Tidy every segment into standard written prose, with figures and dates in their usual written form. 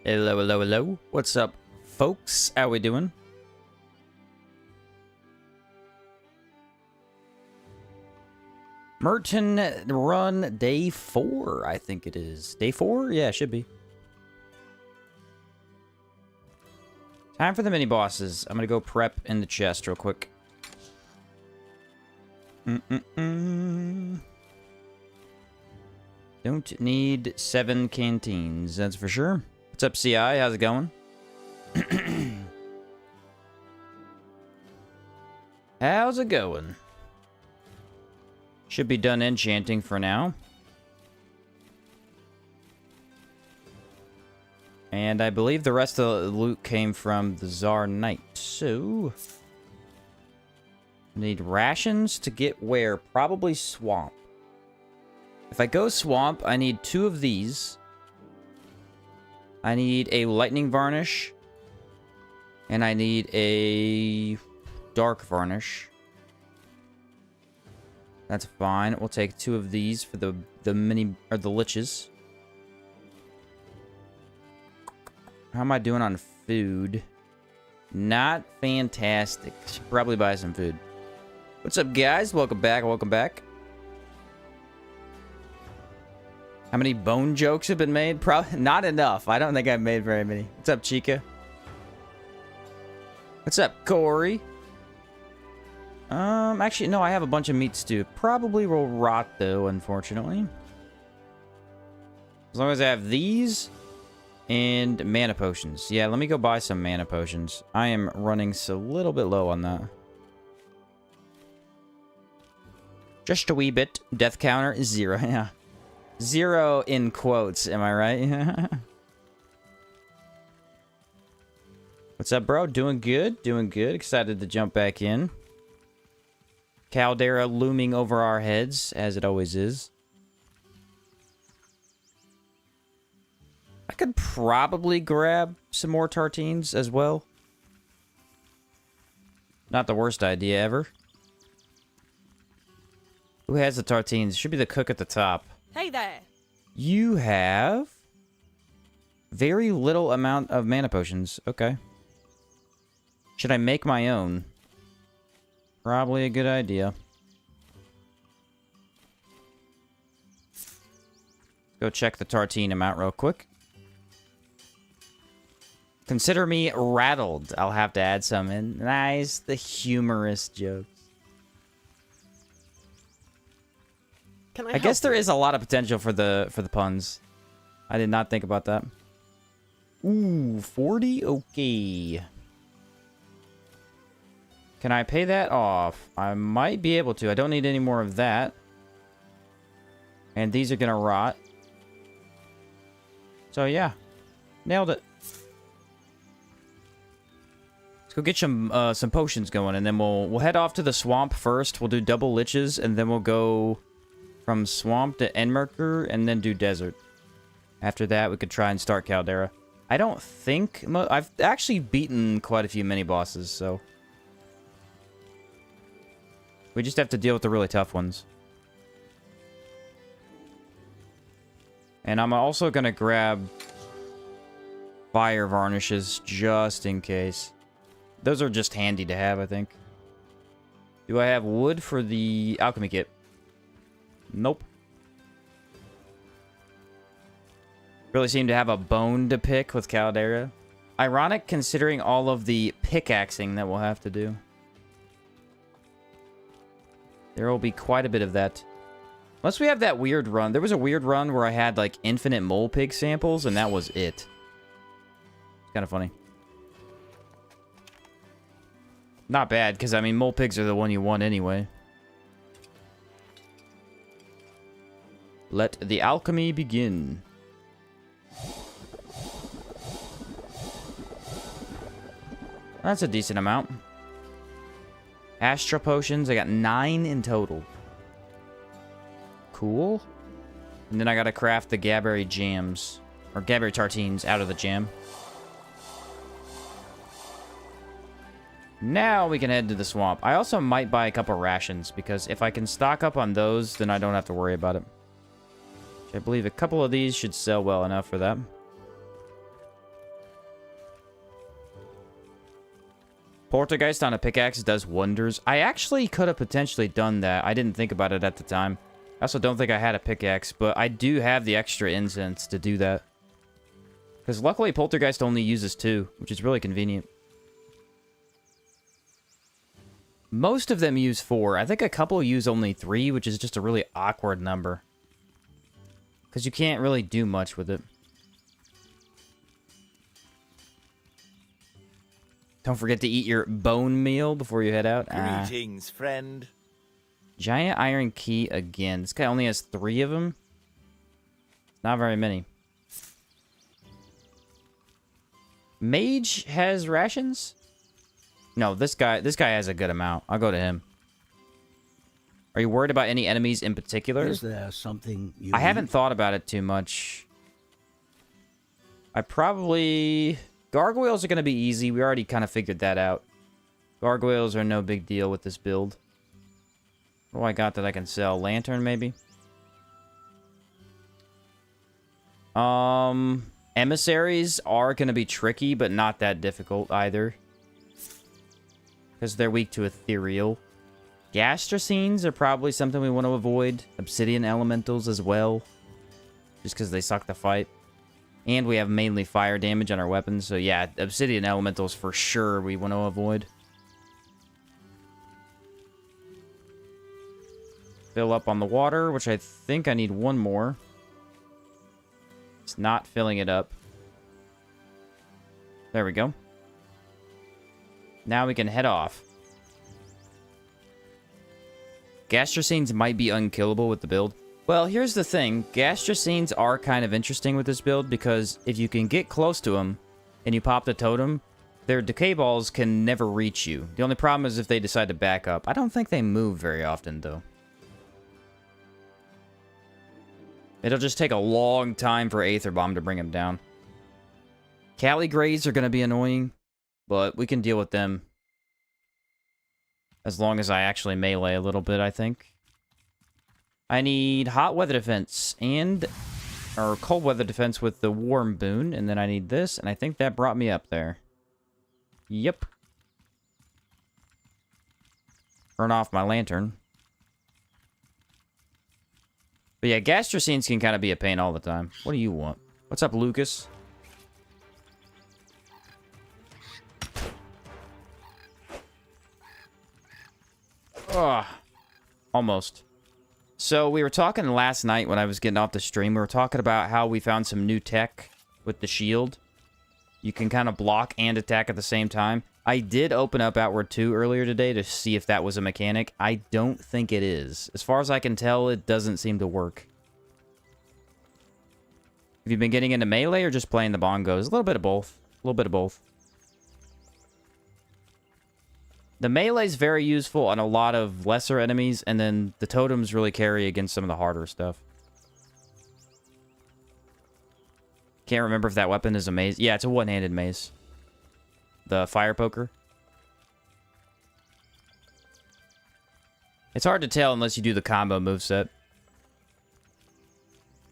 Hello, hello, hello. What's up, folks? How we doing? Merton Run Day 4, I think it is. Day 4? Yeah, it should be. Time for the mini-bosses. I'm gonna go prep in the chest real quick. Don't need 7 canteens, that's for sure. What's up, CI? How's it going? How's it going? Should be done enchanting for now. And I believe the rest of the loot came from the Tsar Knight. So, I need rations to get where? Probably swamp. If I go swamp, I need 2 of these. I need a lightning varnish. And I need a dark varnish. That's fine. We'll take 2 of these for the mini or the liches. How am I doing on food? Not fantastic. Should probably buy some food. What's up, guys? Welcome back. Welcome back. How many bone jokes have been made? Probably not enough. I don't think I've made very many. What's up, Chica? What's up, Corey? Actually, no, I have a bunch of meat stew. Probably will rot, though, unfortunately. As long as I have these and mana potions. Yeah, let me go buy some mana potions. I am running a little bit low on that. Just a wee bit. Death counter is 0. Yeah. 0 in quotes, am I right? What's up, bro? Doing good? Doing good. Excited to jump back in. Caldera looming over our heads, as it always is. I could probably grab some more tartines as well. Not the worst idea ever. Who has the tartines? Should be the cook at the top. Hey there. You have very little amount of mana potions. Okay. Should I make my own? Probably a good idea. Go check the tartine amount real quick. Consider me rattled. I'll have to add some in. Nice. The humorous jokes. I guess there is a lot of potential for the puns. I did not think about that. Ooh, 40? Okay. Can I pay that off? I might be able to. I don't need any more of that. And these are gonna rot. So yeah. Nailed it. Let's go get some potions going, and then we'll head off to the swamp first. We'll do double liches, and then we'll go from swamp to Enmerkar, and then do desert. After that, we could try and start Caldera. I don't think... I've actually beaten quite a few mini-bosses, so... we just have to deal with the really tough ones. And I'm also going to grab fire varnishes, just in case. Those are just handy to have, I think. Do I have wood for the alchemy kit? Nope. Really seem to have a bone to pick with Caldera. Ironic considering all of the pickaxing that we'll have to do. There will be quite a bit of that. Unless we have that weird run. There was a weird run where I had like infinite mole pig samples and that was it. It's kind of funny. Not bad, because I mean mole pigs are the one you want anyway. Let the alchemy begin. That's a decent amount. Astra potions, I got 9 in total. Cool. And then I gotta craft the Gabberry jams. Or Gabberry tartines out of the jam. Now we can head to the swamp. I also might buy a couple rations, because if I can stock up on those, then I don't have to worry about it. I believe a couple of these should sell well enough for that. Poltergeist on a pickaxe does wonders. I actually could have potentially done that. I didn't think about it at the time. I also don't think I had a pickaxe, but I do have the extra incense to do that. Because luckily Poltergeist only uses 2, which is really convenient. Most of them use 4. I think a couple use only 3, which is just a really awkward number. Because you can't really do much with it. Don't forget to eat your bone meal before you head out. Greetings, friend. Giant iron key again. This guy only has 3 of them. Not very many. Mage has rations? No, this guy has a good amount. I'll go to him. Are you worried about any enemies in particular? Is there something you I haven't thought about it too much. I probably... Gargoyles are going to be easy. We already kind of figured that out. Gargoyles are no big deal with this build. What do I got that I can sell? Lantern, maybe? Emissaries are going to be tricky, but not that difficult either. Because they're weak to ethereal. Gastrocines are probably something we want to avoid. Obsidian elementals as well. Just because they suck to fight. And we have mainly fire damage on our weapons. So yeah, obsidian elementals for sure we want to avoid. Fill up on the water, which I think I need 1 more. It's not filling it up. There we go. Now we can head off. Gastrocines might be unkillable with the build. Well, here's the thing. Gastrocines are kind of interesting with this build because if you can get close to them and you pop the totem, their decay balls can never reach you. The only problem is if they decide to back up. I don't think they move very often, though. It'll just take a long time for Aether Bomb to bring him down. Calligrays are going to be annoying, but we can deal with them. As long as I actually melee a little bit, I think. I need hot weather defense and... or cold weather defense with the warm boon. And then I need this, and I think that brought me up there. Yep. Turn off my lantern. But yeah, gastrocines can kind of be a pain all the time. What do you want? What's up, Lucas? Ugh. Almost. So we were talking last night when I was getting off the stream. We were talking about how we found some new tech with the shield. You can kind of block and attack at the same time. I did open up Outward 2 earlier today to see if that was a mechanic. I don't think it is. As far as I can tell, it doesn't seem to work. Have you been getting into melee or just playing the bongos? A little bit of both. A little bit of both. The melee's very useful on a lot of lesser enemies, and then the totems really carry against some of the harder stuff. Can't remember if that weapon is a mace. Yeah, it's a one-handed mace. The fire poker. It's hard to tell unless you do the combo moveset.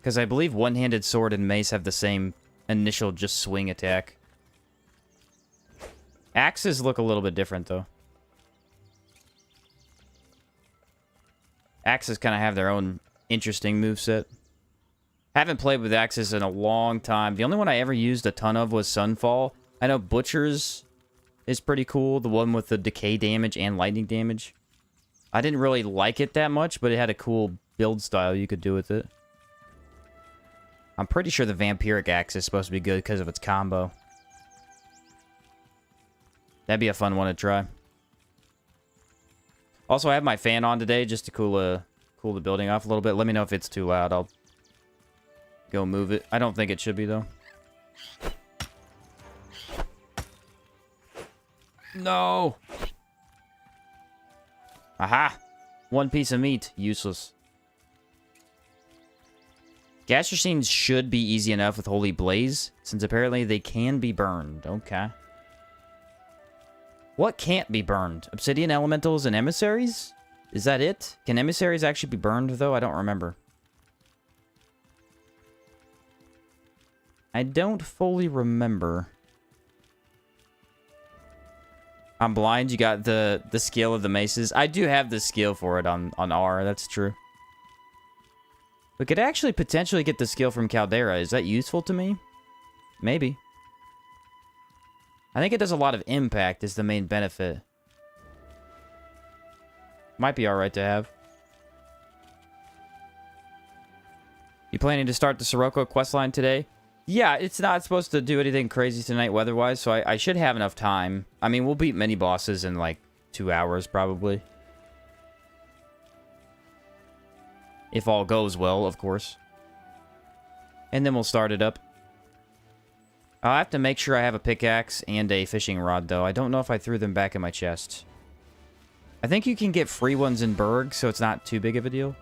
Because I believe one-handed sword and mace have the same initial just swing attack. Axes look a little bit different, though. Axes kind of have their own interesting moveset. Haven't played with axes in a long time. The only one I ever used a ton of was Sunfall. I know Butcher's is pretty cool. The one with the decay damage and lightning damage. I didn't really like it that much, but it had a cool build style you could do with it. I'm pretty sure the Vampiric Axe is supposed to be good because of its combo. That'd be a fun one to try. Also, I have my fan on today just to cool the building off a little bit. Let me know if it's too loud. I'll go move it. I don't think it should be, though. No! Aha! One piece of meat. Useless. Gastrocines should be easy enough with Holy Blaze, since apparently they can be burned. Okay. What can't be burned? Obsidian elementals and emissaries? Is that it? Can emissaries actually be burned, though? I don't remember. I don't fully remember. I'm blind. You got the skill of the maces. I do have the skill for it on R. That's true. We could actually potentially get the skill from Caldera. Is that useful to me? Maybe. I think it does a lot of impact is the main benefit. Might be alright to have. You planning to start the Sirocco questline today? Yeah, it's not supposed to do anything crazy tonight weather-wise, so I should have enough time. I mean, we'll beat mini bosses in like 2 hours, probably. If all goes well, of course. And then we'll start it up. I'll have to make sure I have a pickaxe and a fishing rod, though. I don't know if I threw them back in my chest. I think you can get free ones in Berg, so it's not too big of a deal.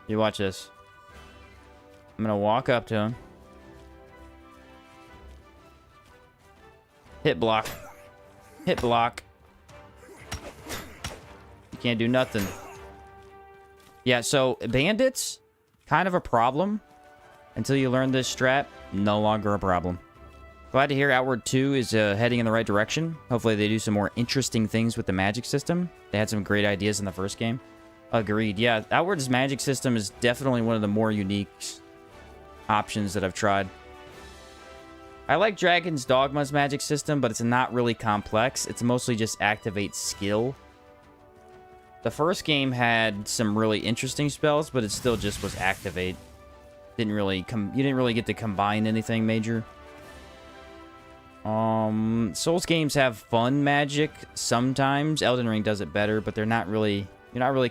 You watch this. I'm gonna walk up to him. Hit block. Hit block. You can't do nothing. Yeah, so bandits, kind of a problem. Until you learn this strat, no longer a problem. Glad to hear Outhard 2 is heading in the right direction. Hopefully they do some more interesting things with the magic system. They had some great ideas in the first game. Agreed. Yeah, Outhard's magic system is definitely one of the more unique options that I've tried. I like Dragon's Dogma's magic system, but it's not really complex. It's mostly just activate skill. The first game had some really interesting spells, but it still just was activate. You didn't really get to combine anything major. Souls games have fun magic sometimes. Elden Ring does it better, but you're not really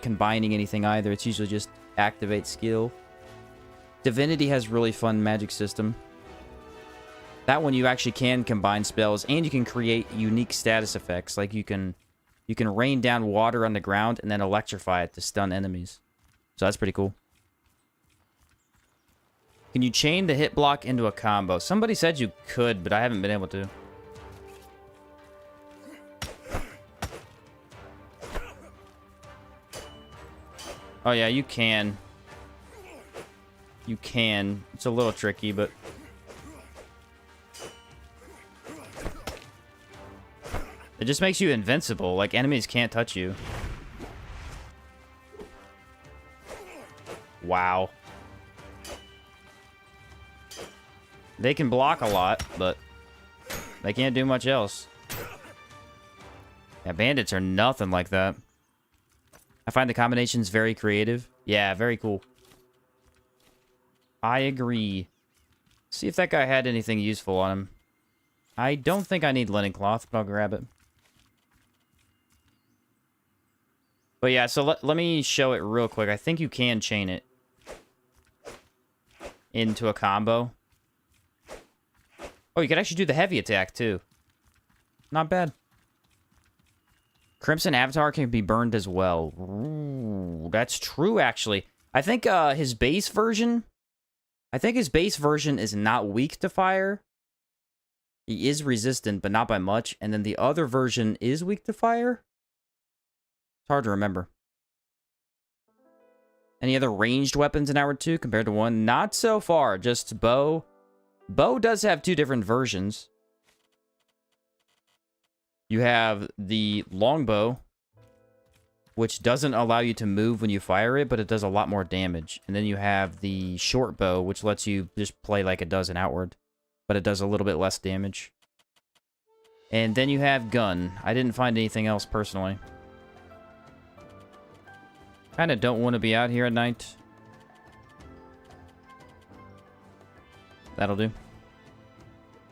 combining anything either. It's usually just activate skill. Divinity has really fun magic system. That one you actually can combine spells, and you can create unique status effects. Like you can rain down water on the ground and then electrify it to stun enemies. So that's pretty cool. Can you chain the hit block into a combo? Somebody said you could, but I haven't been able to. Oh yeah, you can. You can. It's a little tricky, but... It just makes you invincible. Like, enemies can't touch you. Wow. They can block a lot, but they can't do much else. Yeah, bandits are nothing like that. I find the combinations very creative. Yeah, very cool. I agree. See if that guy had anything useful on him. I don't think I need linen cloth, but I'll grab it. But yeah, so let me show it real quick. I think you can chain it into a combo. Oh, you can actually do the heavy attack, too. Not bad. Crimson Avatar can be burned as well. Ooh, that's true, actually. I think his base version... I think his base version is not weak to fire. He is resistant, but not by much. And then the other version is weak to fire? It's hard to remember. Any other ranged weapons in Hour 2 compared to 1? Not so far, just bow. Bow does have 2 different versions. You have the longbow, which doesn't allow you to move when you fire it, but it does a lot more damage. And then you have the short bow, which lets you just play like it does in Outward, but it does a little bit less damage. And then you have gun. I didn't find anything else personally. Kind of don't want to be out here at night. That'll do.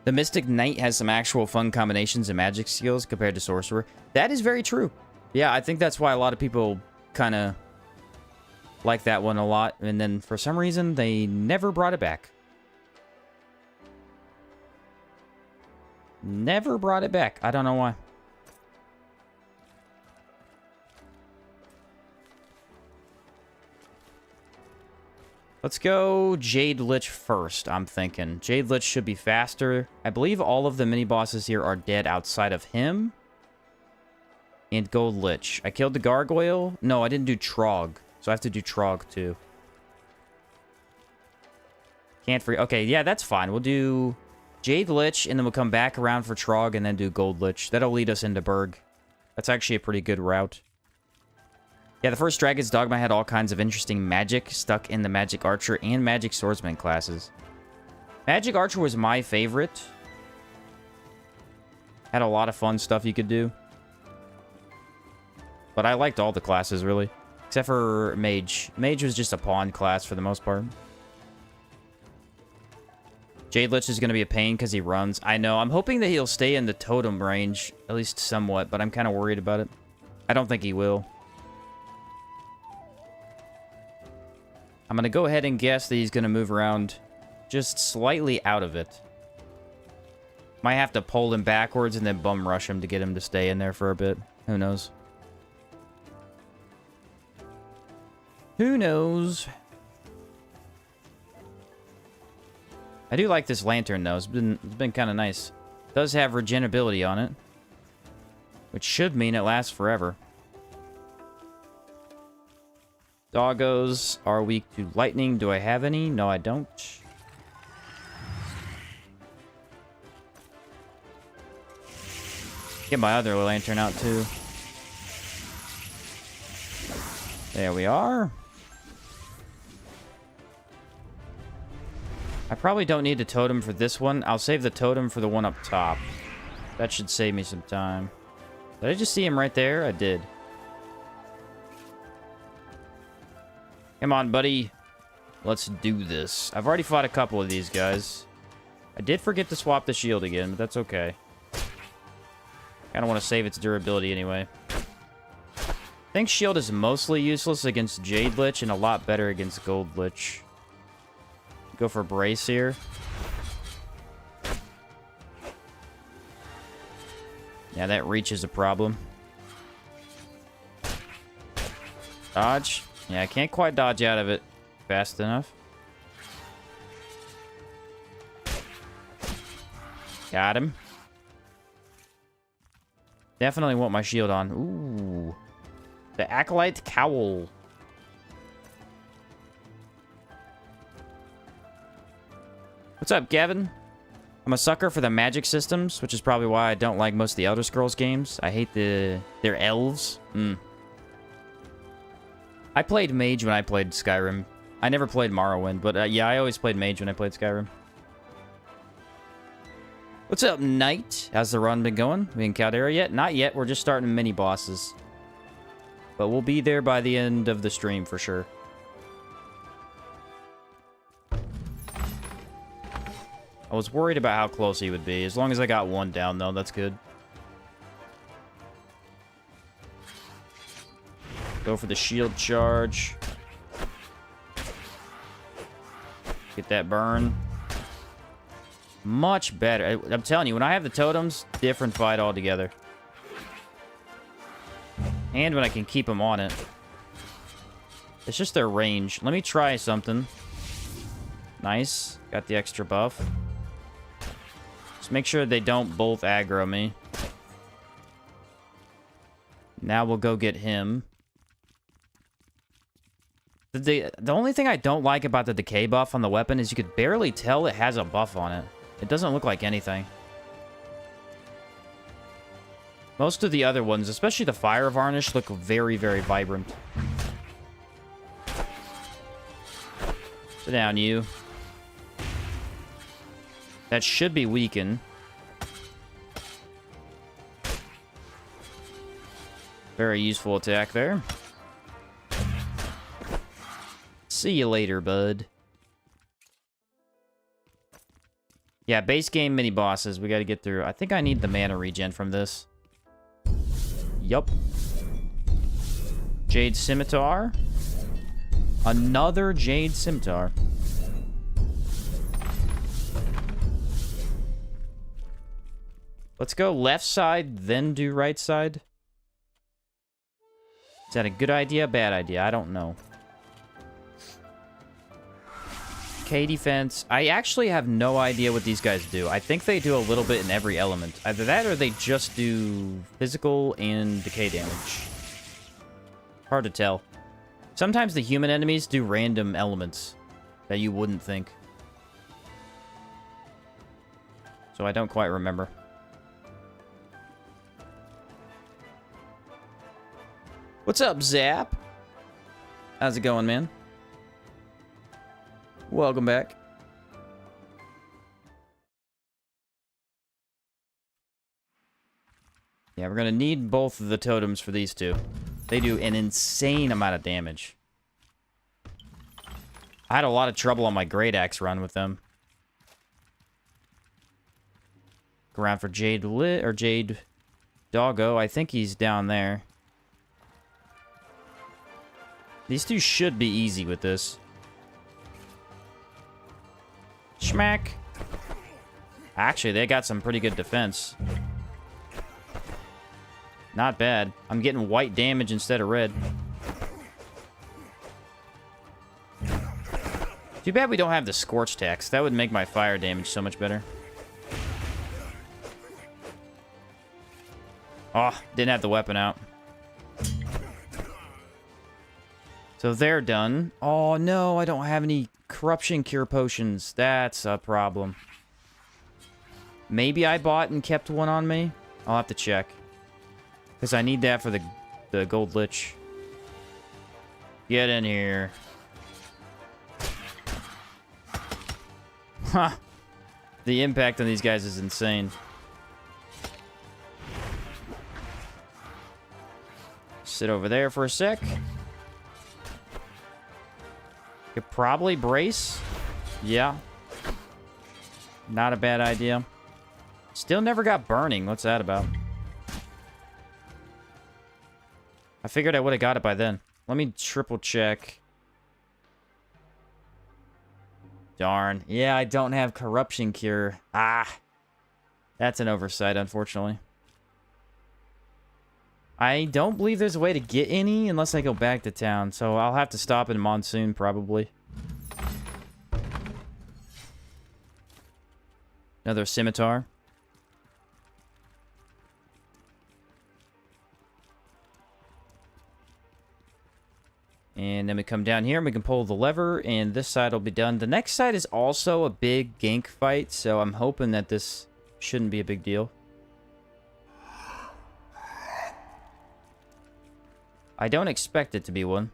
The Mystic Knight has some actual fun combinations and magic skills compared to Sorcerer. That is very true. Yeah, I think that's why a lot of people kind of like that one a lot. And then for some reason, they never brought it back. Never brought it back. I don't know why. Let's go Jade Lich first, I'm thinking. Jade Lich should be faster. I believe all of the mini-bosses here are dead outside of him. And Gold Lich. I killed the Gargoyle. No, I didn't do Trog. So I have to do Trog, too. Can't free... Okay, yeah, that's fine. We'll do Jade Lich, and then we'll come back around for Trog and then do Gold Lich. That'll lead us into Berg. That's actually a pretty good route. Yeah, the first Dragon's Dogma had all kinds of interesting magic stuck in the Magic Archer and Magic Swordsman classes. Magic Archer was my favorite. Had a lot of fun stuff you could do. But I liked all the classes, really. Except for Mage. Mage was just a pawn class for the most part. Jade Lich is going to be a pain because he runs. I know. I'm hoping that he'll stay in the totem range, at least somewhat, but I'm kind of worried about it. I don't think he will. I'm going to go ahead and guess that he's going to move around just slightly out of it. Might have to pull him backwards and then bum rush him to get him to stay in there for a bit. Who knows? Who knows? I do like this lantern, though. It's been kind of nice. It does have regenability on it, which should mean it lasts forever. Doggos are weak to lightning. Do I have any? No, I don't. Get my other lantern out, too. There we are. I probably don't need a totem for this one. I'll save the totem for the one up top. That should save me some time. Did I just see him right there? I did. Come on, buddy. Let's do this. I've already fought a couple of these guys. I did forget to swap the shield again, but that's okay. Kind of want to save its durability anyway. I think shield is mostly useless against Jade Lich and a lot better against Gold Lich. Go for brace here. Yeah, that reach is a problem. Dodge. Yeah, I can't quite dodge out of it fast enough. Got him. Definitely want my shield on. Ooh. The Acolyte Cowl. What's up, Gavin? I'm a sucker for the magic systems, which is probably why I don't like most of the Elder Scrolls games. I hate their elves. I played Mage when I played Skyrim. I never played Morrowind, but yeah, I always played Mage when I played Skyrim. What's up, Knight? How's the run been going? We in Caldera yet? Not yet. We're just starting mini bosses. But we'll be there by the end of the stream for sure. I was worried about how close he would be. As long as I got one down, though, that's good. Go for the shield charge. Get that burn. Much better. I'm telling you, when I have the totems, different fight altogether. And when I can keep them on it. It's just their range. Let me try something. Nice. Got the extra buff. Just make sure they don't both aggro me. Now we'll go get him. The only thing I don't like about the decay buff on the weapon is you could barely tell it has a buff on it. It doesn't look like anything. Most of the other ones, especially the Fire Varnish, look very, very vibrant. Sit down, you. That should be weakened. Very useful attack there. See you later, bud. Yeah, base game mini bosses we gotta get through. I think I need the mana regen from this. Yup. Jade Scimitar. Another Jade Scimitar. Let's go left side, then do right side. Is that a good idea, bad idea? I don't know. K defense. I actually have no idea what these guys do. I think they do a little bit in every element. Either that or they just do physical and decay damage. Hard to tell. Sometimes the human enemies do random elements that you wouldn't think. so I don't quite remember. What's up, Zap? How's it going, man? Welcome back. Yeah, we're gonna need both of the totems for these two. They do an insane amount of damage. I had a lot of trouble on my Great Axe run with them. Go around for Jade Lit or Jade Doggo. I think he's down there. These two should be easy with this. Schmack. Actually, they got some pretty good defense. Not bad. I'm getting white damage instead of red. Too bad we don't have the Scorch Tax. That would make my fire damage so much better. Oh, didn't have the weapon out. So they're done. Oh, no, I don't have any corruption cure potions. That's a problem. Maybe I bought and kept one on me. I'll have to check. Because I need that for the gold lich. Get in here. Ha! The impact on these guys is insane. Sit over there for a sec. Could probably brace. Yeah. Not a bad idea. Still never got burning. What's that about? I figured I would have got it by then. Let me triple check. Darn. Yeah, I don't have corruption cure. Ah. That's an oversight, unfortunately. I don't believe there's a way to get any unless I go back to town, so I'll have to stop in Monsoon, probably. Another scimitar. And then we come down here and we can pull the lever, and this side will be done. The next side is also a big gank fight, so I'm hoping that this shouldn't be a big deal. I don't expect it to be one.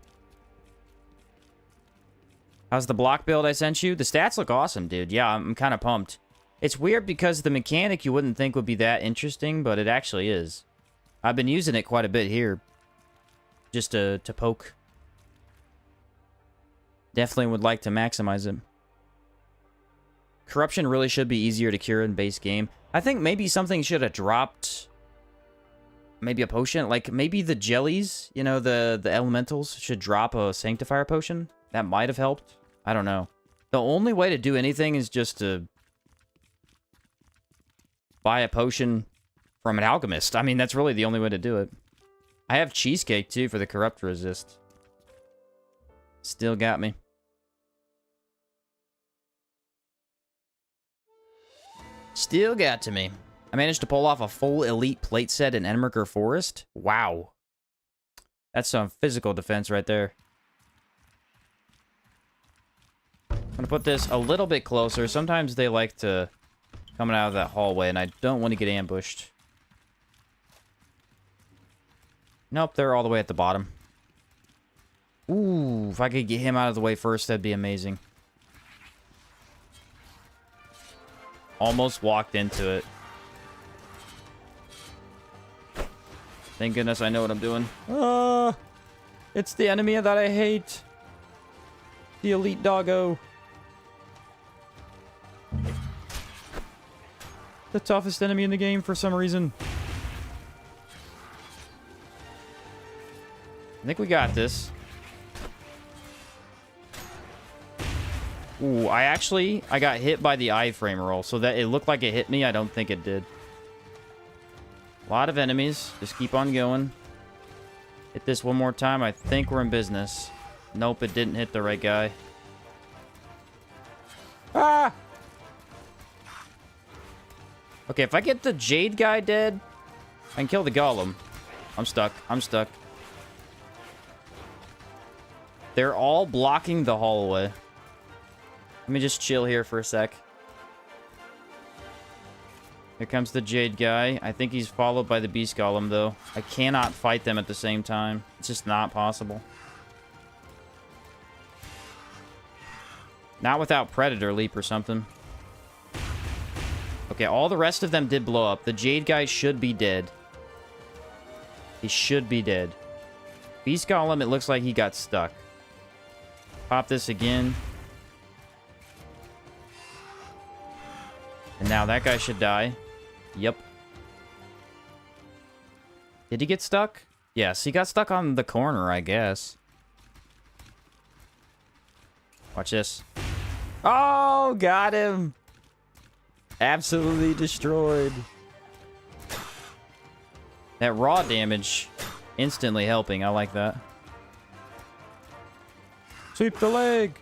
How's the block build I sent you? The stats look awesome, dude. Yeah, I'm kind of pumped. It's weird because the mechanic you wouldn't think would be that interesting, but it actually is. I've been using it quite a bit here. Just to poke. Definitely would like to maximize it. Corruption really should be easier to cure in base game. I think maybe something should have dropped... Maybe a potion, like maybe the jellies, you know, the elementals should drop a sanctifier potion. That might have helped. I don't know. The only way to do anything is just to buy a potion from an alchemist. I mean, that's really the only way to do it. I have cheesecake too for the corrupt resist. Still got me. Still got to me. I managed to pull off a full elite plate set in Enmerkar Forest. Wow. That's some physical defense right there. I'm going to put this a little bit closer. Sometimes they like to come out of that hallway, and I don't want to get ambushed. Nope, they're all the way at the bottom. Ooh, if I could get him out of the way first, that'd be amazing. Almost walked into it. Thank goodness I know what I'm doing. It's the enemy that I hate. The elite doggo. The toughest enemy in the game for some reason. I think we got this. Ooh, I got hit by the iframe roll, so that it looked like it hit me. I don't think it did. A lot of enemies. Just keep on going. Hit this one more time. I think we're in business. Nope, it didn't hit the right guy. Ah! Okay, if I get the Jade guy dead, I can kill the Golem. I'm stuck. I'm stuck. They're all blocking the hallway. Let me just chill here for a sec. Here comes the Jade guy. I think he's followed by the Beast Golem, though. I cannot fight them at the same time. It's just not possible. Not without Predator Leap or something. Okay, all the rest of them did blow up. The Jade guy should be dead. He should be dead. Beast Golem, it looks like he got stuck. Pop this again. And now that guy should die. Yep. Did he get stuck? Yes, he got stuck on the corner, I guess. Watch this. Oh, got him. Absolutely destroyed. That raw damage instantly helping. I like that. Sweep the leg.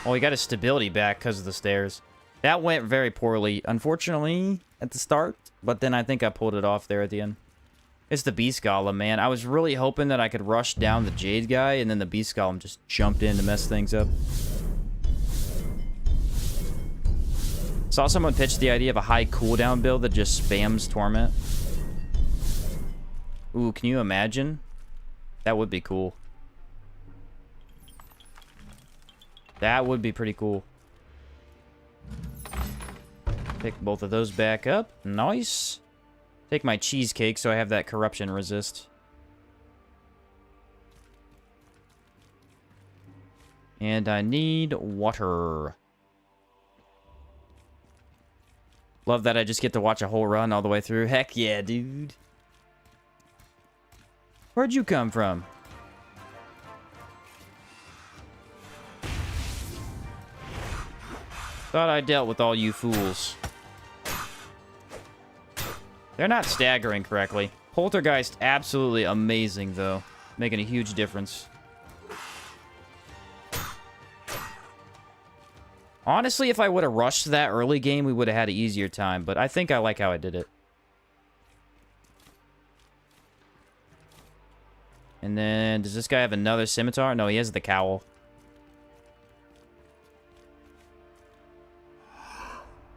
Oh, he got his stability back because of the stairs. That went very poorly, unfortunately, at the start. But then I think I pulled it off there at the end. It's the Beast Golem, man. I was really hoping that I could rush down the Jade guy, and then the Beast Golem just jumped in to mess things up. Saw someone pitch the idea of a high cooldown build that just spams Torment. Ooh, can you imagine? That would be cool. That would be pretty cool. Pick both of those back up. Nice. Take my cheesecake so I have that corruption resist. And I need water. Love that I just get to watch a whole run all the way through. Heck yeah, dude. Where'd you come from? Thought I dealt with all you fools. They're not staggering correctly. Poltergeist, absolutely amazing, though. Making a huge difference. Honestly, if I would have rushed that early game, we would have had an easier time. But I think I like how I did it. And then, does this guy have another scimitar? No, he has the cowl.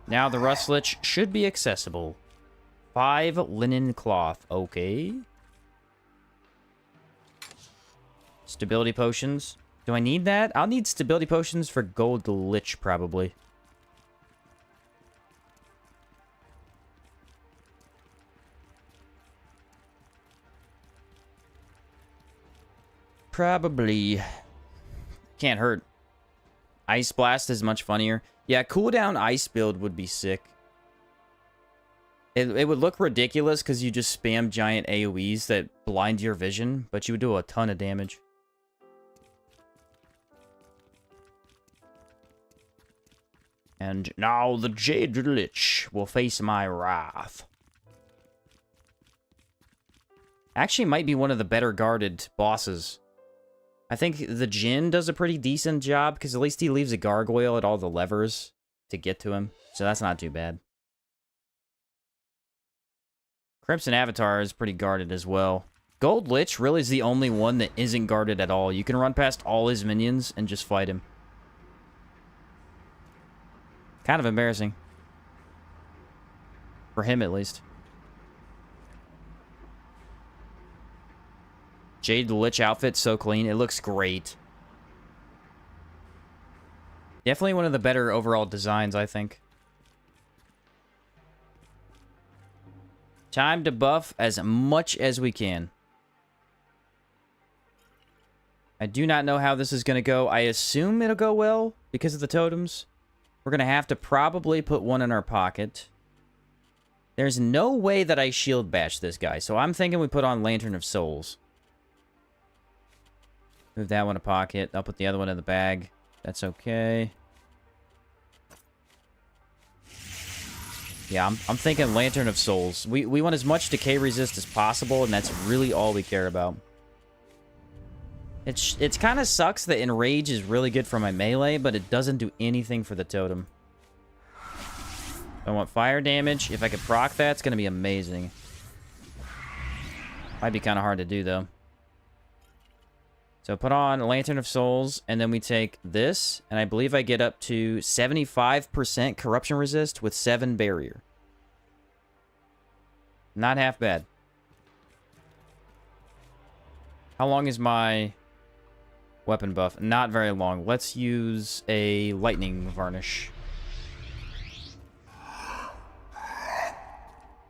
Now the Rustlich should be accessible. 5 linen cloth. Okay. Stability potions. Do I need that? I'll need stability potions for Gold Lich, probably. Probably. Can't hurt. Ice Blast is much funnier. Yeah, cooldown ice build would be sick. It would look ridiculous because you just spam giant AoEs that blind your vision, but you would do a ton of damage. And now the Jade Lich will face my wrath. Actually might be one of the better guarded bosses. I think the Djinn does a pretty decent job, because at least he leaves a gargoyle at all the levers to get to him. So that's not too bad. Crimson Avatar is pretty guarded as well. Gold Lich really is the only one that isn't guarded at all. You can run past all his minions and just fight him. Kind of embarrassing. For him, at least. Jade the Lich outfit, so clean. It looks great. Definitely one of the better overall designs, I think. Time to buff as much as we can. I do not know how this is going to go. I assume it'll go well because of the totems. We're going to have to probably put one in our pocket. There's no way that I shield bash this guy, so I'm thinking we put on Lantern of Souls. Move that one to pocket. I'll put the other one in the bag. That's okay. Yeah, I'm thinking Lantern of Souls. We want as much decay resist as possible, and that's really all we care about. It's kind of sucks that Enrage is really good for my melee, but it doesn't do anything for the totem. I want fire damage. If I could proc that, it's going to be amazing. Might be kind of hard to do, though. So put on Lantern of Souls, and then we take this, and I believe I get up to 75% corruption resist with 7 barrier. Not half bad. How long is my weapon buff? Not very long. Let's use a lightning varnish.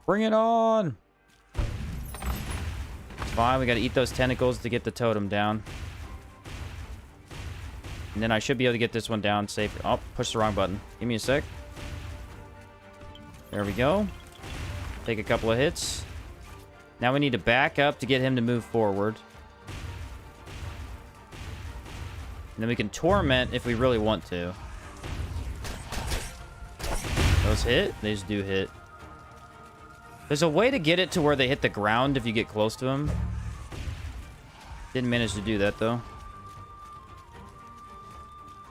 Bring it on! Fine, we gotta eat those tentacles to get the totem down. And then I should be able to get this one down safe. Oh, push the wrong button. Give me a sec. There we go. Take a couple of hits. Now we need to back up to get him to move forward. And then we can torment if we really want to. Those hit? These do hit. There's a way to get it to where they hit the ground if you get close to them. Didn't manage to do that, though.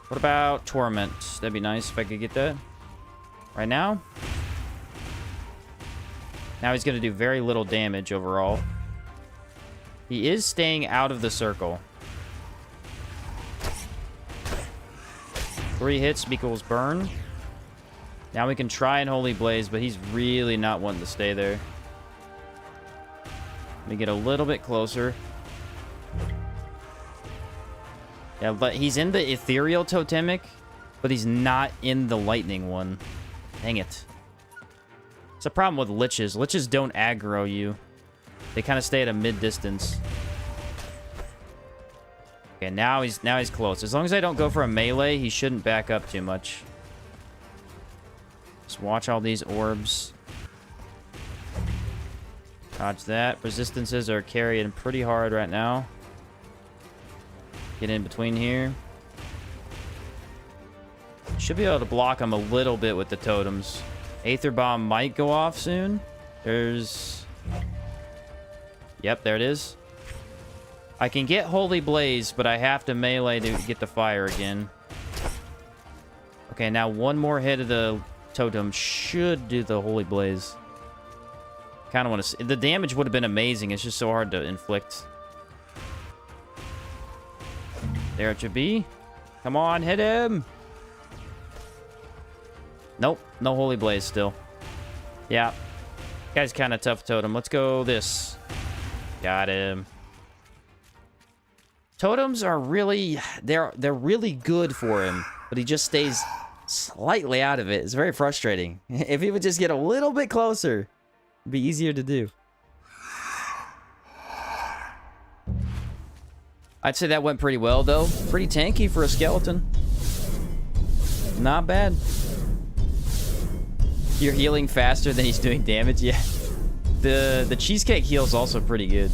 What about Torment? That'd be nice if I could get that. Right now? Now he's going to do very little damage overall. He is staying out of the circle. 3 hits equals burn. Now we can try and Holy Blaze, but he's really not wanting to stay there. Let me get a little bit closer. Yeah, but he's in the Ethereal Totemic, but he's not in the Lightning one. Dang it. It's a problem with Liches. Liches don't aggro you. They kind of stay at a mid-distance. Okay, now he's close. As long as I don't go for a melee, he shouldn't back up too much. Just watch all these orbs. Dodge that. Resistances are carrying pretty hard right now. Get in between here. Should be able to block him a little bit with the totems. Aether Bomb might go off soon. There's... Yep, there it is. I can get Holy Blaze, but I have to melee to get the fire again. Okay, now one more hit of the totem should do the Holy Blaze. Kind of want to see. The damage would have been amazing. It's just so hard to inflict. There it should be. Come on, hit him. Nope, no Holy Blaze still. Yeah. Guy's kind of tough totem. Let's go this. Got him. Totems are really... They're really good for him, but he just stays slightly out of it. It's very frustrating. If he would just get a little bit closer, it'd be easier to do. I'd say that went pretty well, though. Pretty tanky for a skeleton. Not bad. You're healing faster than he's doing damage. Yeah. The cheesecake heal's also pretty good.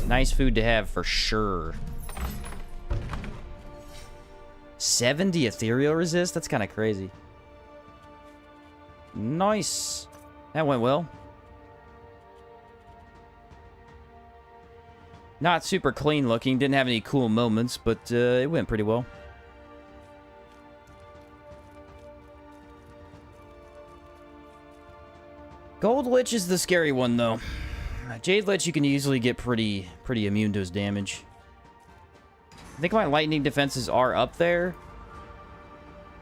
Nice food to have for sure. 70 ethereal resist? That's kind of crazy. Nice. That went well. Not super clean looking. Didn't have any cool moments, but it went pretty well. Gold Lich is the scary one, though. Jade Lich, you can easily get pretty immune to his damage. I think my lightning defenses are up there.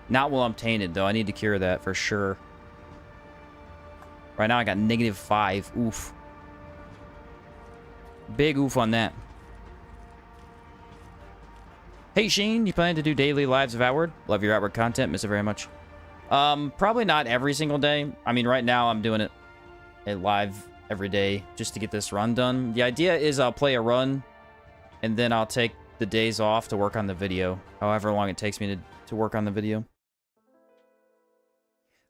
Not while I'm tainted, though. I need to cure that for sure. Right now, I got -5. Oof. Big oof on that. Hey, Sheen, you plan to do daily lives of Outward? Love your Outward content. Miss it very much. Probably not every single day. I mean, right now, I'm doing it live every day just to get this run done. The idea is I'll play a run, and then I'll take the days off to work on the video. However long it takes me to work on the video.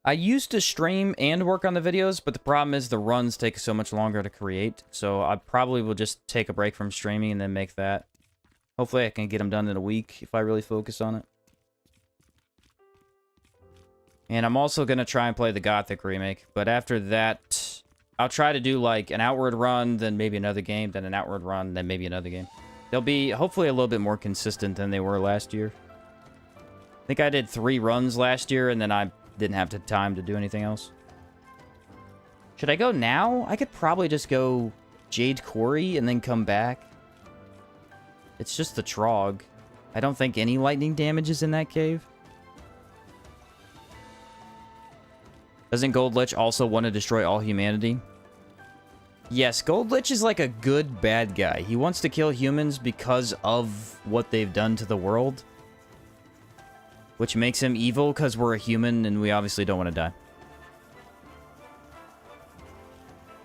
I used to stream and work on the videos, but the problem is the runs take so much longer to create. So I probably will just take a break from streaming and then make that. Hopefully I can get them done in a week if I really focus on it. And I'm also going to try and play the Gothic remake. But after that, I'll try to do like an Outward run, then maybe another game, then an Outward run, then maybe another game. They'll be hopefully a little bit more consistent than they were last year. I think I did 3 runs last year, and then I didn't have the time to do anything else. Should I go now? I could probably just go Jade Quarry and then come back. It's just the Trog. I don't think any lightning damage is in that cave. Doesn't Gold Lich also want to destroy all humanity? Yes, Gold Lich is like a good bad guy. He wants to kill humans because of what they've done to the world. Which makes him evil because we're a human and we obviously don't want to die.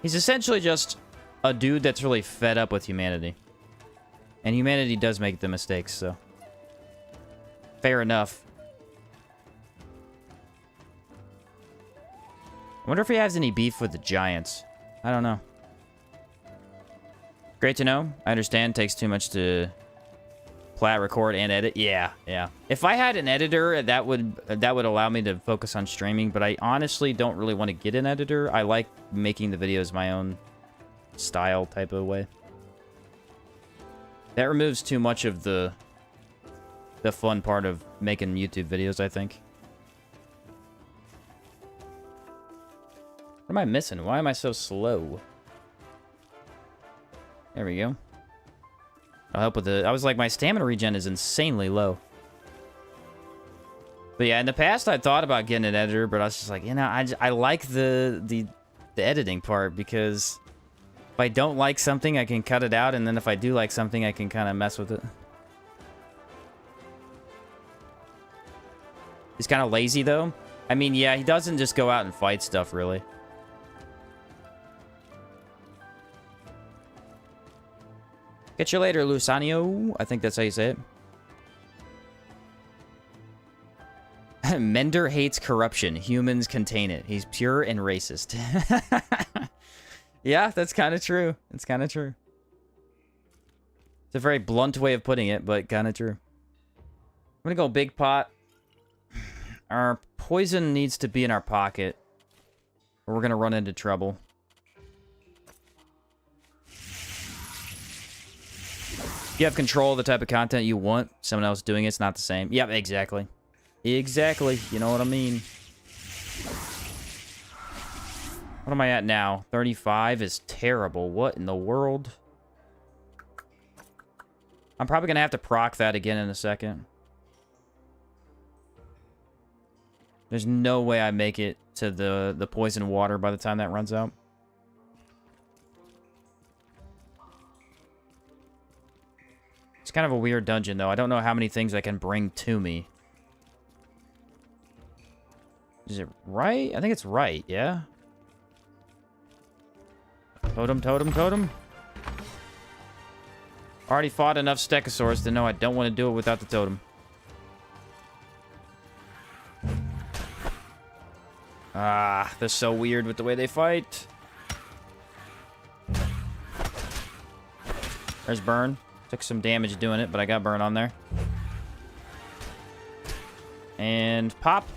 He's essentially just a dude that's really fed up with humanity. And humanity does make the mistakes, so... fair enough. I wonder if he has any beef with the giants. I don't know. Great to know. I understand. Takes too much to plat, record, and edit. Yeah, yeah. If I had an editor, that would allow me to focus on streaming, but I honestly don't really want to get an editor. I like making the videos my own style type of way. That removes too much of the fun part of making YouTube videos, I think. What am I missing? Why am I so slow? There we go. I'll help with the... I was like, my stamina regen is insanely low. But yeah, in the past, I thought about getting an editor, but I was just like, you know, I like the editing part, because if I don't like something, I can cut it out, and then if I do like something, I can kind of mess with it. He's kind of lazy, though. I mean, yeah, he doesn't just go out and fight stuff, really. Catch you later, Lusanio. I think that's how you say it. Mender hates corruption. Humans contain it. He's pure and racist. Yeah, that's kind of true. It's kind of true. It's a very blunt way of putting it, but kind of true. I'm gonna go big pot. Our poison needs to be in our pocket, or we're gonna run into trouble. You have control of the type of content you want. Someone else doing it's not the same. Yep, exactly. Exactly. You know what I mean. What am I at now? 35 is terrible. What in the world? I'm probably going to have to proc that again in a second. There's no way I make it to the poison water by the time that runs out. It's kind of a weird dungeon, though. I don't know how many things I can bring to me. Is it right? I think it's right, yeah? Totem, totem, totem. Already fought enough Stegosaurs to know I don't want to do it without the totem. Ah, they're so weird with the way they fight. There's burn. Took some damage doing it, but I got burn on there. And pop.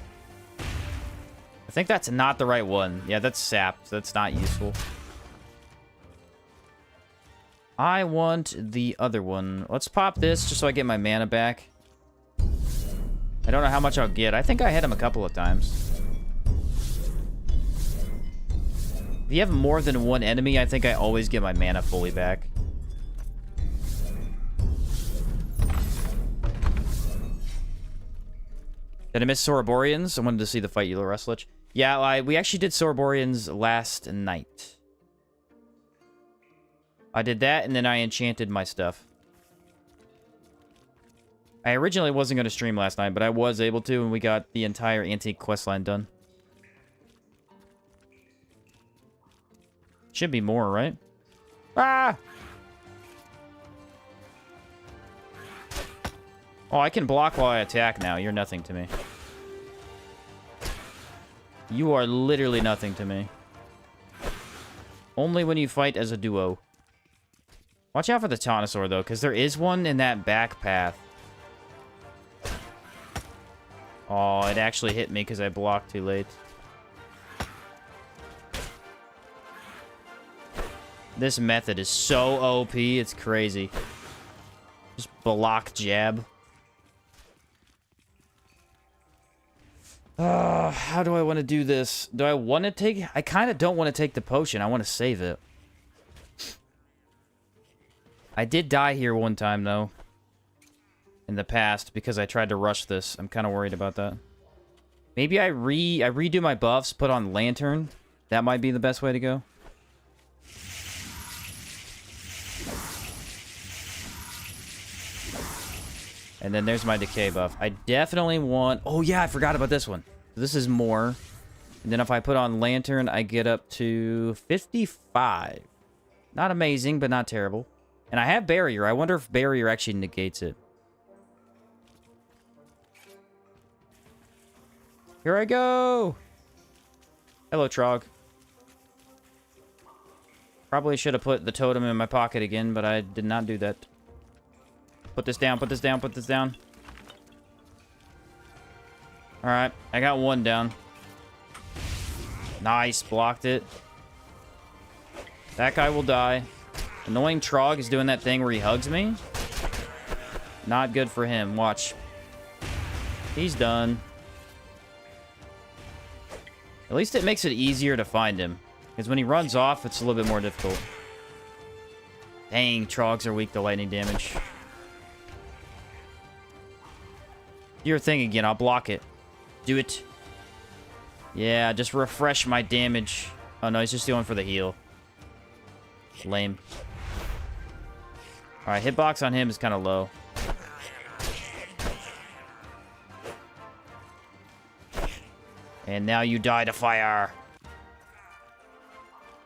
I think that's not the right one. Yeah, that's sapped. That's not useful. I want the other one. Let's pop this just so I get my mana back. I don't know how much I'll get. I think I hit him a couple of times. If you have more than one enemy, I think I always get my mana fully back. Did I miss Soroborians? I wanted to see the fight you Rustlich. Yeah, we actually did Soroborians last night. I did that, and then I enchanted my stuff. I originally wasn't going to stream last night, but I was able to, and we got the entire Antique questline done. Should be more, right? Ah! Oh, I can block while I attack now. You're nothing to me. You are literally nothing to me. Only when you fight as a duo. Watch out for the Taunosaur, though, because there is one in that back path. Oh, it actually hit me because I blocked too late. This method is so OP, it's crazy. Just block jab. How do I want to do this? Do I want to take... I kind of don't want to take the potion. I want to save it. I did die here one time, though. In the past, because I tried to rush this. I'm kind of worried about that. Maybe I redo my buffs, put on Lantern. That might be the best way to go. And then there's my decay buff. I definitely want... Oh, yeah, I forgot about this one. This is more. And then if I put on Lantern, I get up to 55. Not amazing, but not terrible. And I have Barrier. I wonder if Barrier actually negates it. Here I go! Hello, Trog. Probably should have put the totem in my pocket again, but I did not do that. Put this down, put this down, put this down. Alright, I got one down. Nice, blocked it. That guy will die. Annoying Trog is doing that thing where he hugs me. Not good for him. Watch. He's done. At least it makes it easier to find him. Because when he runs off, it's a little bit more difficult. Dang, Trogs are weak to lightning damage. Do your thing again. I'll block it. Do it. Yeah, just refresh my damage. Oh, no, he's just going for the heal. Lame. Alright, hitbox on him is kind of low. And now you die to fire.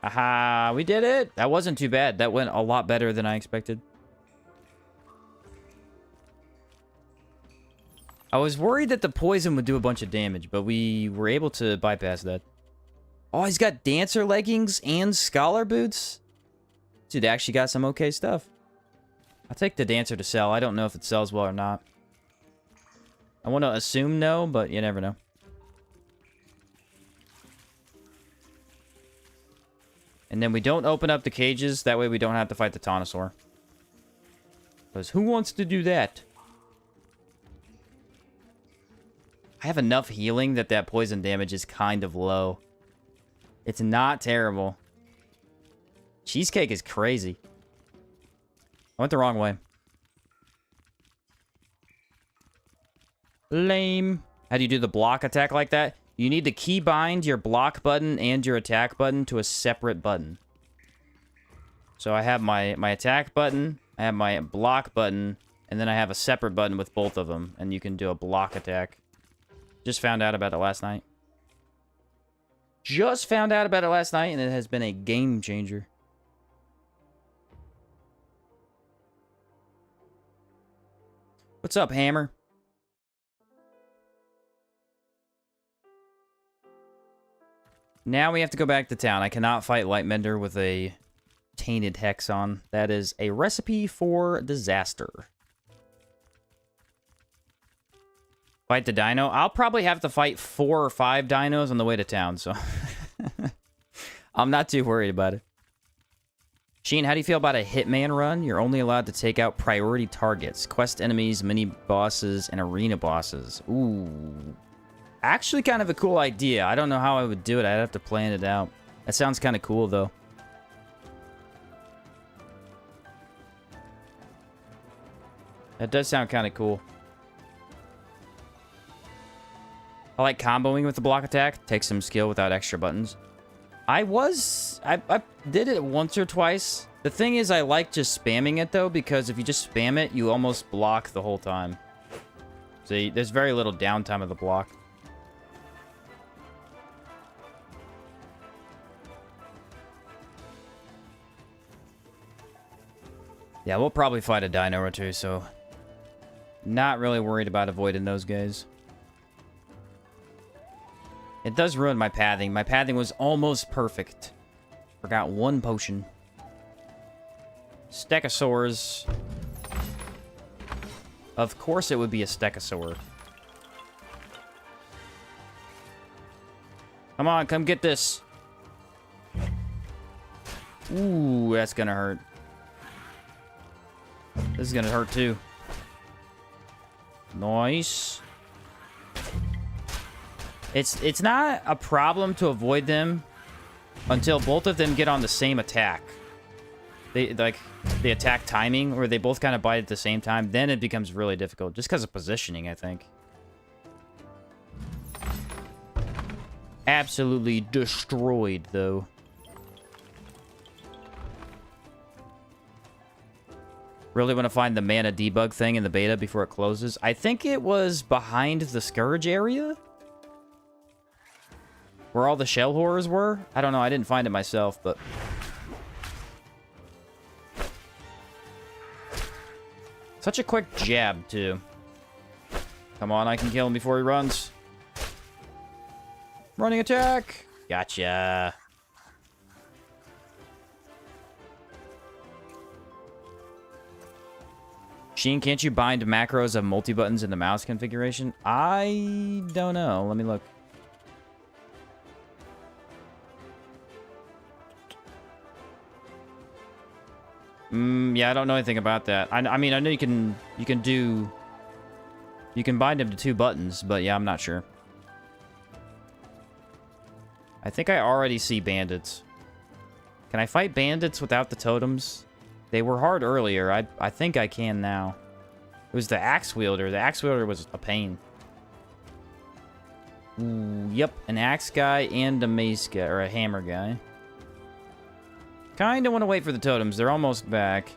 Aha, we did it. That wasn't too bad. That went a lot better than I expected. I was worried that the poison would do a bunch of damage, but we were able to bypass that. Oh, he's got Dancer leggings and Scholar boots? Dude, actually got some okay stuff. I'll take the Dancer to sell. I don't know if it sells well or not. I want to assume no, but you never know. And then we don't open up the cages. That way we don't have to fight the Taunosaur. Because who wants to do that? I have enough healing that that poison damage is kind of low. It's not terrible. Cheesecake is crazy. I went the wrong way. Lame. How do you do the block attack like that? You need to keybind your block button and your attack button to a separate button. So I have my attack button, I have my block button, and then I have a separate button with both of them, and you can do a block attack. Just found out about it last night. Just found out about it last night, and it has been a game changer. What's up, Hammer? Now we have to go back to town. I cannot fight Lightmender with a tainted hex on. That is a recipe for disaster. Fight the dino? I'll probably have to fight 4 or 5 dinos on the way to town, so... I'm not too worried about it. Sheen, how do you feel about a Hitman run? You're only allowed to take out priority targets, quest enemies, mini-bosses, and arena bosses. Ooh... Actually kind of a cool idea. I don't know how I would do it. I'd have to plan it out. That sounds kind of cool, though. That does sound kind of cool. I like comboing with the block attack. Takes some skill without extra buttons. I did it once or twice. The thing is, I like just spamming it, though, because if you just spam it, you almost block the whole time. So there's very little downtime of the block. Yeah, we'll probably fight a dino or two, so... Not really worried about avoiding those guys. It does ruin my pathing. My pathing was almost perfect. Forgot one potion. Stegosaurs. Of course it would be a Stegosaur. Come on, come get this. Ooh, that's gonna hurt. This is gonna hurt too. Nice. It's not a problem to avoid them until both of them get on the same attack. the attack timing, where they both kind of bite at the same time, then it becomes really difficult, just because of positioning, I think. Absolutely destroyed, though. Really want to find the mana debug thing in the beta before it closes. I think it was behind the Scourge area? Where all the shell horrors were? I don't know, I didn't find it myself, but... Such a quick jab, too. Come on, I can kill him before he runs. Running attack! Gotcha. Sheen, can't you bind macros of multi-buttons in the mouse configuration? I don't know. Let me look. Yeah, I don't know anything about that. I mean, I know you can bind them to 2 buttons, but yeah, I'm not sure. I think I already see bandits. Can I fight bandits without the totems? They were hard earlier. I think I can now. It was the axe wielder. The axe wielder was a pain. Ooh, yep, an axe guy and a mace guy, or a hammer guy. Kinda want to wait for the totems. They're almost back.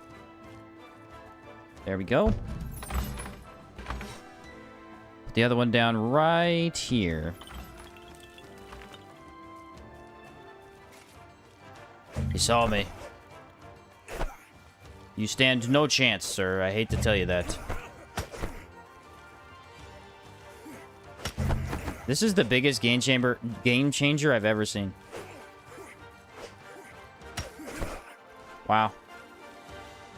There we go. Put the other one down right here. He saw me. You stand no chance, sir. I hate to tell you that. This is the biggest game changer I've ever seen. Wow.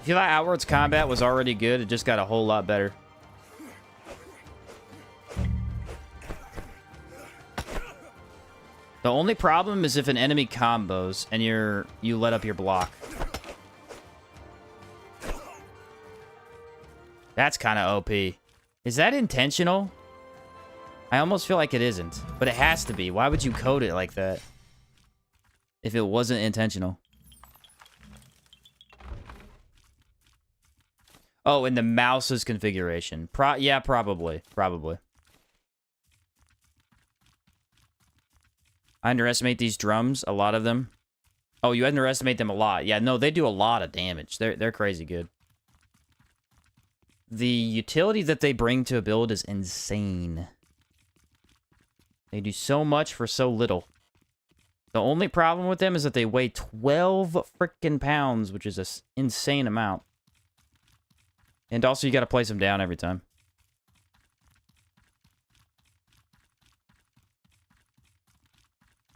I feel like Outward's combat was already good. It just got a whole lot better. The only problem is if an enemy combos and you let up your block. That's kind of OP. Is that intentional? I almost feel like it isn't, but it has to be. Why would you code it like that if it wasn't intentional? Oh, in the mouse's configuration. Yeah, probably. Probably. I underestimate these drums, a lot of them. Oh, you underestimate them a lot. Yeah, no, they do a lot of damage. They're crazy good. The utility that they bring to a build is insane. They do so much for so little. The only problem with them is that they weigh 12 freaking pounds, which is an insane amount. And also, you gotta place them down every time.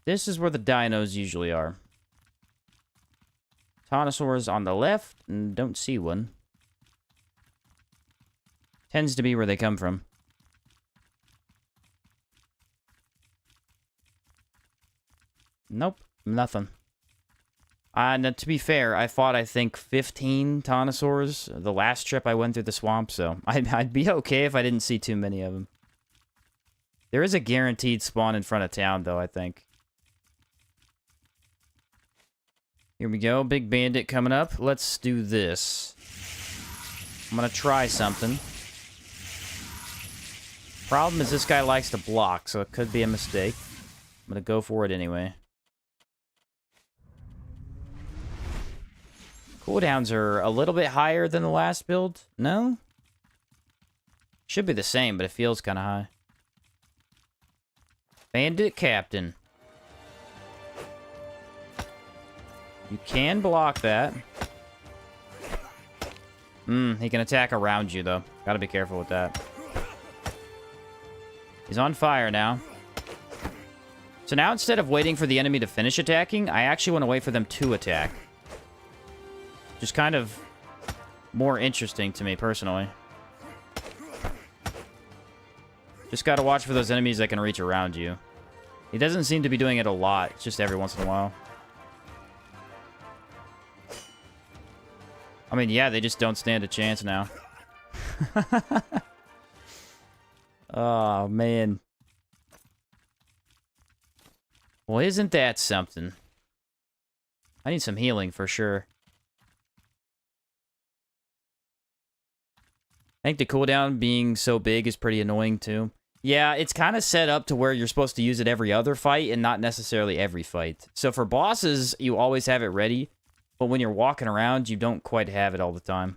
This is where the dinos usually are. Taunosaurs on the left, and don't see one. Tends to be where they come from. Nope, nothing. Now, to be fair, I fought, I think, 15 Taunosaurs the last trip I went through the swamp, so I'd be okay if I didn't see too many of them. There is a guaranteed spawn in front of town, though, I think. Here we go, big bandit coming up. Let's do this. I'm gonna try something. Problem is this guy likes to block, so it could be a mistake. I'm gonna go for it anyway. Cooldowns are a little bit higher than the last build. No? Should be the same, but it feels kind of high. Bandit Captain. You can block that. He can attack around you, though. Gotta be careful with that. He's on fire now. So now, instead of waiting for the enemy to finish attacking, I actually want to wait for them to attack. Just kind of more interesting to me, personally. Just gotta watch for those enemies that can reach around you. He doesn't seem to be doing it a lot. It's just every once in a while. I mean, yeah, they just don't stand a chance now. Oh, man. Well, isn't that something? I need some healing for sure. I think the cooldown being so big is pretty annoying, too. Yeah, it's kind of set up to where you're supposed to use it every other fight and not necessarily every fight. So for bosses, you always have it ready. But when you're walking around, you don't quite have it all the time.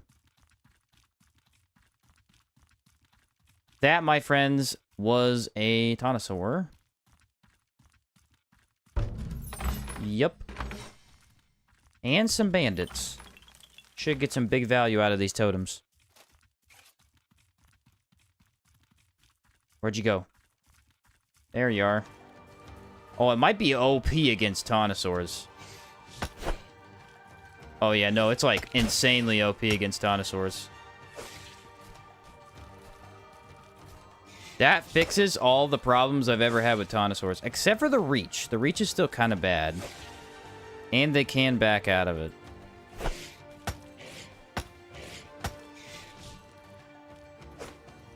That, my friends, was a Tonosaur. Yep. And some bandits. Should get some big value out of these totems. Where'd you go? There you are. Oh, it might be OP against Tonosaurs. Oh, yeah, no, it's like insanely OP against Tonosaurs. That fixes all the problems I've ever had with Tonosaurs, except for the reach. The reach is still kind of bad. And they can back out of it.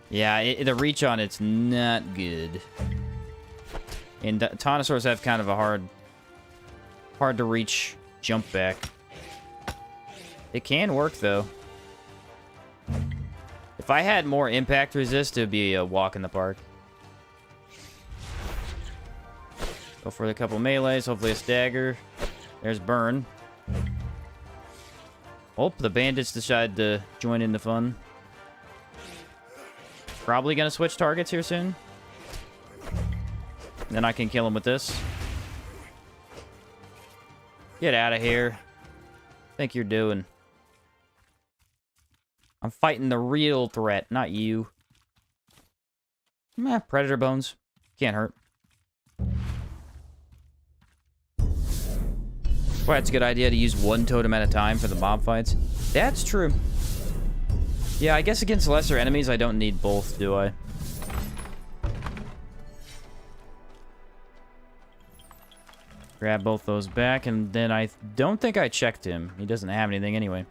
Yeah, the reach on it's not good. And Tonosaurs have kind of a hard to reach jump back. It can work, though. If I had more impact resist, it would be a walk in the park. Go for a couple melees, hopefully a stagger. There's burn. Oh, the bandits decide to join in the fun. Probably gonna switch targets here soon. Then I can kill him with this. Get out of here. Think you're doing? I'm fighting the real threat, not you. Meh, predator bones. Can't hurt. Well, it's a good idea to use one totem at a time for the mob fights. That's true. Yeah, I guess against lesser enemies, I don't need both, do I? Grab both those back, and then I don't think I checked him. He doesn't have anything anyway.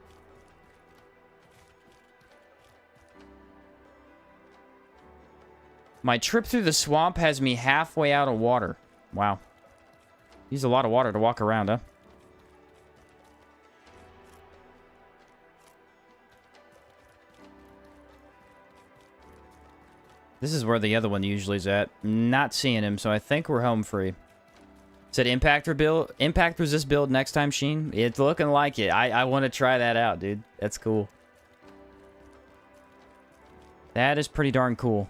My trip through the swamp has me halfway out of water. Wow. Use a lot of water to walk around, huh? This is where the other one usually is at. Not seeing him, so I think we're home free. Said impact resist build next time, Sheen. It's looking like it. I want to try that out, dude. That's cool. That is pretty darn cool.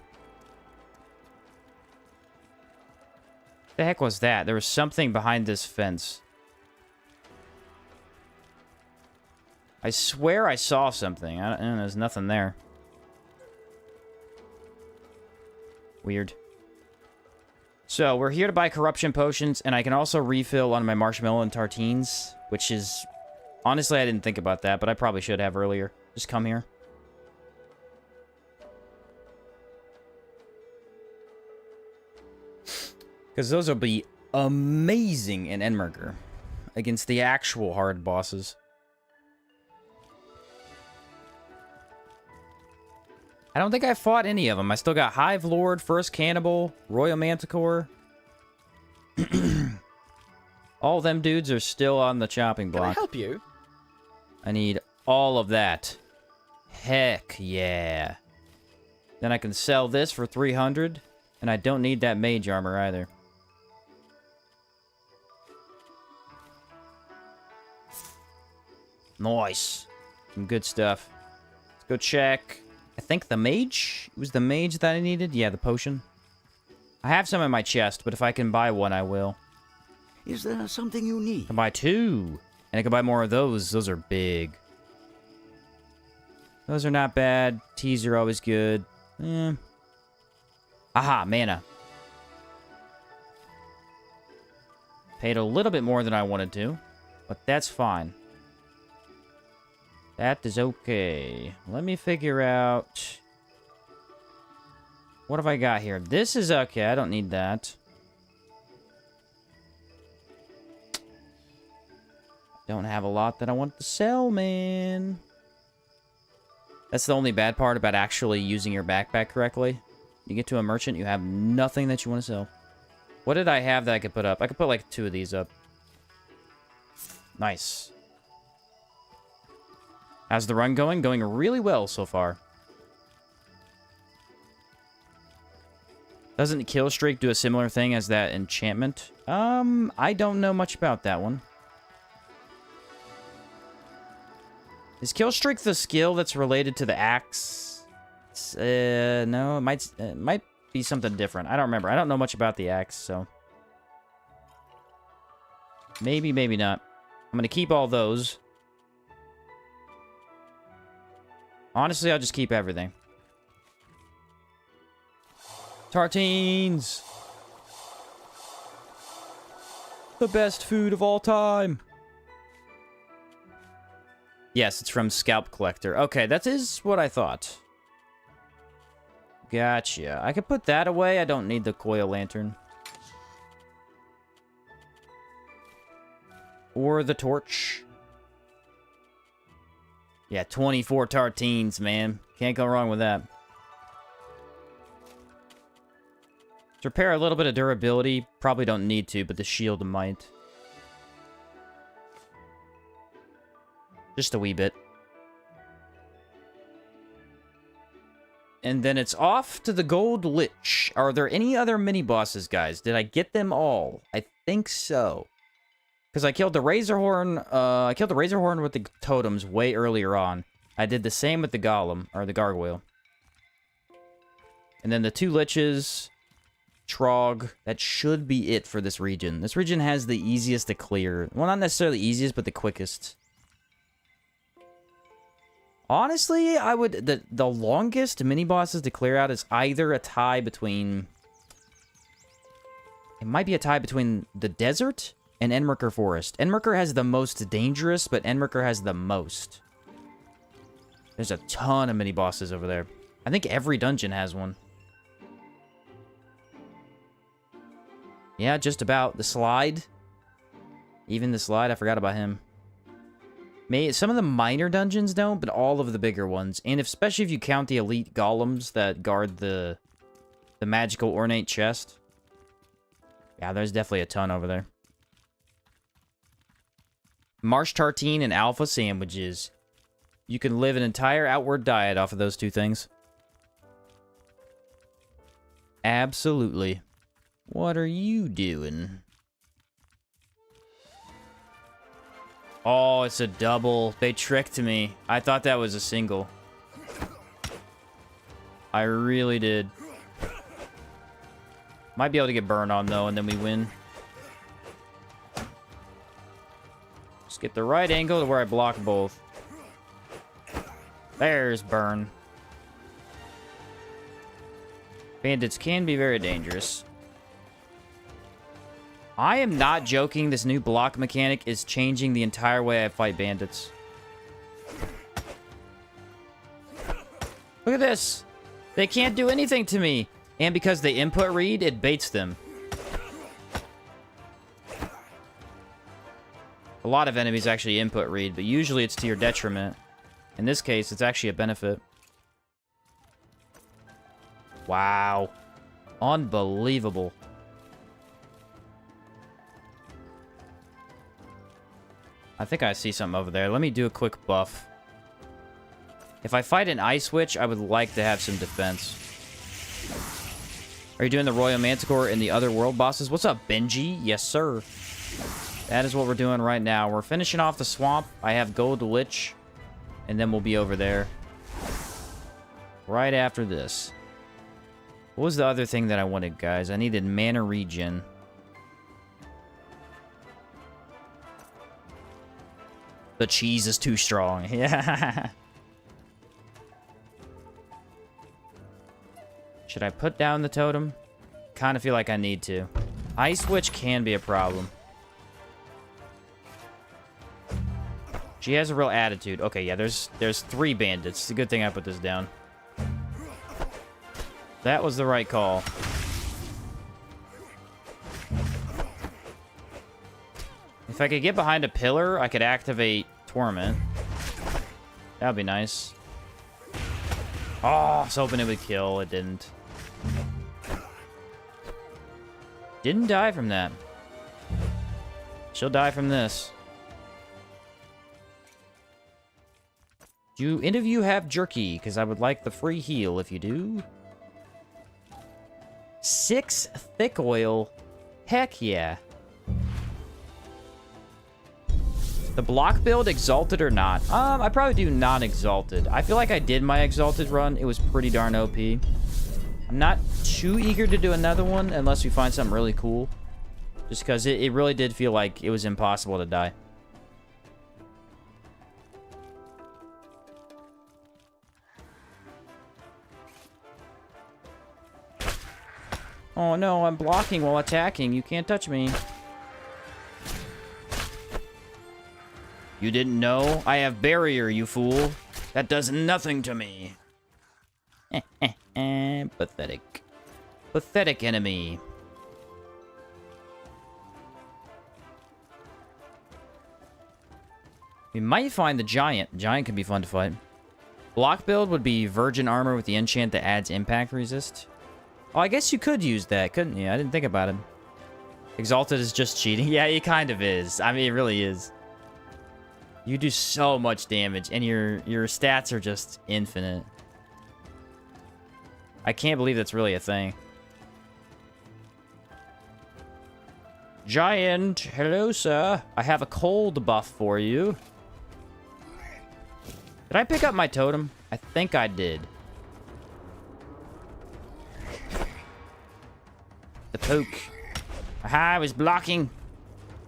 The heck was that? There was something behind this fence. I swear I saw something. There's nothing there. Weird. So, we're here to buy corruption potions, and I can also refill on my marshmallow and tartines, which is... Honestly, I didn't think about that, but I probably should have earlier. Just come here. Because those will be amazing in Enmerkar against the actual hard bosses. I don't think I fought any of them. I still got Hive Lord, First Cannibal, Royal Manticore. All them dudes are still on the chopping block. Can I help you? I need all of that. Heck yeah. Then I can sell this for 300, and I don't need that mage armor either. Nice. Some good stuff. Let's go check. I think the mage? It was the mage that I needed? Yeah, the potion. I have some in my chest, but if I can buy one, I will. Is there something you need? I can buy two. And I can buy more of those. Those are big. Those are not bad. Teas are always good. Aha, mana. Paid a little bit more than I wanted to, but that's fine. That is okay. Let me figure out... What have I got here? This is okay. I don't need that. Don't have a lot that I want to sell, man. That's the only bad part about actually using your backpack correctly. You get to a merchant, you have nothing that you want to sell. What did I have that I could put up? I could put like 2 of these up. Nice. How's the run going? Going really well so far. Doesn't kill streak do a similar thing as that enchantment? I don't know much about that one. Is kill streak the skill that's related to the axe? No, it might be something different. I don't remember. I don't know much about the axe, so maybe, maybe not. I'm gonna keep all those. Honestly, I'll just keep everything. Tartines! The best food of all time! Yes, it's from Scalp Collector. Okay, that is what I thought. Gotcha. I could put that away. I don't need the coil lantern. Or the torch. Yeah, 24 tartines, man. Can't go wrong with that. To repair a little bit of durability, probably don't need to, but the shield might. Just a wee bit. And then it's off to the Gold Lich. Are there any other mini-bosses, guys? Did I get them all? I think so. Because I killed the Razorhorn, with the Totems way earlier on. I did the same with the Golem, or the Gargoyle. And then the 2 Liches, Trog, that should be it for this region. This region has the easiest to clear. Well, not necessarily easiest, but the quickest. Honestly, I would... The longest mini-bosses to clear out is either a tie between... It might be a tie between the desert and Enmerkar Forest. Enmerkar has the most dangerous, but Enmerkar has the most. There's a ton of mini-bosses over there. I think every dungeon has one. Yeah, just about. The Slide. Even the Slide, I forgot about him. Some of the minor dungeons don't, but all of the bigger ones. And especially if you count the elite golems that guard the magical ornate chest. Yeah, there's definitely a ton over there. Marsh tartine and alpha sandwiches. You can live an entire outward diet off of those 2 things. Absolutely. What are you doing? Oh, it's a double. They tricked me. I thought that was a single. I really did. Might be able to get burn on, though, and then we win. Just get the right angle to where I block both. There's burn. Bandits can be very dangerous. I am not joking. This new block mechanic is changing the entire way I fight bandits. Look at this. They can't do anything to me. And because they input read, it baits them. A lot of enemies actually input read, but usually it's to your detriment. In this case, it's actually a benefit. Wow. Unbelievable. I think I see something over there. Let me do a quick buff. If I fight an Ice Witch, I would like to have some defense. Are you doing the Royal Manticore and the other world bosses? What's up, Benji? Yes, sir. That is what we're doing right now. We're finishing off the swamp. I have Gold Lich. And then we'll be over there. Right after this. What was the other thing that I wanted, guys? I needed mana regen. The cheese is too strong. Yeah. Should I put down the totem? Kind of feel like I need to. Ice Witch can be a problem. She has a real attitude. Okay, yeah, there's 3 bandits. It's a good thing I put this down. That was the right call. If I could get behind a pillar, I could activate Torment. That would be nice. Oh, I was hoping it would kill. It didn't. Didn't die from that. She'll die from this. Do any of you have jerky? Because I would like the free heal if you do. 6 thick oil. Heck yeah. The block build, exalted or not? I probably do non-exalted. I feel like I did my exalted run. It was pretty darn OP. I'm not too eager to do another one unless we find something really cool. Just because it really did feel like it was impossible to die. Oh no, I'm blocking while attacking. You can't touch me. You didn't know? I have barrier, you fool. That does nothing to me. Pathetic. Pathetic enemy. We might find the giant. Giant could be fun to fight. Block build would be virgin armor with the enchant that adds impact resist. Oh, I guess you could use that, couldn't you? I didn't think about it. Exalted is just cheating. Yeah, it kind of is. I mean, it really is. You do so much damage, and your stats are just infinite. I can't believe that's really a thing. Giant, hello, sir. I have a cold buff for you. Did I pick up my totem? I think I did. The poke. Aha, I was blocking.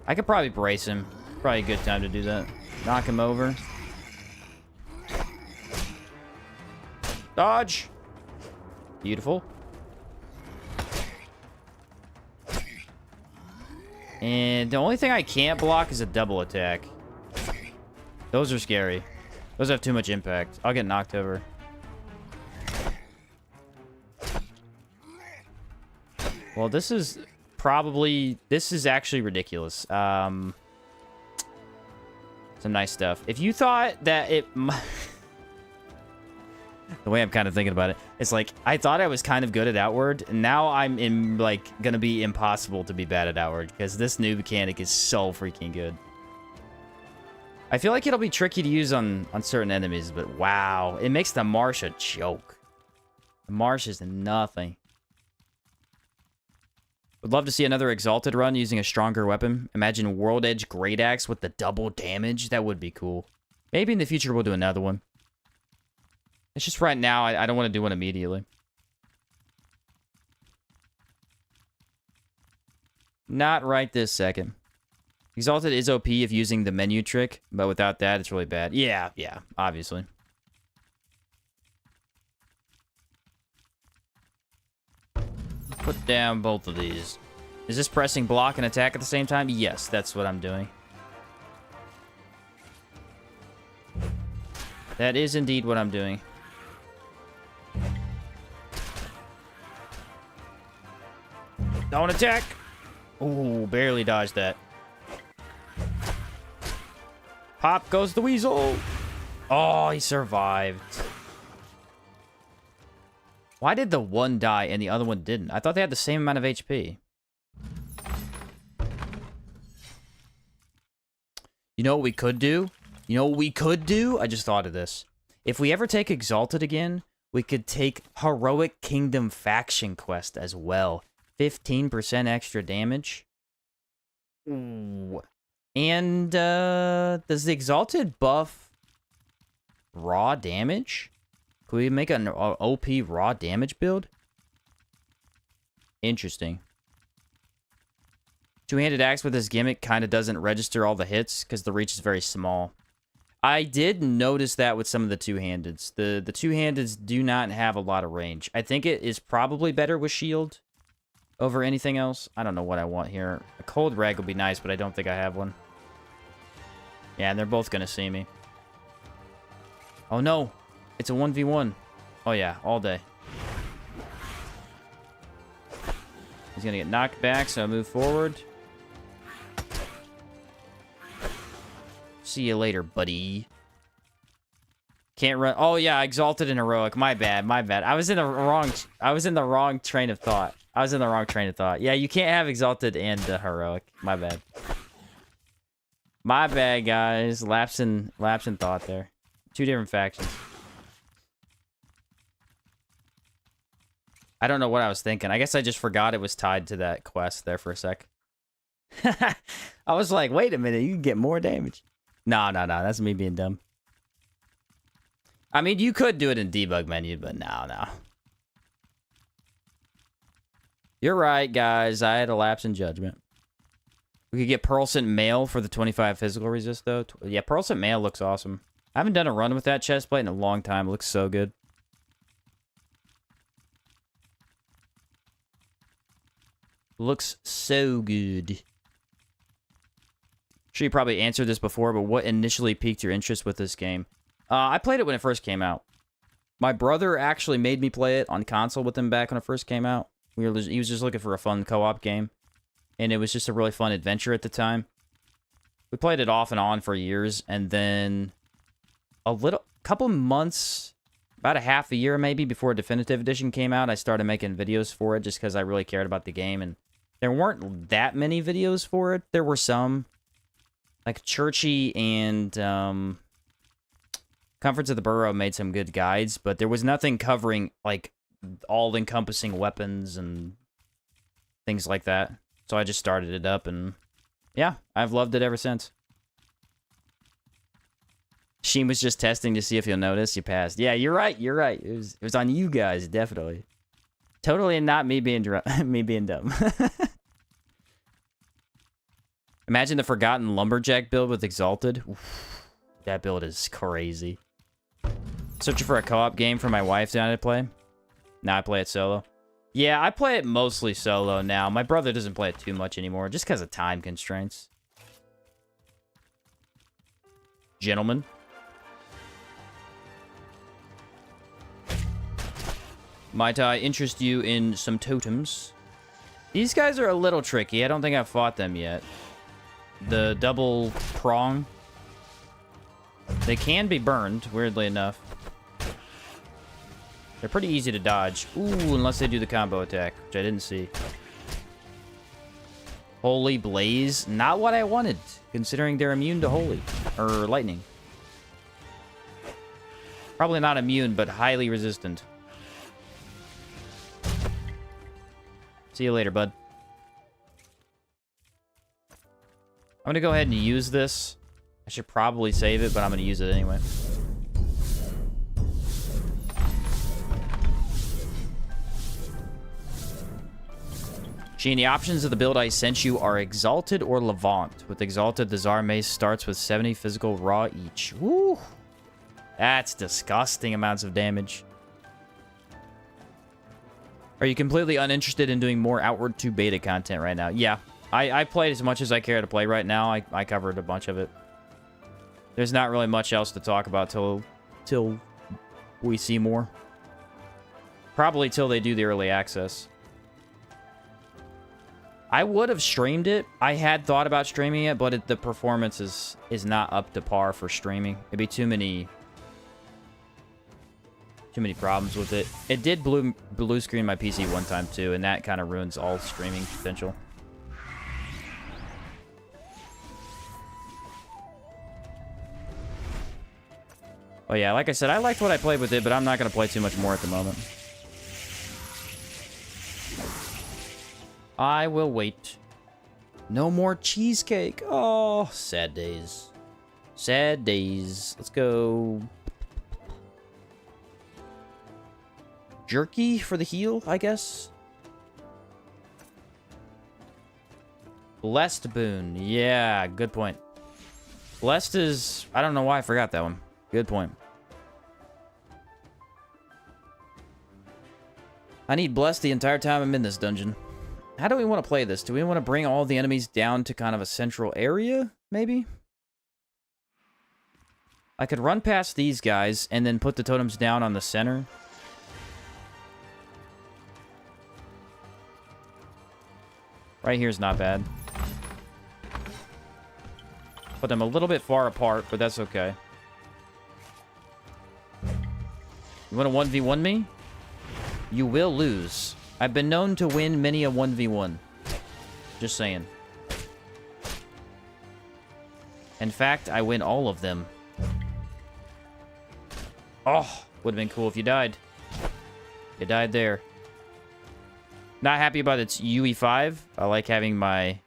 I could probably brace him. Probably a good time to do that. Knock him over. Dodge. Beautiful. And the only thing I can't block is a double attack. Those are scary. Those have too much impact. I'll get knocked over. Well, this is probably... This is actually ridiculous. Some nice stuff. If you thought that it... The way I'm kind of thinking about it, it's like, I thought I was kind of good at Outward, and now I'm gonna be impossible to be bad at Outward, because this new mechanic is so freaking good. I feel like it'll be tricky to use on certain enemies, but wow, it makes the marsh a joke. The marsh is nothing. Would love to see another Exalted run using a stronger weapon. Imagine World Edge Great Axe with the double damage. That would be cool. Maybe in the future we'll do another one. It's just right now, I don't want to do one immediately. Not right this second. Exalted is OP if using the menu trick, but without that, it's really bad. Yeah, obviously. Put down both of these. Is this pressing block and attack at the same time? Yes, that's what I'm doing. That is indeed what I'm doing. Don't attack! Ooh, barely dodged that. Pop goes the weasel! Oh, he survived. Why did the one die and the other one didn't? I thought they had the same amount of HP. You know what we could do? You know what we could do? I just thought of this. If we ever take Exalted again, we could take Heroic Kingdom Faction Quest as well. 15% extra damage. Ooh. And, does the Exalted buff raw damage? Could we make an OP raw damage build? Interesting. Two-handed axe with this gimmick kind of doesn't register all the hits because the reach is very small. I did notice that with some of the two-handeds. The two-handeds do not have a lot of range. I think it is probably better with shield over anything else. I don't know what I want here. A cold rag would be nice, but I don't think I have one. Yeah, and they're both going to see me. Oh, no. It's a 1v1. Oh, yeah. All day. He's going to get knocked back, so I move forward. See you later, buddy. Can't run. Oh, yeah. Exalted and Heroic. My bad. My bad. I was in the wrong train of thought. Yeah, you can't have Exalted and Heroic. My bad. My bad, guys. Lapse in thought there. Two different factions. I don't know what I was thinking. I guess I just forgot it was tied to that quest there for a sec. I was like, wait a minute, you can get more damage. No, that's me being dumb. I mean, you could do it in debug menu, but no. You're right, guys. I had a lapse in judgment. We could get Pearlscent Mail for the 25 physical resist, though. Yeah, Pearlscent Mail looks awesome. I haven't done a run with that chestplate in a long time. It looks so good. Looks so good. Sure, you probably answered this before, but what initially piqued your interest with this game? I played it when it first came out. My brother actually made me play it on console with him back when it first came out. He was just looking for a fun co-op game, and it was just a really fun adventure at the time. We played it off and on for years, and then couple months, about a half a year maybe before Definitive Edition came out, I started making videos for it just because I really cared about the game, and there weren't that many videos for it. There were some, like Churchy and Comforts of the Burrow made some good guides, but there was nothing covering, like, all-encompassing weapons and things like that. So I just started it up, and yeah, I've loved it ever since. Sheen was just testing to see if you'll notice. You passed. Yeah, you're right. It was on you guys, definitely. Totally not me being dumb. Imagine the Forgotten Lumberjack build with Exalted. Oof, that build is crazy. Searching for a co-op game for my wife to play. Now I play it solo. Yeah, I play it mostly solo now. My brother doesn't play it too much anymore, just because of time constraints. Gentlemen. Might I interest you in some totems? These guys are a little tricky. I don't think I've fought them yet. The double prong. They can be burned, weirdly enough. They're pretty easy to dodge. Ooh, unless they do the combo attack, which I didn't see. Holy Blaze. Not what I wanted, considering they're immune to Holy. Or Lightning. Probably not immune, but highly resistant. See you later, bud. I'm gonna go ahead and use this. I should probably save it, but I'm gonna use it anyway. Sheen, the options of the build I sent you are Exalted or Levant. With Exalted, the Tsar Mace starts with 70 physical raw each. Woo! That's disgusting amounts of damage. Are you completely uninterested in doing more Outward 2 beta content right now? Yeah. I played as much as I care to play right now. I covered a bunch of it. There's not really much else to talk about till we see more. Probably till they do the early access. I would have streamed it. I had thought about streaming it, but the performance is not up to par for streaming. It'd be too many problems with it. It did blue screen my PC one time too, and that kind of ruins all streaming potential. Oh yeah, like I said, I liked what I played with it, but I'm not going to play too much more at the moment. I will wait. No more cheesecake. Oh, sad days. Sad days. Let's go. Jerky for the heal, I guess. Blessed boon. Yeah, good point. Blessed is... I don't know why I forgot that one. Good point. I need blessed the entire time I'm in this dungeon. How do we want to play this? Do we want to bring all the enemies down to kind of a central area, maybe? I could run past these guys and then put the totems down on the center. Right here is not bad. Put them a little bit far apart, but that's okay. You want to 1v1 me? You will lose. I've been known to win many a 1v1. Just saying. In fact, I win all of them. Oh, would have been cool if you died. You died there. Not happy about its UE5. I like having my...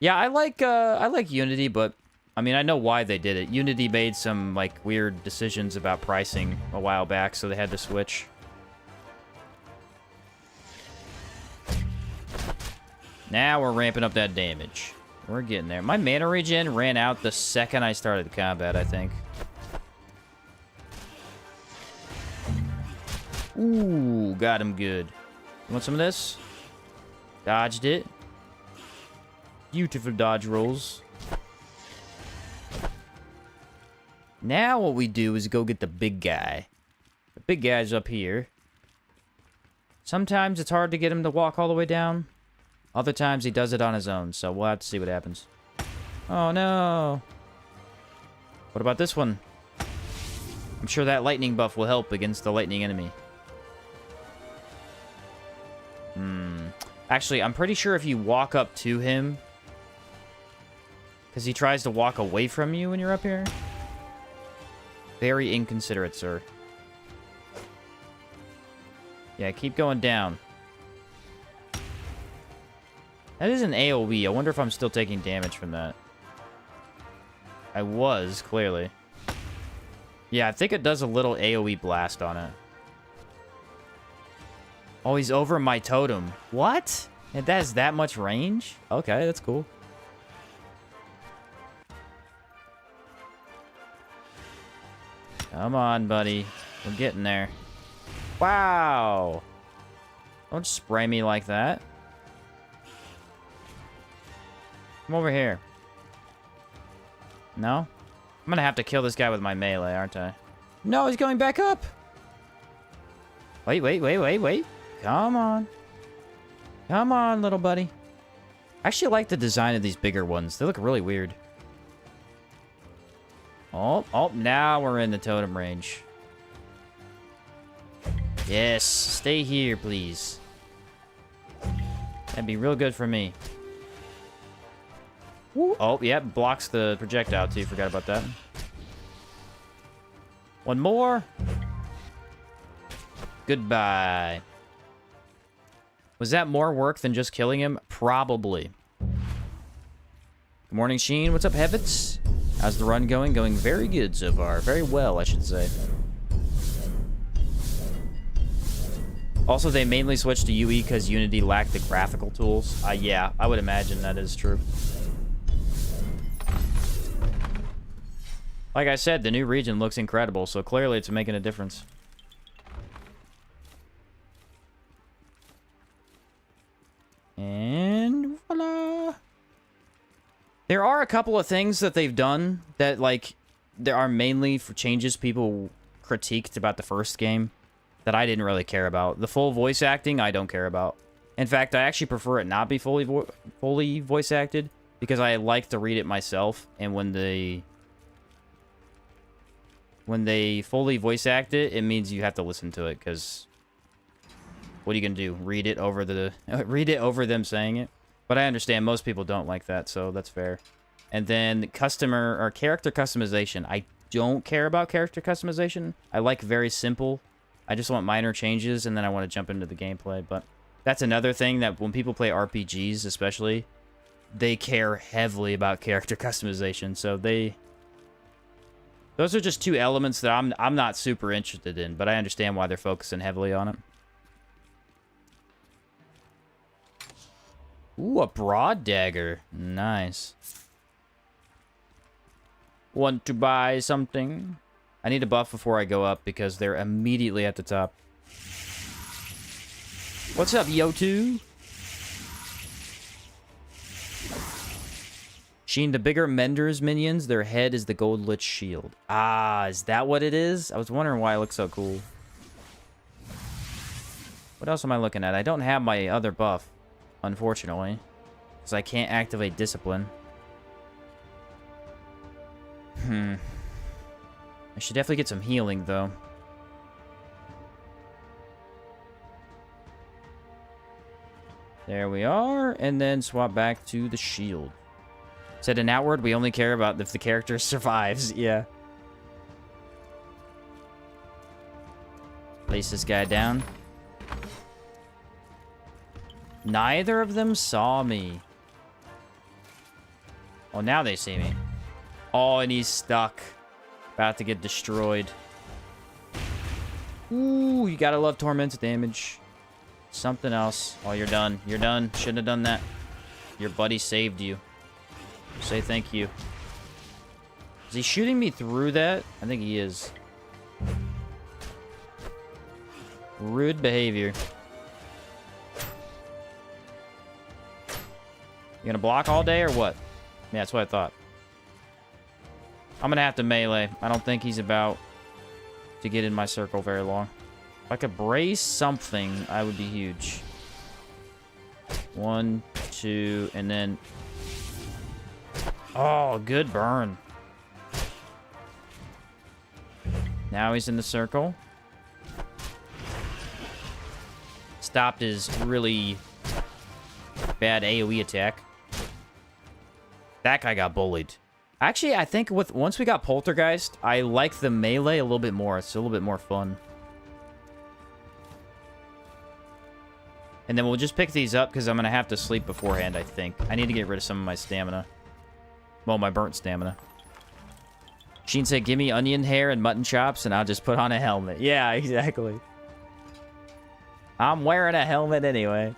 Yeah, I like Unity, but... I mean, I know why they did it. Unity made some, like, weird decisions about pricing a while back, so they had to switch. Now we're ramping up that damage. We're getting there. My mana regen ran out the second I started the combat, I think. Ooh, got him good. You want some of this? Dodged it. Beautiful dodge rolls. Now what we do is go get the big guy. The big guy's up here. Sometimes it's hard to get him to walk all the way down. Other times he does it on his own, so we'll have to see what happens. Oh no! What about this one? I'm sure that lightning buff will help against the lightning enemy. Actually, I'm pretty sure if you walk up to him... Because he tries to walk away from you when you're up here. Very inconsiderate, sir. Yeah, keep going down. That is an AoE. I wonder if I'm still taking damage from that. I was, clearly. Yeah, I think it does a little AoE blast on it. Oh, he's over my totem. What? It has that much range? Okay, that's cool. Come on, buddy. We're getting there. Wow. Don't spray me like that. Come over here. No? I'm gonna have to kill this guy with my melee, aren't I? No, he's going back up! Wait. Come on. Come on, little buddy. I actually like the design of these bigger ones. They look really weird. Oh, now we're in the totem range. Yes, stay here, please. That'd be real good for me. Woo. Oh, yeah, blocks the projectile too. Forgot about that. One more. Goodbye. Was that more work than just killing him? Probably. Good morning, Sheen. What's up, Heavets? How's the run going? Going very good so far. Very well, I should say. Also, they mainly switched to UE because Unity lacked the graphical tools. Yeah, I would imagine that is true. Like I said, the new region looks incredible, so clearly it's making a difference. And voila! There are a couple of things that they've done that, like, there are mainly for changes people critiqued about the first game that I didn't really care about. The full voice acting, I don't care about. In fact, I actually prefer it not be fully voice acted because I like to read it myself. And when they fully voice act it, it means you have to listen to it because what are you gonna do? Read it over them saying it? But I understand most people don't like that, so that's fair. And then character customization. I don't care about character customization. I like very simple. I just want minor changes, and then I want to jump into the gameplay. But that's another thing that when people play RPGs, especially, they care heavily about character customization. So those are just two elements that I'm not super interested in, but I understand why they're focusing heavily on it. Ooh, a broad dagger. Nice. Want to buy something? I need a buff before I go up because they're immediately at the top. What's up, Yo2? Sheen, the bigger Mender's minions, their head is the gold lich shield. Ah, is that what it is? I was wondering why it looks so cool. What else am I looking at? I don't have my other buff, unfortunately, because I can't activate discipline. I should definitely get some healing, though. There we are, and then swap back to the shield. Said in Outward, we only care about if the character survives. Yeah. Place this guy down. Neither of them saw me. Oh, now they see me. Oh, and he's stuck. About to get destroyed. Ooh, you gotta love tormented damage. Something else. Oh, you're done. You're done. Shouldn't have done that. Your buddy saved you. Say thank you. Is he shooting me through that? I think he is. Rude behavior. You gonna block all day or what? Yeah, that's what I thought. I'm gonna have to melee. I don't think he's about to get in my circle very long. If I could brace something, I would be huge. 1, 2, and then... Oh, good burn. Now he's in the circle. Stopped his really bad AoE attack. That guy got bullied. Actually, I think once we got Poltergeist, I like the melee a little bit more. It's a little bit more fun. And then we'll just pick these up because I'm going to have to sleep beforehand, I think. I need to get rid of some of my stamina. Well, my burnt stamina. Sheen said, give me onion hair and mutton chops, and I'll just put on a helmet. Yeah, exactly. I'm wearing a helmet anyway.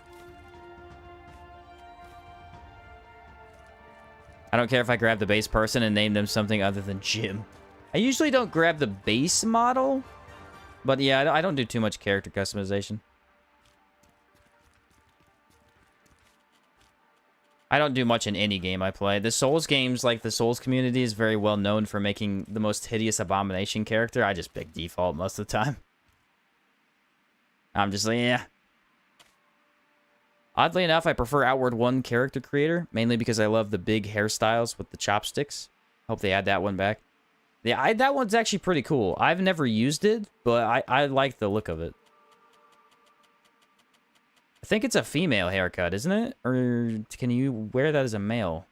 I don't care if I grab the base person and name them something other than Jim. I usually don't grab the base model. But yeah, I don't do too much character customization. I don't do much in any game I play. The Souls games, like the Souls community, is very well known for making the most hideous abomination character. I just pick default most of the time. I'm just like, yeah. Oddly enough, I prefer Outward 1 character creator, mainly because I love the big hairstyles with the chopsticks. Hope they add that one back. Yeah, that one's actually pretty cool. I've never used it, but I like the look of it. I think it's a female haircut, isn't it? Or can you wear that as a male?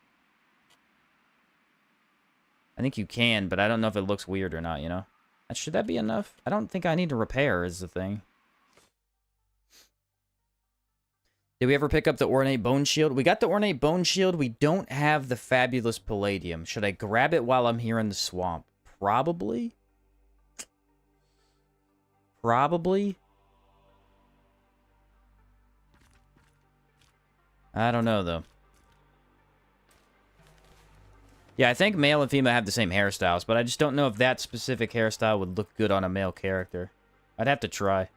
I think you can, but I don't know if it looks weird or not, you know? Should that be enough? I don't think I need to repair is the thing. Did we ever pick up the Ornate Bone Shield? We got the Ornate Bone Shield. We don't have the Fabulous Palladium. Should I grab it while I'm here in the swamp? Probably. Probably. I don't know, though. Yeah, I think male and female have the same hairstyles, but I just don't know if that specific hairstyle would look good on a male character. I'd have to try.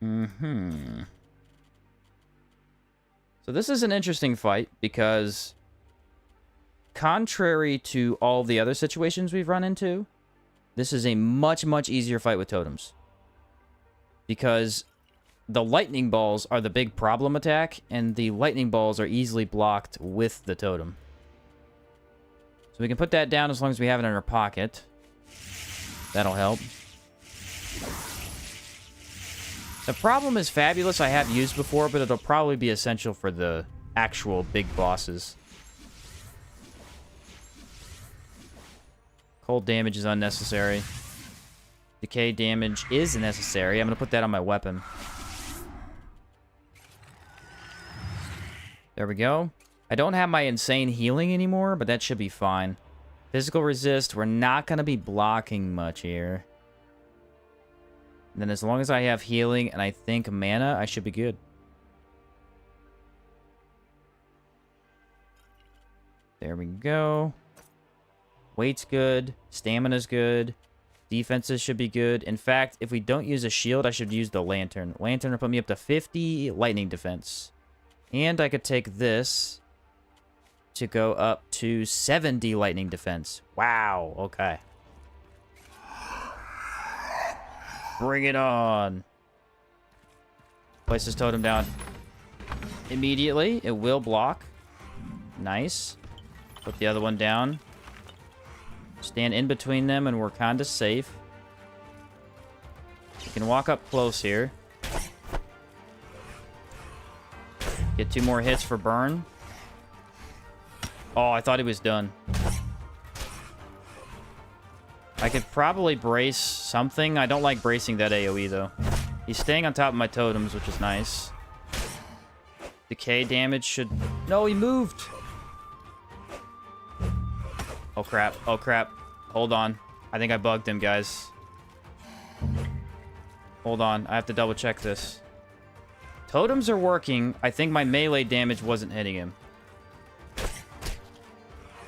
So this is an interesting fight because contrary to all the other situations we've run into, this is a much, much easier fight with totems. Because the lightning balls are the big problem attack, and the lightning balls are easily blocked with the totem. So we can put that down as long as we have it in our pocket. That'll help. The problem is Fabulous I have used before, but it'll probably be essential for the actual big bosses. Cold damage is unnecessary. Decay damage is necessary. I'm going to put that on my weapon. There we go. I don't have my insane healing anymore, but that should be fine. Physical resist, we're not going to be blocking much here. And then as long as I have healing and I think mana, I should be good. There we go. Weight's good. Stamina's good. Defenses should be good. In fact, if we don't use a shield, I should use the lantern. Lantern will put me up to 50 lightning defense. And I could take this to go up to 70 lightning defense. Wow, okay. Bring it on. Place this totem down immediately. It will block. Nice. Put the other one down. Stand in between them and we're kind of safe. You can walk up close here. Get 2 more hits for burn. Oh, I thought he was done. I could probably brace something. I don't like bracing that AoE, though. He's staying on top of my totems, which is nice. Decay damage should... No, he moved! Oh, crap. Oh, crap. Hold on. I think I bugged him, guys. Hold on. I have to double check this. Totems are working. I think my melee damage wasn't hitting him.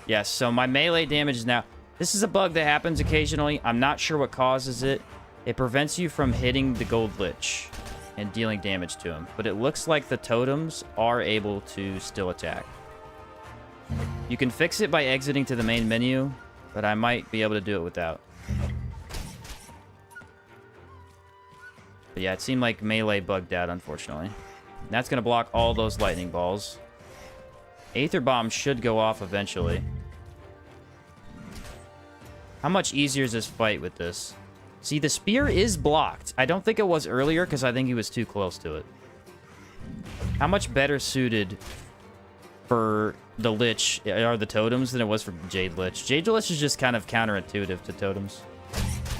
Yes, so my melee damage is now... This is a bug that happens occasionally. I'm not sure what causes it. It prevents you from hitting the gold lich and dealing damage to him. But it looks like the totems are able to still attack. You can fix it by exiting to the main menu, but I might be able to do it without. But yeah, it seemed like melee bugged out, unfortunately. And that's going to block all those lightning balls. Aether Bomb should go off eventually. How much easier is this fight with this? See, the spear is blocked. I don't think it was earlier because I think he was too close to it. How much better suited for the Lich are the totems than it was for Jade Lich? Jade Lich is just kind of counterintuitive to totems.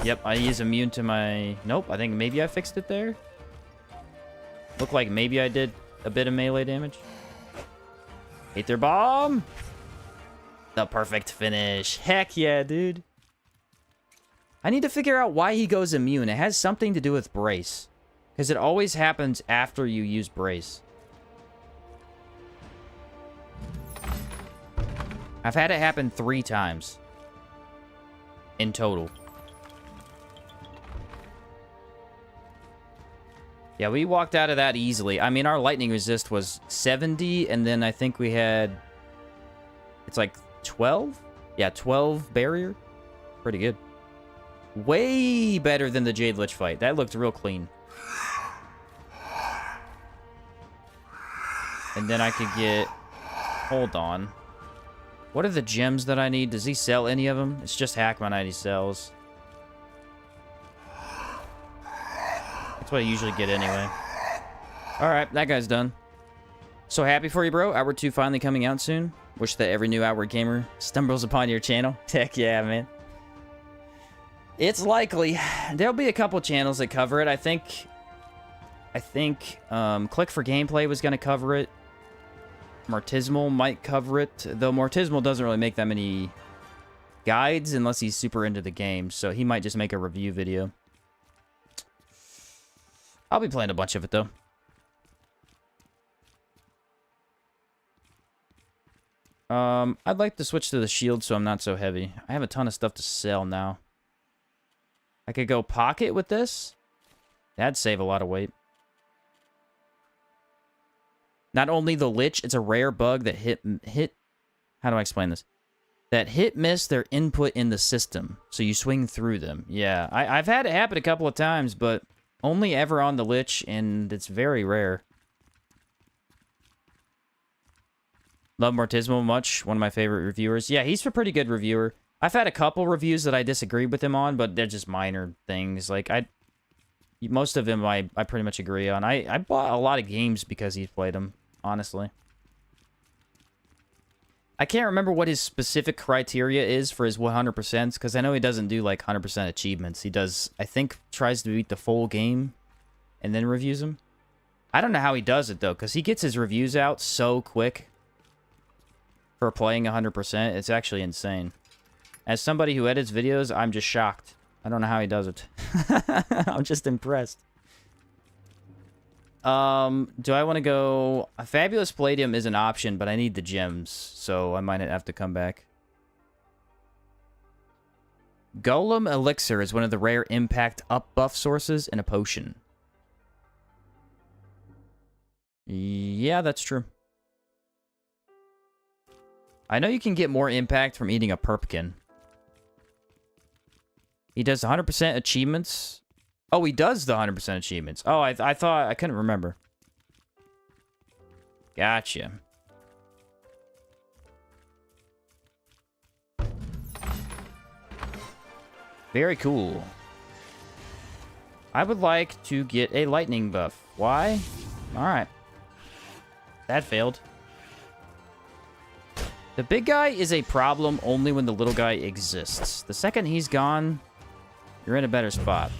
Yep, he's immune to my... Nope, I think maybe I fixed it there. Looked like maybe I did a bit of melee damage. Aether Bomb! The perfect finish. Heck yeah, dude. I need to figure out why he goes immune. It has something to do with Brace. Because it always happens after you use Brace. I've had it happen 3 times. In total. Yeah, we walked out of that easily. I mean, our lightning resist was 70, and then I think we had... It's like 12? Yeah, 12 barrier. Pretty good. Way better than the Jade Lich fight. That looked real clean. And then I could get... Hold on. What are the gems that I need? Does he sell any of them? It's just Hackmonite he sells. That's what I usually get anyway. Alright, that guy's done. So happy for you, bro. Outward 2 finally coming out soon. Wish that every new Outward gamer stumbles upon your channel. Heck yeah, man. It's likely. There'll be a couple channels that cover it. I think Click for Gameplay was going to cover it. Mortismal might cover it. Though Mortismal doesn't really make that many guides unless he's super into the game. So he might just make a review video. I'll be playing a bunch of it, though. I'd like to switch to the shield so I'm not so heavy. I have a ton of stuff to sell now. I could go pocket with this. That'd save a lot of weight. Not only the Lich, it's a rare bug that hit... How do I explain this? That miss their input in the system. So you swing through them. Yeah, I've had it happen a couple of times, but only ever on the Lich, and it's very rare. Love Mortismal much. One of my favorite reviewers. Yeah, he's a pretty good reviewer. I've had a couple reviews that I disagreed with him on, but they're just minor things. Like, most of them I pretty much agree on. I bought a lot of games because he's played them, honestly. I can't remember what his specific criteria is for his 100%, because I know he doesn't do, like, 100% achievements. He does, I think, tries to beat the full game and then reviews them. I don't know how he does it, though, because he gets his reviews out so quick for playing 100%. It's actually insane. As somebody who edits videos, I'm just shocked. I don't know how he does it. I'm just impressed. Do I want to go... A Fabulous Palladium is an option, but I need the gems, so I might have to come back. Golem Elixir is one of the rare impact up buff sources in a potion. Yeah, that's true. I know you can get more impact from eating a Perpkin. He does 100% achievements. Oh, he does the 100% achievements. Oh, I thought... I couldn't remember. Gotcha. Very cool. I would like to get a lightning buff. Why? Alright. That failed. The big guy is a problem only when the little guy exists. The second he's gone, you're in a better spot.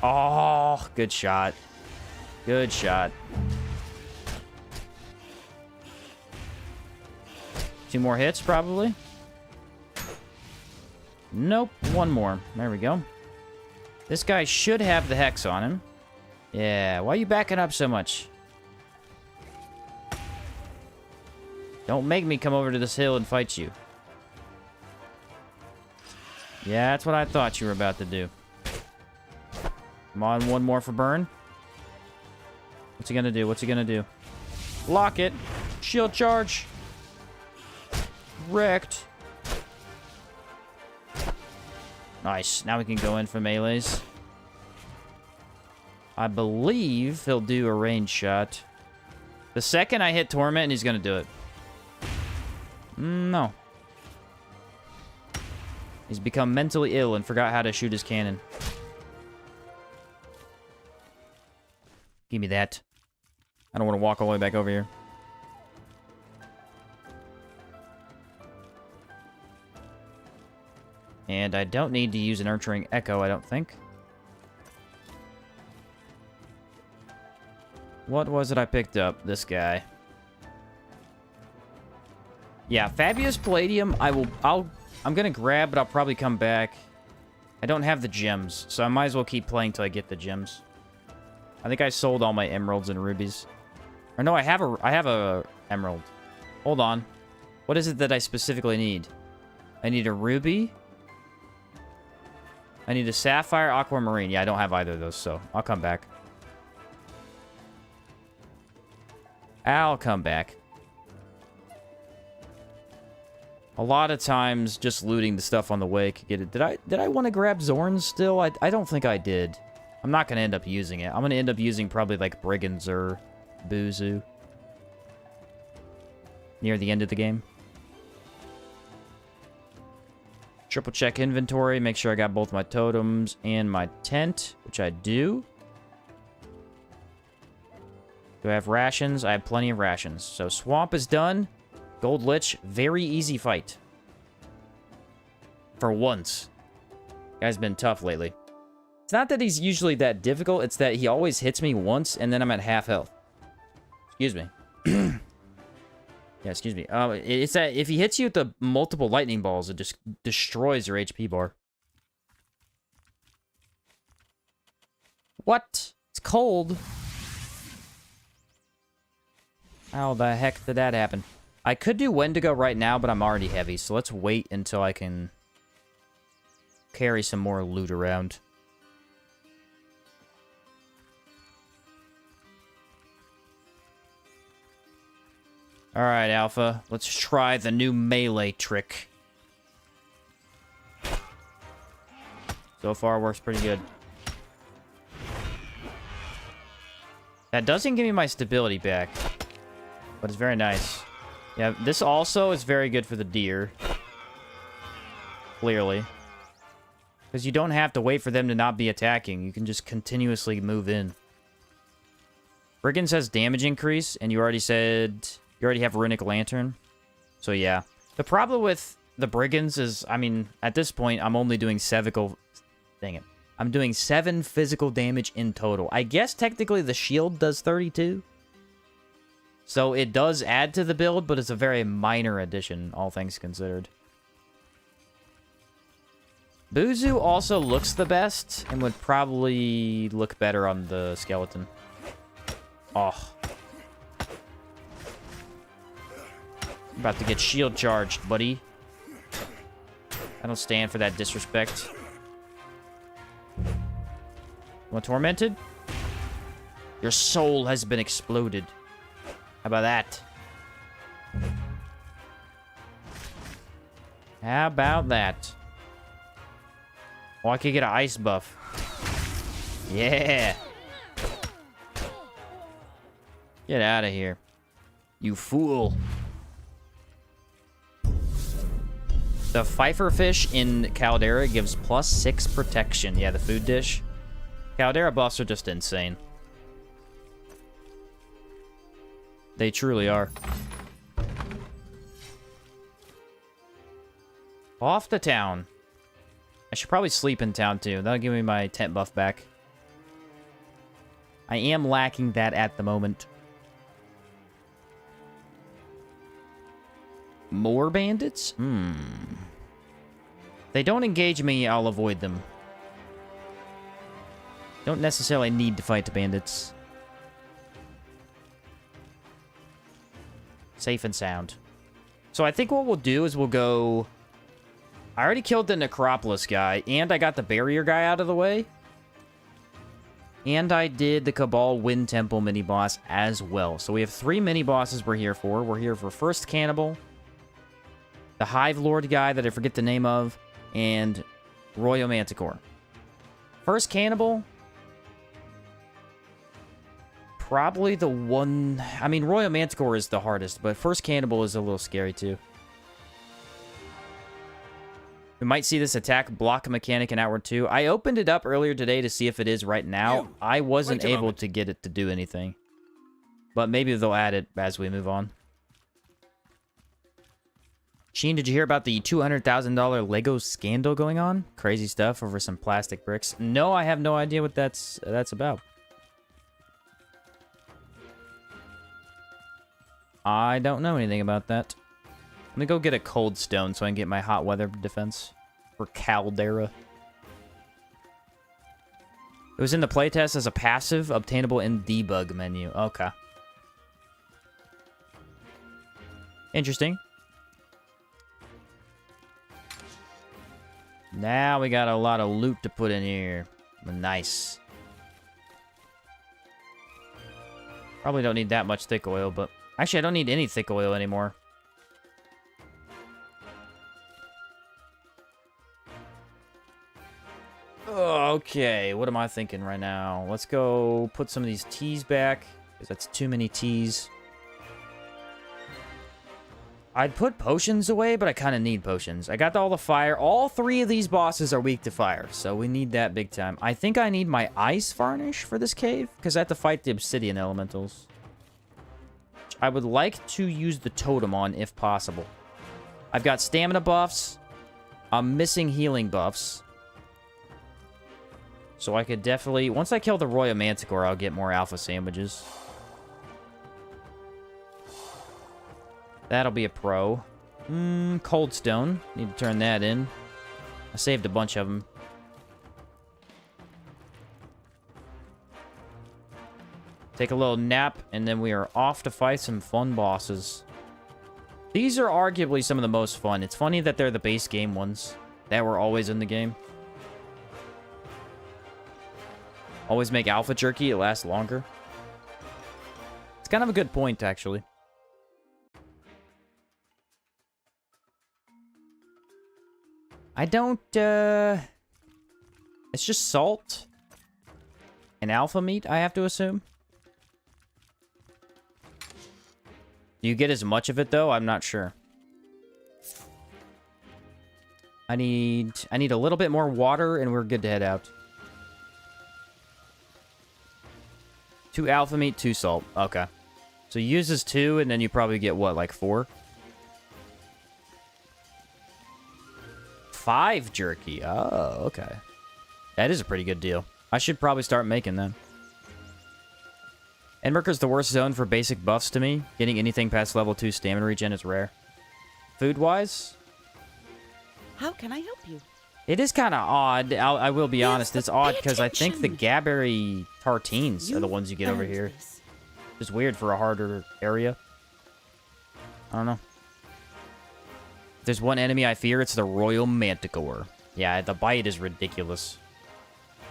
Oh, good shot. Good shot. 2 more hits, probably. Nope, 1 more. There we go. This guy should have the Hex on him. Yeah, why are you backing up so much? Don't make me come over to this hill and fight you. Yeah, that's what I thought you were about to do. Come on, 1 more for burn. What's he gonna do? What's he gonna do? Lock it. Shield charge. Wrecked. Nice. Now we can go in for melees. I believe he'll do a range shot. The second I hit Torment, he's gonna do it. No. He's become mentally ill and forgot how to shoot his cannon. Give me that. I don't want to walk all the way back over here. And I don't need to use an Nurturing Echo, I don't think. What was it I picked up? This guy. Yeah, Fabulous Palladium, I'm gonna grab, but I'll probably come back. I don't have the gems, so I might as well keep playing till I get the gems. I think I sold all my emeralds and rubies. Or no, I have a emerald. Hold on. What is it that I specifically need? I need a ruby. I need a sapphire, aquamarine. Yeah, I don't have either of those, so I'll come back. I'll come back. A lot of times, just looting the stuff on the way could get it. Did I want to grab Zorns still? I don't think I did. I'm not going to end up using it. I'm going to end up using probably like Brigands or Buzu. Near the end of the game. Triple check inventory. Make sure I got both my totems and my tent, which I do. Do I have rations? I have plenty of rations. So Swamp is done. Gold Lich, very easy fight. For once. Guy's been tough lately. It's not that he's usually that difficult, it's that he always hits me once, and then I'm at half health. Excuse me. Yeah, excuse me. It's that if he hits you with the multiple lightning balls, it just destroys your HP bar. What? It's cold. How the heck did that happen? I could do Wendigo right now, but I'm already heavy, so let's wait until I can carry some more loot around. Alright, Alpha. Let's try the new melee trick. So far, works pretty good. That doesn't give me my stability back, but it's very nice. Yeah, this also is very good for the deer. Clearly. Because you don't have to wait for them to not be attacking. You can just continuously move in. Brigands has damage increase, and you already said... You already have Runic Lantern. So, yeah. The problem with the Brigands is, I mean, at this point, I'm only doing Dang it. I'm doing 7 physical damage in total. I guess, technically, the shield does 32. So, it does add to the build, but it's a very minor addition, all things considered. Buzu also looks the best, and would probably look better on the skeleton. Oh. About to get shield charged, buddy. I don't stand for that disrespect. Want tormented? Your soul has been exploded. How about that? How about that? Oh, I could get an ice buff. Yeah. Get out of here. You fool. The Pfeiffer fish in Caldera gives +6 protection. Yeah, the food dish. Caldera buffs are just insane. They truly are. Off to town. I should probably sleep in town, too. That'll give me my tent buff back. I am lacking that at the moment. More bandits? They don't engage me, I'll avoid them. Don't necessarily need to fight the bandits. Safe and sound. So I think what we'll do is we'll go... I already killed the Necropolis guy, and I got the barrier guy out of the way. And I did the Cabal Wind Temple mini-boss as well. So we have 3 mini-bosses we're here for. We're here for First Cannibal, the Hive Lord guy that I forget the name of, and Royal Manticore. First Cannibal... Probably the one... I mean, Royal Manticore is the hardest, but First Cannibal is a little scary, too. We might see this attack block mechanic in Outward 2. I opened it up earlier today to see if it is right now. I wasn't able to get it to do anything. But maybe they'll add it as we move on. Sheen, did you hear about the $200,000 Lego scandal going on? Crazy stuff over some plastic bricks. No, I have no idea what that's about. I don't know anything about that. Let me go get a cold stone so I can get my hot weather defense for Caldera. It was in the playtest as a passive, obtainable in debug menu. Okay. Interesting. Now we got a lot of loot to put in here. Nice. Probably don't need that much thick oil, but... Actually, I don't need any thick oil anymore. Okay, what am I thinking right now? Let's go put some of these teas back, because that's too many teas. I'd put potions away, but I kind of need potions. I got all the fire. All 3 of these bosses are weak to fire, so we need that big time. I think I need my ice varnish for this cave, because I have to fight the obsidian elementals. I would like to use the totem on if possible. I've got stamina buffs. I'm missing healing buffs. So I could definitely... Once I kill the Royal Manticore, I'll get more alpha sandwiches. That'll be a pro. Cold stone. Need to turn that in. I saved a bunch of them. Take a little nap, and then we are off to fight some fun bosses. These are arguably some of the most fun. It's funny that they're the base game ones that were always in the game. Always make alpha jerky, it lasts longer. It's kind of a good point, actually. I don't, It's just salt and alpha meat, I have to assume. Do you get as much of it, though? I'm not sure. I need a little bit more water, and we're good to head out. 2 alpha meat, 2 salt. Okay. So he uses 2, and then you probably get, what, like 4? 5 jerky. Oh, okay. That is a pretty good deal. I should probably start making them. Enmerkar's the worst zone for basic buffs to me. Getting anything past level 2 stamina regen is rare. Food-wise? How can I help you? It is kind of odd. I will be honest. It's odd because I think the Gabberry Tartines are the ones you get over here. It's weird for a harder area. I don't know. If there's one enemy I fear, it's the Royal Manticore. Yeah, the bite is ridiculous.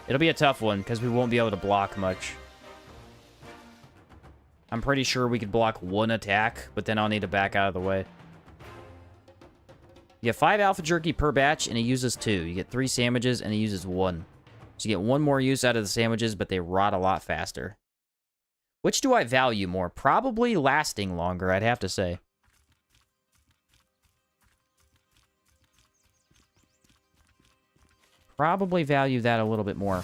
It'll be a tough one because we won't be able to block much. I'm pretty sure we could block 1 attack, but then I'll need to back out of the way. You get 5 alpha jerky per batch, and he uses 2. You get 3 sandwiches, and he uses 1. So you get 1 more use out of the sandwiches, but they rot a lot faster. Which do I value more? Probably lasting longer, I'd have to say. Probably value that a little bit more.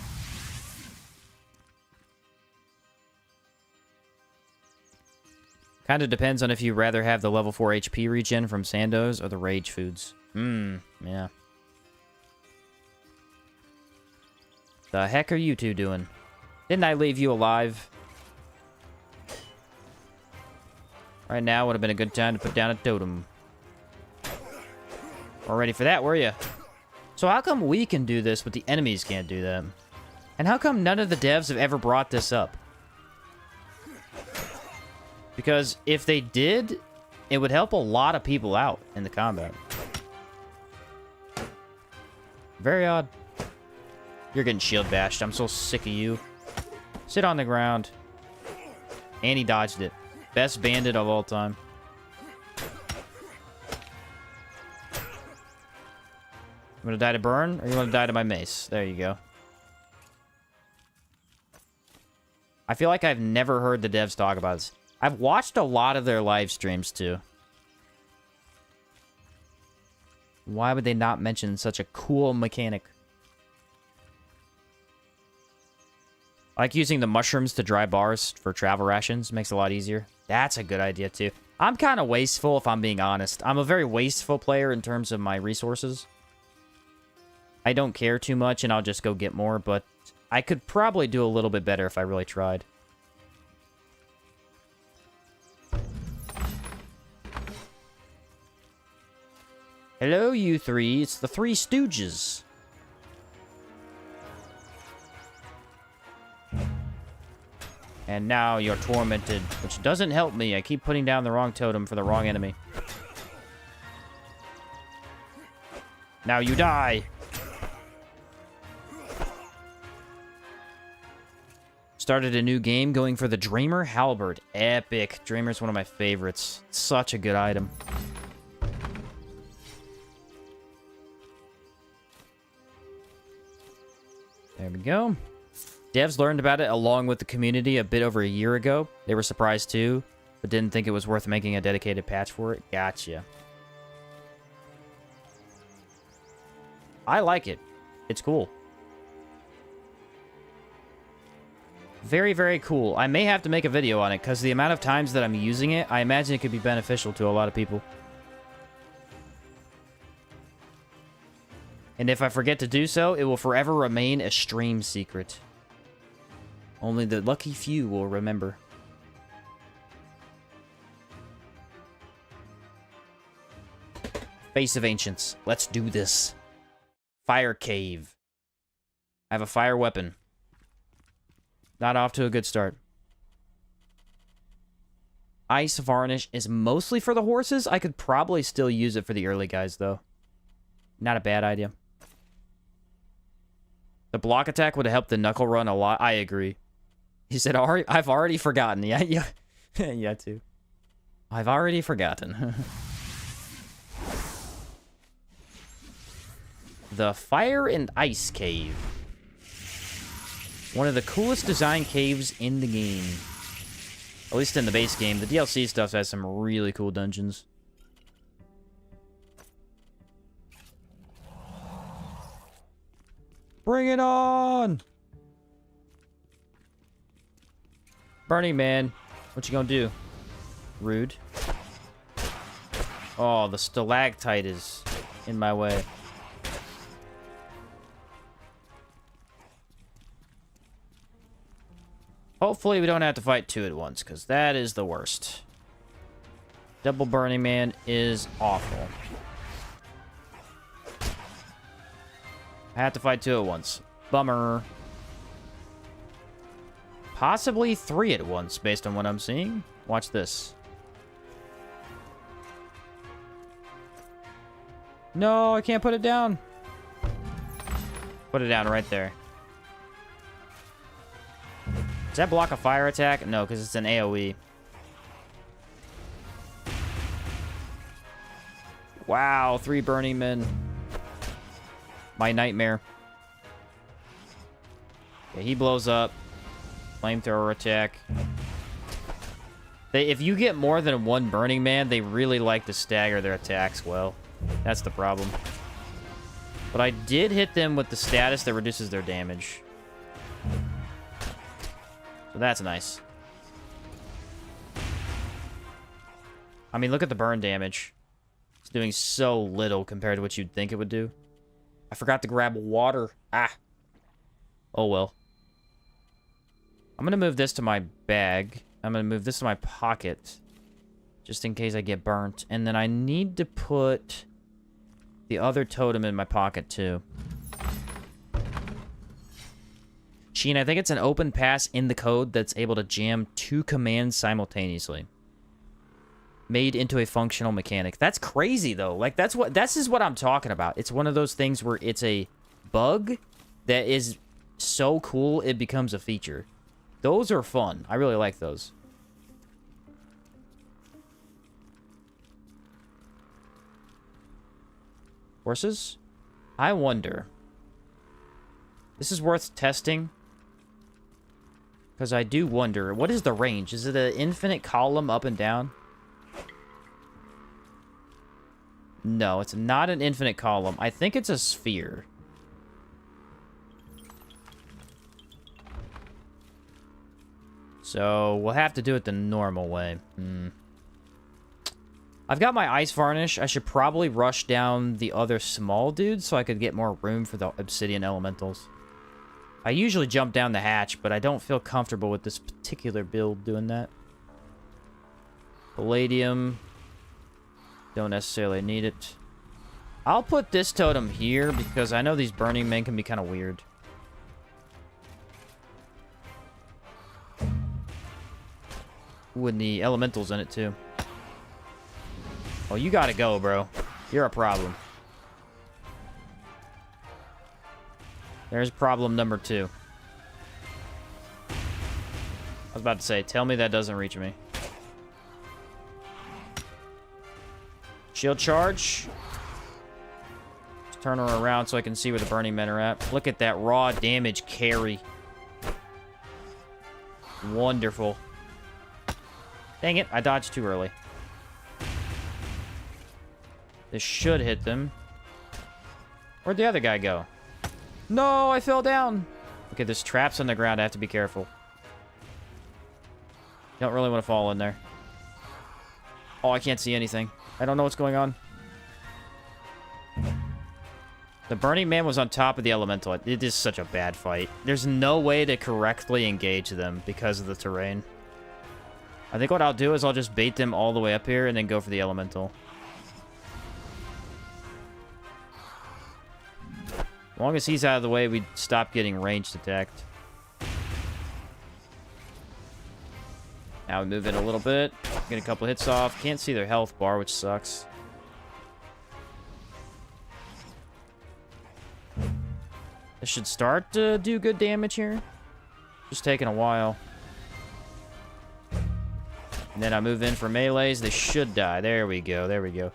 Kind of depends on if you rather have the level 4 HP regen from Sandos or the rage foods. Yeah. The heck are you two doing? Didn't I leave you alive? Right now would have been a good time to put down a totem. We're ready for that, were you? So how come we can do this, but the enemies can't do that? And how come none of the devs have ever brought this up? Because if they did, it would help a lot of people out in the combat. Very odd. You're getting shield bashed. I'm so sick of you. Sit on the ground. And he dodged it. Best bandit of all time. You want to die to burn, or you want to die to my mace? There you go. I feel like I've never heard the devs talk about this. I've watched a lot of their live streams, too. Why would they not mention such a cool mechanic? I like using the mushrooms to dry bars for travel rations. Makes it a lot easier. That's a good idea, too. I'm kind of wasteful, if I'm being honest. I'm a very wasteful player in terms of my resources. I don't care too much, and I'll just go get more, but I could probably do a little bit better if I really tried. Hello, you three. It's the Three Stooges. And now you're tormented, which doesn't help me. I keep putting down the wrong totem for the wrong enemy. Now you die. Started a new game going for the Dreamer Halberd. Epic. Dreamer's one of my favorites. Such a good item. There we go. Devs learned about it along with the community a bit over a year ago. They were surprised too, but didn't think it was worth making a dedicated patch for it. Gotcha. I like it. It's cool. Very, very cool. I may have to make a video on it, because the amount of times that I'm using it, I imagine it could be beneficial to a lot of people. And if I forget to do so, it will forever remain a stream secret. Only the lucky few will remember. Face of Ancients. Let's do this. Fire Cave. I have a fire weapon. Not off to a good start. Ice Varnish is mostly for the horses. I could probably still use it for the early guys, though. Not a bad idea. The block attack would have helped the knuckle run a lot. I agree. He said, I've already forgotten. Yeah, yeah. Yeah, too. I've already forgotten. The Fire and Ice Cave. One of the coolest design caves in the game. At least in the base game. The DLC stuff has some really cool dungeons. Bring it on! Burning Man, what you gonna do? Rude. Oh, the stalactite is in my way. Hopefully we don't have to fight two at once, because that is the worst. Double Burning Man is awful. I have to fight two at once. Bummer. Possibly three at once, based on what I'm seeing. Watch this. No, I can't put it down. Put it down right there. Does that block a fire attack? No, because it's an AoE. Wow, 3 Burning Men. My nightmare. Okay, he blows up. Flamethrower attack. If you get more than 1 Burning Man, they really like to stagger their attacks well. That's the problem. But I did hit them with the status that reduces their damage. So that's nice. I mean, look at the burn damage. It's doing so little compared to what you'd think it would do. I forgot to grab water. Ah. Oh, well. I'm going to move this to my bag. I'm going to move this to my pocket. Just in case I get burnt. And then I need to put the other totem in my pocket, too. Sheen, I think it's an open pass in the code that's able to jam 2 commands simultaneously. Made into a functional mechanic. That's crazy, though. Like, this is what I'm talking about. It's one of those things where it's a bug that is so cool it becomes a feature. Those are fun. I really like those. Horses? I wonder. This is worth testing. Because I do wonder, what is the range? Is it an infinite column up and down? No, it's not an infinite column. I think it's a sphere. So, we'll have to do it the normal way. I've got my ice varnish. I should probably rush down the other small dudes so I could get more room for the obsidian elementals. I usually jump down the hatch, but I don't feel comfortable with this particular build doing that. Palladium. Don't necessarily need it. I'll put this totem here because I know these burning men can be kind of weird. Ooh, and the elementals in it too. Oh, you gotta go, bro. You're a problem. There's problem number 2. I was about to say, tell me that doesn't reach me. Shield charge. Just turn her around so I can see where the burning men are at. Look at that raw damage carry. Wonderful. Dang it, I dodged too early. This should hit them. Where'd the other guy go? No, I fell down. Okay, there's traps on the ground. I have to be careful. Don't really want to fall in there. Oh, I can't see anything. I don't know what's going on. The Burning Man was on top of the Elemental. It is such a bad fight. There's no way to correctly engage them because of the terrain. I think what I'll do is I'll just bait them all the way up here and then go for the Elemental. As long as he's out of the way, we stop getting ranged attacked. Now we move in a little bit. Get a couple hits off. Can't see their health bar, which sucks. This should start to do good damage here. Just taking a while. And then I move in for melees. They should die. There we go. There we go.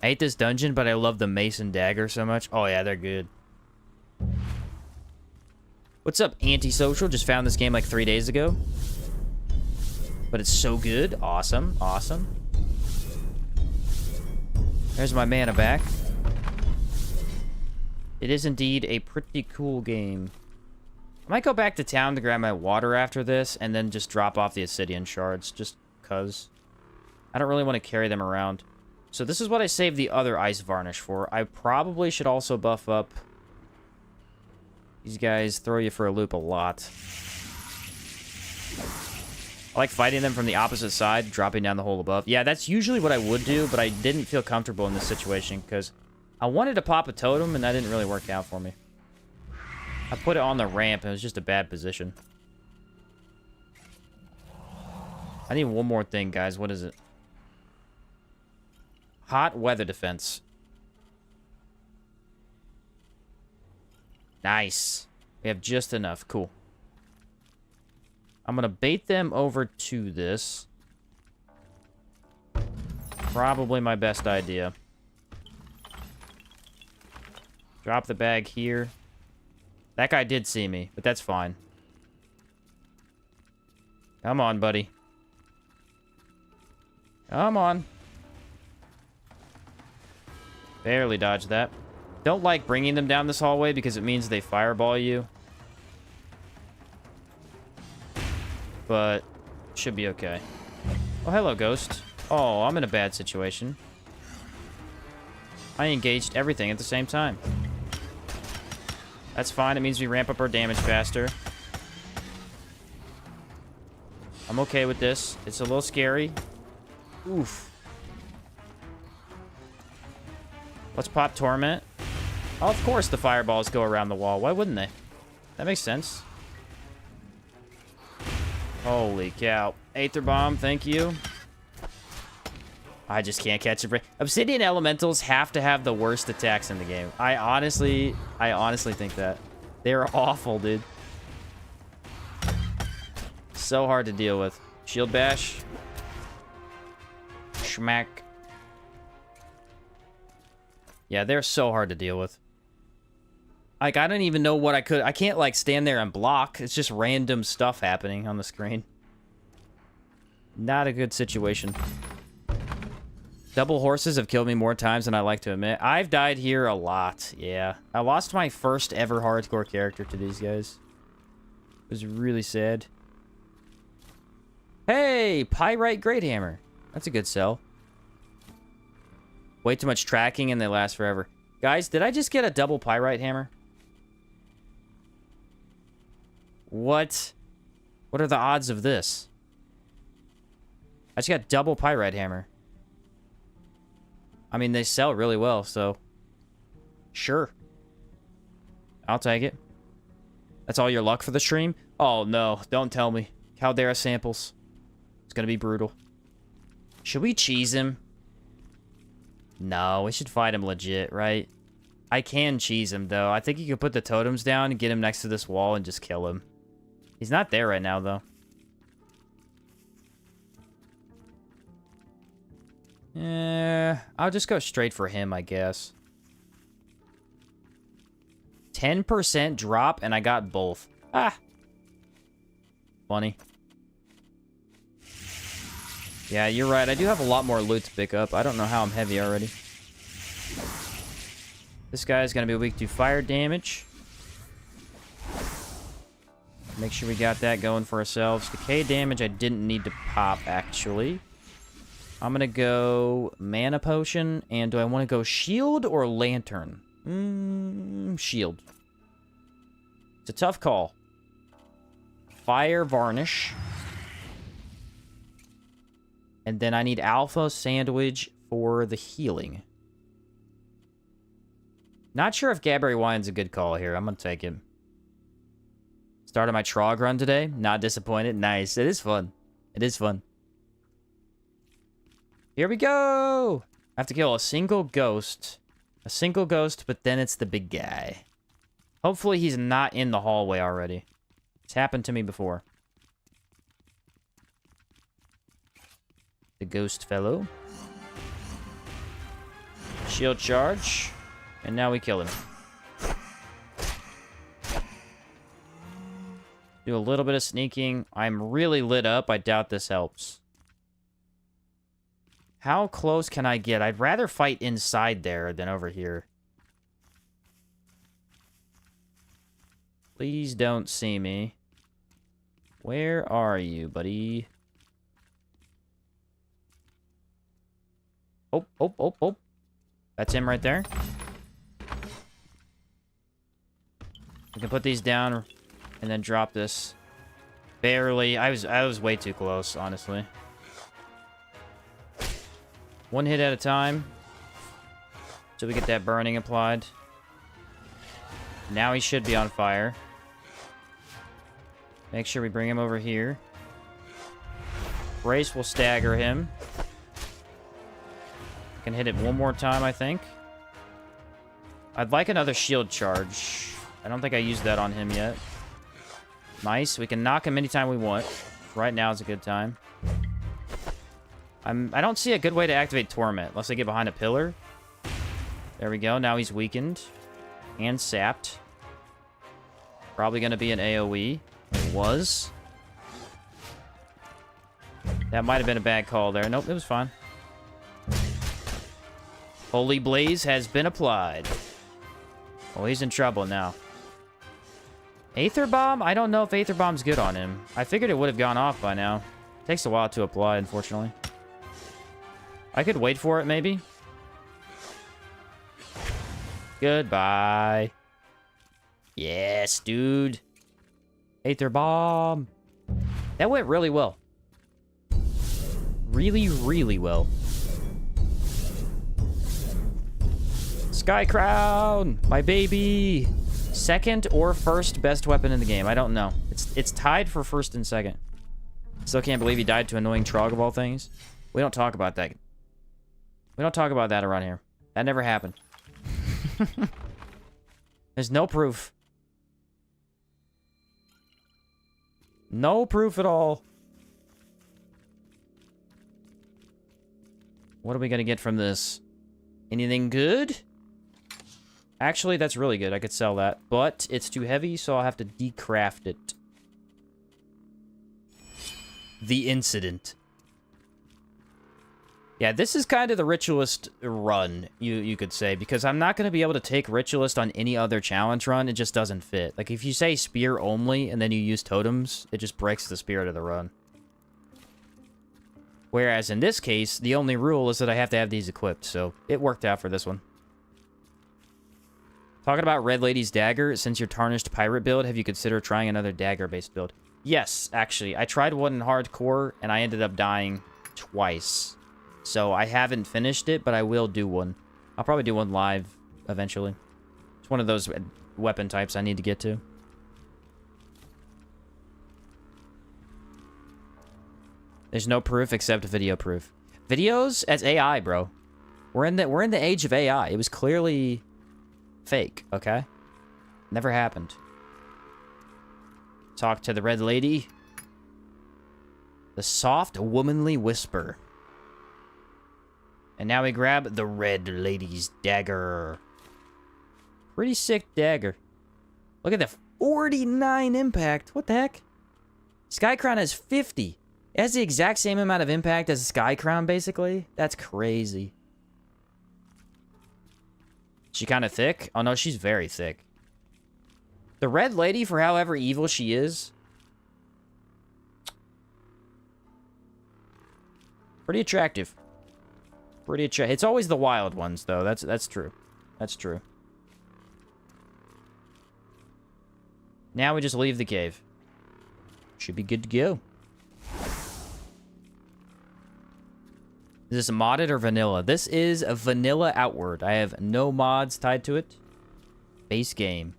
I hate this dungeon, but I love the mace and dagger so much. Oh, yeah, they're good. What's up, Antisocial? Just found this game like 3 days ago. But it's so good. Awesome. Awesome. There's my mana back. It is indeed a pretty cool game. I might go back to town to grab my water after this and then just drop off the obsidian shards just because I don't really want to carry them around. So this is what I saved the other ice varnish for. I probably should also buff up. These guys throw you for a loop a lot. I like fighting them from the opposite side, dropping down the hole above. Yeah, that's usually what I would do, but I didn't feel comfortable in this situation because I wanted to pop a totem, and that didn't really work out for me. I put it on the ramp, and it was just a bad position. I need one more thing, guys. What is it? Hot weather defense. Nice. We have just enough. Cool. I'm going to bait them over to this. Probably my best idea. Drop the bag here. That guy did see me, but that's fine. Come on, buddy. Come on. Barely dodged that. Don't like bringing them down this hallway because it means they fireball you. But Should be okay. Oh, hello, Ghost. Oh, I'm in a bad situation. I engaged everything at the same time. That's fine. It means we ramp up our damage faster. I'm okay with this. It's a little scary. Oof. Let's pop Torment. Oh, of course the fireballs go around the wall. Why wouldn't they? That makes sense. Holy cow. Aether Bomb, thank you. I just can't catch a break. Obsidian Elementals have to have the worst attacks in the game. I honestly think that. They're awful, dude. So hard to deal with. Shield Bash. Schmack. Yeah, they're so hard to deal with. Like, I don't even know what I could... I can't, like, stand there and block. It's just random stuff happening on the screen. Not a good situation. Double horses have killed me more times than I like to admit. I've died here a lot, yeah. I lost my first ever hardcore character to these guys. It was really sad. Hey, Pyrite Great Hammer. That's a good sell. Way too much tracking and they last forever. Guys, did I just get a double Pyrite Hammer? What? What are the odds of this? I just got double Pyrite Hammer. I mean, they sell really well, so... Sure. I'll take it. That's all your luck for the stream? Oh, no. Don't tell me. Caldera samples. It's gonna be brutal. Should we cheese him? No, we should fight him legit, right? I can cheese him, though. I think you could put the totems down and get him next to this wall and just kill him. He's not there right now, though. I'll just go straight for him, I guess. 10% drop, and I got both. Ah! Funny. Yeah, you're right. I do have a lot more loot to pick up. I don't know how I'm heavy already. This guy's gonna be weak to fire damage. Make sure we got that going for ourselves. Decay damage I didn't need to pop, actually. I'm gonna go mana potion, and do I want to go shield or lantern? Shield. It's a tough call. Fire varnish. And then I need alpha sandwich for the healing. Not sure if Gabberry Wine's a good call here. I'm gonna take him. Started my Trog run today. Not disappointed. Nice. It is fun. It is fun. Here we go! I have to kill a single ghost. A single ghost, but then it's the big guy. Hopefully he's not in the hallway already. It's happened to me before. The ghost fellow. Shield charge. And now we kill him. Do a little bit of sneaking. I'm really lit up. I doubt this helps. How close can I get? I'd rather fight inside there than over here. Please don't see me. Where are you, buddy? Oh, oh, oh, oh. That's him right there. We can put these down and then drop this. Barely. I was way too close, honestly. One hit at a time. So we get that burning applied. Now he should be on fire. Make sure we bring him over here. Brace will stagger him. Can hit it one more time, I think. I'd like another shield charge. I don't think I used that on him yet. Nice. We can knock him anytime we want. Right now is a good time. I don't see a good way to activate Torment unless I get behind a pillar. There we go. Now he's weakened. And sapped. Probably going to be an AoE. It was. That might have been a bad call there. Nope, it was fine. Holy Blaze has been applied. Oh, he's in trouble now. Aether Bomb? I don't know if Aether Bomb's good on him. I figured it would have gone off by now. Takes a while to apply, unfortunately. I could wait for it, maybe. Goodbye. Yes, dude. Aether bomb. That went really well. Really, really well. Sky Crown, my baby. Second or first best weapon in the game. I don't know. It's tied for first and second. Still can't believe he died to annoying Trog of all things. We don't talk about that. We don't talk about that around here. That never happened. There's no proof. No proof at all. What are we gonna get from this? Anything good? Actually, that's really good. I could sell that. But it's too heavy, so I'll have to decraft it. The incident. Yeah, this is kind of the Ritualist run, you could say, because I'm not going to be able to take Ritualist on any other challenge run. It just doesn't fit. Like, if you say Spear only, and then you use Totems, it just breaks the spirit of the run. Whereas in this case, the only rule is that I have to have these equipped, so it worked out for this one. Talking about Red Lady's Dagger, since your Tarnished Pirate build, have you considered trying another dagger-based build? Yes, actually. I tried one in hardcore, and I ended up dying twice. So I haven't finished it, but I will do one. I'll probably do one live eventually. It's one of those weapon types I need to get to. There's no proof except video proof. Videos as AI, bro. We're in the age of AI. It was clearly fake, okay? Never happened. Talk to the Red Lady. The soft, womanly whisper. And now we grab the Red Lady's Dagger. Pretty sick dagger. Look at the 49 impact. What the heck? Sky Crown has 50. It has the exact same amount of impact as Sky Crown, basically. That's crazy. She kind of thick? Oh, no, she's very thick. The Red Lady, for however evil she is, pretty attractive. Pretty attractive. It's always the wild ones, though. That's true. That's true. Now we just leave the cave. Should be good to go. Is this modded or vanilla? This is a vanilla Outward. I have no mods tied to it. Base game.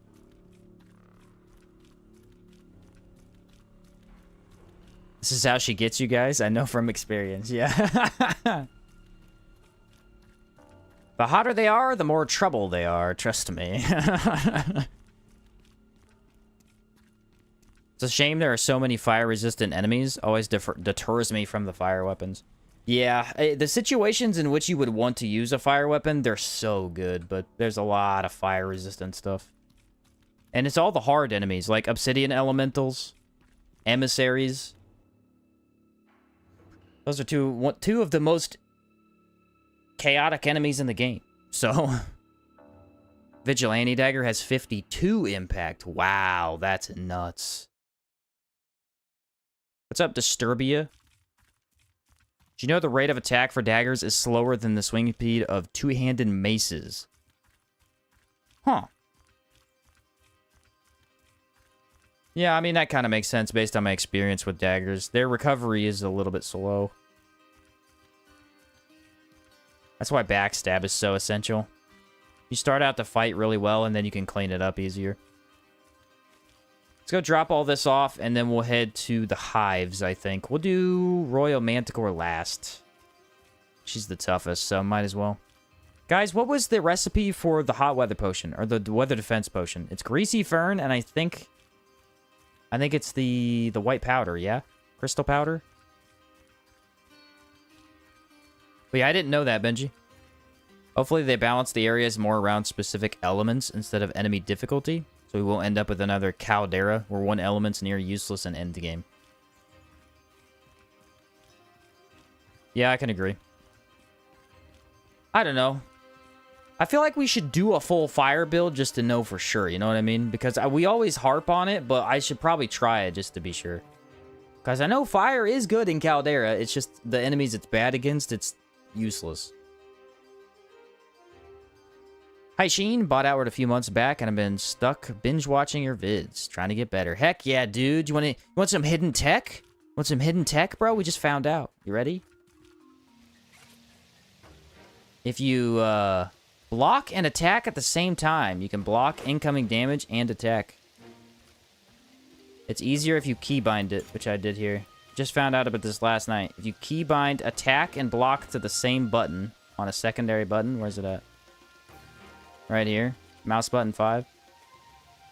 This is how she gets you guys? I know from experience, yeah. The hotter they are, the more trouble they are, trust me. It's a shame there are so many fire-resistant enemies. Always deters me from the fire weapons. Yeah, the situations in which you would want to use a fire weapon, they're so good, but there's a lot of fire-resistant stuff. And it's all the hard enemies, like obsidian elementals, emissaries. Those are two of the most chaotic enemies in the game. So, Vigilante Dagger has 52 impact. Wow, that's nuts. What's up, Disturbia? Do you know the rate of attack for daggers is slower than the swing speed of two-handed maces? Huh. Yeah, I mean, that kind of makes sense based on my experience with daggers. Their recovery is a little bit slow. That's why backstab is so essential. You start out the fight really well, and then you can clean it up easier. Let's go drop all this off, and then we'll head to the hives, I think. We'll do Royal Manticore last. She's the toughest, so might as well. Guys, what was the recipe for the hot weather potion, or the weather defense potion? It's greasy fern, and I think it's the white powder, yeah? Crystal powder? But yeah, I didn't know that, Benji. Hopefully they balance the areas more around specific elements instead of enemy difficulty, so we won't end up with another Caldera, where one element's near useless and end the game. Yeah, I can agree. I don't know. I feel like we should do a full fire build just to know for sure, you know what I mean? Because we always harp on it, but I should probably try it just to be sure. Because I know fire is good in Caldera. It's just the enemies it's bad against, it's useless. Hi, Sheen. Bought Outward a few months back, and I've been stuck binge-watching your vids. Trying to get better. Heck yeah, dude. You want some hidden tech? Want some hidden tech, bro? We just found out. You ready? If you block and attack at the same time, you can block incoming damage and attack. It's easier if you keybind it, which I did here. Just found out about this last night. If you keybind attack and block to the same button on a secondary button, where's it at? Right here. Mouse button 5.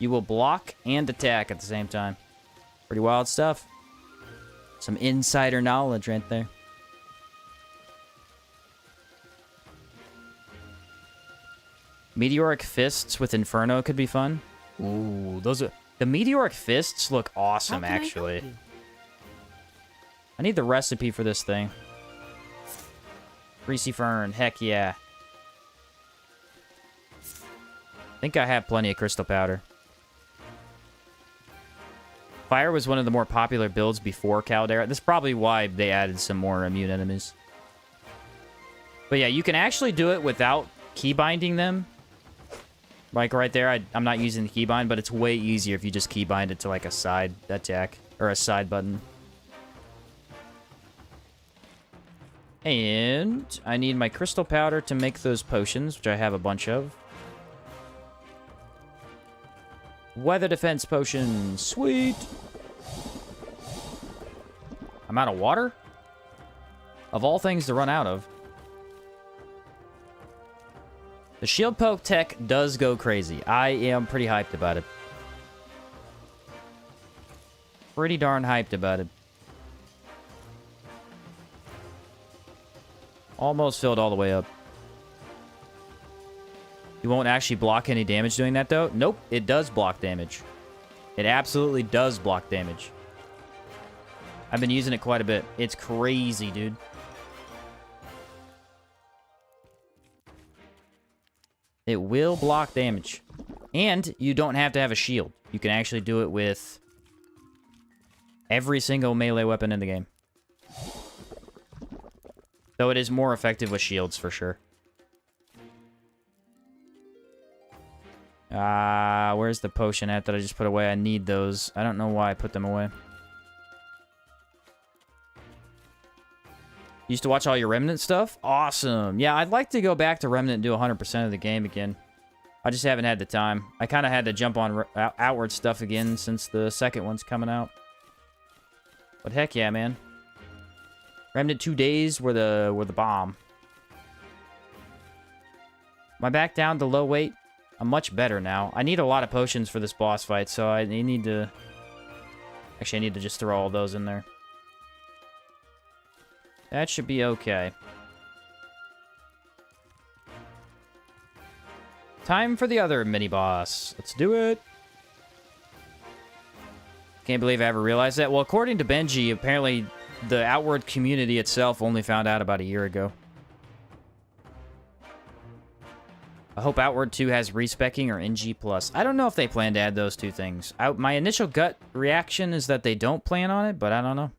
You will block and attack at the same time. Pretty wild stuff. Some insider knowledge right there. Meteoric Fists with Inferno could be fun. Ooh, those are... The Meteoric Fists look awesome, actually. I need the recipe for this thing. Greasy Fern, heck yeah. I think I have plenty of crystal powder. Fire was one of the more popular builds before Caldera. That's probably why they added some more immune enemies. But yeah, you can actually do it without keybinding them. Like right there, I'm not using the keybind, but it's way easier if you just keybind it to like a side attack or a side button. And I need my crystal powder to make those potions, which I have a bunch of. Weather defense potion, sweet. I'm out of water? Of all things to run out of. The shield poke tech does go crazy. I am pretty hyped about it. Pretty darn hyped about it. Almost filled all the way up. You won't actually block any damage doing that, though? Nope, it does block damage. It absolutely does block damage. I've been using it quite a bit. It's crazy, dude. It will block damage. And you don't have to have a shield. You can actually do it with every single melee weapon in the game. Though it is more effective with shields, for sure. Where's the potion at that I just put away? I need those. I don't know why I put them away. Used to watch all your Remnant stuff? Awesome. Yeah, I'd like to go back to Remnant and do 100% of the game again. I just haven't had the time. I kind of had to jump on Outward stuff again since the second one's coming out. But heck yeah, man. Remnant 2 days were the bomb. Am I back down to low weight? I'm much better now. I need a lot of potions for this boss fight, so I need to... Actually, I need to just throw all those in there. That should be okay. Time for the other mini-boss. Let's do it. Can't believe I ever realized that. Well, according to Benji, apparently the Outward community itself only found out about a year ago. I hope Outward 2 has respecking or NG+. I don't know if they plan to add those two things. My initial gut reaction is that they don't plan on it, but I don't know.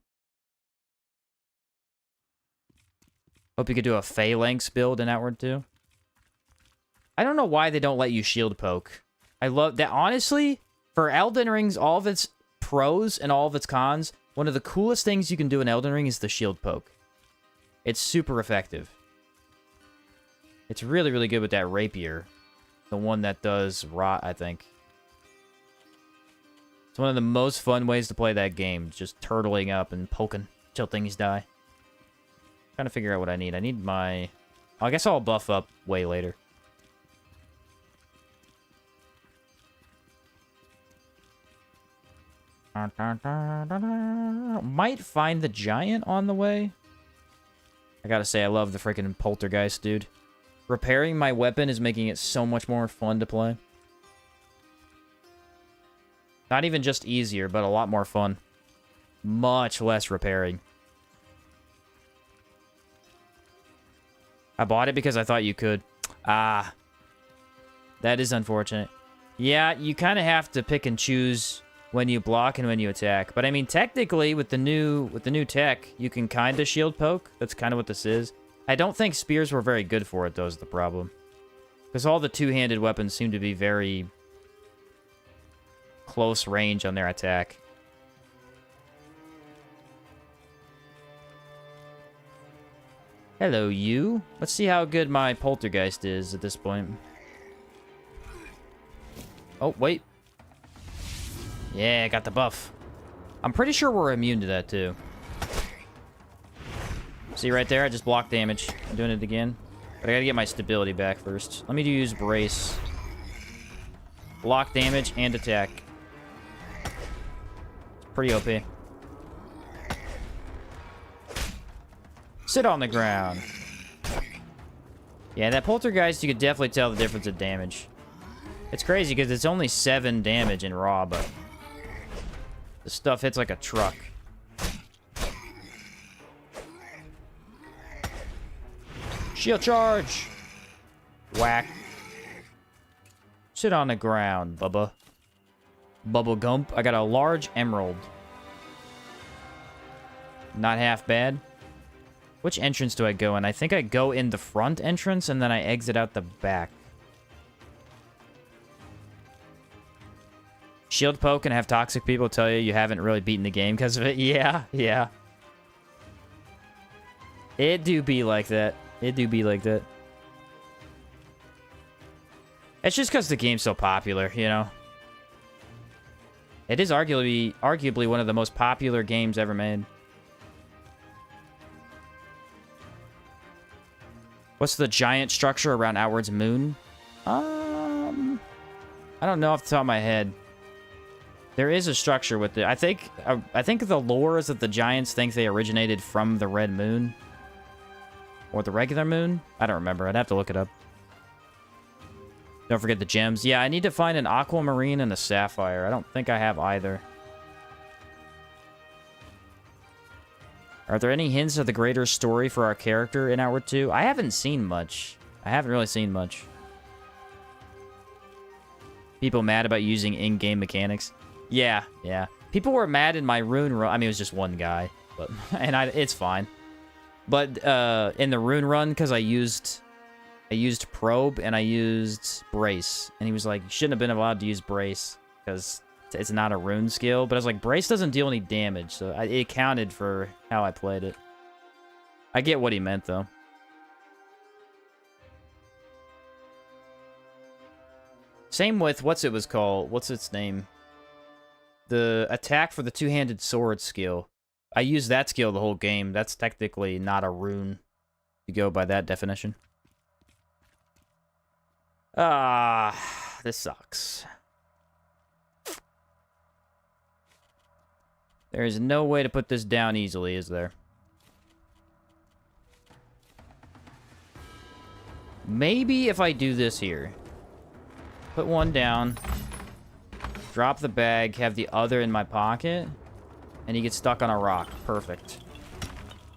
Hope you could do a Phalanx build in Outward 2. I don't know why they don't let you shield poke. I love that. Honestly, for Elden Ring's all of its pros and all of its cons, one of the coolest things you can do in Elden Ring is the shield poke. It's super effective. It's really, really good with that rapier. The one that does rot, I think. It's one of the most fun ways to play that game. Just turtling up and poking till things die. Trying to figure out what I need. I need my... I guess I'll buff up way later. Might find the giant on the way. I gotta say, I love the freaking poltergeist, dude. Repairing my weapon is making it so much more fun to play. Not even just easier, but a lot more fun. Much less repairing. I bought it because I thought you could. Ah. That is unfortunate. Yeah, you kind of have to pick and choose when you block and when you attack. But I mean, technically, with the new tech, you can kind of shield poke. That's kind of what this is. I don't think spears were very good for it, though, is the problem. Because all the two-handed weapons seem to be very close range on their attack. Hello, you. Let's see how good my poltergeist is at this point. Oh, wait. Yeah, got the buff. I'm pretty sure we're immune to that, too. See right there? I just blocked damage. I'm doing it again. But I gotta get my stability back first. Let me use brace. Block damage and attack. It's pretty OP. Sit on the ground. Yeah, that poltergeist, you could definitely tell the difference in damage. It's crazy because it's only 7 damage in raw, but the stuff hits like a truck. Shield charge! Whack. Sit on the ground, Bubba. Bubble Gump. I got a large emerald. Not half bad. Which entrance do I go in? I think I go in the front entrance and then I exit out the back. Shield poke and have toxic people tell you haven't really beaten the game because of it. Yeah, yeah. It do be like that. It do be like that. It's just because the game's so popular, you know? It is arguably one of the most popular games ever made. What's the giant structure around Outward's moon? I don't know off the top of my head. There is a structure with it. I think the lore is that the giants think they originated from the red moon. Or the regular moon? I don't remember. I'd have to look it up. Don't forget the gems. Yeah, I need to find an aquamarine and a sapphire. I don't think I have either. Are there any hints of the greater story for our character in Outward 2? I haven't seen much. I haven't really seen much. People mad about using in-game mechanics. Yeah, yeah. People were mad in my rune run. I mean, it was just one guy, but it's fine. But in the rune run, because I used probe and I used brace, and he was like, "You shouldn't have been allowed to use brace because it's not a rune skill." But I was like, brace doesn't deal any damage, so it counted for how I played it. I get what he meant though. Same with what's its name? The attack for the two-handed sword skill. I use that skill the whole game. That's technically not a rune, to go by that definition. This sucks. There is no way to put this down easily, is there? Maybe if I do this here. Put one down. Drop the bag, have the other in my pocket. And he gets stuck on a rock. Perfect.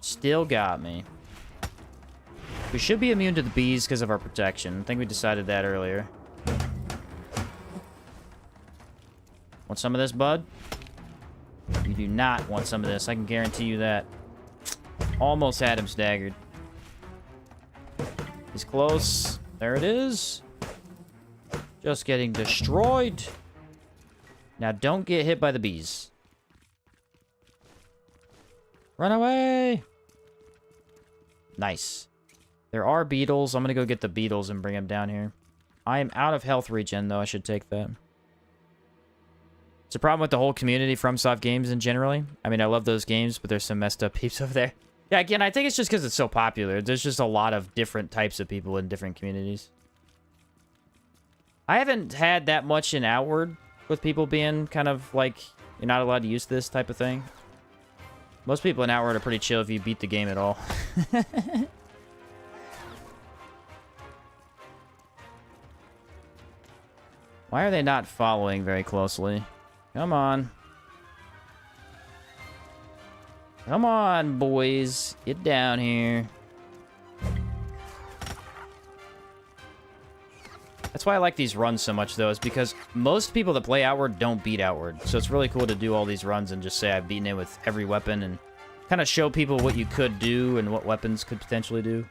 Still got me. We should be immune to the bees because of our protection. I think we decided that earlier. Want some of this, bud? You do not want some of this. I can guarantee you that. Almost had him staggered. He's close. There it is. Just getting destroyed. Now don't get hit by the bees. Run away! Nice. There are beetles. I'm gonna go get the beetles and bring them down here. I am out of health regen, though. I should take that. It's a problem with the whole community from FromSoft games in generally. I mean, I love those games, but there's some messed up peeps over there. Yeah, again, I think it's just because it's so popular. There's just a lot of different types of people in different communities. I haven't had that much in Outward with people being kind of like, you're not allowed to use this type of thing. Most people in Outward are pretty chill if you beat the game at all. Why are they not following very closely? Come on. Come on, boys. Get down here. That's why I like these runs so much, though, is because most people that play Outward don't beat Outward. So it's really cool to do all these runs and just say I've beaten it with every weapon and kind of show people what you could do and what weapons could potentially do.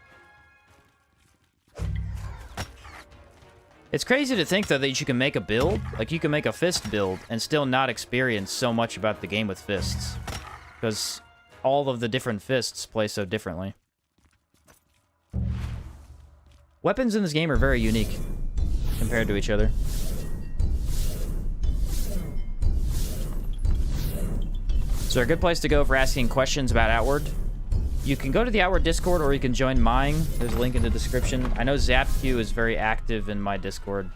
It's crazy to think, though, that you can make a build, like you can make a fist build, and still not experience so much about the game with fists. Because all of the different fists play so differently. Weapons in this game are very unique compared to each other. So a good place to go for asking questions about Outward. You can go to the Outward Discord, or you can join mine. There's a link in the description. I know ZapQ is very active in my Discord.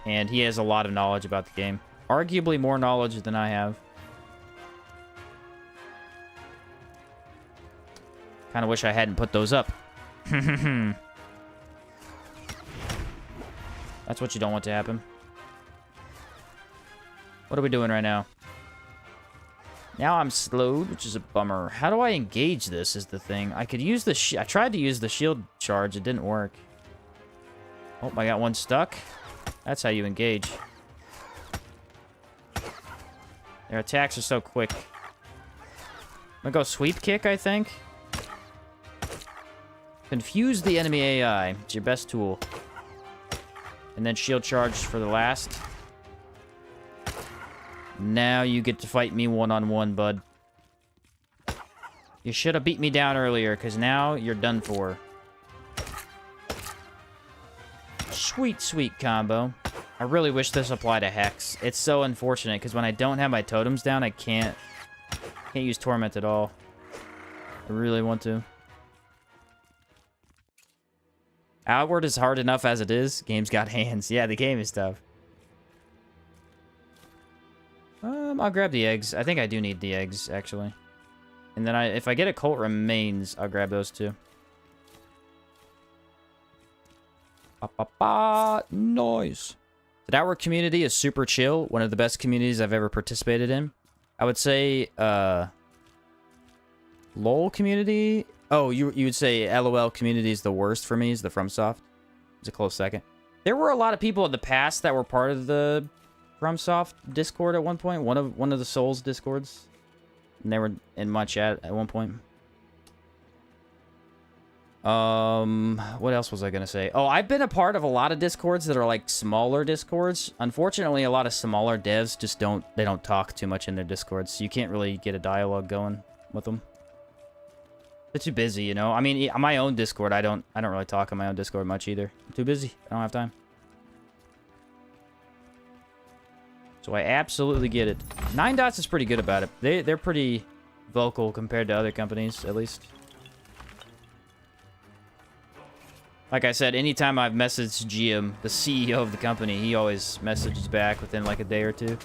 And he has a lot of knowledge about the game. Arguably more knowledge than I have. Kind of wish I hadn't put those up. That's what you don't want to happen. What are we doing right now? Now I'm slowed, which is a bummer. How do I engage this is the thing. I could use the I tried to use the shield charge. It didn't work. Oh, I got one stuck. That's how you engage. Their attacks are so quick. I'm gonna go sweep kick, I think. Confuse the enemy AI. It's your best tool. And then shield charge for the last. Now you get to fight me one-on-one, bud. You should have beat me down earlier, because now you're done for. Sweet, sweet combo. I really wish this applied to Hex. It's so unfortunate, because when I don't have my totems down, I can't use Torment at all. I really want to. Outward is hard enough as it is. Game's got hands. Yeah, the game is tough. I'll grab the eggs. I think I do need the eggs, actually. And then if I get a Cult Remains, I'll grab those too. Nice. The Outward community is super chill. One of the best communities I've ever participated in. I would say, LOL community. Oh, you would say LOL community is the worst for me, is the FromSoft. It's a close second. There were a lot of people in the past that were part of the FromSoft Discord at one point. One of the Souls Discords. And they were in my chat at one point. What else was I gonna say? Oh, I've been a part of a lot of Discords that are like smaller Discords. Unfortunately, a lot of smaller devs just don't talk too much in their Discords, so you can't really get a dialogue going with them. They're too busy, you know? I mean, on my own Discord, I don't really talk on my own Discord much either. I'm too busy. I don't have time. So I absolutely get it. 9 Dots is pretty good about it. They're pretty vocal compared to other companies, at least. Like I said, anytime I've messaged GM, the CEO of the company, he always messages back within like a day or two.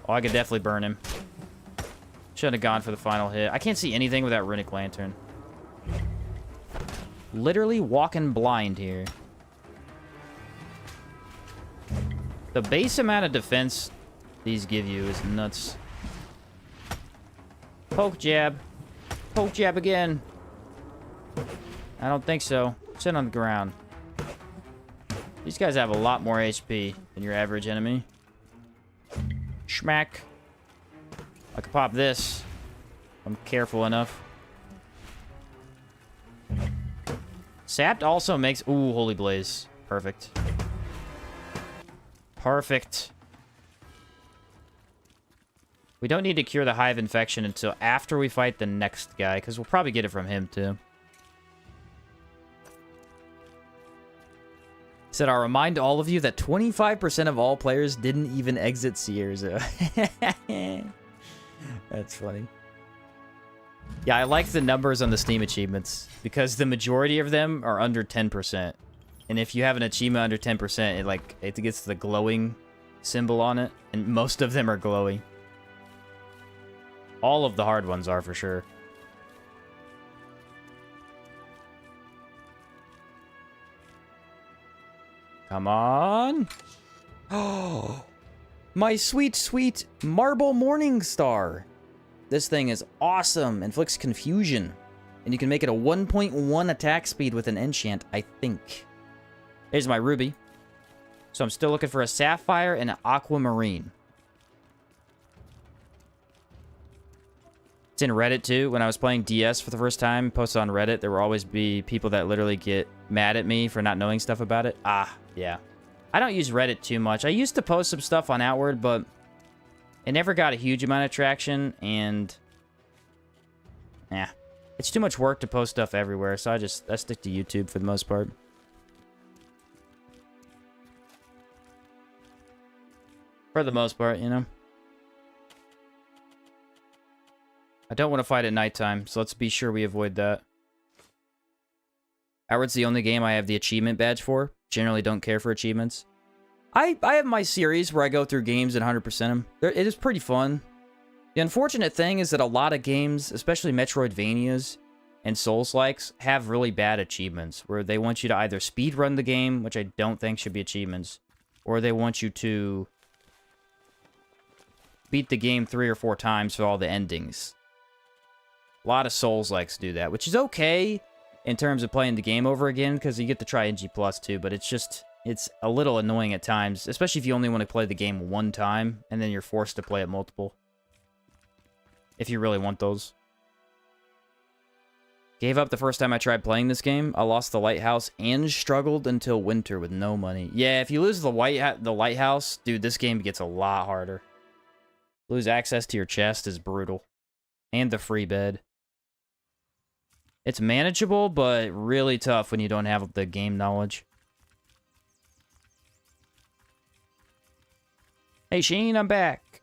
Oh, I could definitely burn him. Should have gone for the final hit. I can't see anything with that Runic Lantern. Literally walking blind here. The base amount of defense these give you is nuts. Poke jab. Poke jab again. I don't think so. Sit on the ground. These guys have a lot more HP than your average enemy. Schmack. I could pop this. I'm careful enough. Sapped also makes... Ooh, Holy Blaze. Perfect. Perfect. We don't need to cure the Hive Infection until after we fight the next guy, because we'll probably get it from him, too. Said, I'll remind all of you that 25% of all players didn't even exit Sears. That's funny. Yeah, I like the numbers on the Steam achievements, because the majority of them are under 10%. And if you have an achievement under 10%, it gets the glowing symbol on it, and most of them are glowing. All of the hard ones are, for sure. Come on. Oh, my sweet, sweet Marble Morning Star. This thing is awesome. Inflicts confusion. And you can make it a 1.1 attack speed with an enchant, I think. Here's my ruby. So I'm still looking for a sapphire and an aquamarine. It's in Reddit too. When I was playing DS for the first time, posted on Reddit, there will always be people that literally get mad at me for not knowing stuff about it. Yeah. I don't use Reddit too much. I used to post some stuff on Outward, but it never got a huge amount of traction, and yeah, it's too much work to post stuff everywhere, so I stick to YouTube for the most part. For the most part, you know. I don't want to fight at nighttime, so let's be sure we avoid that. Outward's the only game I have the achievement badge for. Generally don't care for achievements. I have my series where I go through games and 100% them. It is pretty fun. The unfortunate thing is that a lot of games, especially Metroidvanias and Souls-likes, have really bad achievements, where they want you to either speedrun the game, which I don't think should be achievements, or they want you to beat the game 3 or 4 times for all the endings. A lot of Souls-likes do that, which is okay in terms of playing the game over again, because you get to try NG Plus too, but it's a little annoying at times, especially if you only want to play the game one time, and then you're forced to play it multiple. If you really want those. Gave up the first time I tried playing this game. I lost the lighthouse and struggled until winter with no money. Yeah, if you lose the lighthouse, dude, this game gets a lot harder. Lose access to your chest is brutal. And the free bed. It's manageable, but really tough when you don't have the game knowledge. Hey, Sheen, I'm back.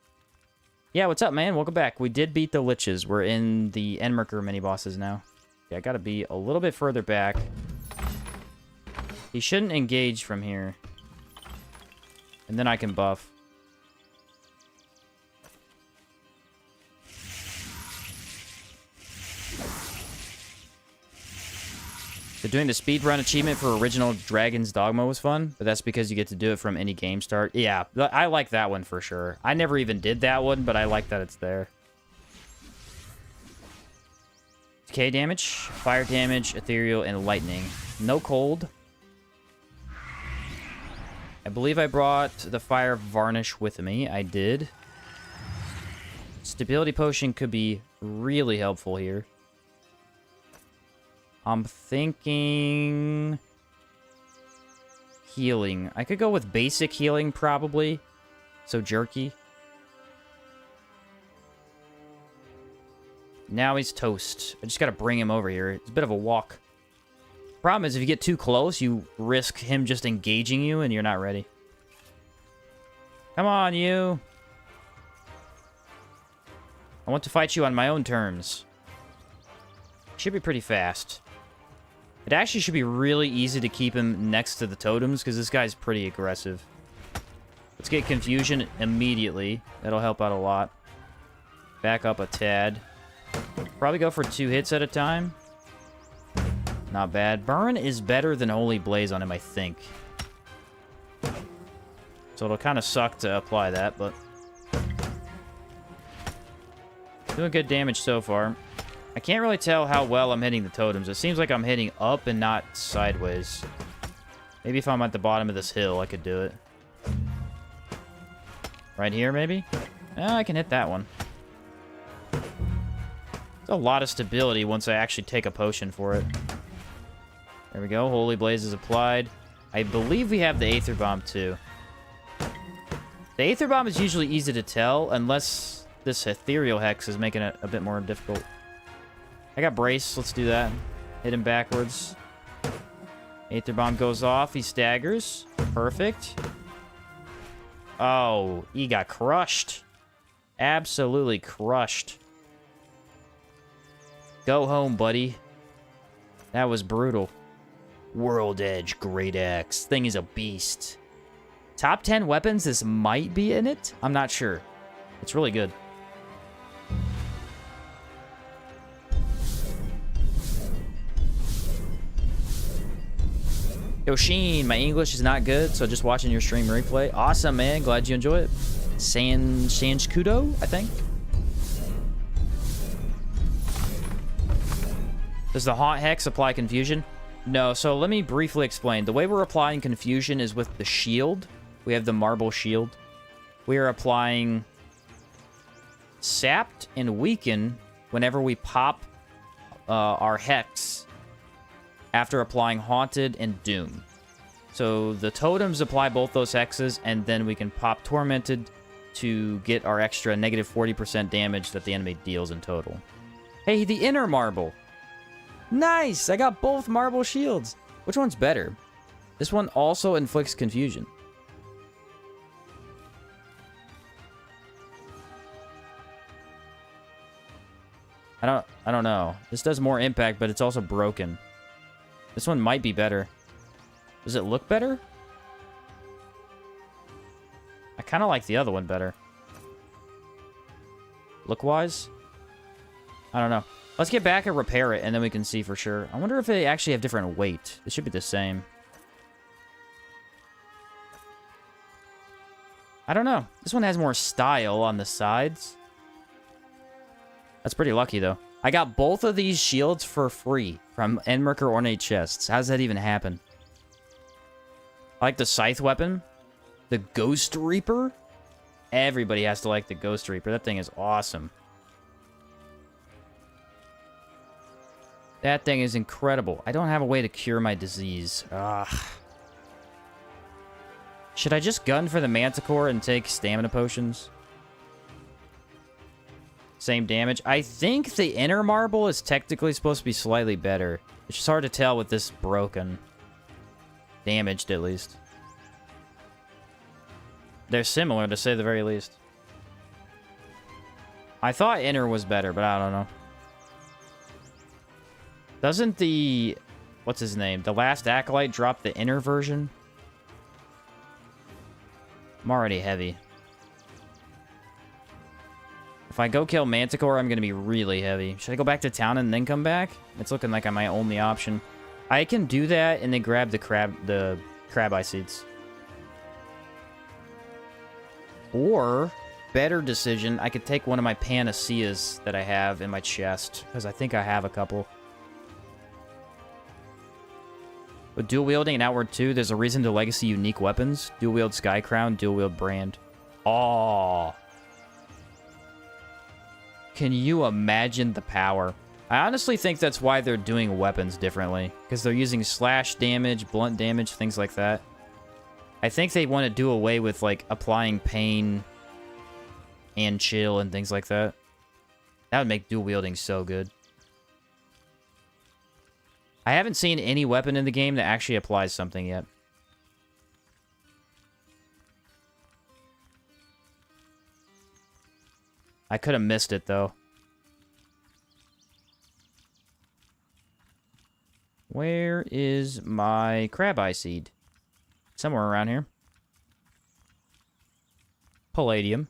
Yeah, what's up, man? Welcome back. We did beat the Liches. We're in the Enmerkar mini-bosses now. Yeah, I gotta be a little bit further back. He shouldn't engage from here. And then I can buff. So doing the speedrun achievement for original Dragon's Dogma was fun, but that's because you get to do it from any game start. Yeah, I like that one for sure. I never even did that one, but I like that it's there. Decay damage, fire damage, ethereal, and lightning. No cold. I believe I brought the fire varnish with me. I did. Stability potion could be really helpful here. I'm thinking healing. I could go with basic healing, probably. So jerky. Now he's toast. I just gotta bring him over here. It's a bit of a walk. Problem is, if you get too close, you risk him just engaging you, and you're not ready. Come on, you. I want to fight you on my own terms. Should be pretty fast. It actually should be really easy to keep him next to the totems, because this guy's pretty aggressive. Let's get confusion immediately. That'll help out a lot. Back up a tad. Probably go for 2 hits at a time. Not bad. Burn is better than Holy Blaze on him, I think. So it'll kind of suck to apply that, but... doing good damage so far. I can't really tell how well I'm hitting the totems. It seems like I'm hitting up and not sideways. Maybe if I'm at the bottom of this hill, I could do it. Right here, maybe? I can hit that one. There's a lot of stability once I actually take a potion for it. There we go. Holy Blaze is applied. I believe we have the Aether Bomb, too. The Aether Bomb is usually easy to tell, unless this Ethereal Hex is making it a bit more difficult. I got Brace. Let's do that. Hit him backwards. Aether Bomb goes off. He staggers. Perfect. Oh, he got crushed. Absolutely crushed. Go home, buddy. That was brutal. World Edge Great Axe. Thing is a beast. Top 10 weapons, this might be in it? I'm not sure. It's really good. Yo, Sheen, my English is not good, so just watching your stream replay. Awesome, man. Glad you enjoy it. Kudo, I think. Does the Haunt Hex apply confusion? No, so let me briefly explain. The way we're applying confusion is with the shield. We have the marble shield. We are applying sapped and weaken whenever we pop our hex after applying haunted and doom. So the totems apply both those hexes, and then we can pop tormented to get our extra negative 40% damage that the enemy deals in total. Hey, the inner marble. Nice! I got both marble shields. Which one's better? This one also inflicts confusion. I don't know. This does more impact, but it's also broken. This one might be better. Does it look better? I kind of like the other one better. Look-wise? I don't know. Let's get back and repair it, and then we can see for sure. I wonder if they actually have different weight. It should be the same. I don't know. This one has more style on the sides. That's pretty lucky, though. I got both of these shields for free from Enmerkar Ornate Chests. How does that even happen? I like the Scythe weapon. The Ghost Reaper. Everybody has to like the Ghost Reaper. That thing is awesome. That thing is incredible. I don't have a way to cure my disease. Ugh. Should I just gun for the Manticore and take stamina potions? Same damage. I think the inner marble is technically supposed to be slightly better. It's just hard to tell with this broken. Damaged, at least. They're similar, to say the very least. I thought inner was better, but I don't know. Doesn't the... What's his name? The last Acolyte drop the inner version? I'm already heavy. If I go kill Manticore, I'm going to be really heavy. Should I go back to town and then come back? It's looking like my only option. I can do that and then grab the crab eye seeds. Or, better decision, I could take one of my panaceas that I have in my chest, because I think I have a couple. With dual wielding and Outward 2, there's a reason to legacy unique weapons. Dual wield Sky Crown, dual wield Brand. Oh. Can you imagine the power? I honestly think that's why they're doing weapons differently. Because they're using slash damage, blunt damage, things like that. I think they want to do away with, like, applying pain and chill and things like that. That would make dual wielding so good. I haven't seen any weapon in the game that actually applies something yet. I could have missed it, though. Where is my crab eye seed? Somewhere around here. Palladium.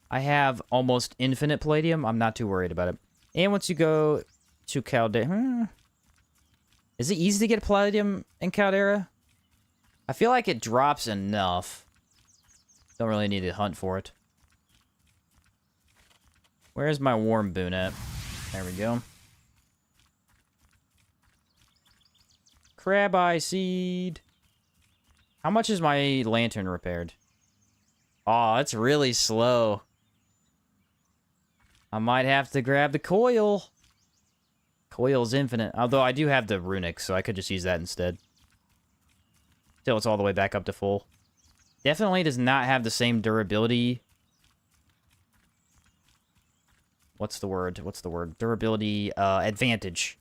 I have almost infinite palladium. I'm not too worried about it. And once you go to Caldera... Is it easy to get palladium in Caldera? I feel like it drops enough. Don't really need to hunt for it. Where's my warm boon at? There we go. Crab eye seed. How much is my lantern repaired? Aw, it's really slow. I might have to grab the coil. Coil's infinite. Although I do have the runic, so I could just use that instead. Till it's all the way back up to full. Definitely does not have the same durability. What's the word? Durability advantage.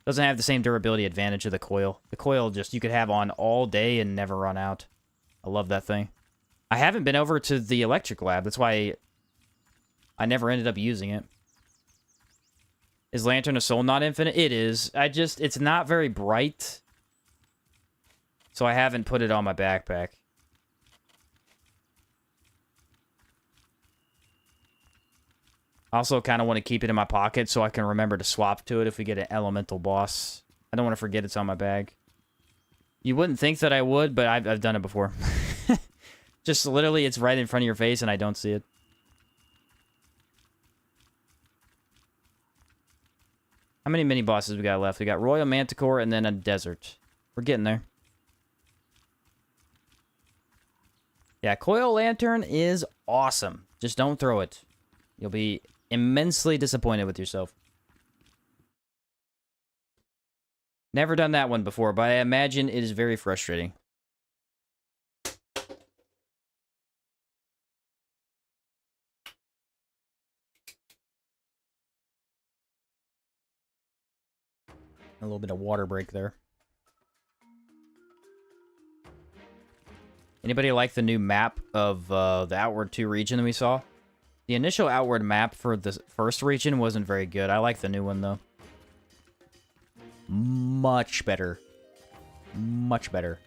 Doesn't have the same durability advantage of the coil. The coil just you could have on all day and never run out. I love that thing. I haven't been over to the electric lab. That's why I never ended up using it. Is Lantern of Soul not infinite? It is. It's not very bright. So I haven't put it on my backpack. I also kind of want to keep it in my pocket so I can remember to swap to it if we get an elemental boss. I don't want to forget it's on my bag. You wouldn't think that I would, but I've done it before. Just literally, it's right in front of your face and I don't see it. How many mini bosses we got left? We got Royal Manticore and then a desert. We're getting there. Yeah, Coil Lantern is awesome. Just don't throw it. You'll be immensely disappointed with yourself. Never done that one before, but I imagine it is very frustrating. A little bit of water break there. Anybody like the new map of the Outward 2 region that we saw? The initial Outward map for the first region wasn't very good. I like the new one, though. Much better. Much better.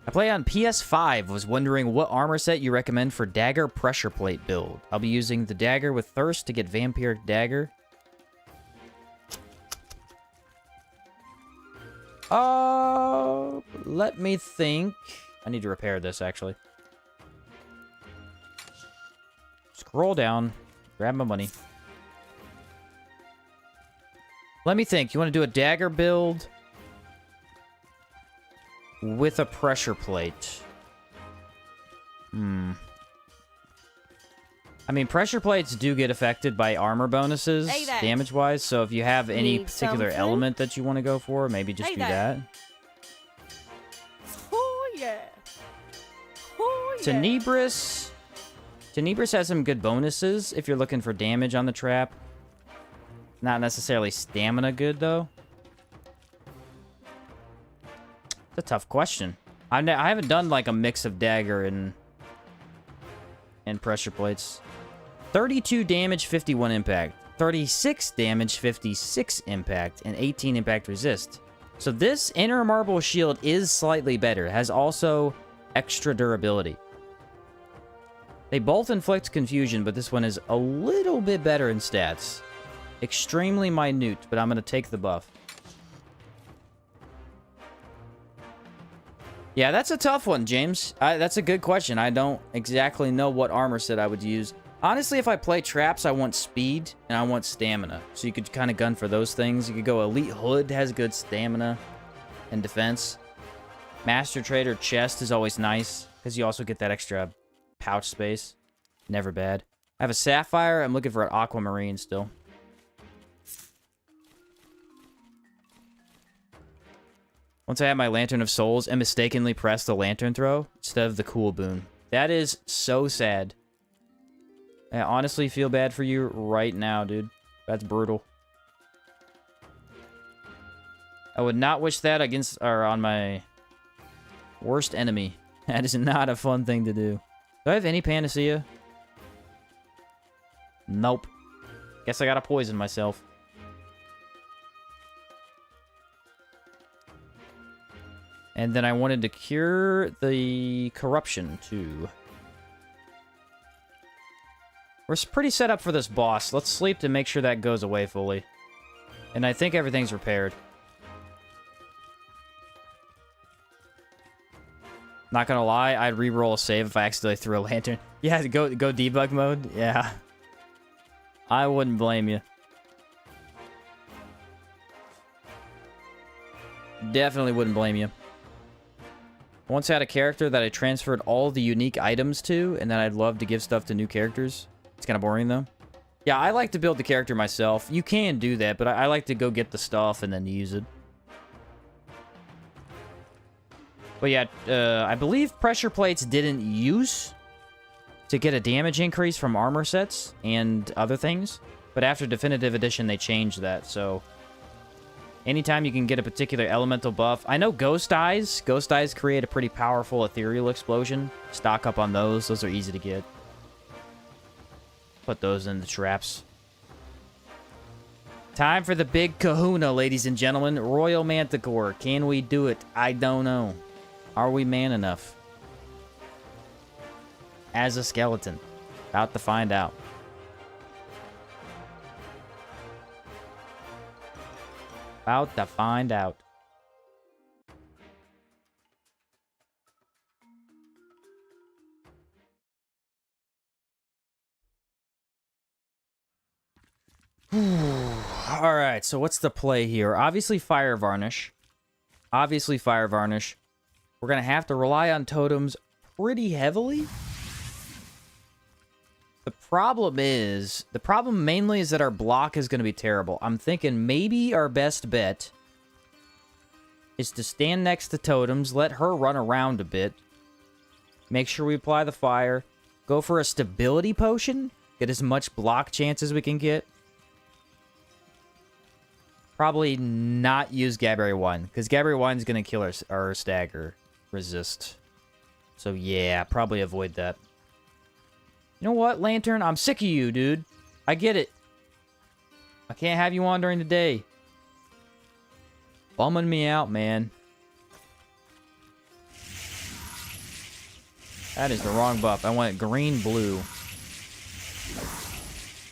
I play on PS5. Was wondering what armor set you recommend for Dagger Pressure Plate build. I'll be using the Dagger with Thirst to get Vampiric Dagger. Let me think. I need to repair this, actually. Scroll down. Grab my money. Let me think. You want to do a dagger build with a pressure plate? I mean, pressure plates do get affected by armor bonuses, damage-wise, so if you have any particular element that you want to go for, maybe just do that. Oh, yeah. Oh, yeah. Tenebris. Tenebris has some good bonuses if you're looking for damage on the trap. Not necessarily stamina good, though. It's a tough question. I haven't done, like, a mix of dagger and pressure plates. 32 damage, 51 impact. 36 damage, 56 impact, and 18 impact resist. So this inner marble shield is slightly better. It has also extra durability. They both inflict confusion, but this one is a little bit better in stats. Extremely minute, but I'm going to take the buff. Yeah, that's a tough one, James. That's a good question. I don't exactly know what armor set I would use. Honestly, if I play traps, I want speed and I want stamina. So you could kind of gun for those things. You could go Elite Hood, has good stamina and defense. Master Trader Chest is always nice because you also get that extra pouch space. Never bad. I have a Sapphire. I'm looking for an Aquamarine still. Once I had my Lantern of Souls and mistakenly pressed the Lantern Throw instead of the Cool Boon. That is so sad. I honestly feel bad for you right now, dude. That's brutal. I would not wish that against or on my worst enemy. That is not a fun thing to do. Do I have any Panacea? Nope. Guess I gotta poison myself. And then I wanted to cure the corruption, too. We're pretty set up for this boss. Let's sleep to make sure that goes away fully. And I think everything's repaired. Not gonna lie, I'd re-roll a save if I accidentally threw a lantern. Yeah, go debug mode? Yeah. I wouldn't blame you. Definitely wouldn't blame you. Once I had a character that I transferred all the unique items to, and then I'd love to give stuff to new characters. It's kind of boring, though. Yeah, I like to build the character myself. You can do that, but I like to go get the stuff and then use it. But yeah, I believe pressure plates didn't use to get a damage increase from armor sets and other things. But after Definitive Edition, they changed that, so anytime you can get a particular elemental buff. I know Ghost Eyes. Ghost Eyes create a pretty powerful ethereal explosion. Stock up on those. Those are easy to get. Put those in the traps. Time for the big kahuna, ladies and gentlemen. Royal Manticore. Can we do it? I don't know. Are we man enough? As a skeleton. About to find out. About to find out. right, so what's the play here? Obviously Fire Varnish. Obviously Fire Varnish. We're going to have to rely on totems pretty heavily. The problem mainly is that our block is going to be terrible. I'm thinking maybe our best bet is to stand next to totems, let her run around a bit, make sure we apply the fire, go for a stability potion, get as much block chance as we can get. Probably not use Gaberry 1, because Gaberry 1 is going to kill our stagger resist. So yeah, probably avoid that. You know what, Lantern? I'm sick of you, dude. I get it. I can't have you on during the day. Bumming me out, man. That is the wrong buff. I want green-blue.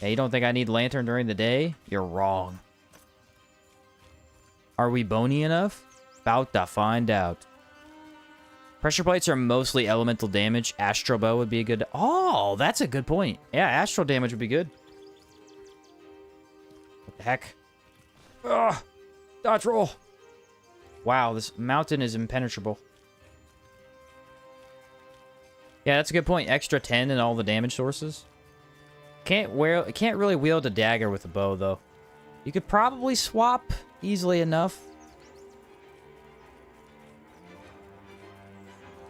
Hey, you don't think I need Lantern during the day? You're wrong. Are we bony enough? About to find out. Pressure plates are mostly elemental damage. Astral Bow would be a good... Oh, that's a good point. Yeah, astral damage would be good. What the heck? Ugh! Dodge roll! Wow, this mountain is impenetrable. Yeah, that's a good point. Extra 10 and all the damage sources. Can't really wield a dagger with a bow, though. You could probably swap easily enough.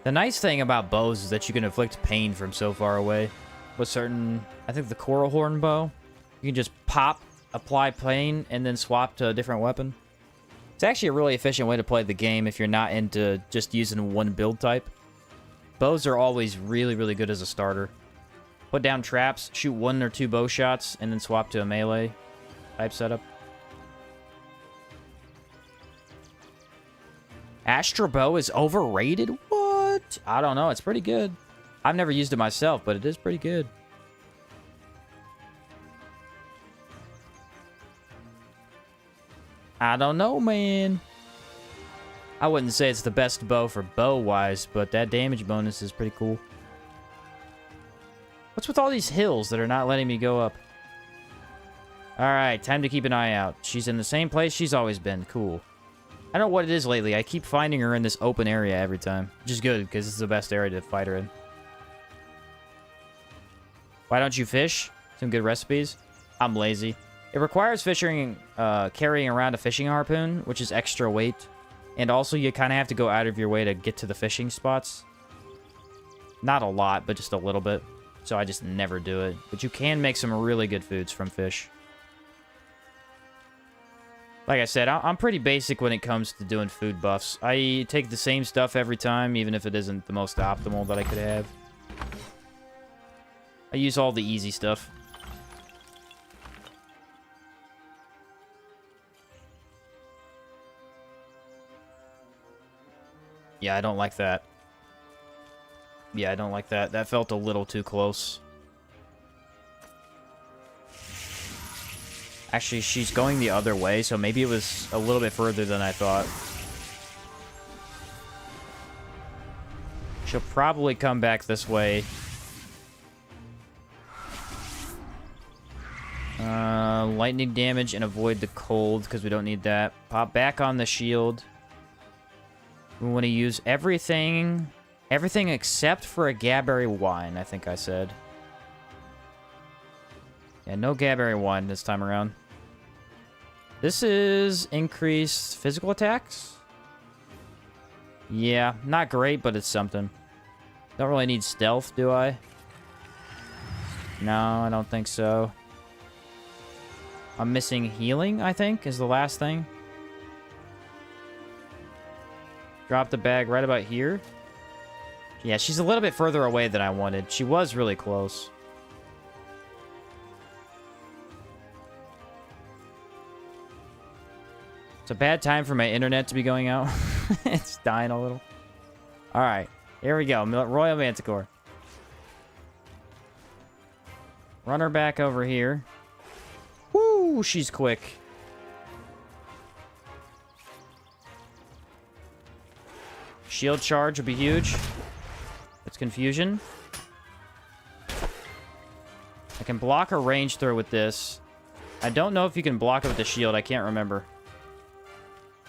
The nice thing about bows is that you can inflict pain from so far away. With certain... I think the Coral Horn bow. You can just pop, apply pain, and then swap to a different weapon. It's actually a really efficient way to play the game if you're not into just using one build type. Bows are always really, really good as a starter. Put down traps, shoot 1 or 2 bow shots, and then swap to a melee type setup. Astral Bow is overrated? What? I don't know. It's pretty good. I've never used it myself, but it is pretty good. I don't know, man. I wouldn't say it's the best bow for bow-wise, but that damage bonus is pretty cool. What's with all these hills that are not letting me go up? Alright, time to keep an eye out. She's in the same place she's always been. Cool. I don't know what it is lately. I keep finding her in this open area every time. Which is good, because it's the best area to fight her in. Why don't you fish? Some good recipes. I'm lazy. It requires carrying around a fishing harpoon, which is extra weight. And also, you kind of have to go out of your way to get to the fishing spots. Not a lot, but just a little bit. So I just never do it. But you can make some really good foods from fish. Like I said, I'm pretty basic when it comes to doing food buffs. I take the same stuff every time, even if it isn't the most optimal that I could have. I use all the easy stuff. Yeah, I don't like that. Yeah, I don't like that. That felt a little too close. Actually, she's going the other way, so maybe it was a little bit further than I thought. She'll probably come back this way. Lightning damage and avoid the cold, because we don't need that. Pop back on the shield. We want to use everything except for a Gaberry wine, I think I said. Yeah, no Gaberry wine this time around. This is increased physical attacks. Yeah, not great, but it's something. Don't really need stealth, do I? No, I don't think so. I'm missing healing, I think, is the last thing. Drop the bag right about here. Yeah, she's a little bit further away than I wanted. She was really close. It's a bad time for my internet to be going out. It's dying a little. Alright, here we go. Royal Manticore. Run her back over here. Woo, she's quick. Shield charge would be huge. It's confusion. I can block her range throw with this. I don't know if you can block it with the shield. I can't remember.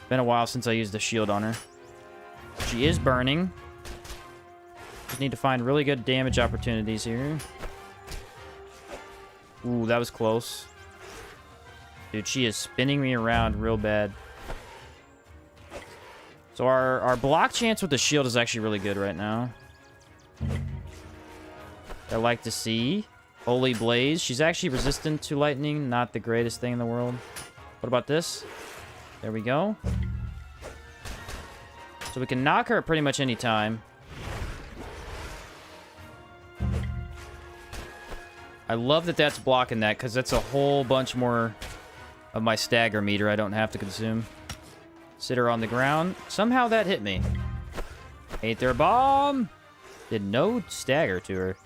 Been a while since I used the shield on her. She is burning. Just need to find really good damage opportunities here. Ooh, that was close. Dude, she is spinning me around real bad. So our block chance with the shield is actually really good right now. I like to see. Holy Blaze. She's actually resistant to lightning. Not the greatest thing in the world. What about this? There we go. So we can knock her at pretty much any time. I love that that's blocking that, because that's a whole bunch more of my stagger meter I don't have to consume. Sit her on the ground. Somehow that hit me. Ain't there a bomb? Did no stagger to her.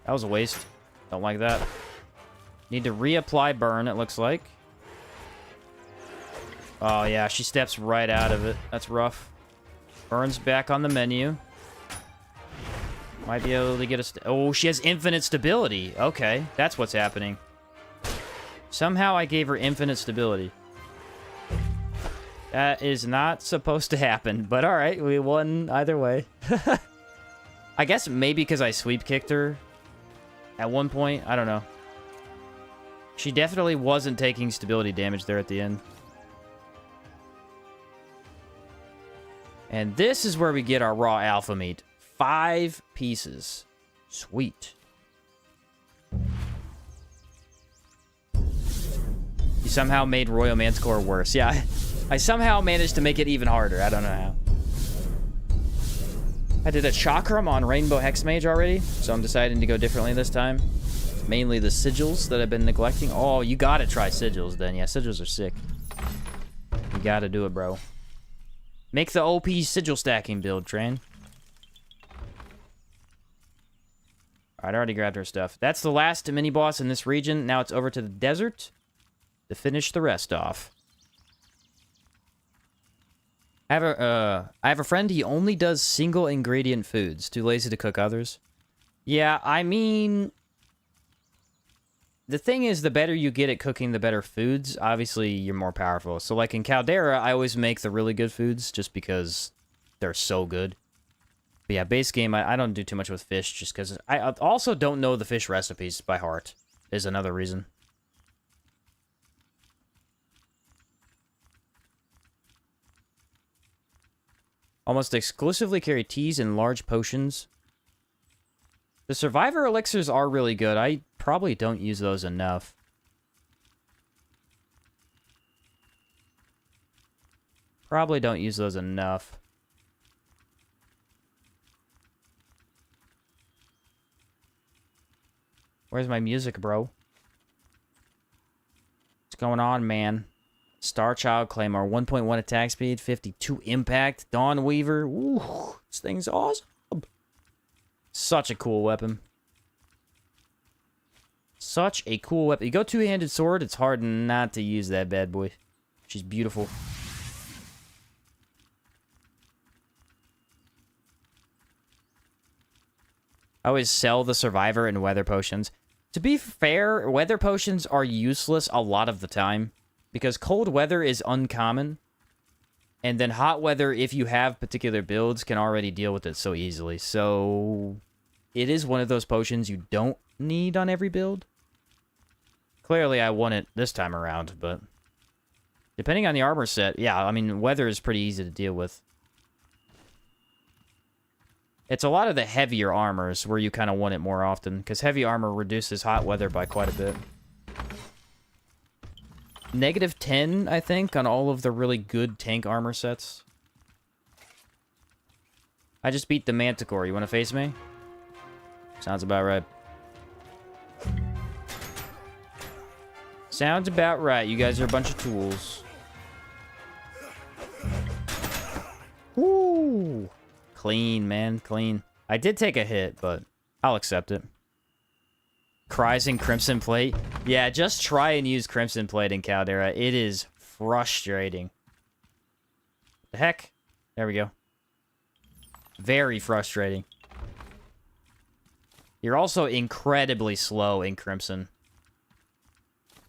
That was a waste. Don't like that. Need to reapply burn, it looks like. Oh, yeah, she steps right out of it. That's rough. Burn's back on the menu. Might be able to get a... Oh, she has infinite stability. Okay, that's what's happening. Somehow I gave her infinite stability. That is not supposed to happen, but alright, we won either way. I guess maybe because I sweep kicked her at one point. I don't know. She definitely wasn't taking stability damage there at the end. And this is where we get our raw alpha meat. 5 pieces. Sweet. You somehow made Royal Manticore worse. Yeah, I somehow managed to make it even harder. I don't know how. I did a Chakram on Rainbow Hexmage already, so I'm deciding to go differently this time. Mainly the sigils that I've been neglecting. Oh, you gotta try sigils then. Yeah, sigils are sick. You gotta do it, bro. Make the OP sigil stacking build, Train. Alright, I already grabbed her stuff. That's the last mini-boss in this region. Now it's over to the desert to finish the rest off. I have a friend, he only does single ingredient foods. Too lazy to cook others. Yeah, I mean... The thing is, the better you get at cooking the better foods, obviously you're more powerful. So like in Caldera, I always make the really good foods just because they're so good. But yeah, base game, I don't do too much with fish just because I also don't know the fish recipes by heart, is another reason. Almost exclusively carry teas and large potions. The Survivor elixirs are really good. I probably don't use those enough. Probably don't use those enough. Where's my music, bro? What's going on, man? Star Child Claymore, 1.1 attack speed, 52 impact, Dawn Weaver. Ooh, this thing's awesome. Such a cool weapon. Such a cool weapon. You go two-handed sword, it's hard not to use that bad boy. She's beautiful. I always sell the Survivor and weather potions. To be fair, weather potions are useless a lot of the time. Because cold weather is uncommon. And then hot weather, if you have particular builds, can already deal with it so easily. So, it is one of those potions you don't need on every build. Clearly, I won it this time around, but... Depending on the armor set, yeah, I mean, weather is pretty easy to deal with. It's a lot of the heavier armors where you kind of want it more often, because heavy armor reduces hot weather by quite a bit. -10, I think, on all of the really good tank armor sets. I just beat the Manticore. You want to face me? Sounds about right. Sounds about right. You guys are a bunch of tools. Woo! Clean, man. Clean. I did take a hit, but I'll accept it. Cries in Crimson Plate. Yeah, just try and use Crimson Plate in Caldera. It is frustrating. The heck? There we go. Very frustrating. You're also incredibly slow in Crimson.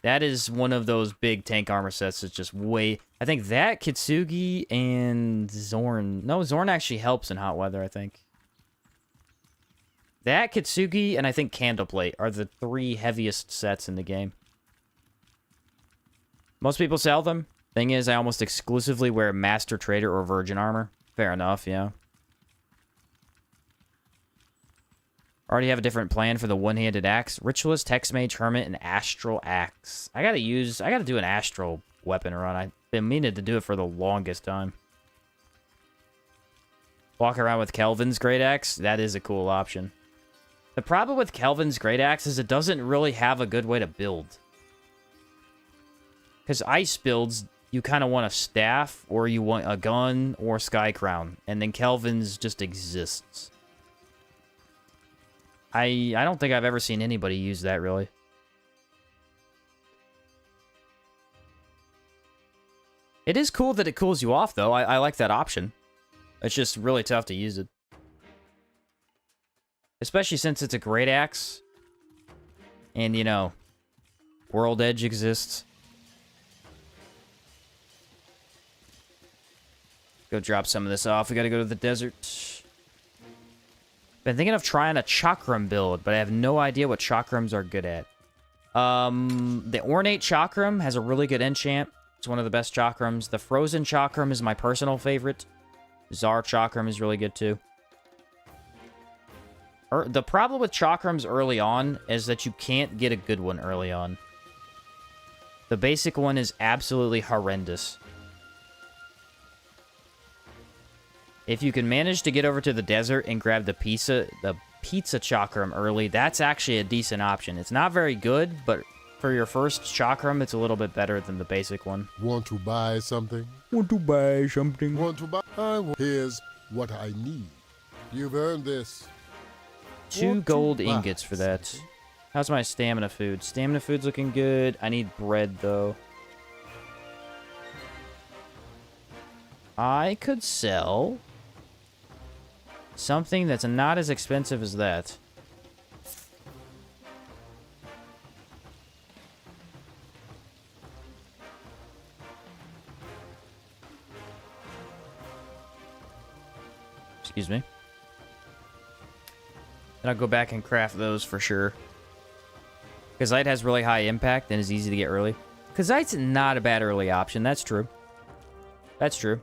That is one of those big tank armor sets that's just way... I think that, Kitsugi, and Zorn... No, Zorn actually helps in hot weather, I think. That, Kitsugi, and I think Candleplate are the 3 heaviest sets in the game. Most people sell them. Thing is, I almost exclusively wear Master Trader or Virgin Armor. Fair enough, yeah. Already have a different plan for the one-handed axe. Ritualist, Hexmage, Hermit, and Astral Axe. I gotta do an Astral weapon run. I've been meaning to do it for the longest time. Walk around with Kelvin's Great Axe. That is a cool option. The problem with Kelvin's Great Axe is it doesn't really have a good way to build. Because ice builds, you kind of want a staff, or you want a gun, or Sky Crown. And then Kelvin's just exists. I don't think I've ever seen anybody use that, really. It is cool that it cools you off, though. I like that option. It's just really tough to use it. Especially since it's a great axe. And, you know, World Edge exists. Go drop some of this off. We gotta go to the desert. Been thinking of trying a Chakram build, but I have no idea what Chakrams are good at. The Ornate Chakram has a really good enchant. It's one of the best Chakrams. The Frozen Chakram is my personal favorite. Zar Chakram is really good, too. The problem with Chakrams early on is that you can't get a good one early on. The basic one is absolutely horrendous. If you can manage to get over to the desert and grab the pizza chakram early, that's actually a decent option. It's not very good, but for your first chakram, it's a little bit better than the basic one. Want to buy something? Want to buy something? Want to buy? Here's what I need. You've earned this. 2 gold ingots for that. How's my stamina food? Stamina food's looking good. I need bread, though. I could sell something that's not as expensive as that. Excuse me. And I'll go back and craft those for sure. Kazite has really high impact and is easy to get early. Kazite's not a bad early option. That's true. That's true.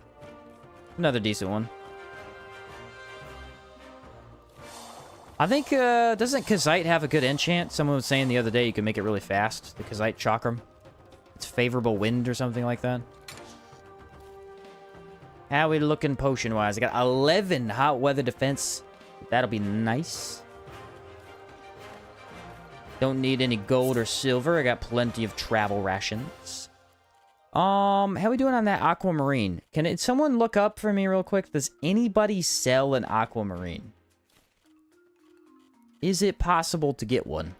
Another decent one. I think, doesn't Kazite have a good enchant? Someone was saying the other day you can make it really fast. The Kazite Chakram. It's favorable wind or something like that. How we looking potion-wise? I got 11 hot weather defense. That'll be nice. Don't need any gold or silver. I got plenty of travel rations. How we doing on that aquamarine? Can someone look up for me real quick? Does anybody sell an aquamarine? Is it possible to get one?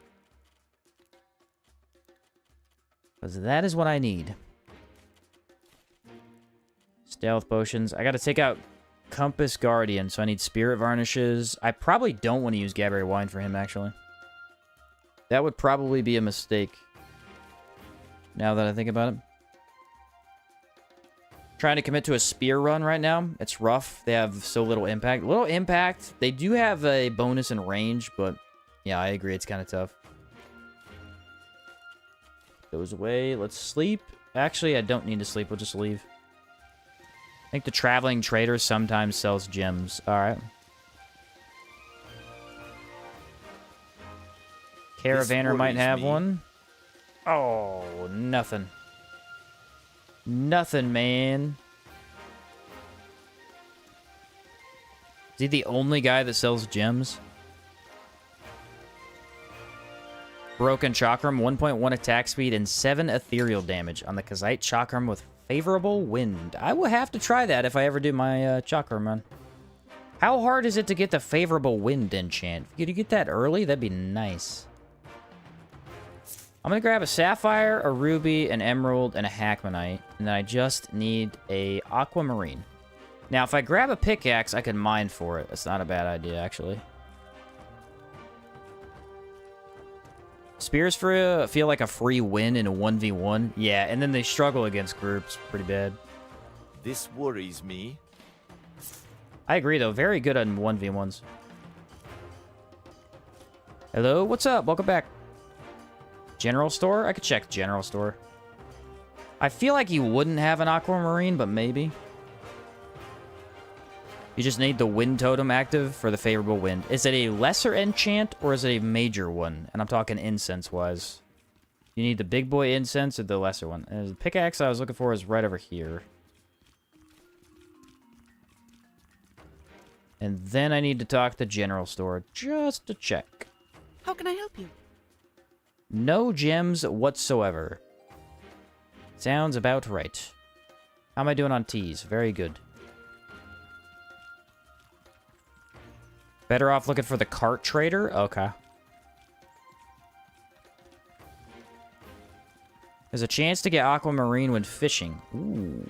Because that is what I need. Stealth potions. I gotta take out Compass Guardian, so I need Spirit Varnishes. I probably don't want to use Gaberry Wine for him, actually. That would probably be a mistake. Now that I think about it. Trying to commit to a spear run right now. It's rough. They have so little impact. Little impact. They do have a bonus in range, but yeah, I agree. It's kind of tough. Goes away. Let's sleep. Actually, I don't need to sleep. We'll just leave. I think the Traveling Trader sometimes sells gems. Alright. Caravaner might have one. Oh, nothing. Nothing, man. Is he the only guy that sells gems? Broken Chakram, 1.1 attack speed and 7 ethereal damage on the Kazite Chakram with favorable wind. I will have to try that if I ever do my Chakram run. How hard is it to get the favorable wind enchant? Could you get that early? That'd be nice. I'm going to grab a Sapphire, a Ruby, an Emerald, and a Hackmanite. And then I just need a Aquamarine. Now, if I grab a pickaxe, I can mine for it. That's not a bad idea, actually. Spears feel like a free win in a 1v1. Yeah, and then they struggle against groups pretty bad. This worries me. I agree, though. Very good on 1v1s. Hello, what's up? Welcome back. General store? I could check general store. I feel like you wouldn't have an aquamarine, but maybe. You just need the wind totem active for the favorable wind. Is it a lesser enchant or is it a major one? And I'm talking incense-wise. You need the big boy incense or the lesser one. And the pickaxe I was looking for is right over here. And then I need to talk to general store just to check. How can I help you? No gems whatsoever. Sounds about right. How am I doing on teas? Very good. Better off looking for the cart trader? Okay. There's a chance to get aquamarine when fishing. Ooh.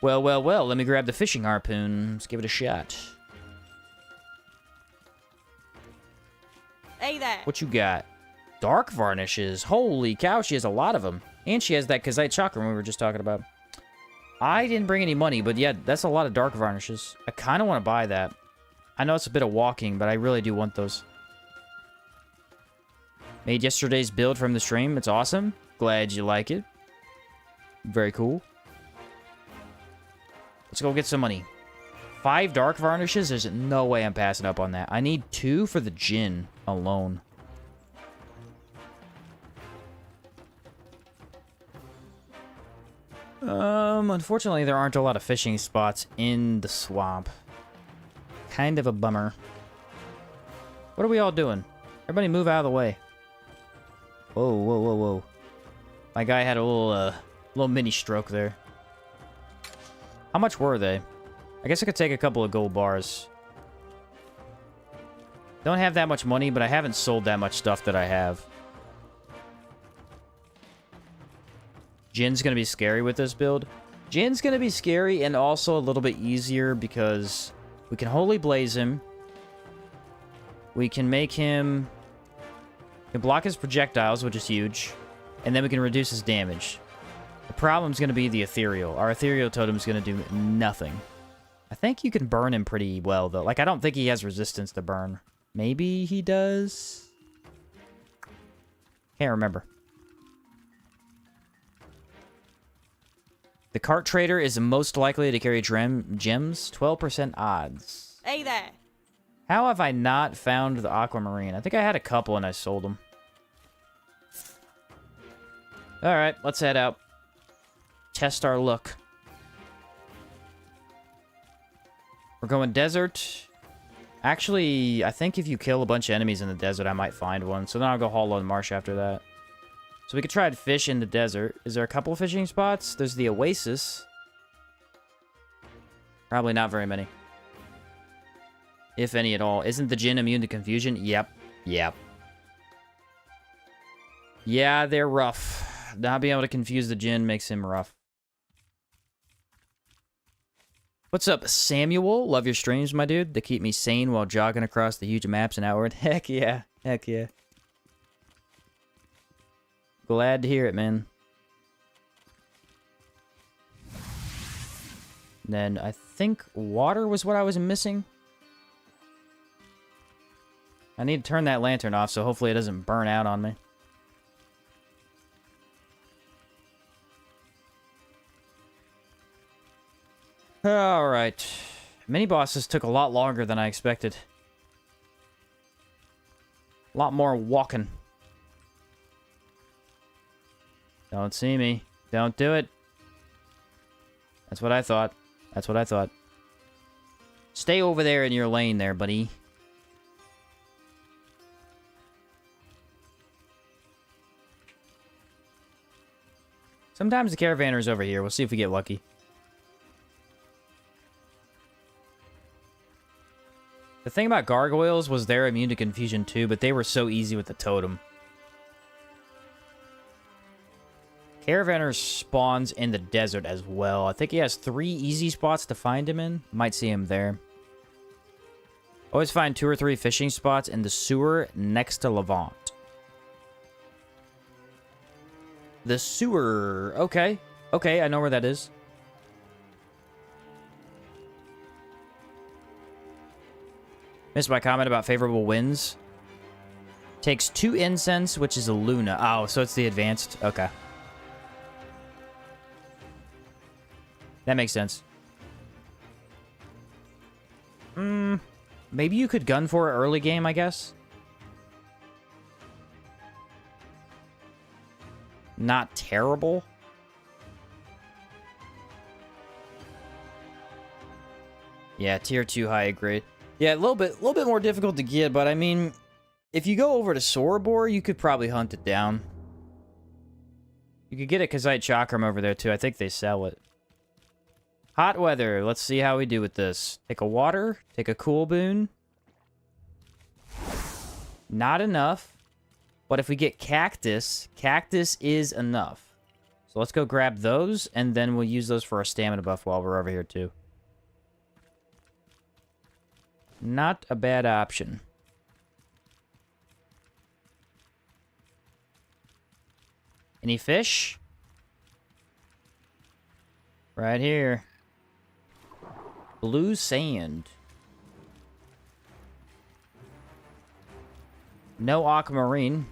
Well, well, well. Let me grab the fishing harpoon. Let's give it a shot. Hey there. What you got? Dark varnishes. Holy cow, she has a lot of them. And she has that Kazite chakra we were just talking about. I didn't bring any money, but yeah, that's a lot of dark varnishes. I kind of want to buy that. I know it's a bit of walking, but I really do want those. Made yesterday's build from the stream. It's awesome. Glad you like it. Very cool. Let's go get some money. 5 dark varnishes? There's no way I'm passing up on that. I need 2 for the gin alone. Unfortunately, there aren't a lot of fishing spots in the swamp. Kind of a bummer. What are we all doing? Everybody move out of the way. Whoa, whoa, whoa, whoa. My guy had a little mini stroke there. How much were they? I guess I could take a couple of gold bars. Don't have that much money, but I haven't sold that much stuff that I have. Jin's gonna be scary with this build. Jin's gonna be scary and also a little bit easier because we can Holy Blaze him. We can make him... We can block his projectiles, which is huge. And then we can reduce his damage. The problem's going to be the Ethereal. Our Ethereal Totem's going to do nothing. I think you can burn him pretty well, though. Like, I don't think he has resistance to burn. Maybe he does? Can't remember. The cart trader is most likely to carry gems. 12% odds. Hey there. How have I not found the aquamarine? I think I had a couple and I sold them. Alright, let's head out. Test our luck. We're going desert. Actually, I think if you kill a bunch of enemies in the desert, I might find one. So then I'll go Hollow Marsh after that. So we could try to fish in the desert. Is there a couple fishing spots? There's the Oasis. Probably not very many. If any at all. Isn't the Jinn immune to confusion? Yep. Yep. Yeah, they're rough. Not being able to confuse the Jinn makes him rough. What's up, Samuel? Love your streams, my dude. They keep me sane while jogging across the huge maps and outward. Heck yeah. Heck yeah. Glad to hear it, man. Then I think water was what I was missing. I need to turn that lantern off, so hopefully it doesn't burn out on me. Alright. Mini bosses took a lot longer than I expected. A lot more walking. Don't see me. Don't do it. That's what I thought. That's what I thought. Stay over there in your lane there, buddy. Sometimes the caravanner's over here. We'll see if we get lucky. The thing about gargoyles was they're immune to confusion too, but they were so easy with the totem. Caravanner spawns in the desert as well. I think he has 3 easy spots to find him in. Might see him there. Always find 2 or 3 fishing spots in the sewer next to Levant. The sewer. Okay. Okay, I know where that is. Missed my comment about favorable winds. Takes 2 incense, which is a Luna. Oh, so it's the advanced. Okay. That makes sense. Maybe you could gun for it early game, I guess. Not terrible. Yeah, tier 2 high grade. Yeah, a little bit more difficult to get, but I mean, if you go over to Sorobor, you could probably hunt it down. You could get a Kazite Chakram over there too. I think they sell it. Hot weather. Let's see how we do with this. Take a water. Take a cool boon. Not enough. But if we get cactus, cactus is enough. So let's go grab those, and then we'll use those for a stamina buff while we're over here too. Not a bad option. Any fish? Right here. Blue sand. No aquamarine.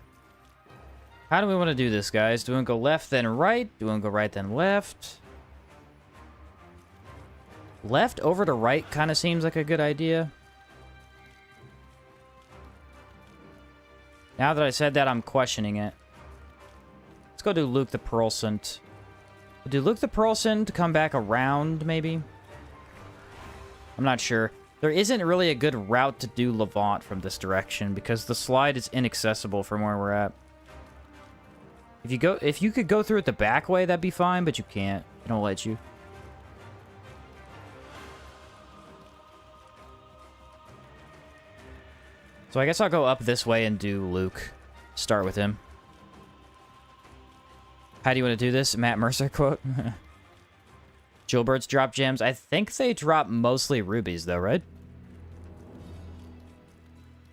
How do we want to do this, guys? Do we want to go left, then right? Do we want to go right, then left? Left over to right kind of seems like a good idea. Now that I said that, I'm questioning it. Let's go do Luke the Pearlsent. Do Luke the Pearlsent to come back around, maybe? I'm not sure. There isn't really a good route to do Levant from this direction because the slide is inaccessible from where we're at. If you could go through it the back way, that'd be fine, but you can't. They don't let you. So I guess I'll go up this way and do Luke. Start with him. How do you want to do this? Matt Mercer quote. Jailbirds drop gems. I think they drop mostly rubies, though, right?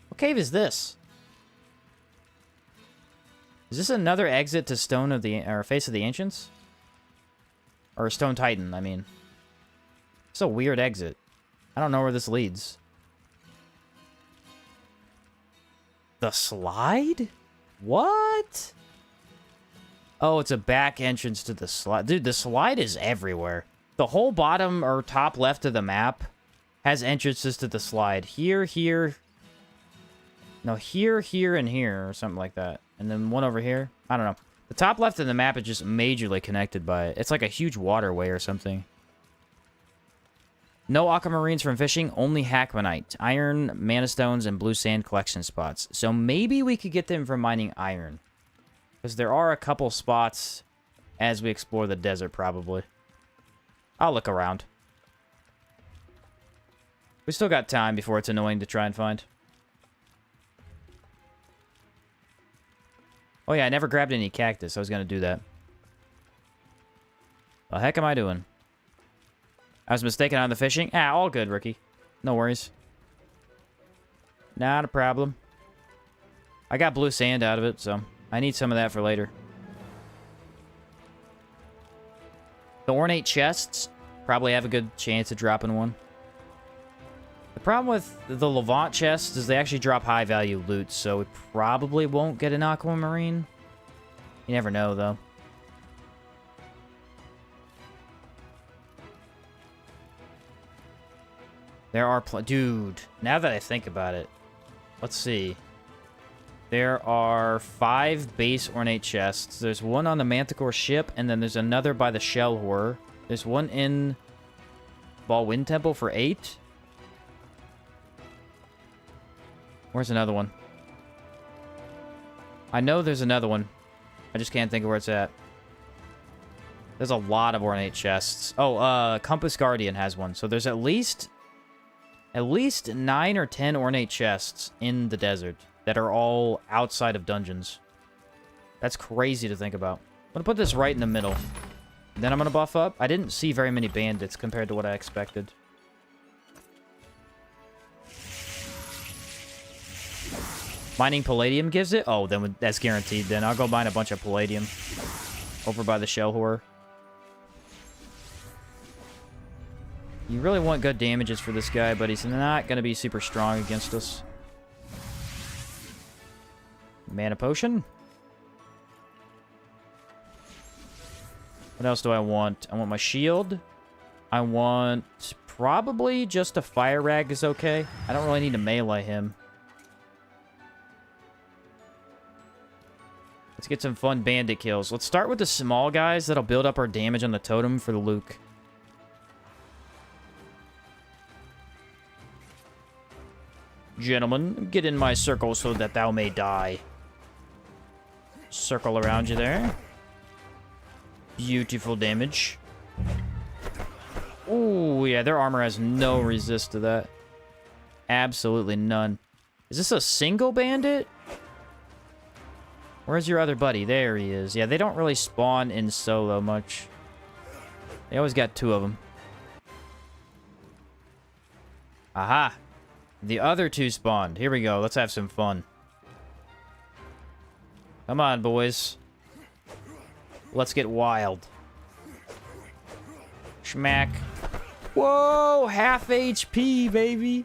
What cave is this? Is this another exit to Stone of the... or Face of the Ancients? Or Stone Titan, I mean. It's a weird exit. I don't know where this leads. The slide? What? Oh, it's a back entrance to the slide. Dude, the slide is everywhere. The whole bottom or top left of the map has entrances to the slide. Here, here. No, here, here, and here, or something like that. And then one over here. I don't know. The top left of the map is just majorly connected by it. It's like a huge waterway or something. No aquamarines from fishing, only Hackmanite, iron, mana stones, and blue sand collection spots. So maybe we could get them from mining iron. Because there are a couple spots as we explore the desert, probably. I'll look around. We still got time before it's annoying to try and find. Oh yeah, I never grabbed any cactus. I was going to do that. The heck am I doing? I was mistaken on the fishing. Ah, all good, Ricky. No worries. Not a problem. I got blue sand out of it, so I need some of that for later. The ornate chests probably have a good chance of dropping one. The problem with the Levant chests is they actually drop high-value loot, so we probably won't get an aquamarine. You never know, though. There are dude, now that I think about it, let's see. There are 5 base ornate chests. There's one on the Manticore ship, and then there's another by the Shell Horror. There's one in Ball Wind Temple for 8. Where's another one? I know there's another one. I just can't think of where it's at. There's a lot of ornate chests. Oh, Compass Guardian has one. So there's at least 9 or 10 ornate chests in the desert that are all outside of dungeons. That's crazy to think about. I'm going to put this right in the middle. Then I'm going to buff up. I didn't see very many bandits compared to what I expected. Mining palladium gives it? Oh, then that's guaranteed then. I'll go mine a bunch of palladium. over by the shell horror. You really want good damages for this guy, but he's not going to be super strong against us. Mana potion. What else do I want? I want my shield. I want probably just a fire rag is okay. I don't really need to melee him. Let's get some fun bandit kills. Let's start with the small guys that'll build up our damage on the totem for the Luke. Gentlemen, get in my circle so that thou may die. Circle around you there. Beautiful damage. Ooh, yeah, their armor has no resist to that. Absolutely none. Is this a single bandit? Where's your other buddy? There he is. Yeah, they don't really spawn in solo much. They always got two of them. Aha! The other two spawned. Here we go. Let's have some fun. Come on, boys. Let's get wild. Schmack. Whoa! Half HP, baby!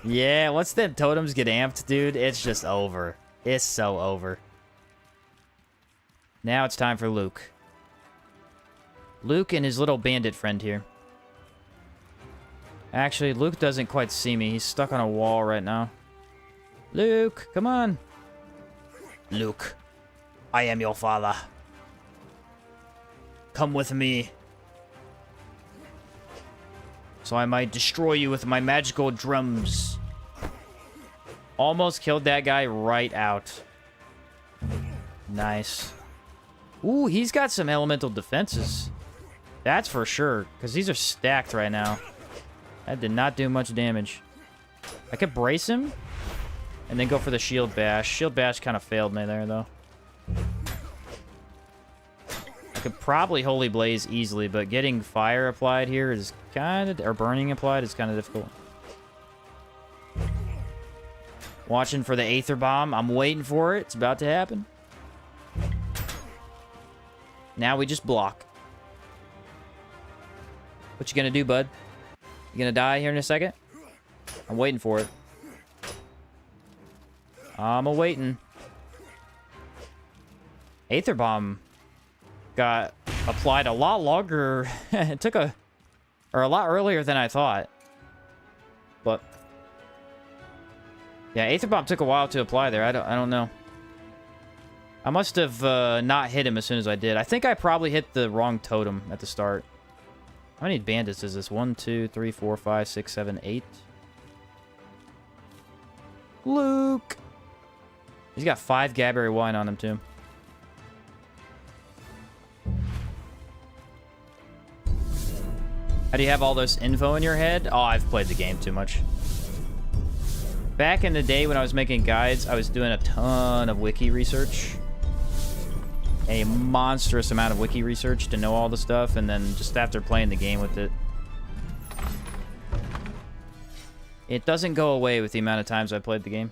Yeah, once them totems get amped, dude, it's just over. It's so over. Now it's time for Luke. Luke and his little bandit friend here. Actually, Luke doesn't quite see me. He's stuck on a wall right now. Luke, come on. Luke, I am your father. Come with me, so I might destroy you with my magical drums. Almost killed that guy right out. Nice. Ooh, he's got some elemental defenses. That's for sure, because these are stacked right now. That did not do much damage. I could brace him, and then go for the shield bash. Shield bash kind of failed me there, though. I could probably Holy Blaze easily, but getting fire applied here is kind of... or burning applied is kind of difficult. Watching for the Aether Bomb. I'm waiting for it. It's about to happen. Now we just block. What you gonna do, bud? You gonna die here in a second? I'm waiting for it. I'm a-waiting. Aether Bomb got applied a lot longer. It took a lot earlier than I thought. But yeah, Aether Bomb took a while to apply there. I don't know. I must have not hit him as soon as I did. I think I probably hit the wrong totem at the start. How many bandits is this? 1, 2, 3, 4, 5, 6, 7, 8. Luke. He's got 5 Gabberry wine on him too. How do you have all this info in your head? Oh, I've played the game too much. Back in the day when I was making guides, I was doing a ton of wiki research. A monstrous amount of wiki research to know all the stuff, and then just after playing the game with it. It doesn't go away with the amount of times I played the game.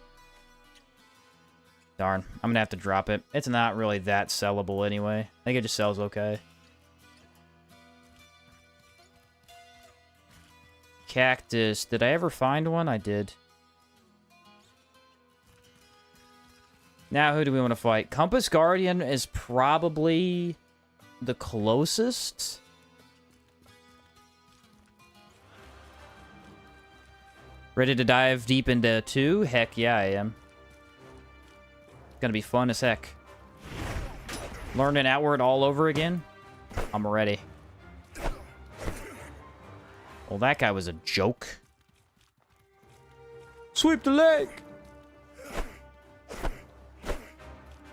Darn, I'm gonna have to drop it. It's not really that sellable anyway. I think it just sells okay. Cactus. Did I ever find one? I did. Now, who do we want to fight? Compass Guardian is probably the closest. Ready to dive deep into 2? Heck yeah, I am. It's gonna be fun as heck. Learning Outward all over again? I'm ready. Well, that guy was a joke. Sweep the leg!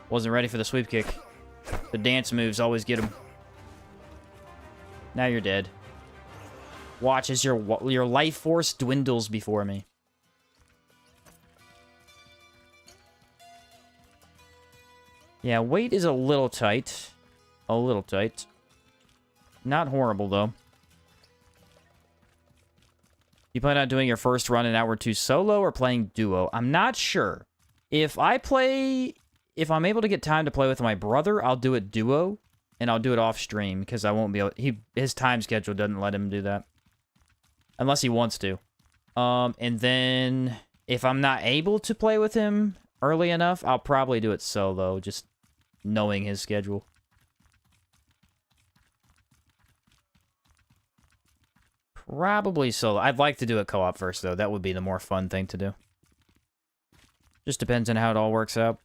Wasn't ready for the sweep kick. The dance moves always get him. Now you're dead. Watch as your life force dwindles before me. Yeah, weight is a little tight. A little tight. Not horrible, though. You plan on doing your first run in Outward 2 solo or playing duo? I'm not sure. If I play if I'm able to get time to play with my brother, I'll do it duo, and I'll do it off stream because I won't be able. His time schedule doesn't let him do that, unless he wants to. And then if I'm not able to play with him early enough, I'll probably do it solo, just knowing his schedule. Probably solo. I'd like to do it co-op first, though. That would be the more fun thing to do. Just depends on how it all works out.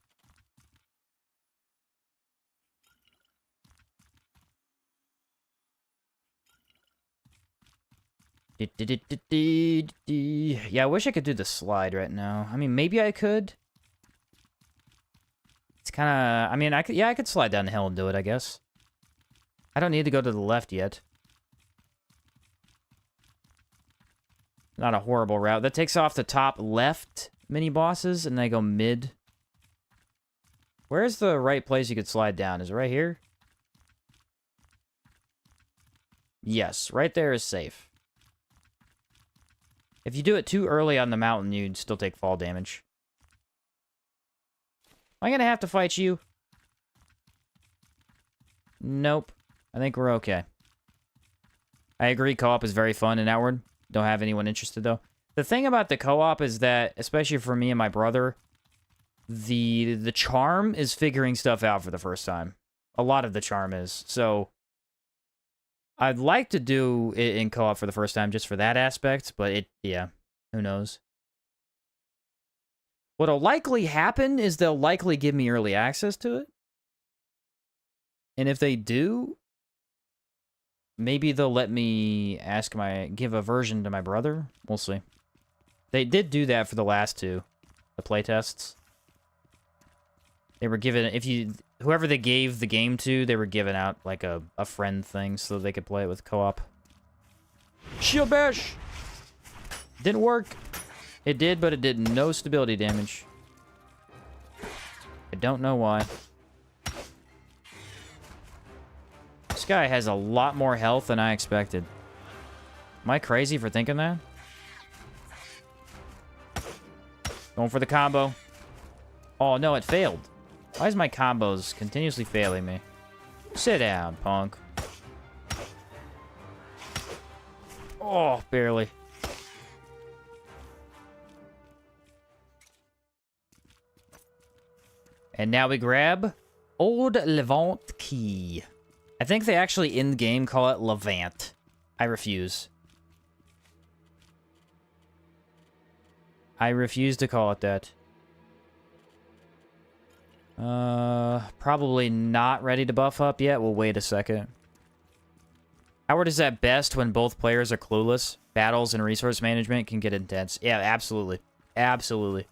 Yeah, I wish I could do the slide right now. I mean, maybe I could. It's kind of... I mean, I could slide down the hill and do it, I guess. I don't need to go to the left yet. Not a horrible route. That takes off the top left mini-bosses, and they go mid. Where's the right place you could slide down? Is it right here? Yes, right there is safe. If you do it too early on the mountain, you'd still take fall damage. Am I gonna have to fight you? Nope. I think we're okay. I agree, co-op is very fun in Outward. Don't have anyone interested, though. The thing about the co-op is that, especially for me and my brother, the charm is figuring stuff out for the first time. A lot of the charm is. So, I'd like to do it in co-op for the first time just for that aspect, but yeah, who knows. What'll likely happen is they'll likely give me early access to it. And if they do, maybe they'll let me give a version to my brother. We'll see. They did do that for the last two, the playtests. They were given, whoever they gave the game to, they were giving out like a friend thing so they could play it with co-op. Shield bash! Didn't work. It did, but it did no stability damage. I don't know why. This guy has a lot more health than I expected. Am I crazy for thinking that? Going for the combo. Oh, no, it failed. Why is my combos continuously failing me? Sit down, punk. Oh, barely. And now we grab Old Levant Key. I think they actually in the game call it Levant. I refuse. I refuse to call it that. Probably not ready to buff up yet. We'll wait a second. Howard is at best when both players are clueless. Battles and resource management can get intense. Yeah, absolutely. Absolutely.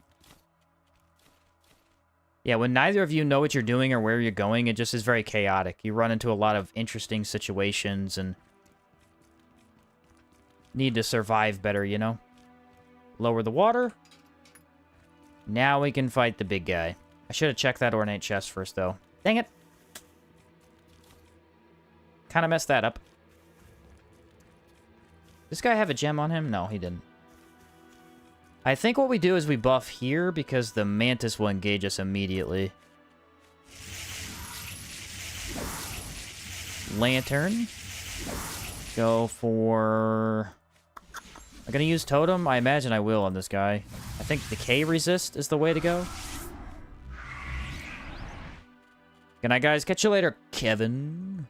Yeah, when neither of you know what you're doing or where you're going, it just is very chaotic. You run into a lot of interesting situations and need to survive better, you know? Lower the water. Now we can fight the big guy. I should have checked that ornate chest first, though. Dang it. Kind of messed that up. This guy have a gem on him? No, he didn't. I think what we do is we buff here because the mantis will engage us immediately. Lantern. Go for... I'm gonna use Totem. I imagine I will on this guy. I think Decay Resist is the way to go. Good night, guys. Catch you later, Kevin.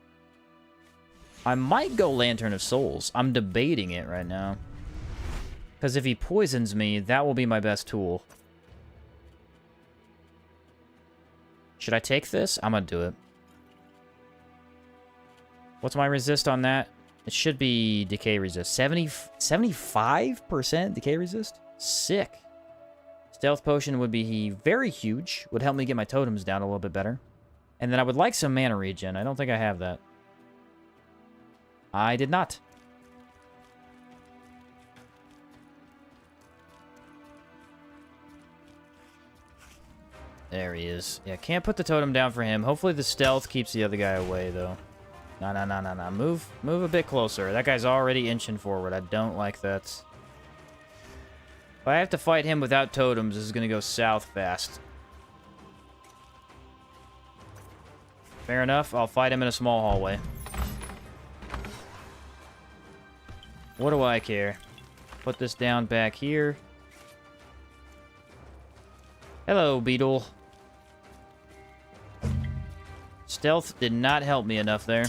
I might go Lantern of Souls. I'm debating it right now. Because if he poisons me, that will be my best tool. Should I take this? I'm gonna do it. What's my resist on that? It should be Decay Resist. 75% Decay Resist? Sick. Stealth Potion would be very huge. Would help me get my totems down a little bit better. And then I would like some mana regen. I don't think I have that. I did not. There he is. Yeah, can't put the totem down for him. Hopefully the stealth keeps the other guy away, though. No. Move a bit closer. That guy's already inching forward. I don't like that. If I have to fight him without totems, this is going to go south fast. Fair enough. I'll fight him in a small hallway. What do I care? Put this down back here. Hello, beetle. Stealth did not help me enough there.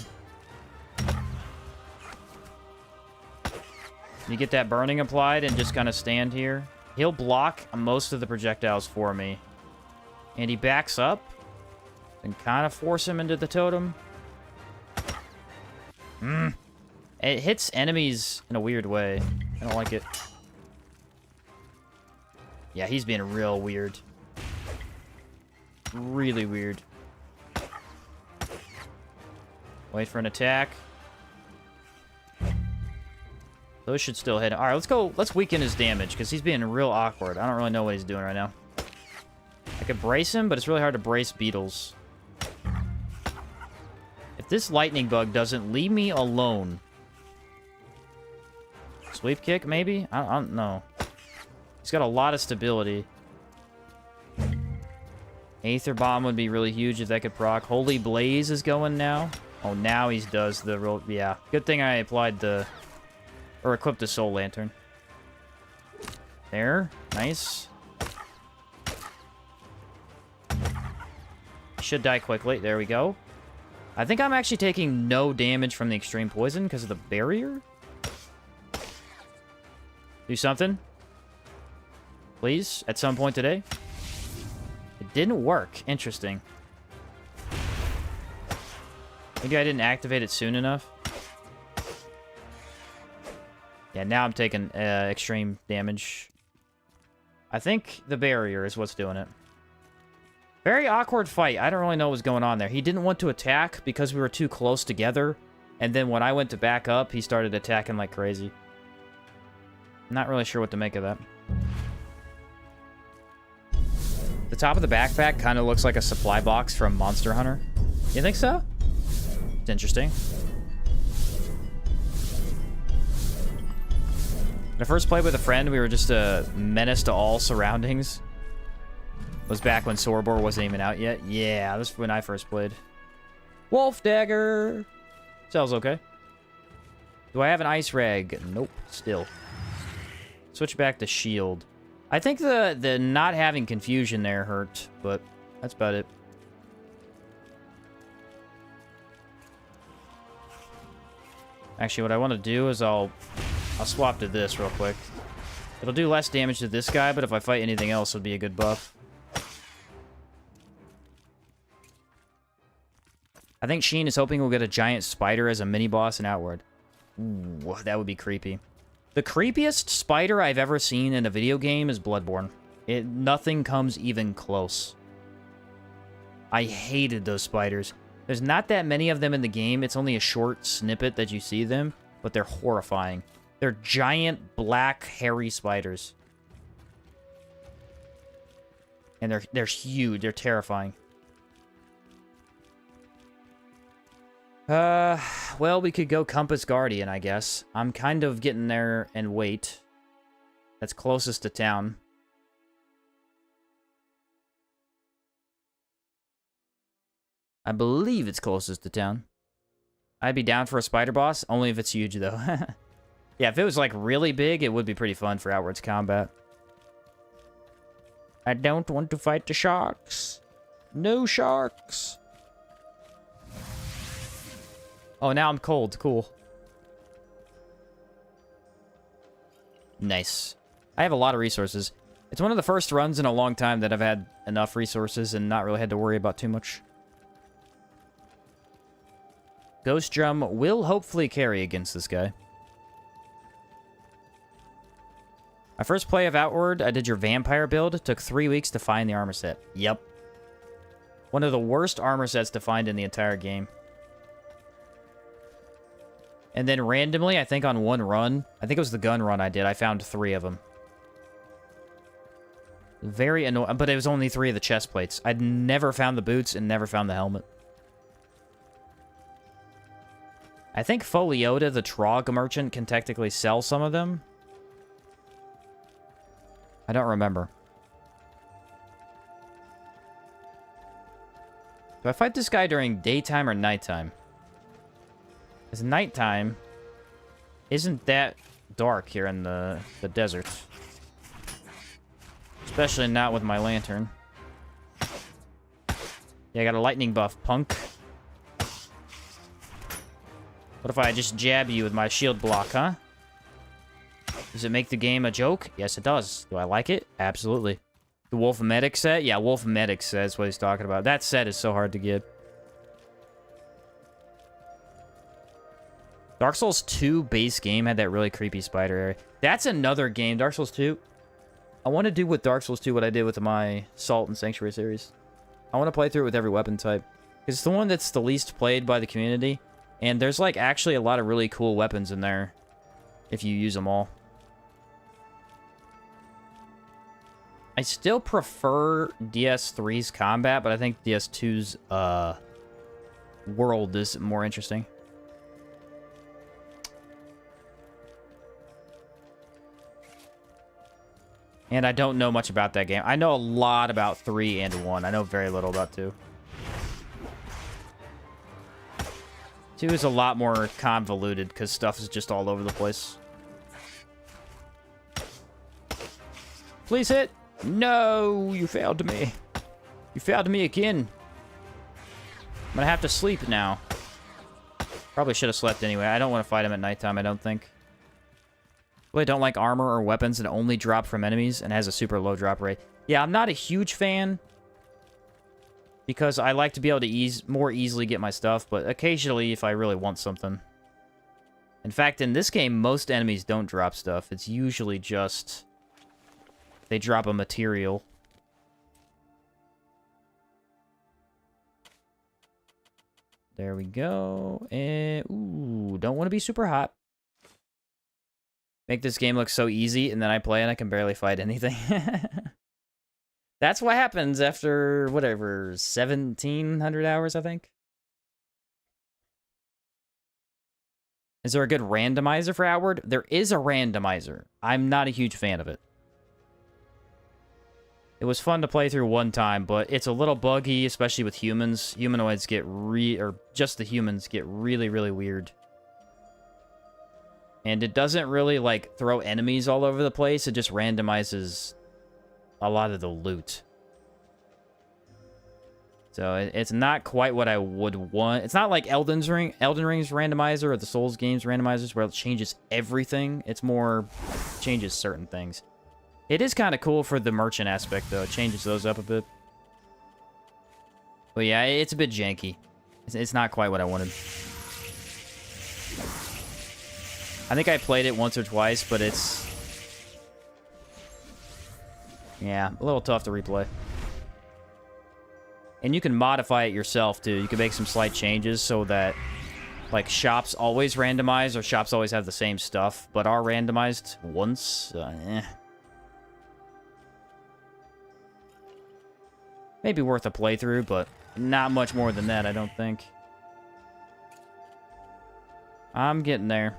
You get that burning applied and just kind of stand here. He'll block most of the projectiles for me. And he backs up. And kind of force him into the totem. It hits enemies in a weird way. I don't like it. Yeah, he's being real weird. Really weird. Wait for an attack. Those should still hit. Alright, let's go. Let's weaken his damage, because he's being real awkward. I don't really know what he's doing right now. I could brace him, but it's really hard to brace beetles. If this lightning bug doesn't leave me alone... Sweep kick, maybe? I don't know. He's got a lot of stability. Aether Bomb would be really huge if that could proc. Holy Blaze is going now. Oh, now he does the real... Yeah. Good thing I applied the... Or equipped the Soul Lantern. There. Nice. Should die quickly. There we go. I think I'm actually taking no damage from the extreme poison because of the barrier. Do something. Please, at some point today. It didn't work. Interesting. Maybe I didn't activate it soon enough. Yeah, now I'm taking extreme damage. I think the barrier is what's doing it. Very awkward fight. I don't really know what's going on there. He didn't want to attack because we were too close together. And then when I went to back up, he started attacking like crazy. Not really sure what to make of that. The top of the backpack kind of looks like a supply box from Monster Hunter. You think so? It's interesting. When I first played with a friend, we were just a menace to all surroundings. It was back when Sorobor wasn't even out yet. Yeah, this is when I first played. Wolf Dagger! Sounds okay. Do I have an ice rag? Nope, still. Switch back to shield. I think the not having confusion there hurt, but that's about it. Actually, what I want to do is I'll swap to this real quick. It'll do less damage to this guy, but if I fight anything else, it'll be a good buff. I think Sheen is hoping we'll get a giant spider as a mini-boss in Outward. Ooh, that would be creepy. The creepiest spider I've ever seen in a video game is Bloodborne. Nothing comes even close. I hated those spiders. There's not that many of them in the game. It's only a short snippet that you see them, but they're horrifying. They're giant, black, hairy spiders. And they're huge. They're terrifying. Well, we could go Compass Guardian, I guess. I'm kind of getting there and wait. That's closest to town. I believe it's closest to town. I'd be down for a spider boss, only if it's huge, though. Yeah, if it was, like, really big, it would be pretty fun for Outwards combat. I don't want to fight the sharks. No sharks. Oh, now I'm cold. Cool. Nice. I have a lot of resources. It's one of the first runs in a long time that I've had enough resources and not really had to worry about too much. Ghost Drum will hopefully carry against this guy. My first play of Outward, I did your vampire build. It took 3 weeks to find the armor set. Yep. One of the worst armor sets to find in the entire game. And then randomly, I think on one run, I think it was the gun run I did, I found 3 of them. Very annoying, but it was only 3 of the chest plates. I'd never found the boots and never found the helmet. I think Foliota, the Trog merchant, can technically sell some of them. I don't remember. Do I fight this guy during daytime or nighttime? Because nighttime isn't that dark here in the desert. Especially not with my lantern. Yeah, I got a lightning buff, punk. What if I just jab you with my shield block, huh? Does it make the game a joke? Yes, it does. Do I like it? Absolutely. The Wolf Medic set? Yeah, Wolf Medic set is what he's talking about. That set is so hard to get. Dark Souls 2 base game had that really creepy spider area. That's another game, Dark Souls 2. I want to do with Dark Souls 2 what I did with my Salt and Sanctuary series. I want to play through it with every weapon type. It's the one that's the least played by the community. And there's, like, actually a lot of really cool weapons in there if you use them all. I still prefer DS3's combat, but I think DS2's world is more interesting. And I don't know much about that game. I know a lot about 3 and 1. I know very little about 2. 2 is a lot more convoluted because stuff is just all over the place. Please hit! No! You failed me. You failed me again. I'm gonna have to sleep now. Probably should have slept anyway. I don't want to fight him at nighttime, I don't think. Really don't like armor or weapons that only drop from enemies and has a super low drop rate. Yeah, I'm not a huge fan because I like to be able to more easily get my stuff, but occasionally if I really want something. In fact, in this game, most enemies don't drop stuff. It's usually just they drop a material. There we go. And ooh, don't want to be super hot. Make this game look so easy, and then I play and I can barely fight anything. That's what happens after, whatever, 1,700 hours, I think? Is there a good randomizer for Outward? There is a randomizer. I'm not a huge fan of it. It was fun to play through one time, but it's a little buggy, especially with humans. Humanoids get or just the humans get really, really weird. And it doesn't really, like, throw enemies all over the place. It just randomizes a lot of the loot. So it's not quite what I would want. It's not like Elden Ring's randomizer or the Souls games randomizers where it changes everything. It's more changes certain things. It is kind of cool for the merchant aspect, though. It changes those up a bit. But yeah, it's a bit janky. It's not quite what I wanted. I think I played it once or twice, but it's... yeah, a little tough to replay. And you can modify it yourself, too. You can make some slight changes so that, like, shops always randomize or shops always have the same stuff, but are randomized once. Maybe worth a playthrough, but not much more than that, I don't think. I'm getting there.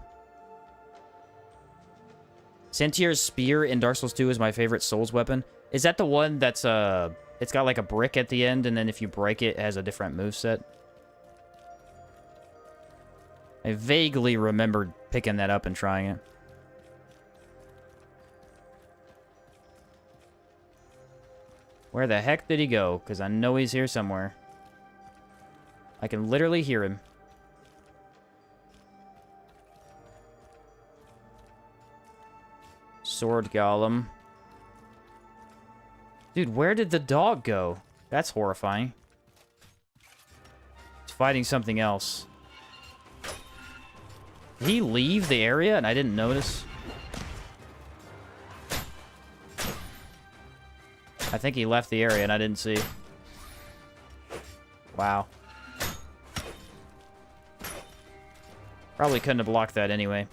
Sentier's Spear in Dark Souls 2 is my favorite Souls weapon. Is that the one that's, it's got like a brick at the end, and then if you break it, it has a different moveset? I vaguely remembered picking that up and trying it. Where the heck did he go? Because I know he's here somewhere. I can literally hear him. Sword Golem. Dude, where did the dog go? That's horrifying. It's fighting something else. Did he leave the area and I didn't notice? I think he left the area and I didn't see. Wow. Probably couldn't have blocked that anyway.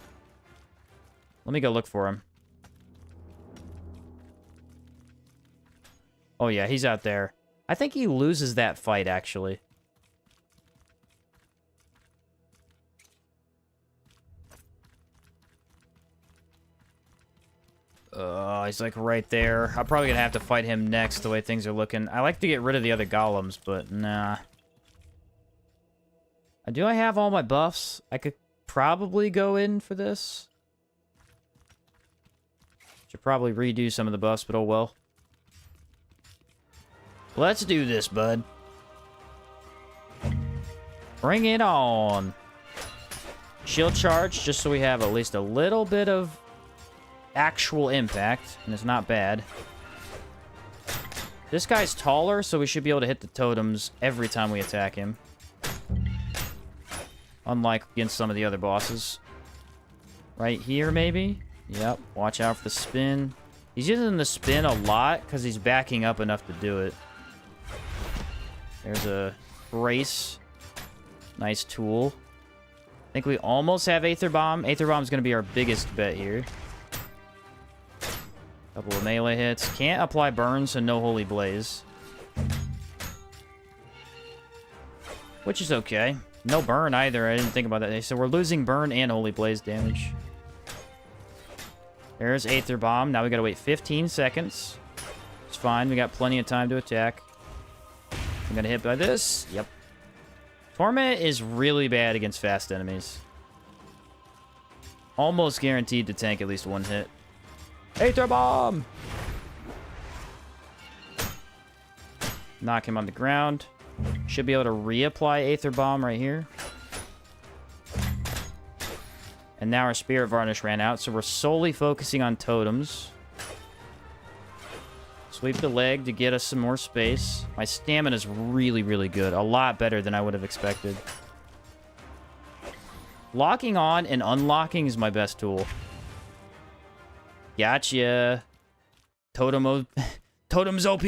Let me go look for him. Oh yeah, he's out there. I think he loses that fight, actually. He's like right there. I'm probably gonna have to fight him next, the way things are looking. I like to get rid of the other golems, but nah. Do I have all my buffs? I could probably go in for this. Should probably redo some of the buffs, but oh well. Let's do this, bud. Bring it on. Shield charge, just so we have at least a little bit of actual impact, and it's not bad. This guy's taller, so we should be able to hit the totems every time we attack him. Unlike against some of the other bosses. Right here, maybe? Yep, watch out for the spin. He's using the spin a lot, because he's backing up enough to do it. There's a brace. Nice tool. I think we almost have Aether Bomb. Aether Bomb's going to be our biggest bet here. Couple of melee hits. Can't apply burn, so no Holy Blaze. Which is okay. No burn either. I didn't think about that. So we're losing burn and Holy Blaze damage. There's Aether Bomb. Now we gotta wait 15 seconds. It's fine. We got plenty of time to attack. I'm gonna hit by this. Yep. Torment is really bad against fast enemies. Almost guaranteed to tank at least one hit. Aether Bomb! Knock him on the ground. Should be able to reapply Aether Bomb right here. And now our Spirit Varnish ran out, so we're solely focusing on totems. Sweep the leg to get us some more space. My stamina is really, really good. A lot better than I would have expected. Locking on and unlocking is my best tool. Gotcha. Totems OP.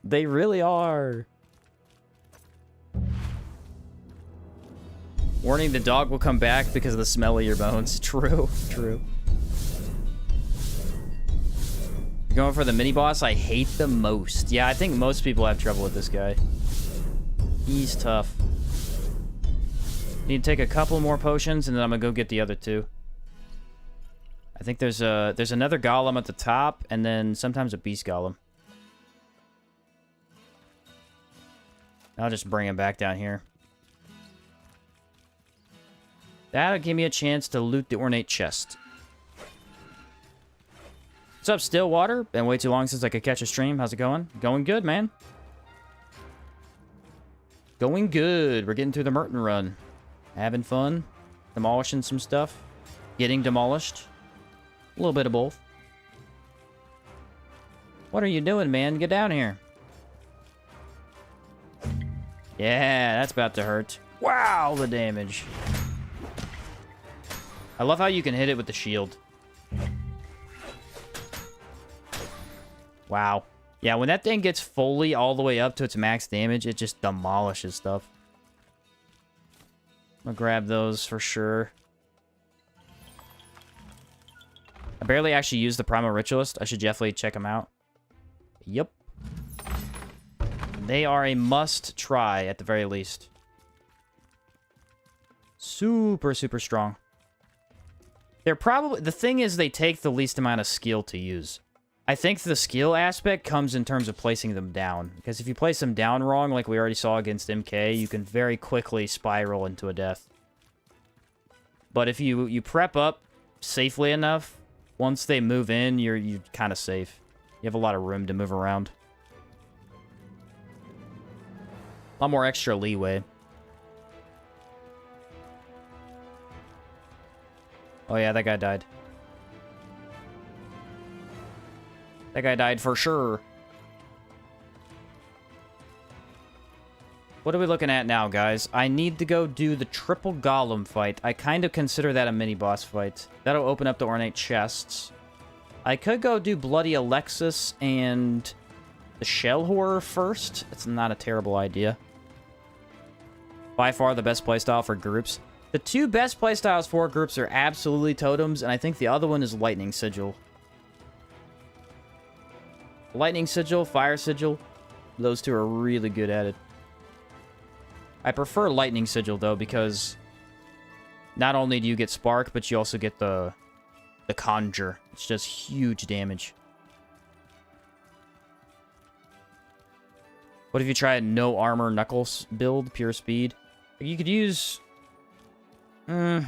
They really are. Warning, the dog will come back because of the smell of your bones. True, true. You're going for the mini-boss I hate the most. Yeah, I think most people have trouble with this guy. He's tough. Need to take a couple more potions, and then I'm gonna go get the other two. I think there's another golem at the top, and then sometimes a beast golem. I'll just bring him back down here. That'll give me a chance to loot the ornate chest. What's up, Stillwater? Been way too long since I could catch a stream. How's it going? Going good, man. Going good. We're getting through the Merton Run. Having fun. Demolishing some stuff. Getting demolished. A little bit of both. What are you doing, man? Get down here. Yeah, that's about to hurt. Wow, the damage. I love how you can hit it with the shield. Wow. Yeah, when that thing gets fully all the way up to its max damage, it just demolishes stuff. I'm gonna grab those for sure. I barely actually use the Primal Ritualist. I should definitely check them out. Yep. They are a must try at the very least. Super, super strong. They're probably... The thing is, they take the least amount of skill to use. I think the skill aspect comes in terms of placing them down. Because if you place them down wrong, like we already saw against MK, you can very quickly spiral into a death. But if you prep up safely enough, once they move in, you're kind of safe. You have a lot of room to move around. A lot more extra leeway. Oh yeah, that guy died. That guy died for sure. What are we looking at now, guys? I need to go do the triple golem fight. I kind of consider that a mini-boss fight. That'll open up the ornate chests. I could go do Bloody Alexis and the Shell Horror first. It's not a terrible idea. By far the best playstyle for groups. The two best playstyles for groups are absolutely Totems, and I think the other one is Lightning Sigil. Lightning Sigil, Fire Sigil, those two are really good at it. I prefer Lightning Sigil, though, because not only do you get Spark, but you also get the Conjure. It's just huge damage. What if you try a no armor Knuckles build, pure speed? You could use... I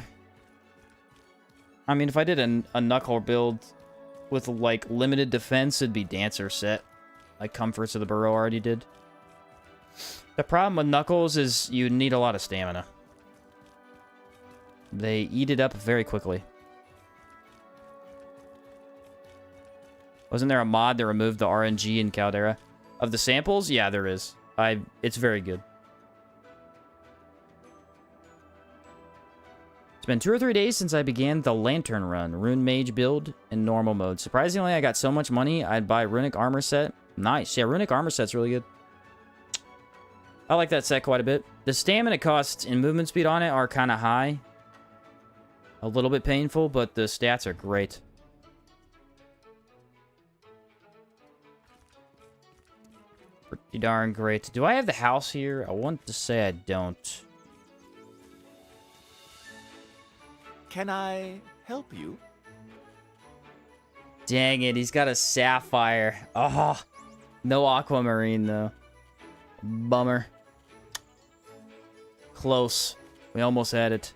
mean, if I did a Knuckle build with, like, limited defense, it'd be Dancer set. Like Comforts of the Burrow already did. The problem with Knuckles is you need a lot of stamina. They eat it up very quickly. Wasn't there a mod that removed the RNG in Caldera? Of the samples? Yeah, there is. It's very good. It's been 2 or 3 days since I began the Lantern Run, Rune Mage build in normal mode. Surprisingly, I got so much money, I'd buy Runic Armor set. Nice. Yeah, Runic Armor set's really good. I like that set quite a bit. The stamina costs and movement speed on it are kind of high. A little bit painful, but the stats are great. Pretty darn great. Do I have the house here? I want to say I don't. Can I help you? Dang it, he's got a sapphire. Oh, no aquamarine, though. Bummer. Close. We almost had it.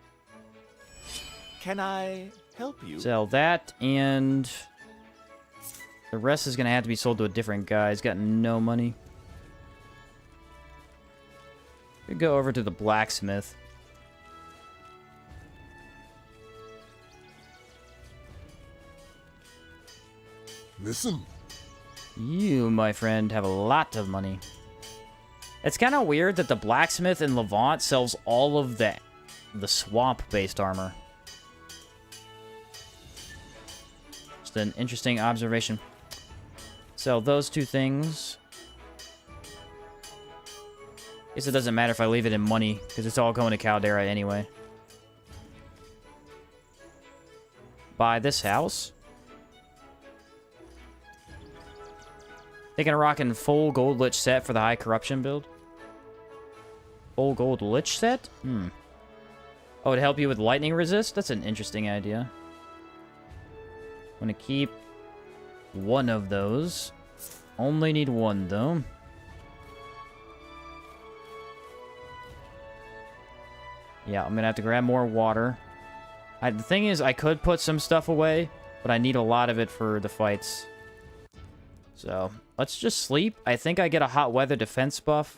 Can I help you? Sell that, and the rest is going to have to be sold to a different guy. He's got no money. We go over to the blacksmith. Listen. You, my friend, have a lot of money. It's kind of weird that the blacksmith in Levant sells all of the swamp-based armor. Just an interesting observation. Sell those 2 things. Guess it doesn't matter if I leave it in money, because it's all going to Caldera anyway. Buy this house. Thinking of rocking full gold lich set for the high corruption build. Full gold lich set? Oh, to help you with lightning resist? That's an interesting idea. I'm gonna keep one of those. Only need one, though. Yeah, I'm gonna have to grab more water. The thing is, I could put some stuff away, but I need a lot of it for the fights. So, let's just sleep. I think I get a hot weather defense buff.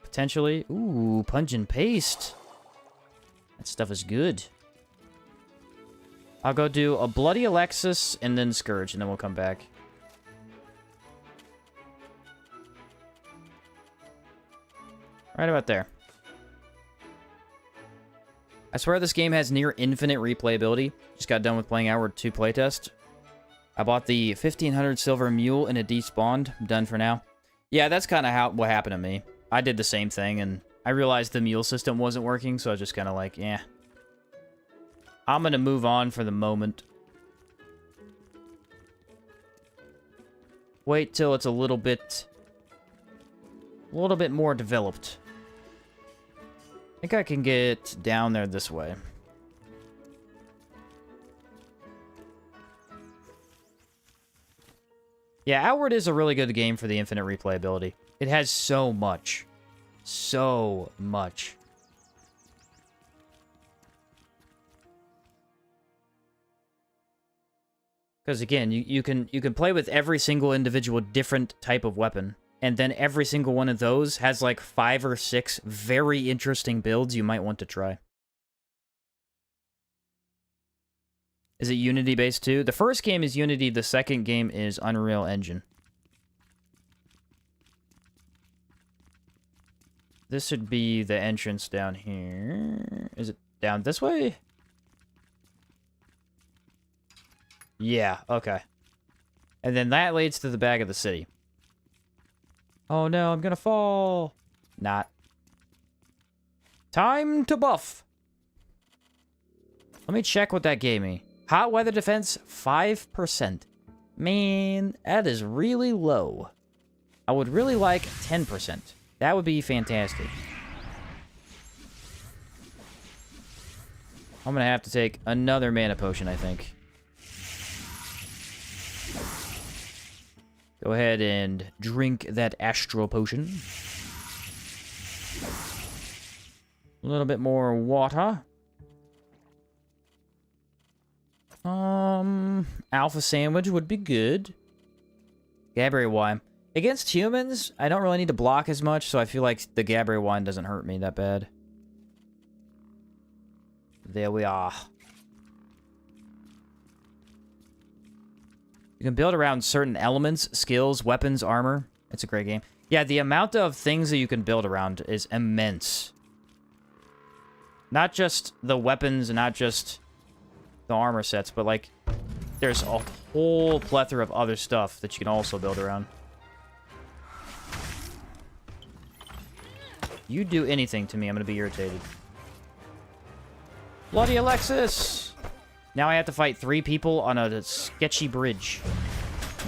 Potentially. Ooh, pungent paste. That stuff is good. I'll go do a Bloody Alexis and then Scourge, and then we'll come back. Right about there. I swear this game has near infinite replayability. Just got done with playing Outhard 2 playtest. I bought the 1500 silver mule in a despawned. I'm done for now. Yeah, that's kind of what happened to me. I did the same thing, and I realized the mule system wasn't working, so I was just kind of like, yeah. I'm going to move on for the moment. Wait till it's a little bit more developed. I think I can get down there this way. Yeah, Outward is a really good game for the infinite replayability. It has so much. So much. Because again, you can play with every single individual different type of weapon. And then every single one of those has like 5 or 6 very interesting builds you might want to try. Is it Unity-based too? The first game is Unity, the second game is Unreal Engine. This should be the entrance down here. Is it down this way? Yeah, okay. And then that leads to the back of the city. Oh no, I'm gonna fall. Not. Time to buff. Let me check what that gave me. Hot weather defense, 5%. Man, that is really low. I would really like 10%. That would be fantastic. I'm gonna have to take another mana potion, I think. Go ahead and drink that astral potion. A little bit more water. Alpha sandwich would be good. Gaberry wine. Against humans, I don't really need to block as much, so I feel like the Gaberry wine doesn't hurt me that bad. There we are. You can build around certain elements, skills, weapons, armor. It's a great game. Yeah, the amount of things that you can build around is immense. Not just the weapons and not just the armor sets, but like there's a whole plethora of other stuff that you can also build around. You do anything to me, I'm gonna be irritated. Bloody Alexis! Now I have to fight 3 people on a sketchy bridge.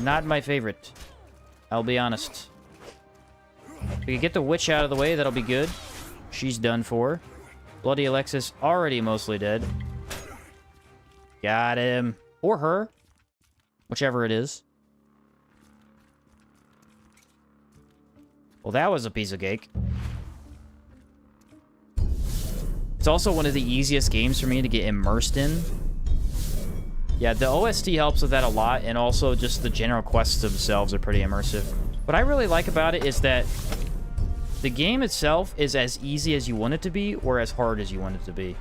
Not my favorite. I'll be honest. If we can get the witch out of the way, that'll be good. She's done for. Bloody Alexis already mostly dead. Got him. Or her. Whichever it is. Well, that was a piece of cake. It's also one of the easiest games for me to get immersed in. Yeah, the OST helps with that a lot, and also just the general quests themselves are pretty immersive. What I really like about it is that the game itself is as easy as you want it to be, or as hard as you want it to be.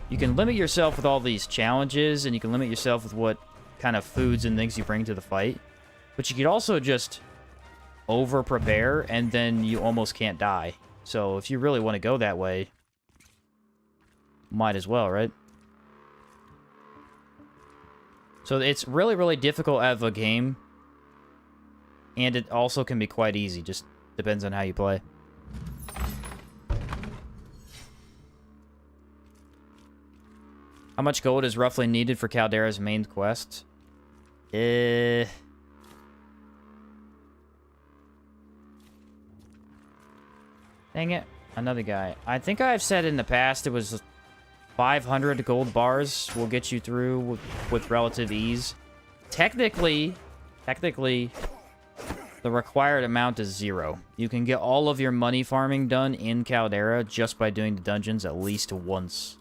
You can limit yourself with all these challenges, and you can limit yourself with what kind of foods and things you bring to the fight. But you could also just over-prepare, and then you almost can't die. So if you really want to go that way, might as well, right? So it's really, really difficult of a game. And it also can be quite easy. Just depends on how you play. How much gold is roughly needed for Caldera's main quest? Dang it. Another guy. I think I've said in the past it was 500 gold bars will get you through with relative ease. Technically, the required amount is 0. You can get all of your money farming done in Caldera just by doing the dungeons at least once.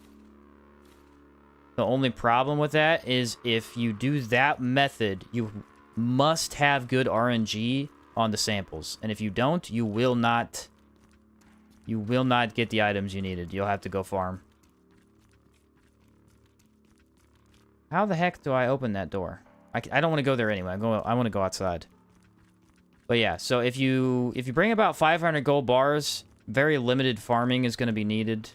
The only problem with that is if you do that method, you must have good RNG on the samples. And if you don't, you will not get the items you needed. You'll have to go farm. How the heck do I open that door? I don't want to go there anyway. I want to go outside. But yeah, so if you bring about 500 gold bars, very limited farming is going to be needed.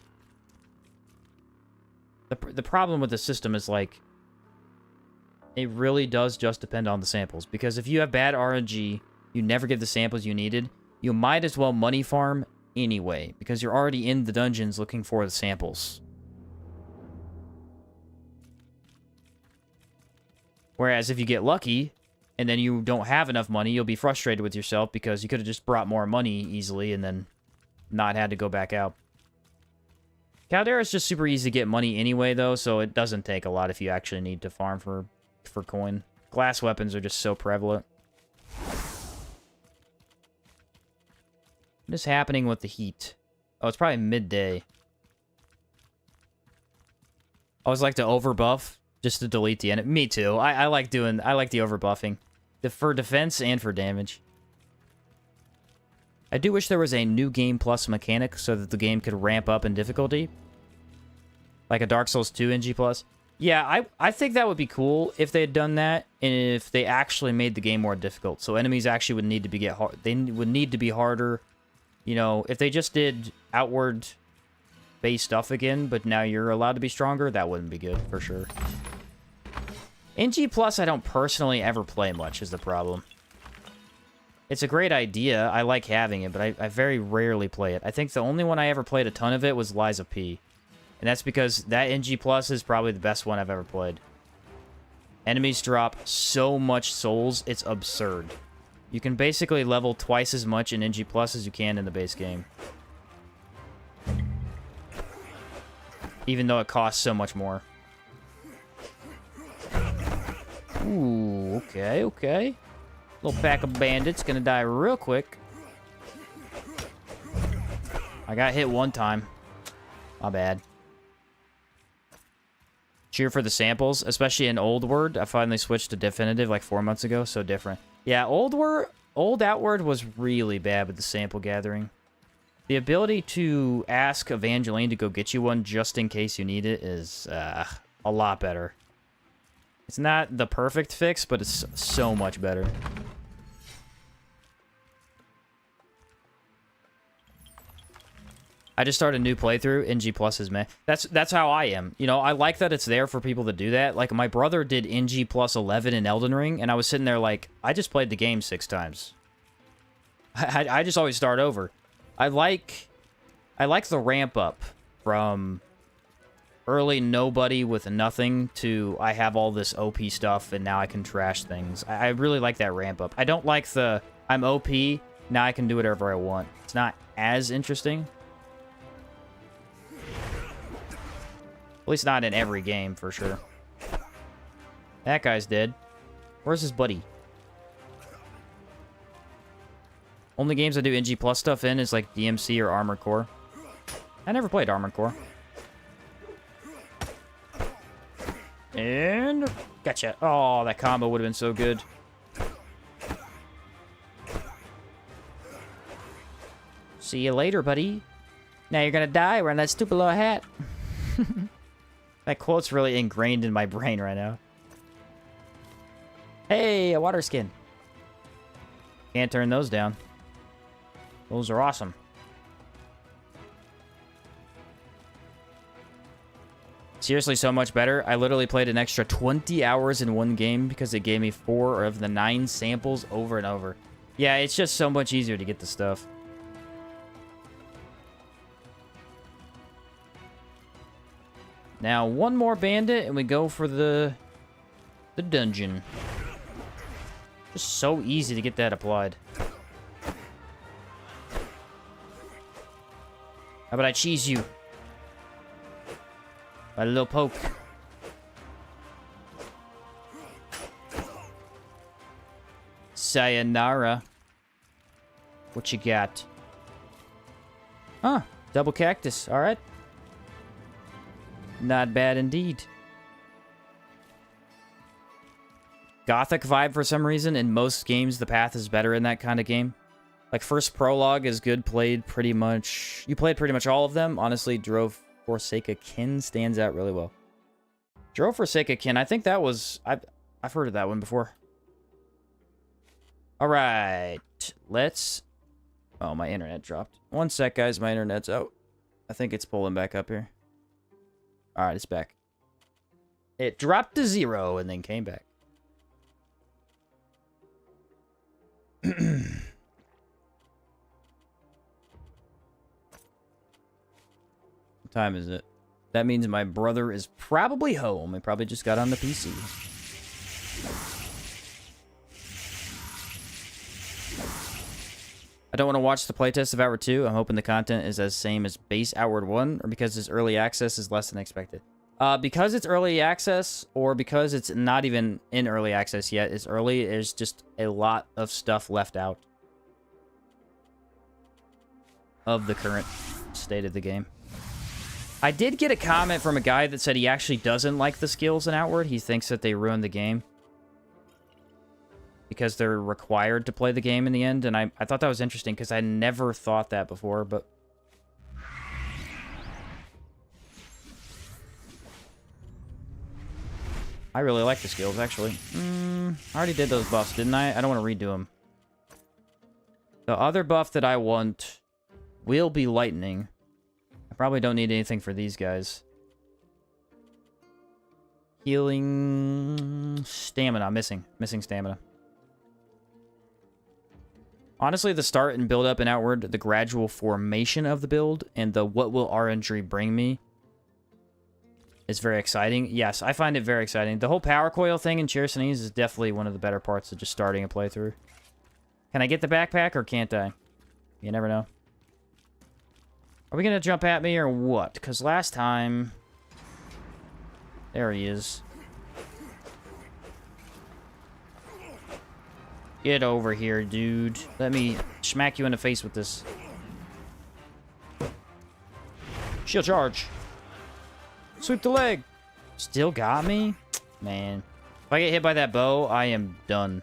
The problem with the system is, like, it really does just depend on the samples. Because if you have bad RNG, you never get the samples you needed, you might as well money farm anyway. Because you're already in the dungeons looking for the samples. Whereas if you get lucky, and then you don't have enough money, you'll be frustrated with yourself because you could have just brought more money easily and then not had to go back out. Caldera is just super easy to get money anyway, though, so it doesn't take a lot if you actually need to farm for coin. Glass weapons are just so prevalent. What is happening with the heat? Oh, it's probably midday. I always like to overbuff just to delete the enemy. Me too. I like the overbuffing. For defense and for damage. I do wish there was a new game plus mechanic so that the game could ramp up in difficulty. Like a Dark Souls 2 NG plus. Yeah, I think that would be cool if they had done that, and if they actually made the game more difficult. So enemies actually would need to be they would need to be harder. You know, if they just did outward based stuff again, but now you're allowed to be stronger, that wouldn't be good for sure. NG plus I don't personally ever play much is the problem. It's a great idea. I like having it, but I very rarely play it. I think the only one I ever played a ton of it was Liza P. And that's because that NG plus is probably the best one I've ever played. Enemies drop so much souls, it's absurd. You can basically level twice as much in NG plus as you can in the base game. Even though it costs so much more. Ooh, okay, okay. Little pack of bandits gonna die real quick. I got hit one time. My bad. Cheer for the samples, especially in Old Word. I finally switched to Definitive like 4 months ago, so different. Yeah, Old Outward was really bad with the sample gathering. The ability to ask Evangeline to go get you one just in case you need it is a lot better. It's not the perfect fix, but it's so much better. I just started a new playthrough. NG Plus is meh. That's how I am. You know, I like that it's there for people to do that. Like, my brother did NG Plus 11 in Elden Ring, and I was sitting there like, I just played the game 6 times. I just always start over. I like the ramp up from early nobody with nothing to I have all this OP stuff and now I can trash things. I really like that ramp up. I don't like the I'm OP, now I can do whatever I want. It's not as interesting. At least not in every game, for sure. That guy's dead. Where's his buddy? Only games I do NG Plus stuff in is like DMC or Armored Core. I never played Armored Core. And gotcha. Oh, that combo would have been so good. See you later, buddy. Now you're gonna die wearing that stupid little hat. That quote's really ingrained in my brain right now. Hey, a water skin. Can't turn those down. Those are awesome. Seriously, so much better. I literally played an extra 20 hours in one game because it gave me 4 of the 9 samples over and over. Yeah, it's just so much easier to get the stuff. Now, one more bandit, and we go for the dungeon. Just so easy to get that applied. How about I cheese you? By a little poke. Sayonara. What you got? Huh. Double cactus. Alright. Not bad indeed. Gothic vibe for some reason. In most games, the path is better in that kind of game. Like, first prologue is good. Played pretty much... You played pretty much all of them. Honestly, Drove Forsaken Kin stands out really well. Drove Forsaken Kin. I think that was... I've heard of that one before. Alright. Let's... Oh, my internet dropped. One sec, guys. My internet's out. I think it's pulling back up here. Alright, it's back. It dropped to 0 and then came back. What time is it? That means my brother is probably home. He probably just got on the PC. I don't want to watch the playtest of Outward 2. I'm hoping the content is as same as base Outward 1, or because this early access is less than expected. Because it's early access, or because it's not even in early access yet. It's early, there's just a lot of stuff left out of the current state of the game. I did get a comment from a guy that said he actually doesn't like the skills in Outward. He thinks that they ruin the game because they're required to play the game in the end, and I thought that was interesting because I never thought that before, but... I really like the skills, actually. I already did those buffs, didn't I? I don't want to redo them. The other buff that I want will be lightning. I probably don't need anything for these guys. Healing... Stamina. Missing stamina. Honestly, the start and build up and outward, the gradual formation of the build, and the what will RNG bring me is very exciting. Yes, I find it very exciting. The whole power coil thing in Chersonese is definitely one of the better parts of just starting a playthrough. Can I get the backpack or can't I? You never know. Are we going to jump at me or what? Because last time... There he is. Get over here, dude. Let me smack you in the face with this. Shield charge. Sweep the leg. Still got me? Man. If I get hit by that bow, I am done.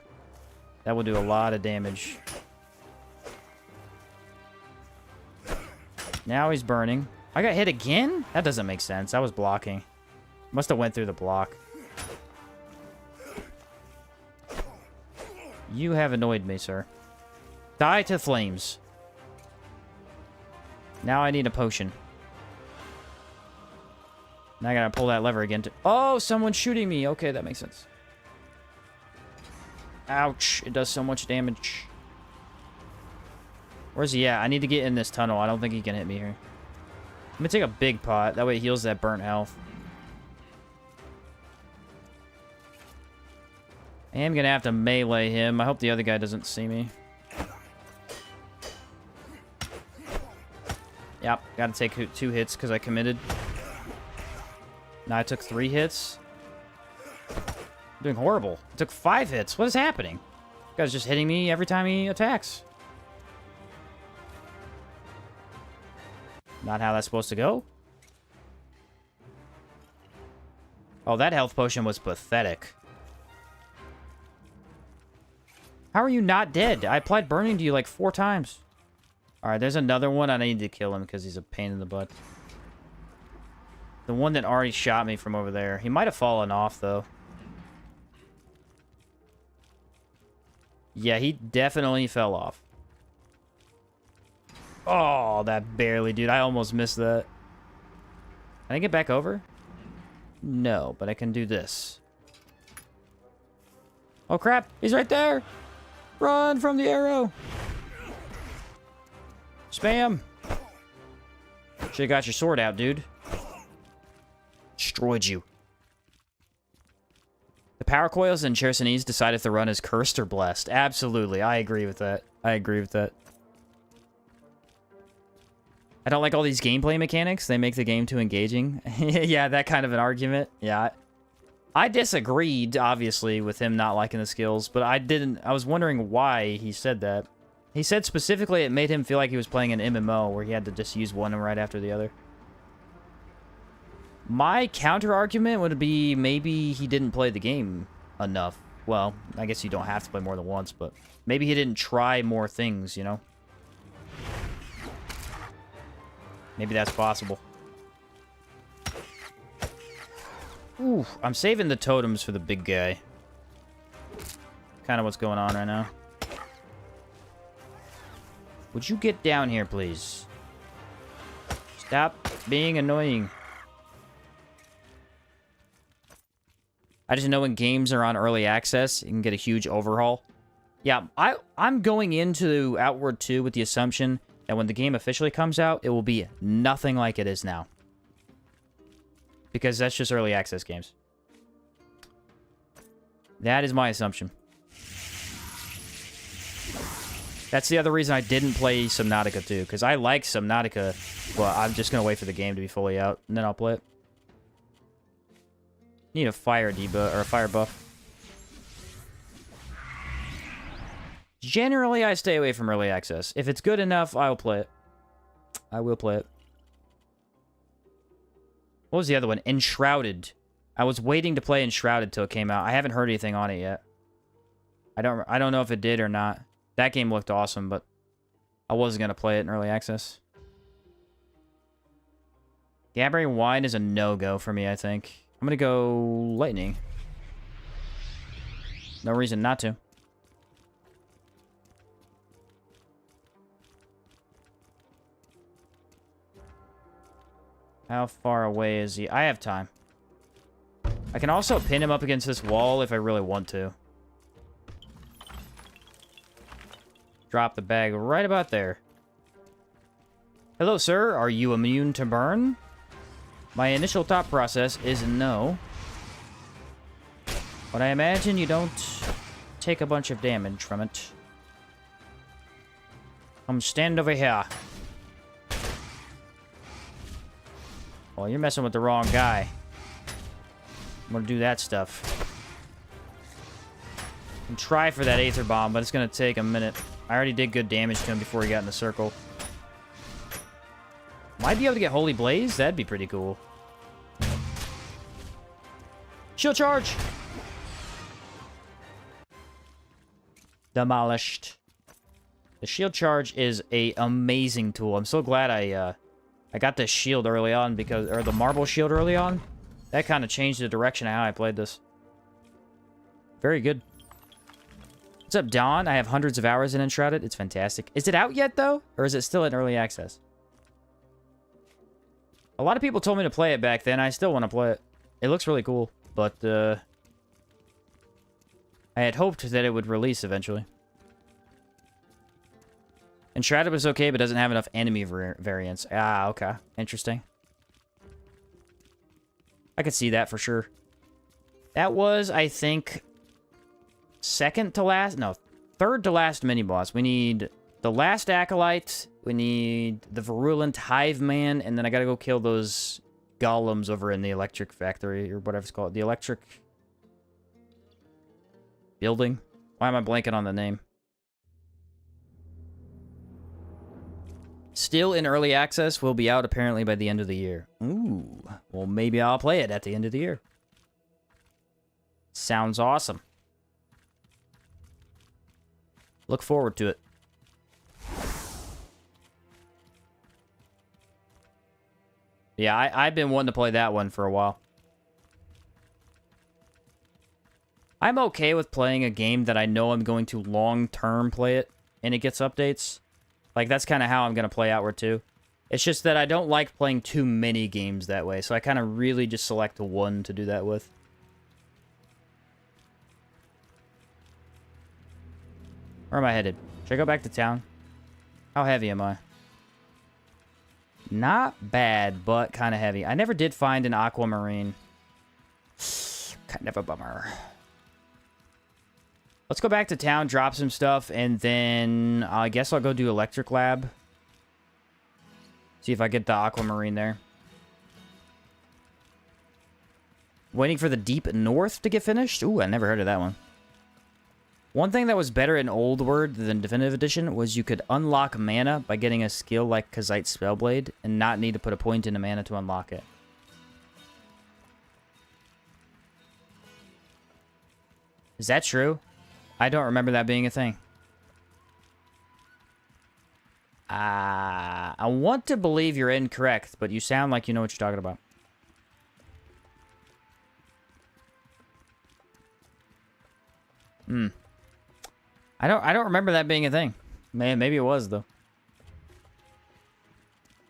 That will do a lot of damage. Now he's burning. I got hit again? That doesn't make sense. I was blocking. Must have went through the block. You have annoyed me, sir. Die to flames. Now I need a potion. Now I gotta pull that lever again to... Oh, someone's shooting me. Okay, that makes sense. Ouch. It does so much damage. Where's he at? I need to get in this tunnel. I don't think he can hit me here. I'm gonna take a big pot. That way it heals that burnt health. I am gonna have to melee him. I hope the other guy doesn't see me. Yep, gotta take 2 hits because I committed. Now I took 3 hits. I'm doing horrible. I took 5 hits. What is happening? This guy's just hitting me every time he attacks. Not how that's supposed to go. Oh, that health potion was pathetic. How are you not dead? I applied burning to you like 4 times. Alright, there's another one. I need to kill him because he's a pain in the butt. The one that already shot me from over there. He might have fallen off, though. Yeah, he definitely fell off. Oh, that barely, dude. I almost missed that. Can I get back over? No, but I can do this. Oh, crap. He's right there. Run from the arrow. Spam. Should've got your sword out, dude. Destroyed you. The power coils in Chersonese decide if the run is cursed or blessed. Absolutely. I agree with that. I agree with that. I don't like all these gameplay mechanics. They make the game too engaging. Yeah, that kind of an argument. Yeah. I disagreed, obviously, with him not liking the skills, but I was wondering why he said that. He said specifically it made him feel like he was playing an MMO where he had to just use one right after the other. My counter-argument would be maybe he didn't play the game enough. Well, I guess you don't have to play more than once, but maybe he didn't try more things, you know? Maybe that's possible. Ooh, I'm saving the totems for the big guy. Kind of what's going on right now. Would you get down here, please? Stop being annoying. I just know when games are on early access, you can get a huge overhaul. Yeah, I'm going into Outhard 2 with the assumption that when the game officially comes out, it will be nothing like it is now. Because that's just early access games. That is my assumption. That's the other reason I didn't play Subnautica 2, because I like Subnautica. Well, I'm just going to wait for the game to be fully out, and then I'll play it. Need a fire debuff, or a fire buff. Generally, I stay away from early access. If it's good enough, I'll play it. I will play it. What was the other one? Enshrouded. I was waiting to play Enshrouded till it came out. I haven't heard anything on it yet. I don't know if it did or not. That game looked awesome, but I wasn't going to play it in early access. Gathering Wine is a no-go for me, I think. I'm going to go Lightning. No reason not to. How far away is he? I have time. I can also pin him up against this wall if I really want to. Drop the bag right about there. Hello, sir. Are you immune to burn? My initial thought process is no. But I imagine you don't take a bunch of damage from it. Come stand over here. Well, you're messing with the wrong guy. I'm gonna do that stuff. And try for that Aether Bomb, but it's gonna take a minute. I already did good damage to him before he got in the circle. Might be able to get Holy Blaze. That'd be pretty cool. Shield charge! Demolished. The shield charge is a amazing tool. I'm so glad I got this shield early on or the marble shield early on. That kind of changed the direction of how I played this. Very good. What's up, Dawn? I have hundreds of hours in Enshrouded. It's fantastic. Is it out yet, though? Or is it still in early access? A lot of people told me to play it back then. I still want to play it. It looks really cool. But, I had hoped that it would release eventually. Enshrouded was okay, but doesn't have enough enemy variants. Ah, okay. Interesting. I could see that for sure. That was, I think, third to last mini-boss. We need the last Acolyte, we need the Virulent Hive Man, and then I gotta go kill those golems over in the electric factory, or whatever it's called. The electric building? Why am I blanking on the name? Still in early access, will be out apparently by the end of the year. Ooh, well maybe I'll play it at the end of the year. Sounds awesome. Look forward to it. Yeah, I've been wanting to play that one for a while. I'm okay with playing a game that I know I'm going to long-term play it, and it gets updates. Like, that's kind of how I'm going to play Outward 2. It's just that I don't like playing too many games that way, so I kind of really just select one to do that with. Where am I headed? Should I go back to town? How heavy am I? Not bad, but kind of heavy. I never did find an aquamarine. Kind of a bummer. Let's go back to town, drop some stuff, and then I guess I'll go do Electric Lab. See if I get the aquamarine there. Waiting for the Deep North to get finished? Ooh, I never heard of that one. One thing that was better in Old World than Definitive Edition was you could unlock mana by getting a skill like Kazite Spellblade and not need to put a point into mana to unlock it. Is that true? I don't remember that being a thing. I want to believe you're incorrect, but you sound like you know what you're talking about. I don't remember that being a thing. Maybe it was though.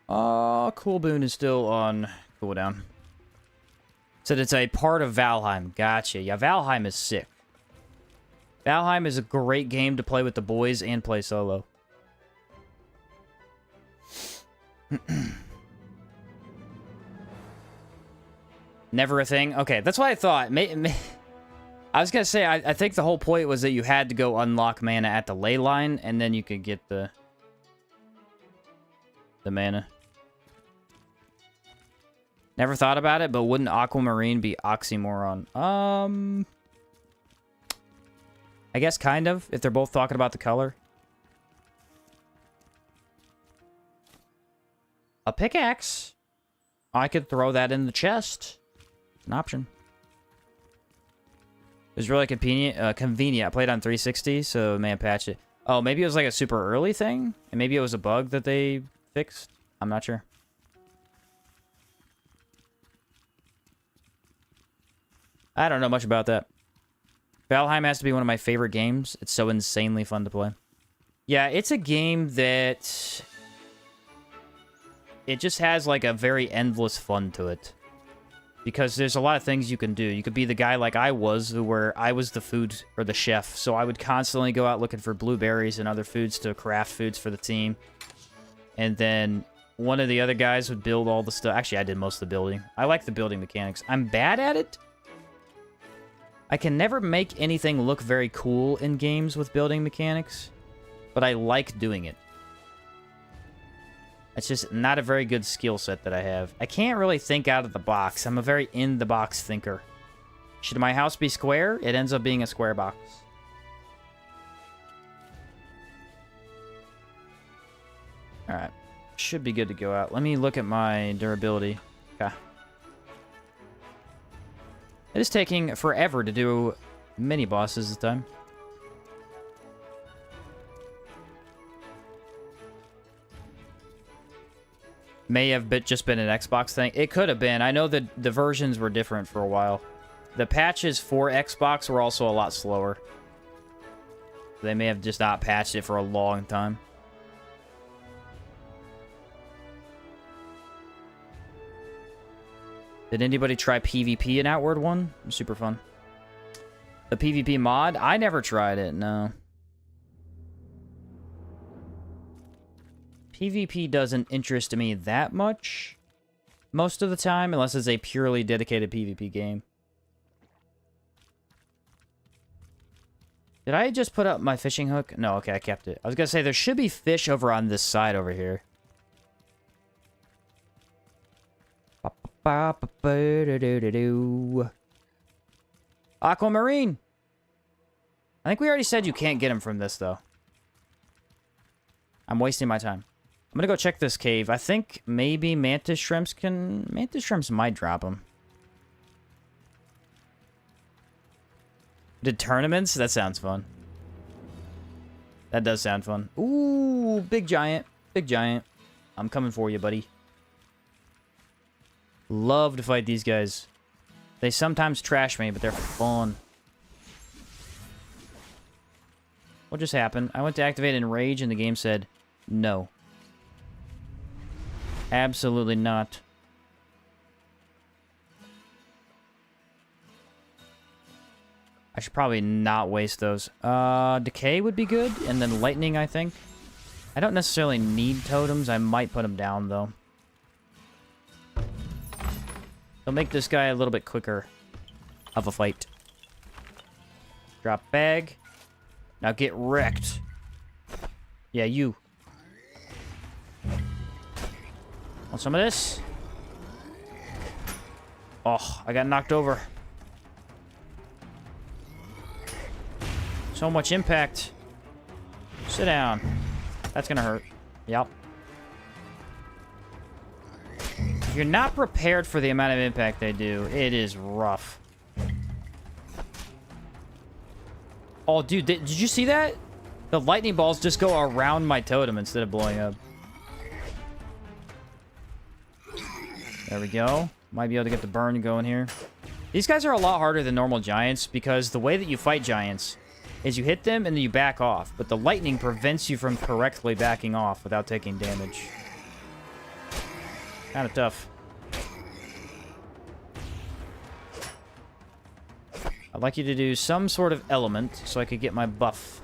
Oh, Cool Boon is still on cooldown. Said it's a part of Valheim. Gotcha. Yeah, Valheim is sick. Valheim is a great game to play with the boys and play solo. Never a thing? Okay, that's what I thought. I was gonna say, I think the whole point was that you had to go unlock mana at the ley line, and then you could get the mana. Never thought about it, but wouldn't Aquamarine be oxymoron? I guess kind of, if they're both talking about the color. A pickaxe? I could throw that in the chest. An option. It was really convenient. I played on 360, so man, patch it. Oh, maybe it was like a super early thing? And maybe it was a bug that they fixed? I'm not sure. I don't know much about that. Valheim has to be one of my favorite games. It's so insanely fun to play. Yeah, it's a game that... it just has like a very endless fun to it. Because there's a lot of things you can do. You could be the guy like I was, where I was the food or the chef. So I would constantly go out looking for blueberries and other foods to craft foods for the team. And then one of the other guys would build all the stuff. Actually, I did most of the building. I like the building mechanics. I'm bad at it. I can never make anything look very cool in games with building mechanics. But I like doing it. It's just not a very good skill set that I have. I can't really think out of the box. I'm a very in-the-box thinker. Should my house be square? It ends up being a square box. Alright. Should be good to go out. Let me look at my durability. Okay. It is taking forever to do mini bosses this time. May have just been an Xbox thing. It could have been. I know that the versions were different for a while. The patches for Xbox were also a lot slower. They may have just not patched it for a long time. Did anybody try PvP in Outward 1? Super fun. The PvP mod? I never tried it, no. PvP doesn't interest me that much most of the time, unless it's a purely dedicated PvP game. Did I just put up my fishing hook? No, okay, I kept it. I was gonna say, there should be fish over on this side over here. Aquamarine! I think we already said you can't get him from this, though. I'm wasting my time. I'm gonna go check this cave. I think maybe mantis shrimps can... Mantis shrimps might drop them. Did tournaments? That sounds fun. That does sound fun. Ooh, big giant. Big giant. I'm coming for you, buddy. Love to fight these guys. They sometimes trash me, but they're fun. What just happened? I went to activate Enrage, and the game said, no. Absolutely not. I should probably not waste those. Decay would be good, and then Lightning, I think. I don't necessarily need totems. I might put them down, though. They'll make this guy a little bit quicker of a fight. Drop bag. Now get wrecked. Yeah, you. Want some of this? Oh, I got knocked over. So much impact. Sit down. That's gonna hurt. Yep. If you're not prepared for the amount of impact they do, it is rough. Oh, dude, did you see that? The lightning balls just go around my totem instead of blowing up. There we go. Might be able to get the burn going here. These guys are a lot harder than normal giants because the way that you fight giants is you hit them and then you back off. But the lightning prevents you from correctly backing off without taking damage. Kind of tough. I'd like you to do some sort of element so I could get my buff.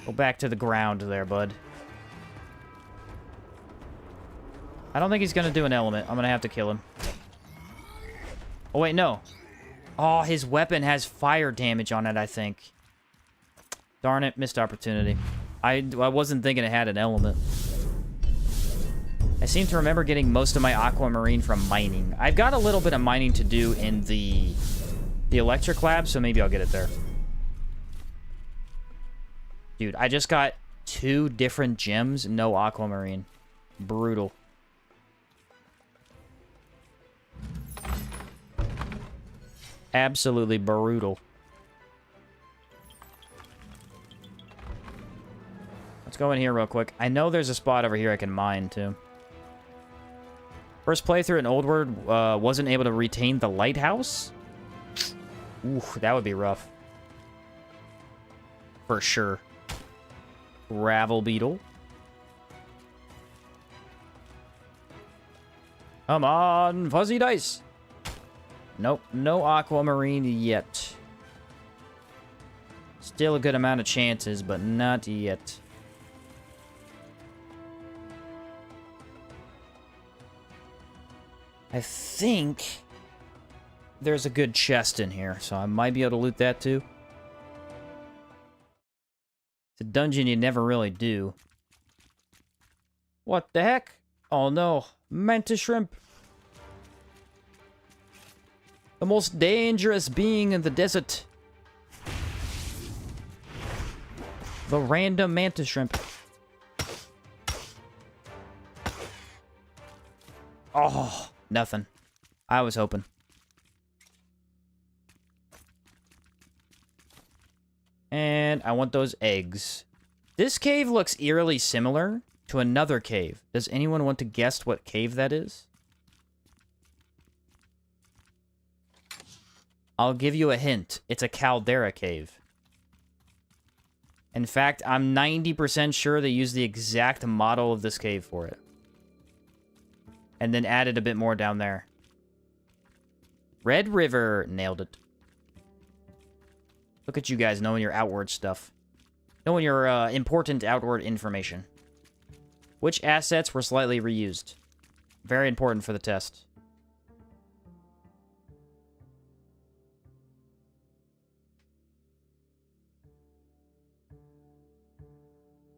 Go back to the ground there, bud. I don't think he's going to do an element. I'm going to have to kill him. Oh, wait, no. Oh, his weapon has fire damage on it, I think. Darn it, missed opportunity. I wasn't thinking it had an element. I seem to remember getting most of my aquamarine from mining. I've got a little bit of mining to do in the electric lab, so maybe I'll get it there. Dude, I just got 2 different gems, no aquamarine. Brutal. Absolutely brutal. Let's go in here real quick. I know there's a spot over here I can mine, too. First playthrough in Outhard wasn't able to retain the lighthouse? Ooh, that would be rough. For sure. Gravel beetle. Come on, fuzzy dice. Nope, no aquamarine yet. Still a good amount of chances, but not yet. I think there's a good chest in here, so I might be able to loot that too. It's a dungeon you never really do. What the heck? Oh no, mantis shrimp. The most dangerous being in the desert. The random mantis shrimp. Oh, nothing. I was hoping. And I want those eggs. This cave looks eerily similar to another cave. Does anyone want to guess what cave that is? I'll give you a hint. It's a caldera cave. In fact, I'm 90% sure they used the exact model of this cave for it. And then added a bit more down there. Red River. Nailed it. Look at you guys knowing your outward stuff. Knowing your important outward information. Which assets were slightly reused? Very important for the test.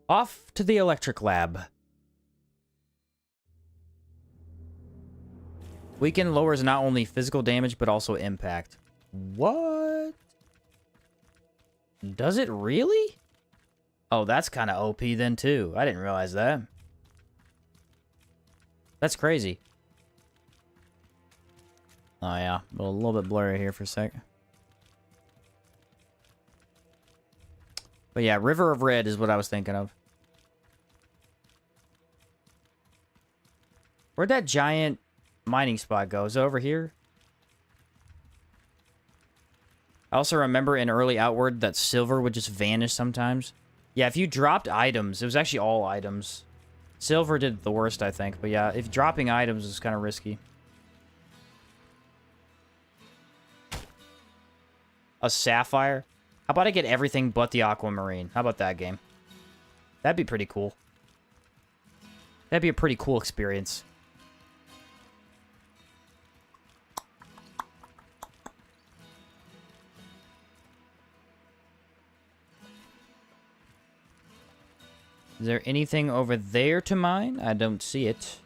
Off to the electric lab. Weaken lowers not only physical damage, but also impact. What? Does it really? Oh, that's kind of OP then, too. I didn't realize that. That's crazy. Oh, yeah. A little bit blurry here for a sec. But yeah, River of Red is what I was thinking of. Where'd that giant mining spot go? Is it over here? I also remember in early Outward that silver would just vanish sometimes. Yeah, if you dropped items, it was actually all items. Silver did the worst, I think. But yeah, if dropping items is kind of risky. A sapphire? How about I get everything but the aquamarine? How about that game? That'd be pretty cool. That'd be a pretty cool experience. Is there anything over there to mine? I don't see it.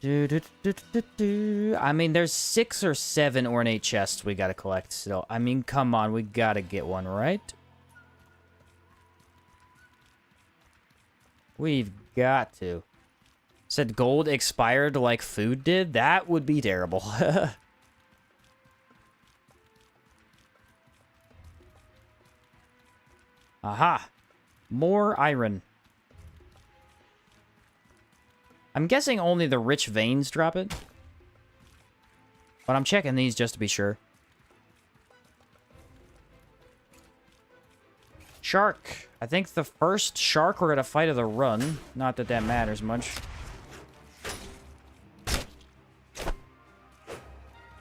I mean, there's 6 or 7 ornate chests we gotta collect still. I mean, come on, we gotta get one, right? We've got to. Said gold expired like food did? That would be terrible. Aha! More iron. I'm guessing only the rich veins drop it. But I'm checking these just to be sure. Shark. I think the first shark we're gonna fight of the run. Not that that matters much.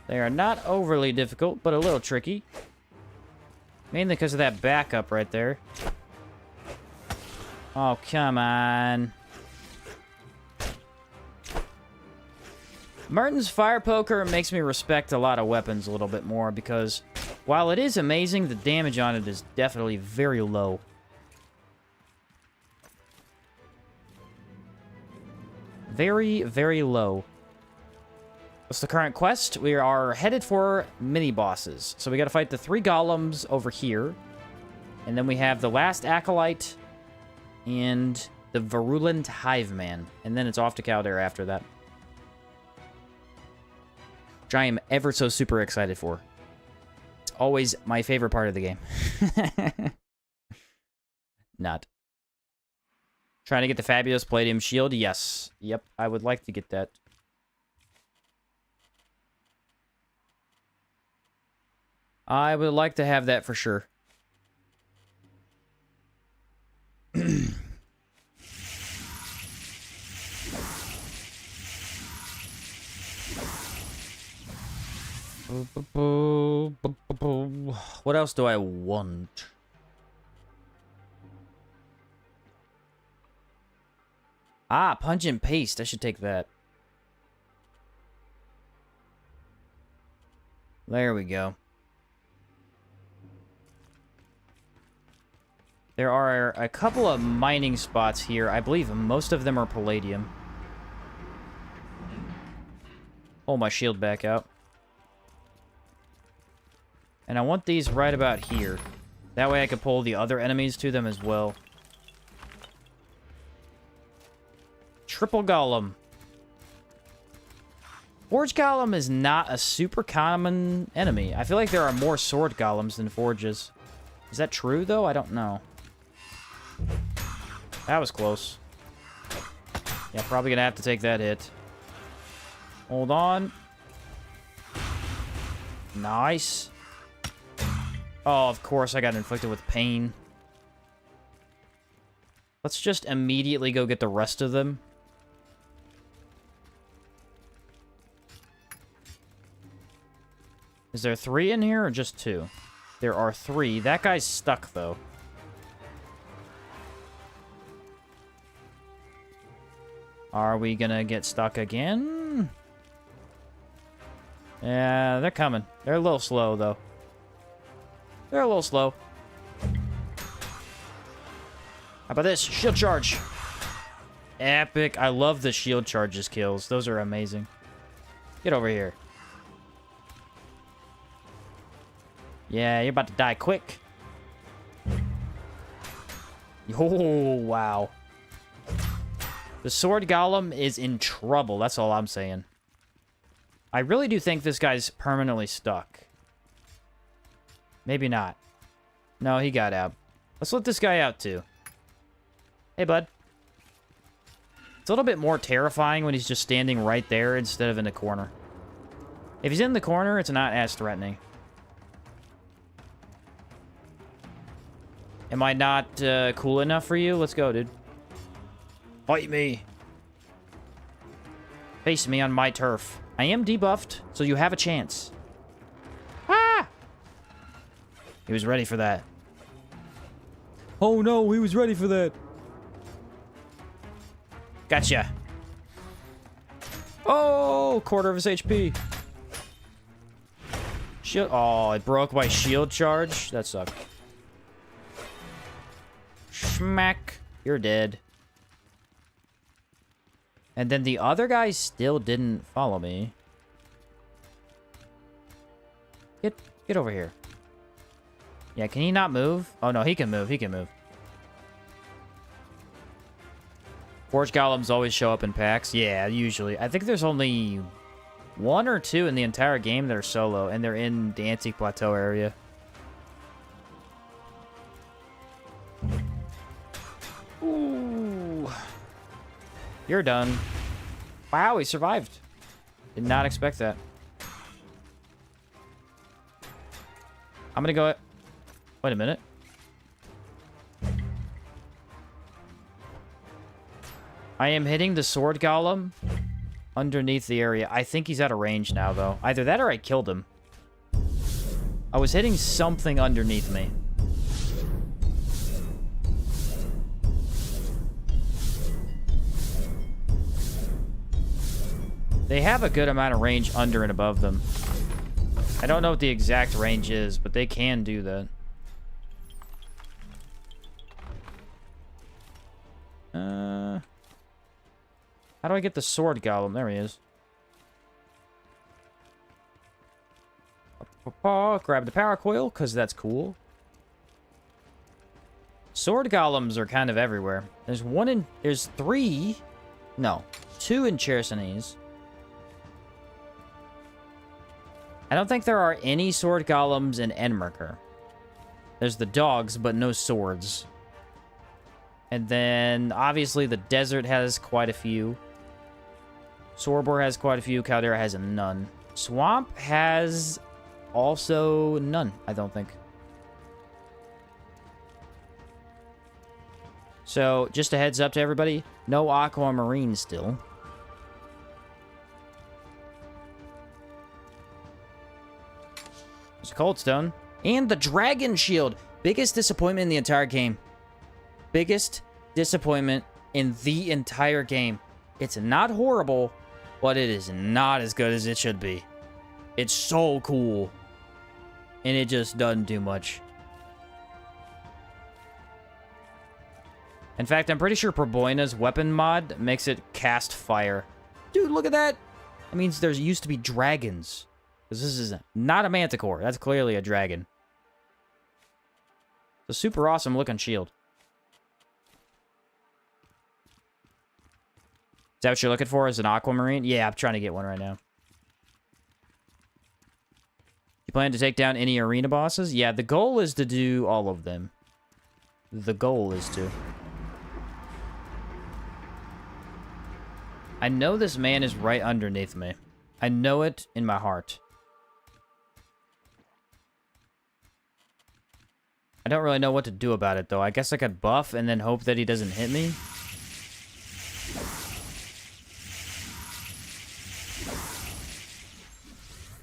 They are not overly difficult, but a little tricky. Mainly because of that backup right there. Oh, come on. Merton's fire poker makes me respect a lot of weapons a little bit more because while it is amazing, the damage on it is definitely very low. Very, very low. What's the current quest? We are headed for mini-bosses. So we gotta fight the 3 golems over here. And then we have the last acolyte and the virulent hive man. And then it's off to Caldera after that. Which I am ever so super excited for. It's always my favorite part of the game. Not. Trying to get the fabulous palladium shield? Yes. Yep, I would like to get that. I would like to have that for sure. What else do I want? Ah, pungent paste. I should take that. There we go. There are a couple of mining spots here. I believe most of them are palladium. Pull my shield back out. And I want these right about here. That way I can pull the other enemies to them as well. Triple Golem. Forge Golem is not a super common enemy. I feel like there are more Sword Golems than Forges. Is that true, though? I don't know. That was close. Yeah, probably gonna have to take that hit. Hold on. Nice. Oh, of course I got inflicted with pain. Let's just immediately go get the rest of them. Is there 3 in here or just 2? There are 3. That guy's stuck, though. Are we gonna get stuck again? Yeah, they're coming. They're a little slow, though. They're a little slow. How about this? Shield charge. Epic. I love the shield charges kills. Those are amazing. Get over here. Yeah, you're about to die quick. Oh, wow. The Sword Golem is in trouble. That's all I'm saying. I really do think this guy's permanently stuck. Maybe not. No, he got out. Let's let this guy out, too. Hey, bud. It's a little bit more terrifying when he's just standing right there instead of in the corner. If he's in the corner, it's not as threatening. Am I not cool enough for you? Let's go, dude. Fight me. Face me on my turf. I am debuffed, so you have a chance. Ah! He was ready for that. Oh no, he was ready for that. Gotcha. Oh, quarter of his HP. Shield. Oh, it broke my shield charge. That sucked. Smack. You're dead. And then the other guy still didn't follow me. Get over here. Yeah, can he not move? Oh, no, he can move. He can move. Forge Golems always show up in packs. Yeah, usually. I think there's only 1 or 2 in the entire game that are solo, and they're in the Antique Plateau area. Ooh. You're done. Wow, he survived. Did not expect that. I'm gonna go... Wait a minute. I am hitting the Sword Golem underneath the area. I think he's out of range now, though. Either that or I killed him. I was hitting something underneath me. They have a good amount of range under and above them. I don't know what the exact range is, but they can do that. How do I get the Sword Golem? There he is. Grab the power coil, because that's cool. Sword Golems are kind of everywhere. There's 3. No, 2 in Chersonese. I don't think there are any Sword Golems in Enmerkar. There's the dogs, but no swords. And then, obviously, the desert has quite a few. Sorbor has quite a few. Caldera has none. Swamp has also none, I don't think. So, just a heads up to everybody. No Aquamarine still. There's a Cold Stone. And the Dragon Shield. Biggest disappointment in the entire game. Biggest disappointment in the entire game. It's not horrible, but it is not as good as it should be. It's so cool. And it just doesn't do much. In fact, I'm pretty sure Proboina's weapon mod makes it cast fire. Dude, look at that. That means there used to be dragons. Because this is not a manticore. That's clearly a dragon. It's a super awesome looking shield. Is that what you're looking for? Is an aquamarine? Yeah, I'm trying to get one right now. You plan to take down any arena bosses? Yeah, the goal is to do all of them. The goal is to. I know this man is right underneath me. I know it in my heart. I don't really know what to do about it, though. I guess I could buff and then hope that he doesn't hit me.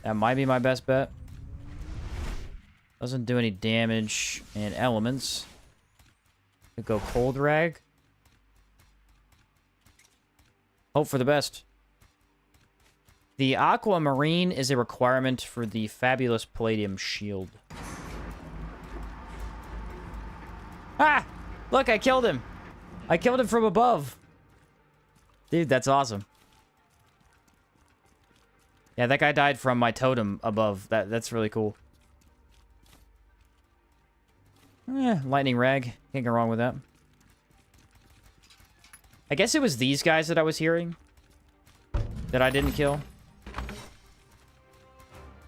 That might be my best bet. Doesn't do any damage and elements. Could go cold rag. Hope for the best. The aquamarine is a requirement for the fabulous palladium shield. Ah! Look, I killed him. I killed him from above. Dude, that's awesome. Yeah, that guy died from my totem above. That's really cool. Lightning rag. Can't go wrong with that. I guess it was these guys that I was hearing that I didn't kill.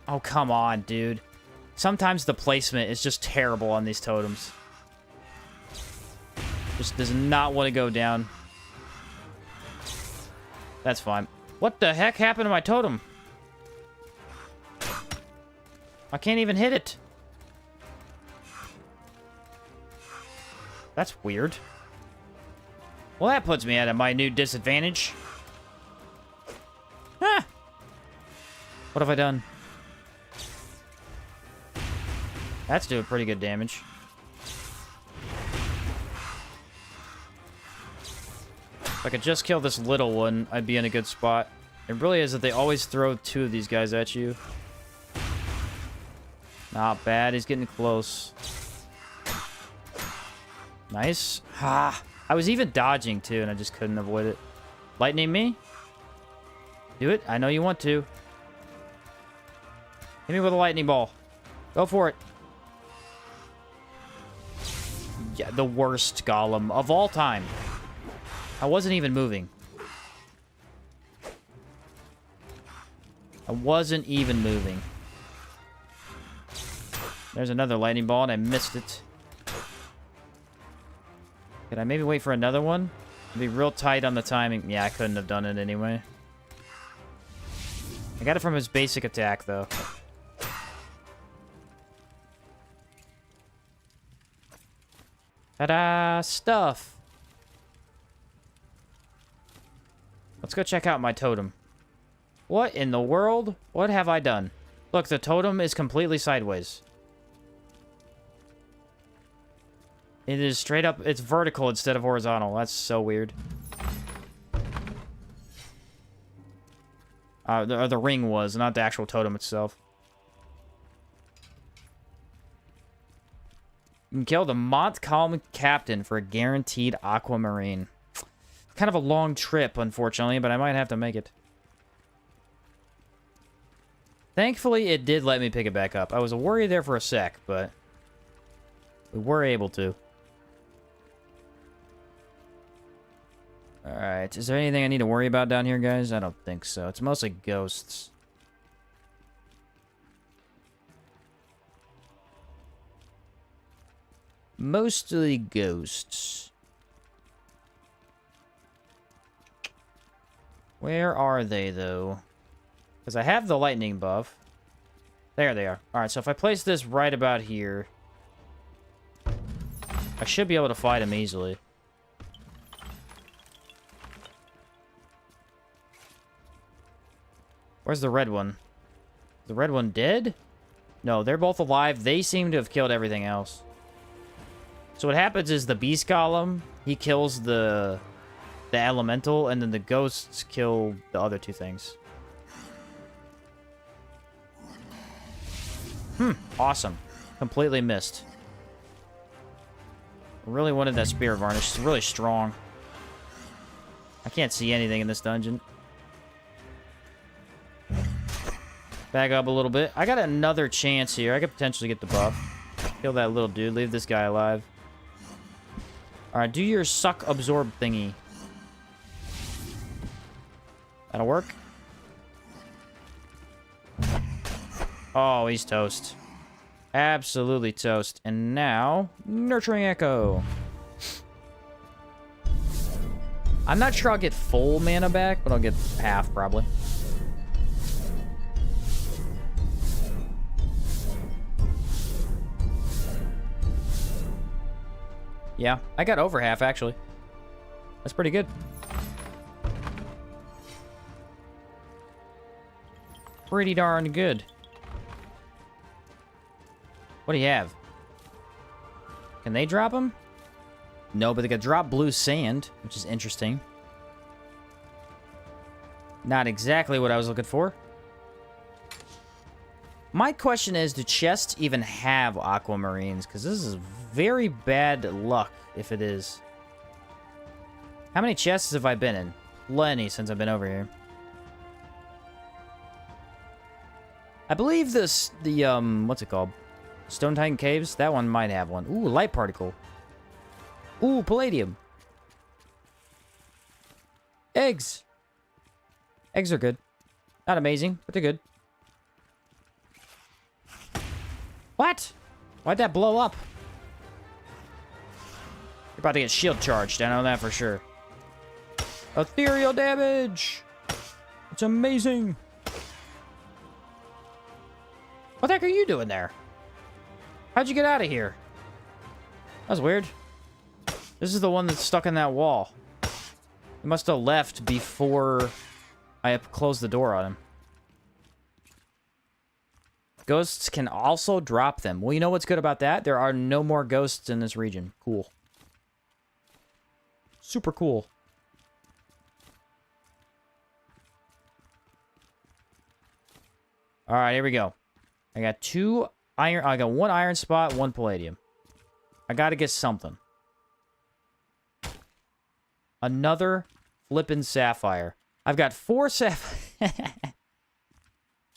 Oh, come on, dude. Sometimes the placement is just terrible on these totems. Just does not want to go down. That's fine. What the heck happened to my totem? I can't even hit it. That's weird. Well, that puts me at a minute disadvantage. Ah! What have I done? That's doing pretty good damage. If I could just kill this little one, I'd be in a good spot. It really is that they always throw two of these guys at you. Not bad. He's getting close. Nice. Ha! I was even dodging, too, and I just couldn't avoid it. Lightning me? Do it. I know you want to. Hit me with a lightning ball. Go for it. Yeah, the worst golem of all time. I wasn't even moving. I wasn't even moving. There's another lightning ball, and I missed it. Could I maybe wait for another one? Be real tight on the timing. Yeah, I couldn't have done it anyway. I got it from his basic attack, though. Ta-da! Stuff! Let's go check out my totem. What in the world? What have I done? Look, the totem is completely sideways. It is straight up, it's vertical instead of horizontal. That's so weird. The ring was, not the actual totem itself. You can kill the Montcalm captain for a guaranteed aquamarine. Kind of a long trip, unfortunately, but I might have to make it. Thankfully, it did let me pick it back up. I was worried there for a sec, but we were able to. Alright, is there anything I need to worry about down here, guys? I don't think so. It's mostly ghosts. Mostly ghosts. Where are they, though? Because I have the lightning buff. There they are. Alright, so if I place this right about here, I should be able to fight him easily. Where's the red one? Is the red one dead? No, they're both alive. They seem to have killed everything else. So what happens is the beast golem, he kills the elemental, and then the ghosts kill the other two things. Awesome. Completely missed. Really wanted that spear varnish. It's really strong. I can't see anything in this dungeon. Back up a little bit. I got another chance here. I could potentially get the buff. Kill that little dude. Leave this guy alive. Alright, do your suck absorb thingy. That'll work. Oh, he's toast. Absolutely toast. And now, Nurturing Echo. I'm not sure I'll get full mana back, but I'll get half, probably. Yeah, I got over half, actually. That's pretty good. Pretty darn good. What do you have? Can they drop them? No, but they can drop blue sand, which is interesting. Not exactly what I was looking for. My question is, do chests even have aquamarines? Because this is very bad luck if it is. How many chests have I been in? Plenty since I've been over here. I believe this, what's it called? Stone Titan Caves? That one might have one. Ooh, light particle. Ooh, palladium. Eggs. Eggs are good. Not amazing, but they're good. What? Why'd that blow up? You're about to get shield charged, I know that for sure. Ethereal damage! It's amazing! What the heck are you doing there? How'd you get out of here? That was weird. This is the one that's stuck in that wall. He must have left before I closed the door on him. Ghosts can also drop them. Well, you know what's good about that? There are no more ghosts in this region. Cool. Super cool. All right, here we go. I got two iron. I got one iron spot, one palladium. I got to get something. Another flippin' sapphire. I've got 4 sapphire.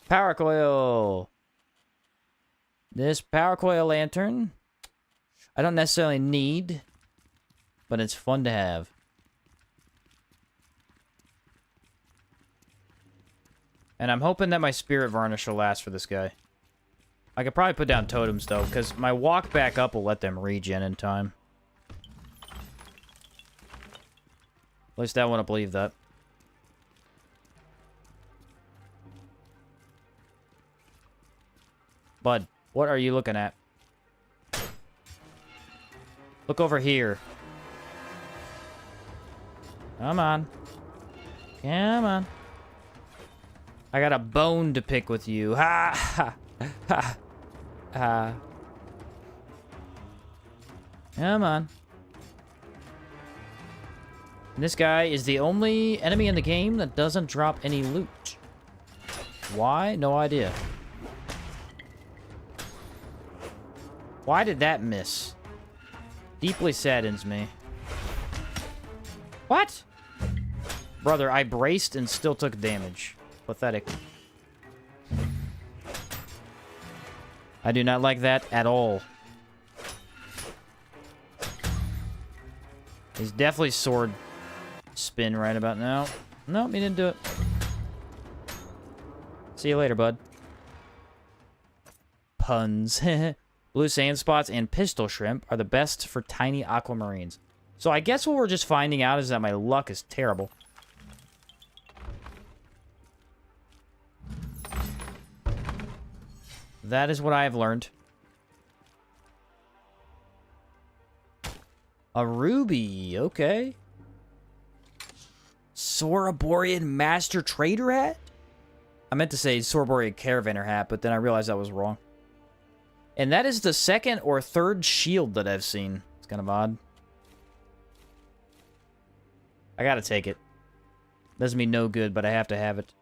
Power coil. This power coil lantern, I don't necessarily need, but it's fun to have. And I'm hoping that my spirit varnish will last for this guy. I could probably put down totems, though, because my walk back up will let them regen in time. At least I want to believe that. Bud, what are you looking at? Look over here. Come on. Come on. I got a bone to pick with you. Ha! Ha! Ha! Ha! Come on. And this guy is the only enemy in the game that doesn't drop any loot. Why? No idea. Why did that miss? Deeply saddens me. What? Brother, I braced and still took damage. Pathetic. I do not like that at all. He's definitely sword spin right about now. Nope, he didn't do it. See you later, bud. Puns. Blue sand spots and pistol shrimp are the best for tiny aquamarines. So I guess what we're just finding out is that my luck is terrible. That is what I have learned. A ruby, okay. Soraborian Master Trader hat? I meant to say Soraborian Caravaner hat, but then I realized that was wrong. And that is the second or third shield that I've seen. It's kind of odd. I gotta take it. Doesn't mean no good, but I have to have it.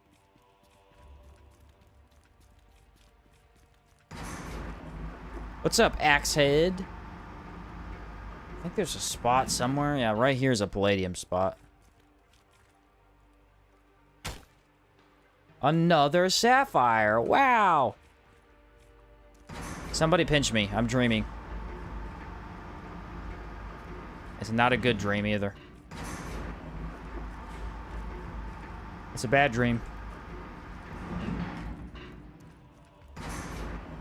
What's up, Axehead? I think there's a spot somewhere. Yeah, right here's a palladium spot. Another sapphire. Wow. Somebody pinch me. I'm dreaming. It's not a good dream either. It's a bad dream.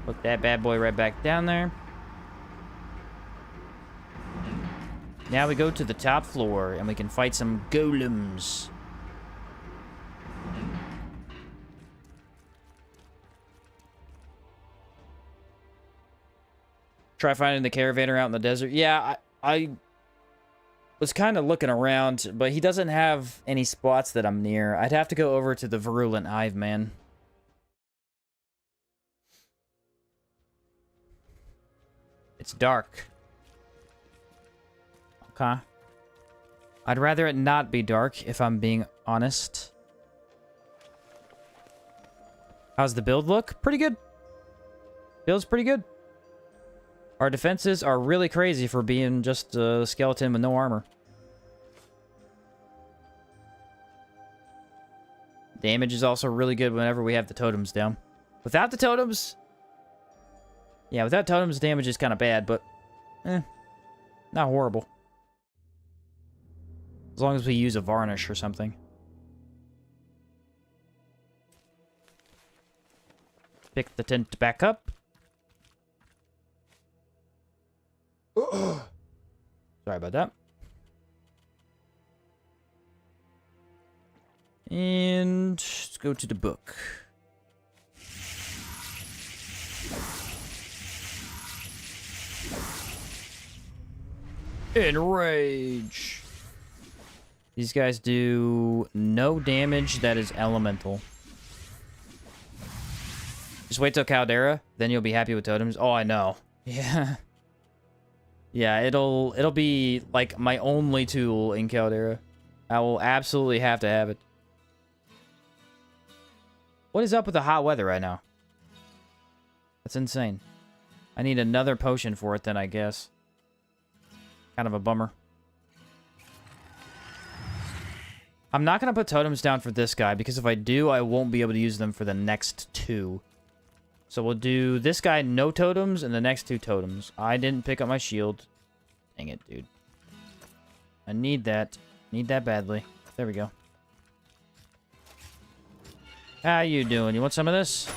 Put that bad boy right back down there. Now we go to the top floor and we can fight some golems. Try finding the caravaner out in the desert. Yeah, I was kind of looking around, but he doesn't have any spots that I'm near. I'd have to go over to the Virulent Hive, man. It's dark. Okay. I'd rather it not be dark, if I'm being honest. How's the build look? Pretty good. Build's pretty good. Our defenses are really crazy for being just a skeleton with no armor. Damage is also really good whenever we have the totems down. Without the totems... Yeah, without totems, damage is kind of bad, but... not horrible. As long as we use a varnish or something. Pick the tent back up. Sorry about that. And let's go to the book. Enrage. These guys do no damage that is elemental. Just wait till Caldera, then you'll be happy with totems. Oh, I know. Yeah. Yeah, it'll be like my only tool in Caldera. I will absolutely have to have it. What is up with the hot weather right now? That's insane. I need another potion for it then, I guess. Kind of a bummer. I'm not going to put totems down for this guy, because if I do, I won't be able to use them for the next two. So we'll do this guy no totems, and the next two totems. I didn't pick up my shield. Dang it, dude. I need that. Need that badly. There we go. How you doing? You want some of this?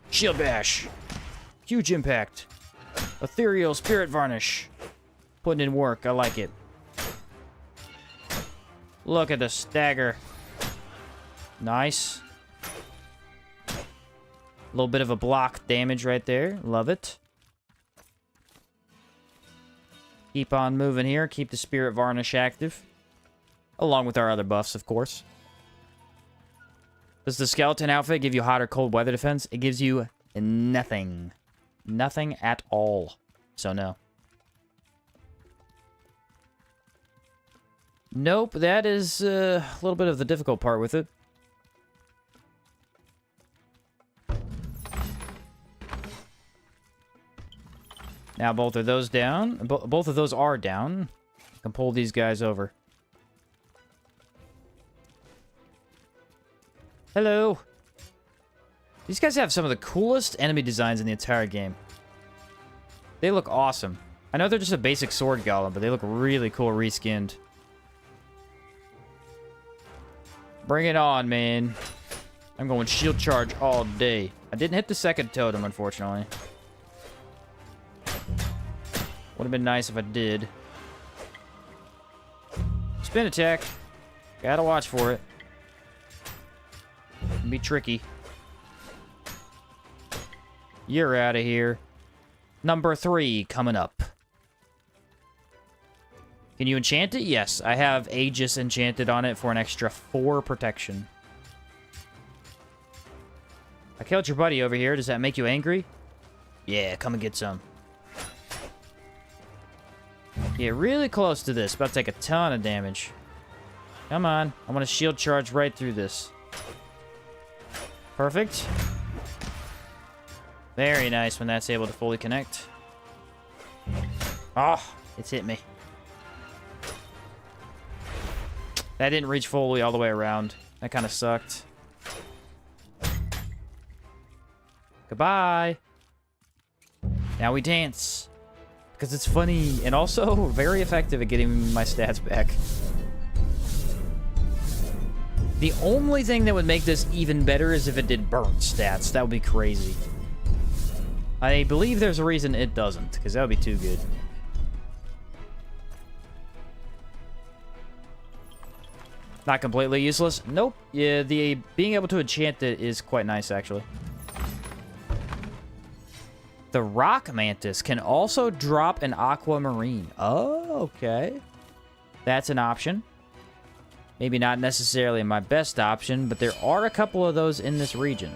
Shield bash. Huge impact. Ethereal spirit varnish. Putting in work. I like it. Look at the stagger. Nice. A little bit of a block damage right there. Love it. Keep on moving here. Keep the spirit varnish active. Along with our other buffs, of course. Does the skeleton outfit give you hot or cold weather defense? It gives you nothing. Nothing at all. So no. Nope, that is a little bit of the difficult part with it. Now both of those down. Both of those are down. I can pull these guys over. Hello. These guys have some of the coolest enemy designs in the entire game. They look awesome. I know they're just a basic sword golem, but they look really cool reskinned. Bring it on, man. I'm going shield charge all day. I didn't hit the second totem, unfortunately. Would have been nice if I did. Spin attack. Gotta watch for it. Can be tricky. You're out of here. Number 3 coming up. Can you enchant it? Yes, I have Aegis enchanted on it for an extra 4 protection. I killed your buddy over here. Does that make you angry? Yeah, come and get some. Get really close to this. About to take a ton of damage. Come on. I want to shield charge right through this. Perfect. Very nice when that's able to fully connect. Oh, it's hit me. That didn't reach fully all the way around. That kind of sucked. Goodbye. Now we dance. Because it's funny and also very effective at getting my stats back. The only thing that would make this even better is if it did burnt stats. That would be crazy. I believe there's a reason it doesn't, because that would be too good. Not completely useless. Nope. Yeah, the being able to enchant it is quite nice, actually. The rock mantis can also drop an aquamarine. Oh, okay. That's an option. Maybe not necessarily my best option, but there are a couple of those in this region.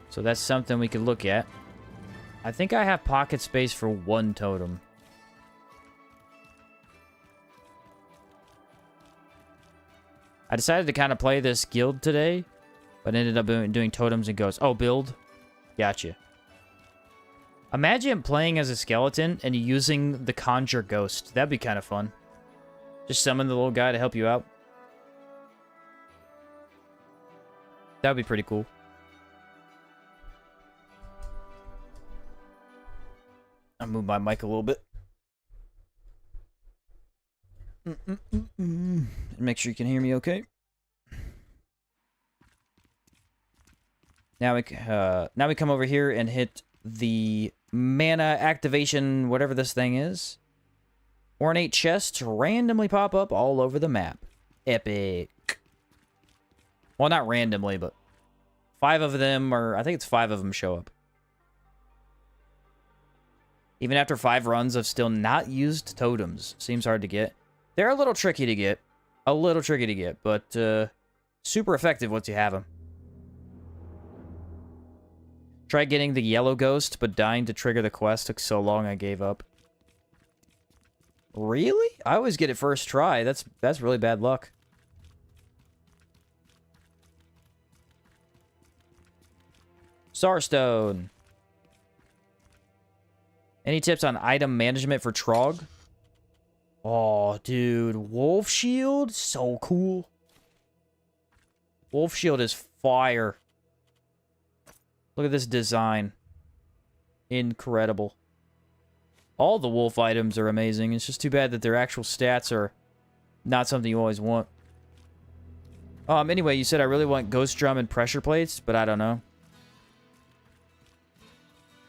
So that's something we could look at. I think I have pocket space for one totem. I decided to kind of play this guild today, but ended up doing totems and ghosts. Oh, build? Gotcha. Imagine playing as a skeleton and using the conjure ghost. That'd be kind of fun. Just summon the little guy to help you out. That'd be pretty cool. I'll move my mic a little bit. Make sure you can hear me okay. Now we come over here and hit the mana activation, whatever this thing is. Ornate chests randomly pop up all over the map. Epic. Well, not randomly, but 5 of them, or I think it's 5 of them show up. Even after 5 runs, I've still not used totems. Seems hard to get. They're a little tricky to get. A little tricky to get, but super effective once you have them. Tried getting the yellow ghost, but dying to trigger the quest took so long I gave up. Really? I always get it first try. That's really bad luck. Starstone. Any tips on item management for Trog? Oh, dude. Wolf Shield? So cool. Wolf Shield is fire. Look at this design. Incredible. All the wolf items are amazing. It's just too bad that their actual stats are not something you always want. Anyway, you said I really want Ghost Drum and Pressure Plates, but I don't know.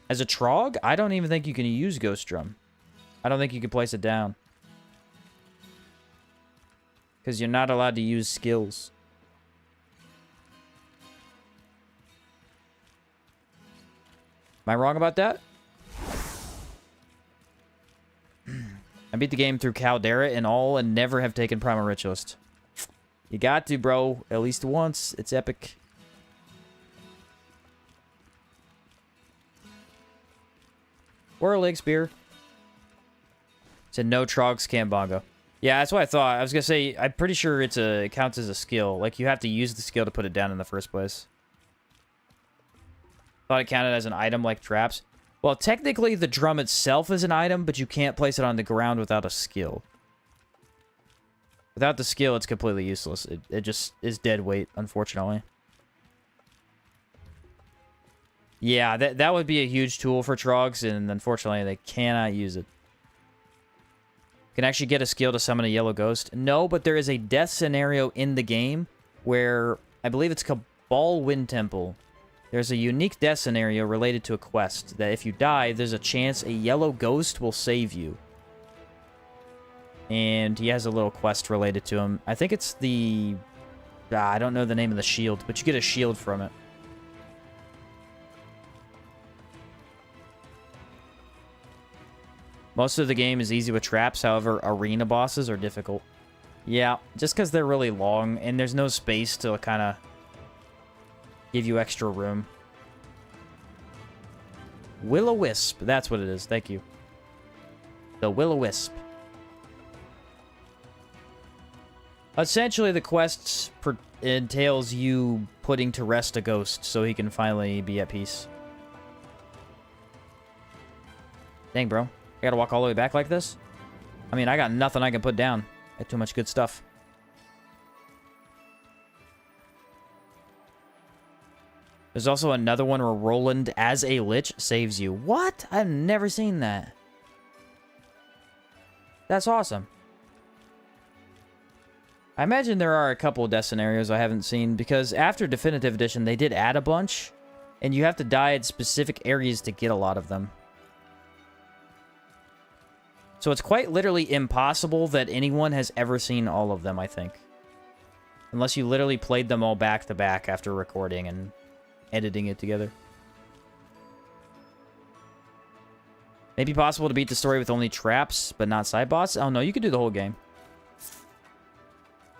As a Trog, I don't even think you can use Ghost Drum. I don't think you can place it down. Because you're not allowed to use skills. Am I wrong about that? I beat the game through Caldera and all and never have taken Primal Ritualist. You got to, bro. At least once. It's epic. Or a leg spear. Said no Trogs can bongo. Yeah, that's what I thought. I was gonna say, I'm pretty sure it counts as a skill. Like, you have to use the skill to put it down in the first place. Thought it counted as an item like traps. Well, technically, the drum itself is an item, but you can't place it on the ground without a skill. Without the skill, it's completely useless. It just is dead weight, unfortunately. Yeah, that would be a huge tool for Trogs, and unfortunately, they cannot use it. Can actually get a skill to summon a yellow ghost. No, but there is a death scenario in the game where, I believe it's Cabal Wind Temple. There's a unique death scenario related to a quest that if you die, there's a chance a yellow ghost will save you. And he has a little quest related to him. I think it's the... I don't know the name of the shield, but you get a shield from it. Most of the game is easy with traps, however, arena bosses are difficult. Yeah, just because they're really long, and there's no space to kind of give you extra room. Will-O-Wisp, that's what it is, thank you. The Will-O-Wisp. Essentially, the quest entails you putting to rest a ghost so he can finally be at peace. Dang, bro. I gotta walk all the way back like this? I mean, I got nothing I can put down. I got too much good stuff. There's also another one where Roland as a lich saves you. What? I've never seen that. That's awesome. I imagine there are a couple of death scenarios I haven't seen, because after Definitive Edition, they did add a bunch, and you have to die at specific areas to get a lot of them. So it's quite literally impossible that anyone has ever seen all of them, I think. Unless you literally played them all back to back after recording and editing it together. Maybe possible to beat the story with only traps, but not side boss? Oh no, you could do the whole game.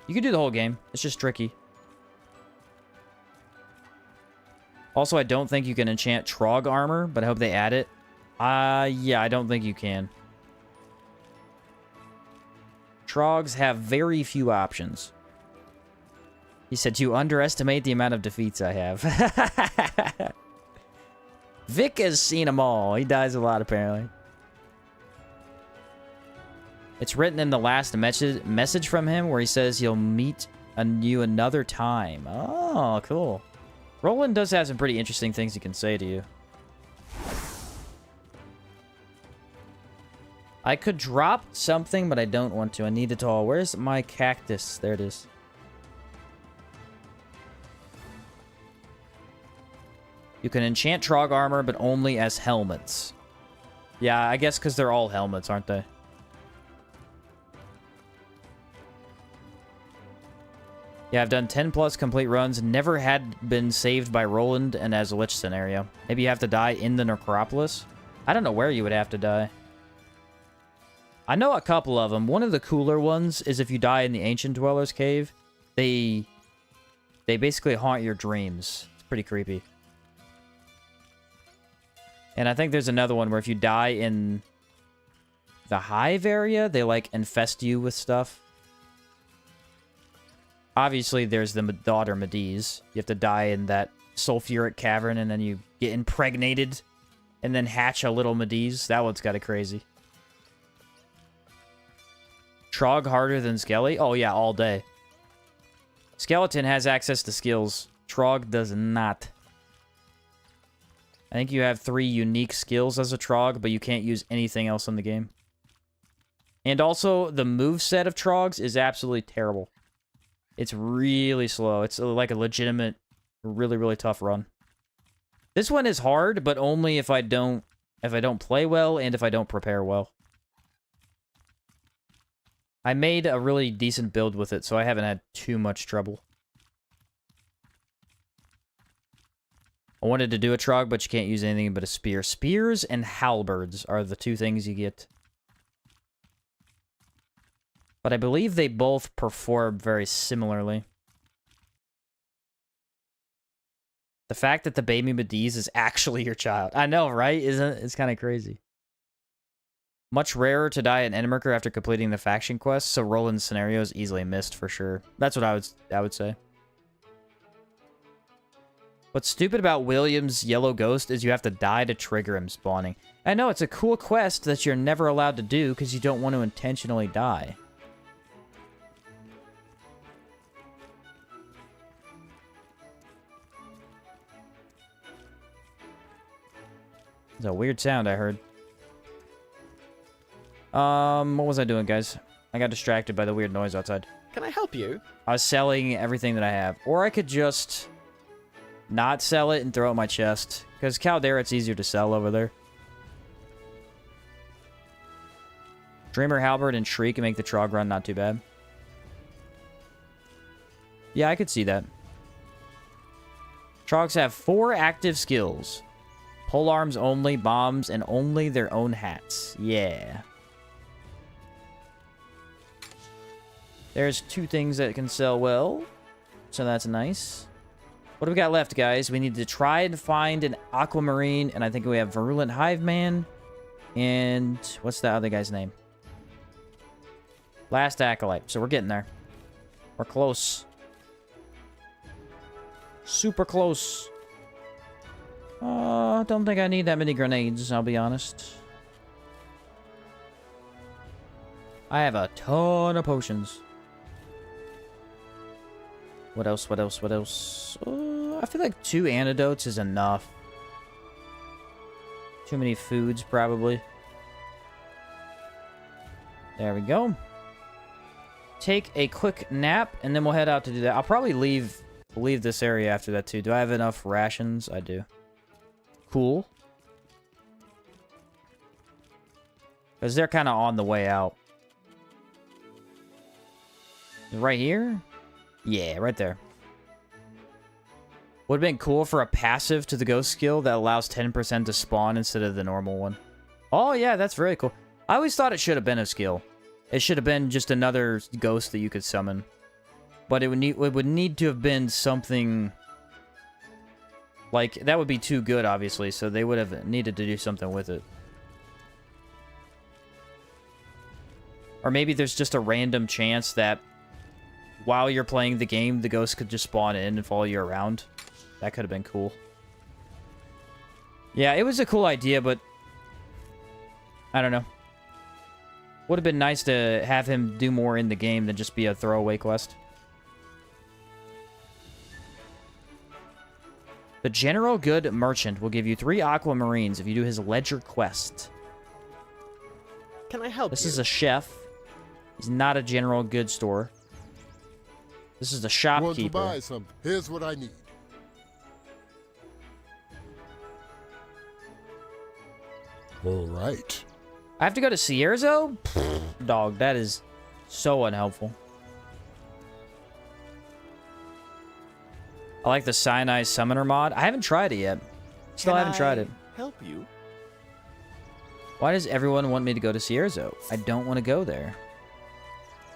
You could do the whole game. It's just tricky. Also, I don't think you can enchant Trog armor, but I hope they add it. Yeah, I don't think you can. Trogs have very few options. He said, you underestimate the amount of defeats I have. Vic has seen them all. He dies a lot, apparently. It's written in the last message from him where he says he'll meet you another time. Oh, cool. Roland does have some pretty interesting things he can say to you. I could drop something, but I don't want to. I need it all. Where's my cactus? There it is. You can enchant Trog armor, but only as helmets. Yeah, I guess because they're all helmets, aren't they? Yeah, I've done 10 plus complete runs. Never had been saved by Roland and as a Lich scenario. Maybe you have to die in the Necropolis. I don't know where you would have to die. I know a couple of them. One of the cooler ones is if you die in the Ancient Dweller's Cave. They basically haunt your dreams. It's pretty creepy. And I think there's another one where if you die in the Hive area, they, like, infest you with stuff. Obviously, there's the daughter Medivh. You have to die in that sulfuric cavern, and then you get impregnated, and then hatch a little Medivh. That one's kind of crazy. Trog harder than Skelly? Oh, yeah, all day. Skeleton has access to skills. Trog does not. I think you have 3 unique skills as a Trog, but you can't use anything else in the game. And also, the moveset of Trogs is absolutely terrible. It's really slow. It's like a legitimate, really, really tough run. This one is hard, but only if I don't play well and if I don't prepare well. I made a really decent build with it, so I haven't had too much trouble. I wanted to do a Trog, but you can't use anything but a spear. Spears and halberds are the 2 things you get. But I believe they both perform very similarly. The fact that the baby Medivh is actually your child. I know, right? Isn't it? It's kind of crazy. Much rarer to die in Enmerkar after completing the faction quest, so Roland's scenario is easily missed for sure. That's what I would say. What's stupid about William's Yellow Ghost is you have to die to trigger him spawning. I know, it's a cool quest that you're never allowed to do because you don't want to intentionally die. It's a weird sound I heard. What was I doing, guys? I got distracted by the weird noise outside. Can I help you? I was selling everything that I have. Or I could just not sell it and throw it in my chest. Because Caldera, it's easier to sell over there. Dreamer, Halberd, and Shriek can make the Trog run not too bad. Yeah, I could see that. Trogs have 4 active skills. Polearms only, bombs, and only their own hats. Yeah. There's 2 things that can sell well. So that's nice. What do we got left, guys? We need to try and find an Aquamarine, and I think we have Virulent Hiveman. And what's the other guy's name? Last Acolyte. So we're getting there. We're close. Super close. Don't think I need that many grenades, I'll be honest. I have a ton of potions. What else? What else? What else? I feel like 2 antidotes is enough. Too many foods, probably. There we go. Take a quick nap, and then we'll head out to do that. I'll probably leave this area after that, too. Do I have enough rations? I do. Cool. Because they're kind of on the way out. Right here? Yeah, right there. Would have been cool for a passive to the ghost skill that allows 10% to spawn instead of the normal one. Oh, yeah, that's very cool. I always thought it should have been a skill. It should have been just another ghost that you could summon. But it would need to have been something... Like, that would be too good, obviously, so they would have needed to do something with it. Or maybe there's just a random chance that while you're playing the game, the ghost could just spawn in and follow you around. That could have been cool. Yeah, it was a cool idea, but... I don't know. Would have been nice to have him do more in the game than just be a throwaway quest. The General Good Merchant will give you 3 aquamarines if you do his Ledger quest. Can I help you? This is a chef. He's not a general goods store. This is the shopkeeper. Want to buy some? Here's what I need. All right. I have to go to Cierzo? Dog, that is so unhelpful. I like the Sinai Summoner mod. I haven't tried it yet. Still haven't tried it. Help you? Why does everyone want me to go to Cierzo? I don't want to go there.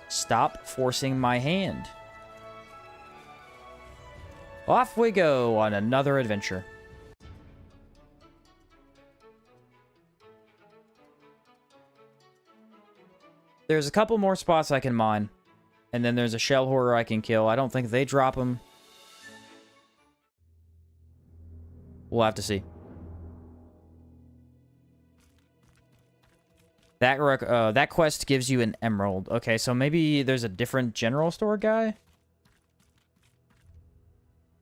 Stop forcing my hand. Off we go on another adventure. There's a couple more spots I can mine. And then there's a shell horror I can kill. I don't think they drop them. We'll have to see. That quest gives you an emerald. Okay, so maybe there's a different general store guy?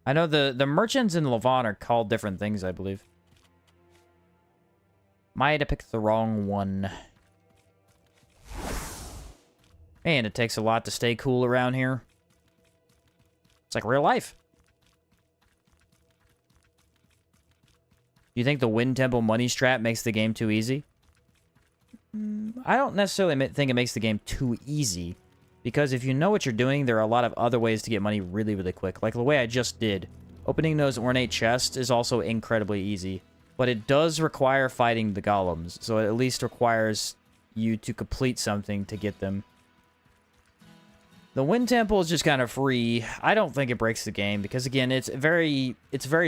I know the merchants in Levant are called different things, I believe. Might have picked the wrong one. And it takes a lot to stay cool around here. It's like real life. You think the Wind Temple money strat makes the game too easy? I don't necessarily think it makes the game too easy. Because if you know what you're doing, there are a lot of other ways to get money really, really quick. Like the way I just did. Opening those ornate chests is also incredibly easy. But it does require fighting the golems. So it at least requires you to complete something to get them. The Wind Temple is just kind of free. I don't think it breaks the game. Because again, it's very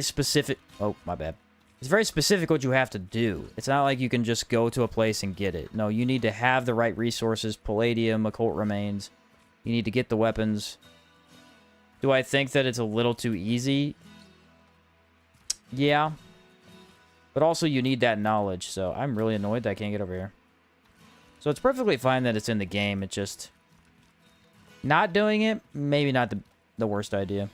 specific. Oh, my bad. It's very specific what you have to do. It's not like you can just go to a place and get it. No, you need to have the right resources. Palladium, occult remains. You need to get the weapons. Do I think that it's a little too easy? Yeah. But also you need that knowledge. So I'm really annoyed that I can't get over here. So it's perfectly fine that it's in the game. It's just... not doing it, maybe not the worst idea.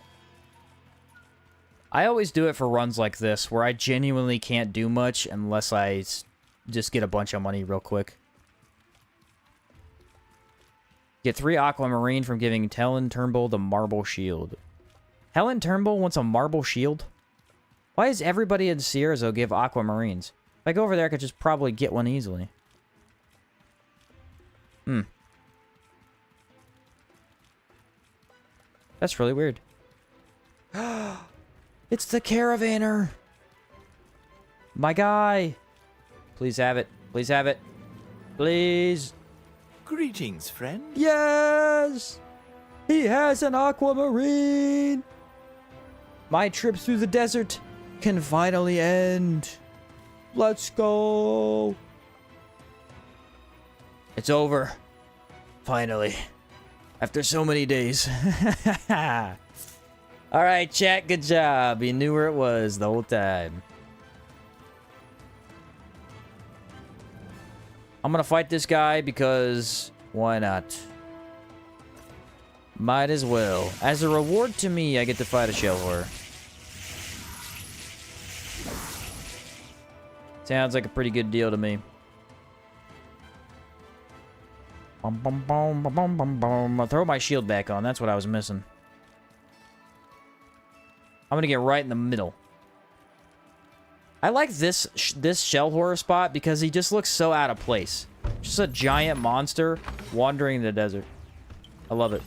I always do it for runs like this, where I genuinely can't do much unless I just get a bunch of money real quick. Get 3 aquamarine from giving Helen Turnbull the marble shield. Helen Turnbull wants a marble shield? Why does everybody in Cierzo give aquamarines? If I go over there, I could just probably get one easily. That's really weird. It's the Caravaner! My guy! Please have it. Please have it. Please. Greetings, friend. Yes! He has an aquamarine! My trip through the desert can finally end. Let's go! It's over. Finally. After so many days. Alright, chat, good job. You knew where it was the whole time. I'm gonna fight this guy because... why not? Might as well. As a reward to me, I get to fight a shell horror. Sounds like a pretty good deal to me. Bum, bum, bum, bum, bum, bum, bum. I'll throw my shield back on. That's what I was missing. I'm gonna get right in the middle. I like this shell horror spot because he just looks so out of place. Just a giant monster wandering in the desert. I love it.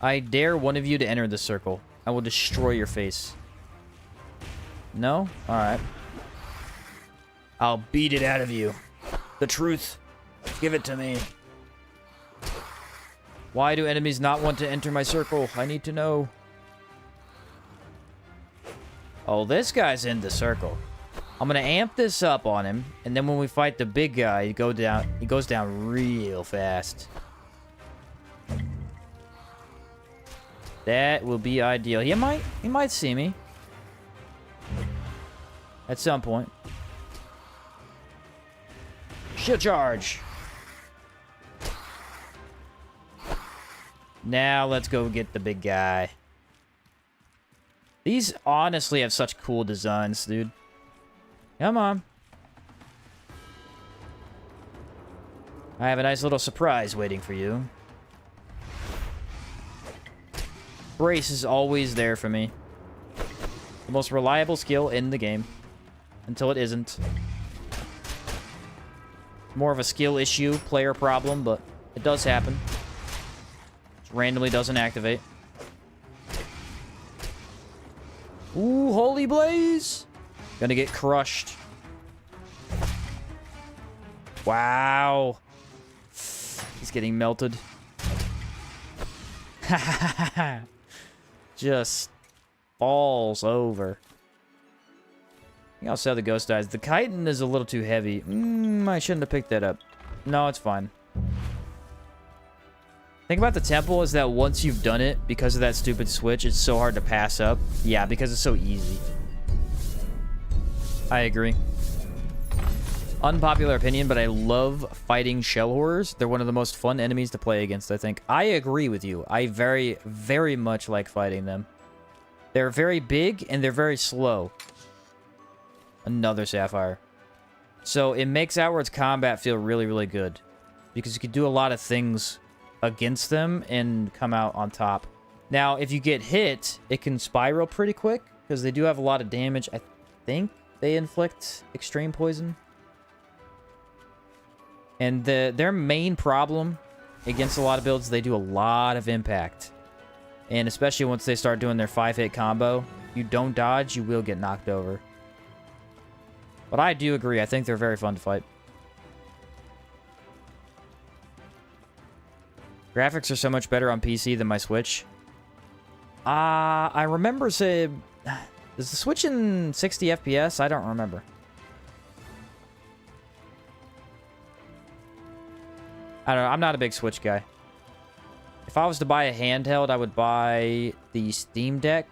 I dare one of you to enter the circle. I will destroy your face. No? Alright. I'll beat it out of you. The truth. Give it to me. Why do enemies not want to enter my circle? I need to know. Oh, this guy's in the circle. I'm gonna amp this up on him, and then when we fight the big guy, he goes down real fast. That will be ideal. He might see me. At some point. Shield charge. Now let's go get the big guy. These honestly have such cool designs, dude. Come on. I have a nice little surprise waiting for you. Brace is always there for me. The most reliable skill in the game. Until it isn't. More of a skill issue, player problem, but it does happen. Just randomly doesn't activate. Ooh, holy blaze! Gonna get crushed. Wow. He's getting melted. Just falls over. I think I'll sell the ghost eyes. The chitin is a little too heavy. I shouldn't have picked that up. No, it's fine. Thing about the temple is that once you've done it, because of that stupid switch, it's so hard to pass up. Yeah, because it's so easy. I agree. Unpopular opinion, but I love fighting shell horrors. They're one of the most fun enemies to play against, I think. I agree with you. I very, very much like fighting them. They're very big, and they're very slow. Another sapphire. So it makes Outward's combat feel really, really good. Because you can do a lot of things against them and come out on top. Now, if you get hit, it can spiral pretty quick. Because they do have a lot of damage. I think they inflict extreme poison. And their main problem against a lot of builds, they do a lot of impact. And especially once they start doing their 5-hit combo, you don't dodge, you will get knocked over. But I do agree. I think they're very fun to fight. Graphics are so much better on PC than my Switch. I remember saying... Is the Switch in 60 FPS? I don't remember. I don't know. I'm not a big Switch guy. If I was to buy a handheld, I would buy the Steam Deck.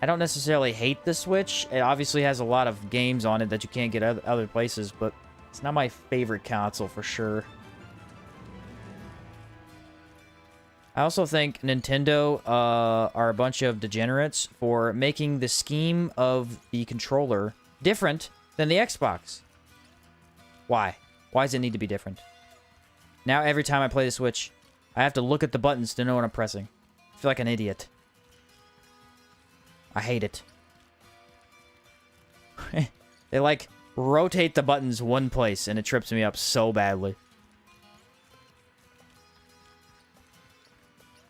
I don't necessarily hate the Switch. It obviously has a lot of games on it that you can't get other places, but it's not my favorite console for sure. I also think Nintendo are a bunch of degenerates for making the scheme of the controller different than the Xbox. Why? Why does it need to be different? Now every time I play the Switch, I have to look at the buttons to know what I'm pressing. I feel like an idiot. I hate it. They, like, rotate the buttons one place, and it trips me up so badly.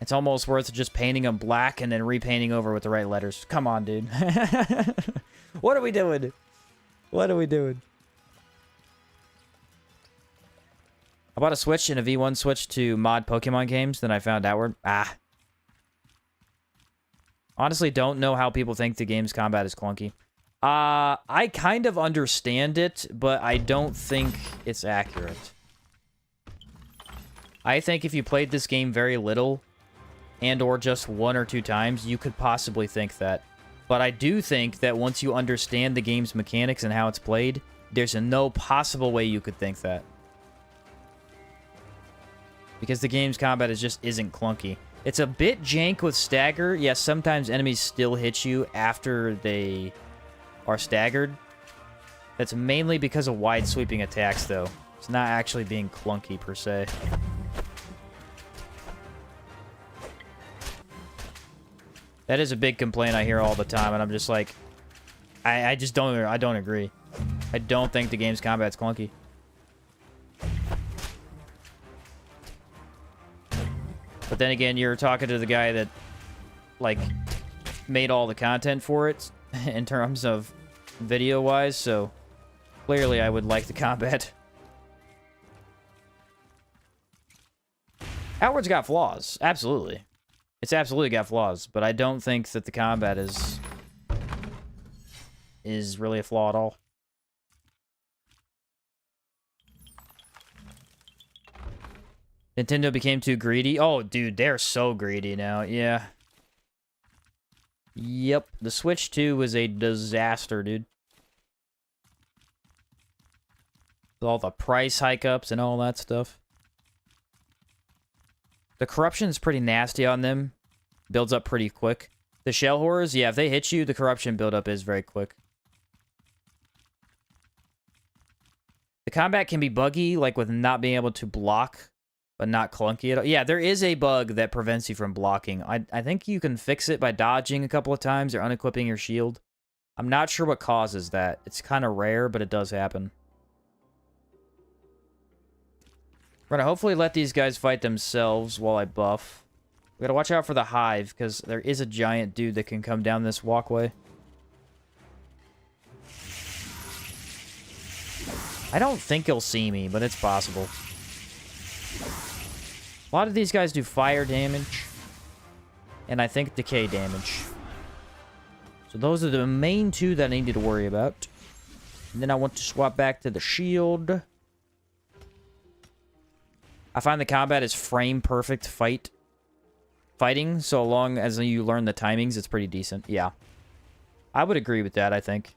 It's almost worth just painting them black and then repainting over with the right letters. Come on, dude. What are we doing? What are we doing? I bought a Switch and a V1 Switch to mod Pokemon games, then I found Outward. Honestly, don't know how people think the game's combat is clunky. I kind of understand it, but I don't think it's accurate. I think if you played this game very little, and or just 1 or 2 times, you could possibly think that. But I do think that once you understand the game's mechanics and how it's played, there's no possible way you could think that. Because the game's combat just isn't clunky. It's a bit jank with stagger. Yes, sometimes enemies still hit you after they are staggered. That's mainly because of wide sweeping attacks, though. It's not actually being clunky, per se. That is a big complaint I hear all the time, and I'm just like... I just don't agree. I don't think the game's combat's clunky. But then again, you're talking to the guy that, like, made all the content for it in terms of video-wise, so clearly I would like the combat. Outward's got flaws. Absolutely. It's absolutely got flaws, but I don't think that the combat is really a flaw at all. Nintendo became too greedy. Oh, dude, they're so greedy now. Yeah. Yep. The Switch 2 was a disaster, dude. With all the price hike-ups and all that stuff. The corruption's pretty nasty on them. Builds up pretty quick. The shell horrors, yeah, if they hit you, the corruption buildup is very quick. The combat can be buggy, like with not being able to block, but not clunky at all. Yeah, there is a bug that prevents you from blocking. I think you can fix it by dodging a couple of times or unequipping your shield. I'm not sure what causes that. It's kind of rare, but it does happen. We're gonna hopefully let these guys fight themselves while I buff. We gotta watch out for the hive, because there is a giant dude that can come down this walkway. I don't think he'll see me, but it's possible. A lot of these guys do fire damage, and I think decay damage. So those are the main two that I need to worry about. And then I want to swap back to the shield. I find the combat is frame perfect fighting, so long as you learn the timings, it's pretty decent. Yeah. I would agree with that, I think.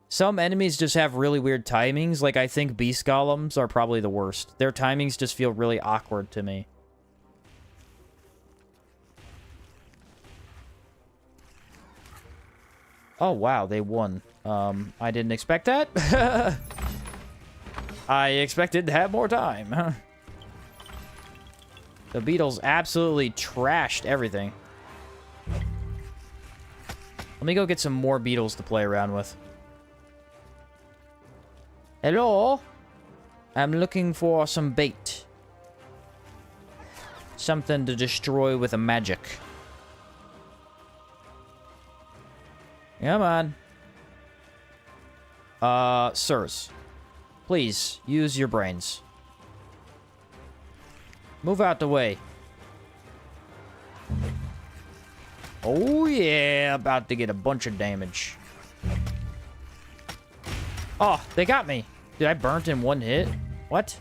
Some enemies just have really weird timings. Like, I think beast golems are probably the worst. Their timings just feel really awkward to me. Oh, wow, they won. I didn't expect that. I expected to have more time. The beetles absolutely trashed everything. Let me go get some more beetles to play around with. Hello? I'm looking for some bait. Something to destroy with a magic. Come on. Sirs. Please, use your brains. Move out the way. Oh, yeah. About to get a bunch of damage. Oh, they got me. Dude, I burnt in one hit. What?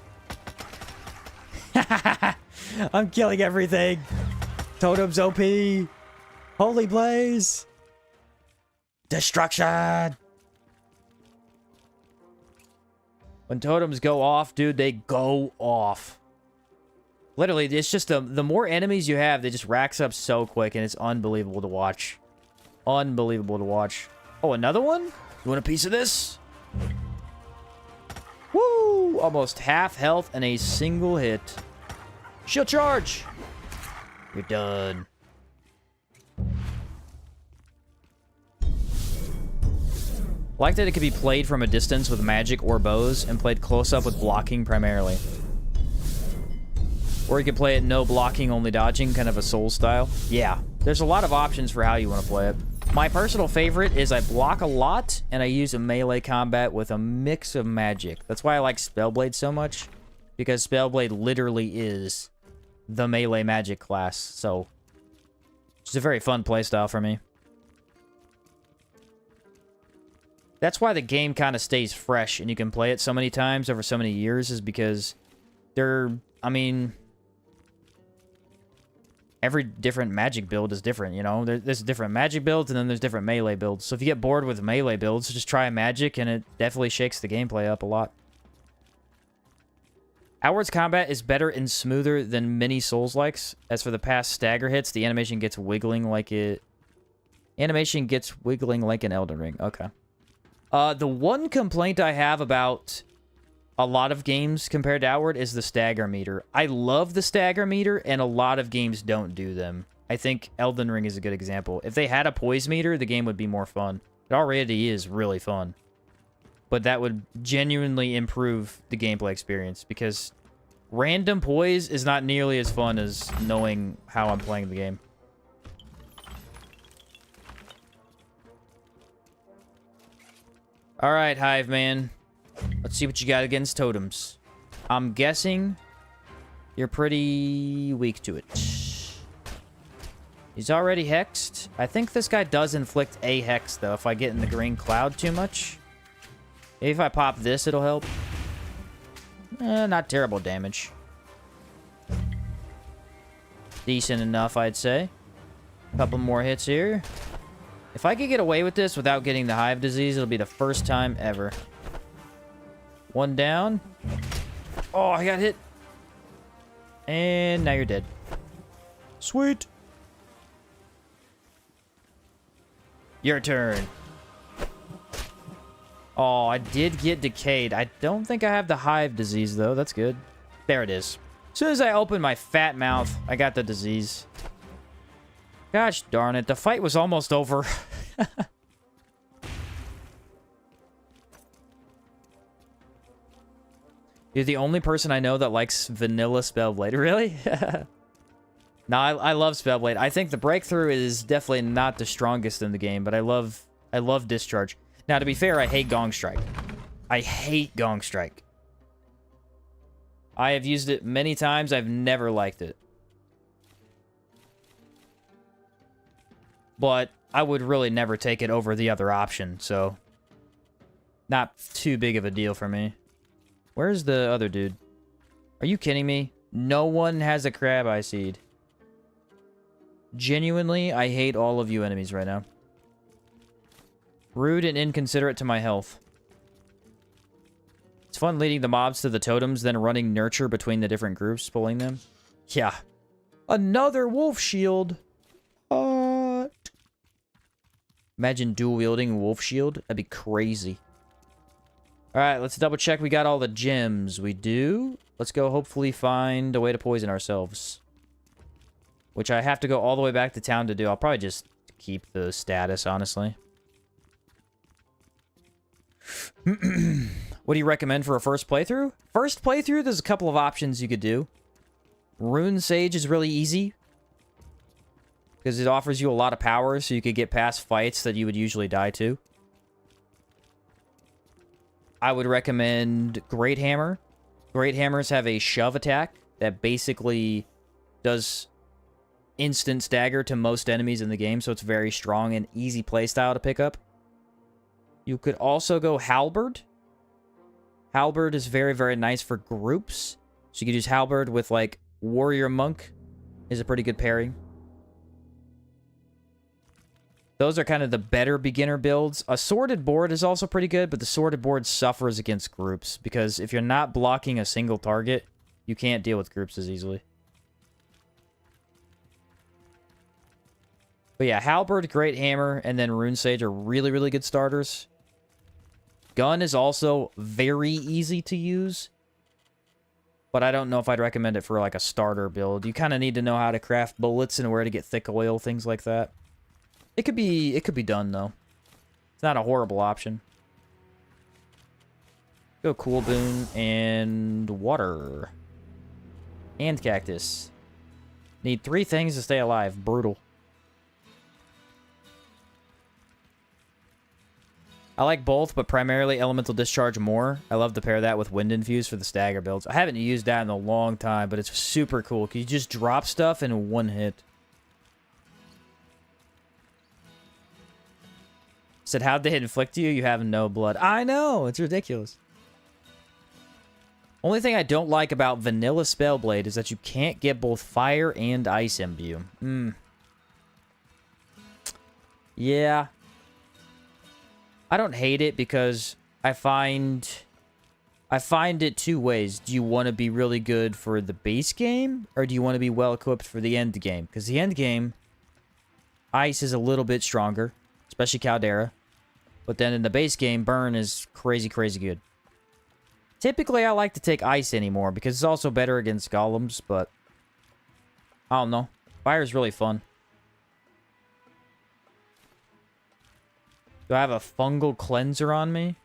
I'm killing everything. Totems OP. Holy blaze. Destruction. When totems go off, dude, they go off. Literally, it's just the more enemies you have, they just racks up so quick, and it's unbelievable to watch. Unbelievable to watch. Oh, another one? You want a piece of this? Woo! Almost half health and a single hit. Shield charge! You're done. I like that it could be played from a distance with magic or bows and played close up with blocking primarily. Or you could play it no blocking, only dodging, kind of a soul style. Yeah, there's a lot of options for how you want to play it. My personal favorite is I block a lot and I use a melee combat with a mix of magic. That's why I like Spellblade so much, because Spellblade literally is the melee magic class. So it's a very fun playstyle for me. That's why the game kind of stays fresh and you can play it so many times over so many years, is because I mean, every different magic build is different, you know? There's different magic builds and then there's different melee builds. So if you get bored with melee builds, just try magic and it definitely shakes the gameplay up a lot. Outward's combat is better and smoother than many Souls-likes. As for the past stagger hits, the animation gets wiggling like it... Animation gets wiggling like an Elden Ring. Okay. The one complaint I have about a lot of games compared to Outward is the stagger meter. I love the stagger meter, and a lot of games don't do them. I think Elden Ring is a good example. If they had a poise meter, the game would be more fun. It already is really fun. But that would genuinely improve the gameplay experience, because random poise is not nearly as fun as knowing how I'm playing the game. Alright, Hive Man. Let's see what you got against totems. I'm guessing you're pretty weak to it. He's already hexed. I think this guy does inflict a hex, though, if I get in the green cloud too much. Maybe if I pop this, it'll help. Not terrible damage. Decent enough, I'd say. Couple more hits here. If I could get away with this without getting the hive disease, it'll be the first time ever. One down. Oh, I got hit. And now you're dead. Sweet. Your turn. Oh, I did get decayed. I don't think I have the hive disease, though. That's good. There it is. As soon as I opened my fat mouth, I got the disease. Gosh darn it. The fight was almost over. You're the only person I know that likes vanilla Spellblade. Really? No, I love Spellblade. I think the breakthrough is definitely not the strongest in the game, but I love Discharge. Now, to be fair, I hate Gong Strike. I hate Gong Strike. I have used it many times. I've never liked it. But I would really never take it over the other option, so... Not too big of a deal for me. Where's the other dude? Are you kidding me? No one has a Crab Eye Seed. Genuinely, I hate all of you enemies right now. Rude and inconsiderate to my health. It's fun leading the mobs to the totems, then running nurture between the different groups, pulling them. Yeah. Another wolf shield. Imagine dual-wielding wolf shield. That'd be crazy. Alright, let's double check we got all the gems. We do. Let's go hopefully find a way to poison ourselves. Which I have to go all the way back to town to do. I'll probably just keep the status, honestly. What do you recommend for a first playthrough? First playthrough, there's a couple of options you could do. Rune Sage is really easy, because it offers you a lot of power, so you could get past fights that you would usually die to. I would recommend Great Hammer. Great Hammers have a shove attack that basically does instant stagger to most enemies in the game, so it's very strong and easy playstyle to pick up. You could also go Halberd. Halberd is very, very nice for groups. So you could use Halberd with, like, Warrior Monk is a pretty good pairing. Those are kind of the better beginner builds. A Sworded Board is also pretty good, but the Sworded Board suffers against groups, because if you're not blocking a single target, you can't deal with groups as easily. But yeah, Halberd, Great Hammer, and then Rune Sage are really, really good starters. Gun is also very easy to use, but I don't know if I'd recommend it for like a starter build. You kind of need to know how to craft bullets and where to get thick oil, things like that. It could be done though. It's not a horrible option. Go Cool Boon and water. And cactus. Need 3 things to stay alive. Brutal. I like both, but primarily Elemental Discharge more. I love to pair that with Wind Infuse for the stagger builds. I haven't used that in a long time, but it's super cool. Because you just drop stuff in one hit. Said, how'd they inflict you? You have no blood. I know! It's ridiculous. Only thing I don't like about vanilla Spellblade is that you can't get both fire and ice imbue. Yeah. I don't hate it because I find I find it two ways. Do you want to be really good for the base game, or do you want to be well equipped for the end game? Because the end game, ice is a little bit stronger, especially Caldera. But then in the base game, burn is crazy, crazy good. Typically, I like to take ice anymore because it's also better against golems, but I don't know. Fire is really fun. Do I have a fungal cleanser on me?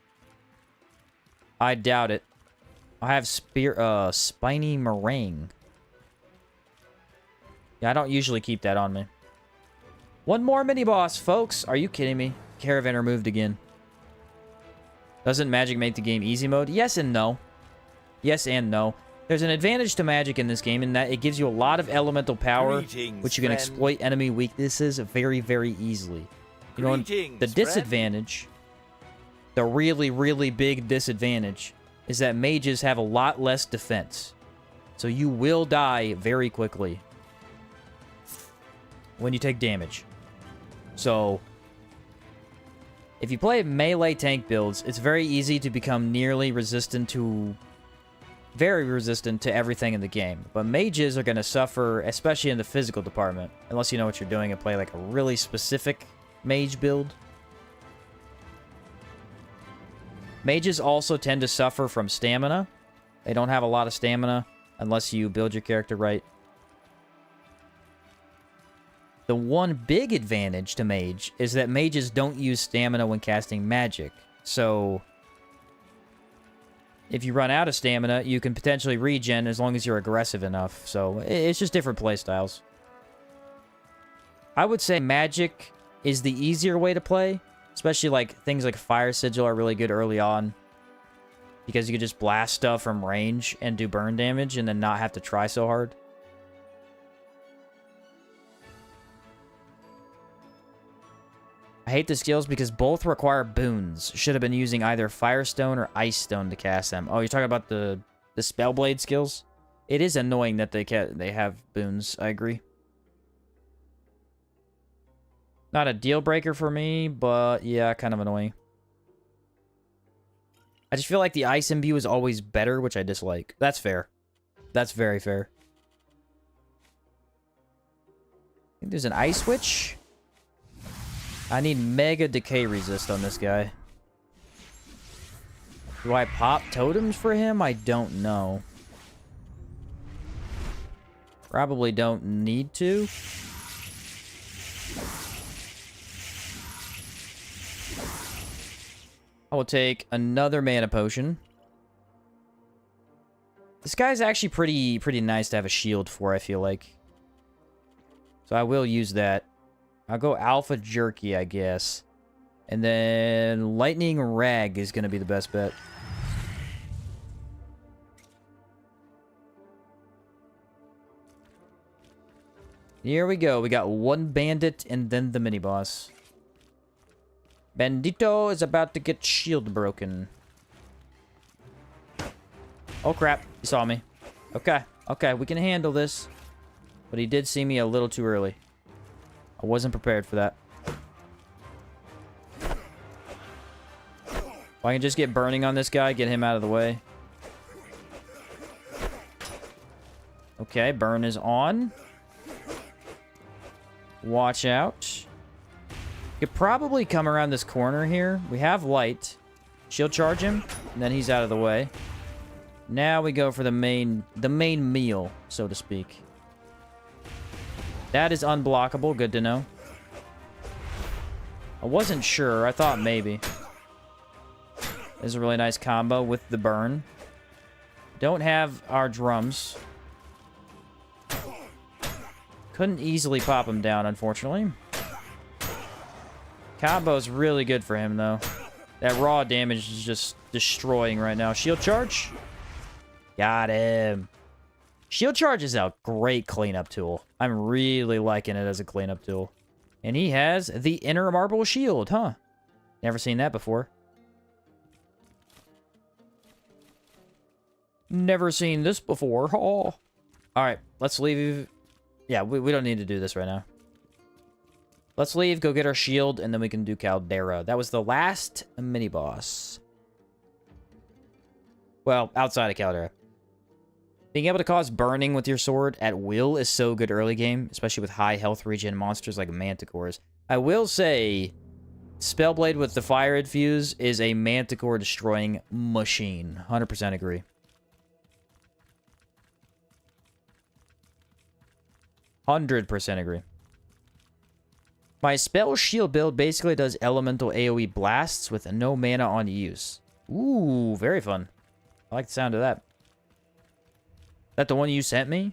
I doubt it. I have spiny meringue. Yeah, I don't usually keep that on me. One more mini-boss, folks. Are you kidding me? Caravan removed again. Doesn't magic make the game easy mode? Yes and no. Yes and no. There's an advantage to magic in this game in that it gives you a lot of elemental power, which you can exploit enemy weaknesses very, very easily. You know, the disadvantage, the really, really big disadvantage, is that mages have a lot less defense. So you will die very quickly when you take damage. So if you play melee tank builds, it's very easy to become nearly resistant to... very resistant to everything in the game. But mages are going to suffer, especially in the physical department, unless you know what you're doing and play like a really specific mage build. Mages also tend to suffer from stamina. They don't have a lot of stamina unless you build your character right. The one big advantage to mage is that mages don't use stamina when casting magic. So if you run out of stamina, you can potentially regen as long as you're aggressive enough. So it's just different playstyles. I would say magic is the easier way to play. Especially like things like Fire Sigil are really good early on. Because you can just blast stuff from range and do burn damage and then not have to try so hard. I hate the skills because both require boons. Should have been using either Firestone or Ice Stone to cast them. Oh, you're talking about the Spellblade skills? It is annoying that they have boons. I agree. Not a deal breaker for me, but yeah, kind of annoying. I just feel like the Ice Imbue is always better, which I dislike. That's fair. That's very fair. I think there's an Ice Switch. I need Mega Decay Resist on this guy. Do I pop totems for him? I don't know. Probably don't need to. I will take another mana potion. This guy's actually pretty nice to have a shield for, I feel like. So I will use that. I'll go Alpha Jerky, I guess. And then Lightning Rag is going to be the best bet. Here we go. We got one bandit and then the mini-boss. Bandito is about to get shield broken. Oh, crap. He saw me. Okay. Okay, we can handle this. But he did see me a little too early. I wasn't prepared for that. If I can just get burning on this guy, get him out of the way. Okay, burn is on. Watch out. Could probably come around this corner here. We have light. Shield charge him, and then he's out of the way. Now we go for the main meal, so to speak. That is unblockable. Good to know. I wasn't sure. I thought maybe. This is a really nice combo with the burn. Don't have our drums. Couldn't easily pop him down, unfortunately. Combo's really good for him, though. That raw damage is just destroying right now. Shield charge. Got him. Shield charge is a great cleanup tool. I'm really liking it as a cleanup tool. And he has the inner marble shield, huh? Never seen that before. Never seen this before. Oh. Alright, let's leave. Yeah, we don't need to do this right now. Let's leave, go get our shield, and then we can do Caldera. That was the last mini-boss. Well, outside of Caldera. Being able to cause burning with your sword at will is so good early game, especially with high health regen monsters like manticores. I will say, Spellblade with the fire infuse is a manticore destroying machine. 100% agree. 100% agree. My spell shield build basically does elemental AoE blasts with no mana on use. Ooh, very fun. I like the sound of that. That the one you sent me?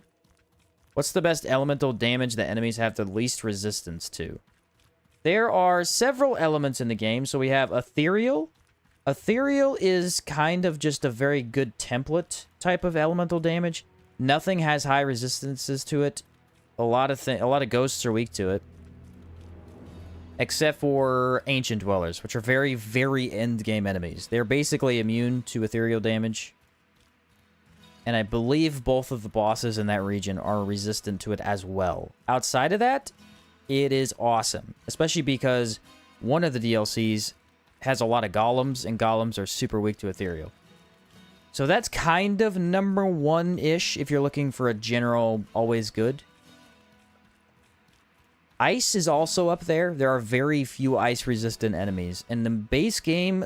What's the best elemental damage that enemies have the least resistance to? There are several elements in the game. So we have Ethereal. Ethereal is kind of just a very good template type of elemental damage. Nothing has high resistances to it. A lot of ghosts are weak to it. Except for Ancient Dwellers, which are very, very end-game enemies. They're basically immune to ethereal damage. And I believe both of the bosses in that region are resistant to it as well. Outside of that, it is awesome. Especially because one of the DLCs has a lot of golems, and golems are super weak to ethereal. So that's kind of number one-ish if you're looking for a general always good. Ice is also up there. There are very few ice-resistant enemies. In the base game,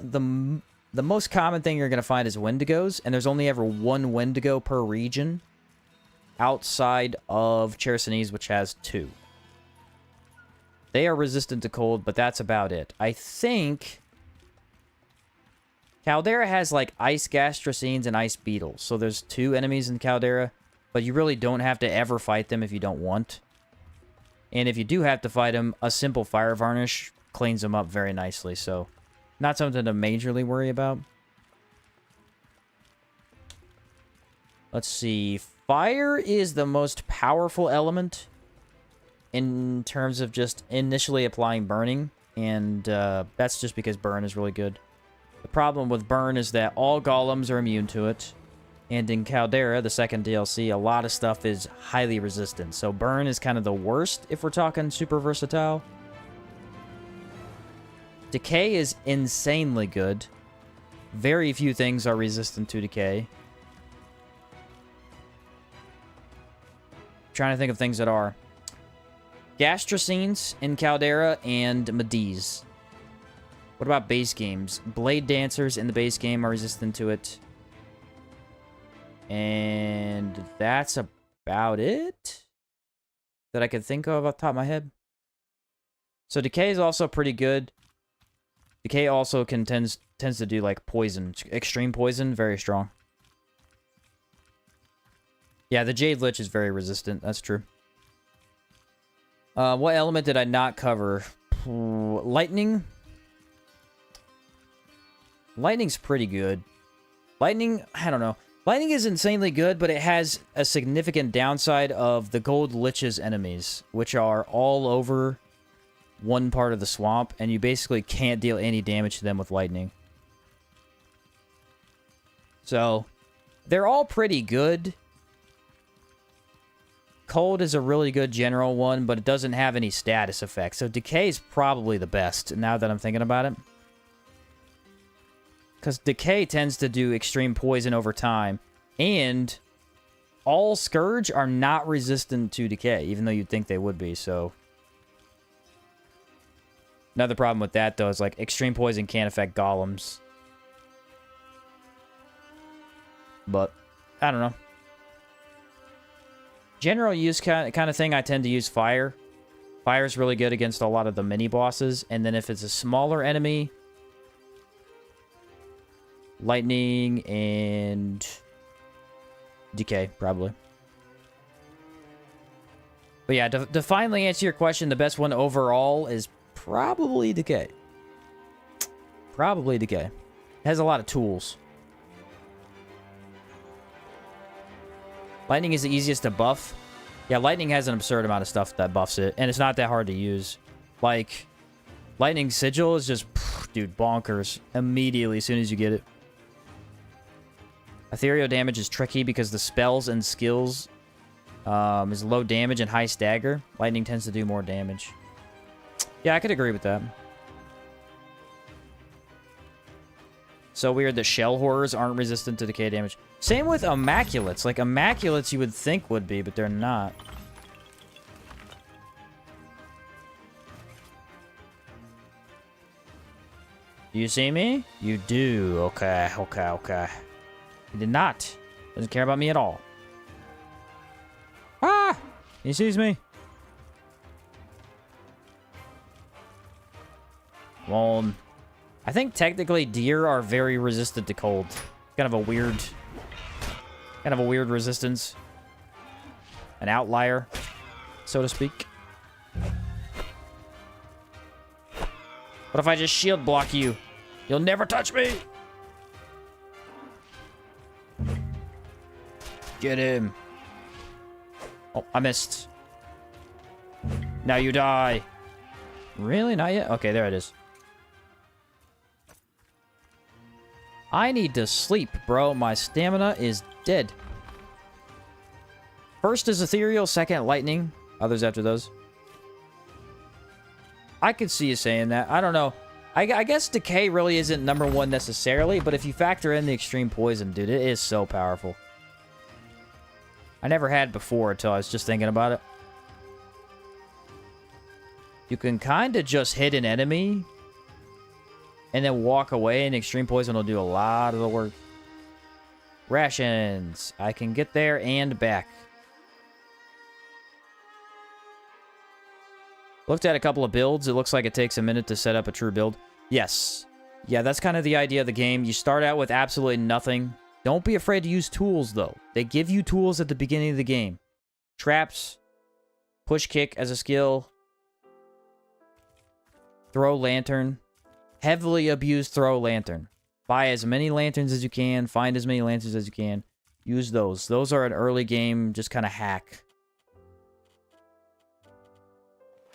the most common thing you're going to find is Wendigos, and there's only ever one Wendigo per region outside of Chersonese, which has 2. They are resistant to cold, but that's about it. I think Caldera has, like, Ice Gastrocines and Ice Beetles, so there's 2 enemies in Caldera, but you really don't have to ever fight them if you don't want. And if you do have to fight them, a simple Fire Varnish cleans them up very nicely. So, not something to majorly worry about. Let's see. Fire is the most powerful element in terms of just initially applying burning. And that's just because burn is really good. The problem with burn is that all golems are immune to it. And in Caldera, the second DLC, a lot of stuff is highly resistant. So burn is kind of the worst if we're talking super versatile. Decay is insanely good. Very few things are resistant to decay. Trying to think of things that are. Gastrocines in Caldera and Mediz. What about base games? Blade Dancers in the base game are resistant to it. And that's about it that I can think of off the top of my head. So Decay is also pretty good. Decay also tends to do like poison. Extreme poison, very strong. Yeah, the Jade Lich is very resistant. That's true. What element did I not cover? Lightning. Lightning's pretty good. Lightning, I don't know. Lightning is insanely good, but it has a significant downside of the Gold Lich's enemies, which are all over one part of the swamp, and you basically can't deal any damage to them with lightning. So, they're all pretty good. Cold is a really good general one, but it doesn't have any status effects. So Decay is probably the best, now that I'm thinking about it. Because Decay tends to do extreme poison over time. And all Scourge are not resistant to Decay, even though you'd think they would be, so. Another problem with that, though, is like extreme poison can't affect golems. But, I don't know. General use kind of thing, I tend to use fire. Fire is really good against a lot of the mini-bosses. And then if it's a smaller enemy, lightning and decay, probably. But yeah, to finally answer your question, the best one overall is probably decay. Probably decay. It has a lot of tools. Lightning is the easiest to buff. Yeah, lightning has an absurd amount of stuff that buffs it, and it's not that hard to use. Like, lightning sigil is just, dude, bonkers immediately as soon as you get it. Ethereal damage is tricky because the spells and skills is low damage and high stagger. Lightning tends to do more damage. Yeah, I could agree with that. So weird that shell horrors aren't resistant to decay damage. Same with immaculates. Like, immaculates you would think would be, but they're not. Do you see me? You do. Okay, okay, okay. He did not. Doesn't care about me at all. Ah! He sees me. Well, I think technically deer are very resistant to cold. Kind of a weird resistance. An outlier, so to speak. What if I just shield block you? You'll never touch me! Get him. Oh, I missed. Now you die. Really? Not yet? Okay, there it is. I need to sleep, bro. My stamina is dead. First is ethereal, second lightning. Others after those. I could see you saying that. I don't know. I guess decay really isn't number one necessarily, but if you factor in the extreme poison, dude, it is so powerful. I never had before until I was just thinking about it. You can kind of just hit an enemy and then walk away, and extreme poison will do a lot of the work. Rations. I can get there and back. Looked at a couple of builds. It looks like it takes a minute to set up a true build. Yes. Yeah, that's kind of the idea of the game. You start out with absolutely nothing. Don't be afraid to use tools, though. They give you tools at the beginning of the game. Traps. Push kick as a skill. Throw lantern. Heavily abused throw lantern. Buy as many lanterns as you can. Find as many lanterns as you can. Use those. Those are an early game, just kind of hack.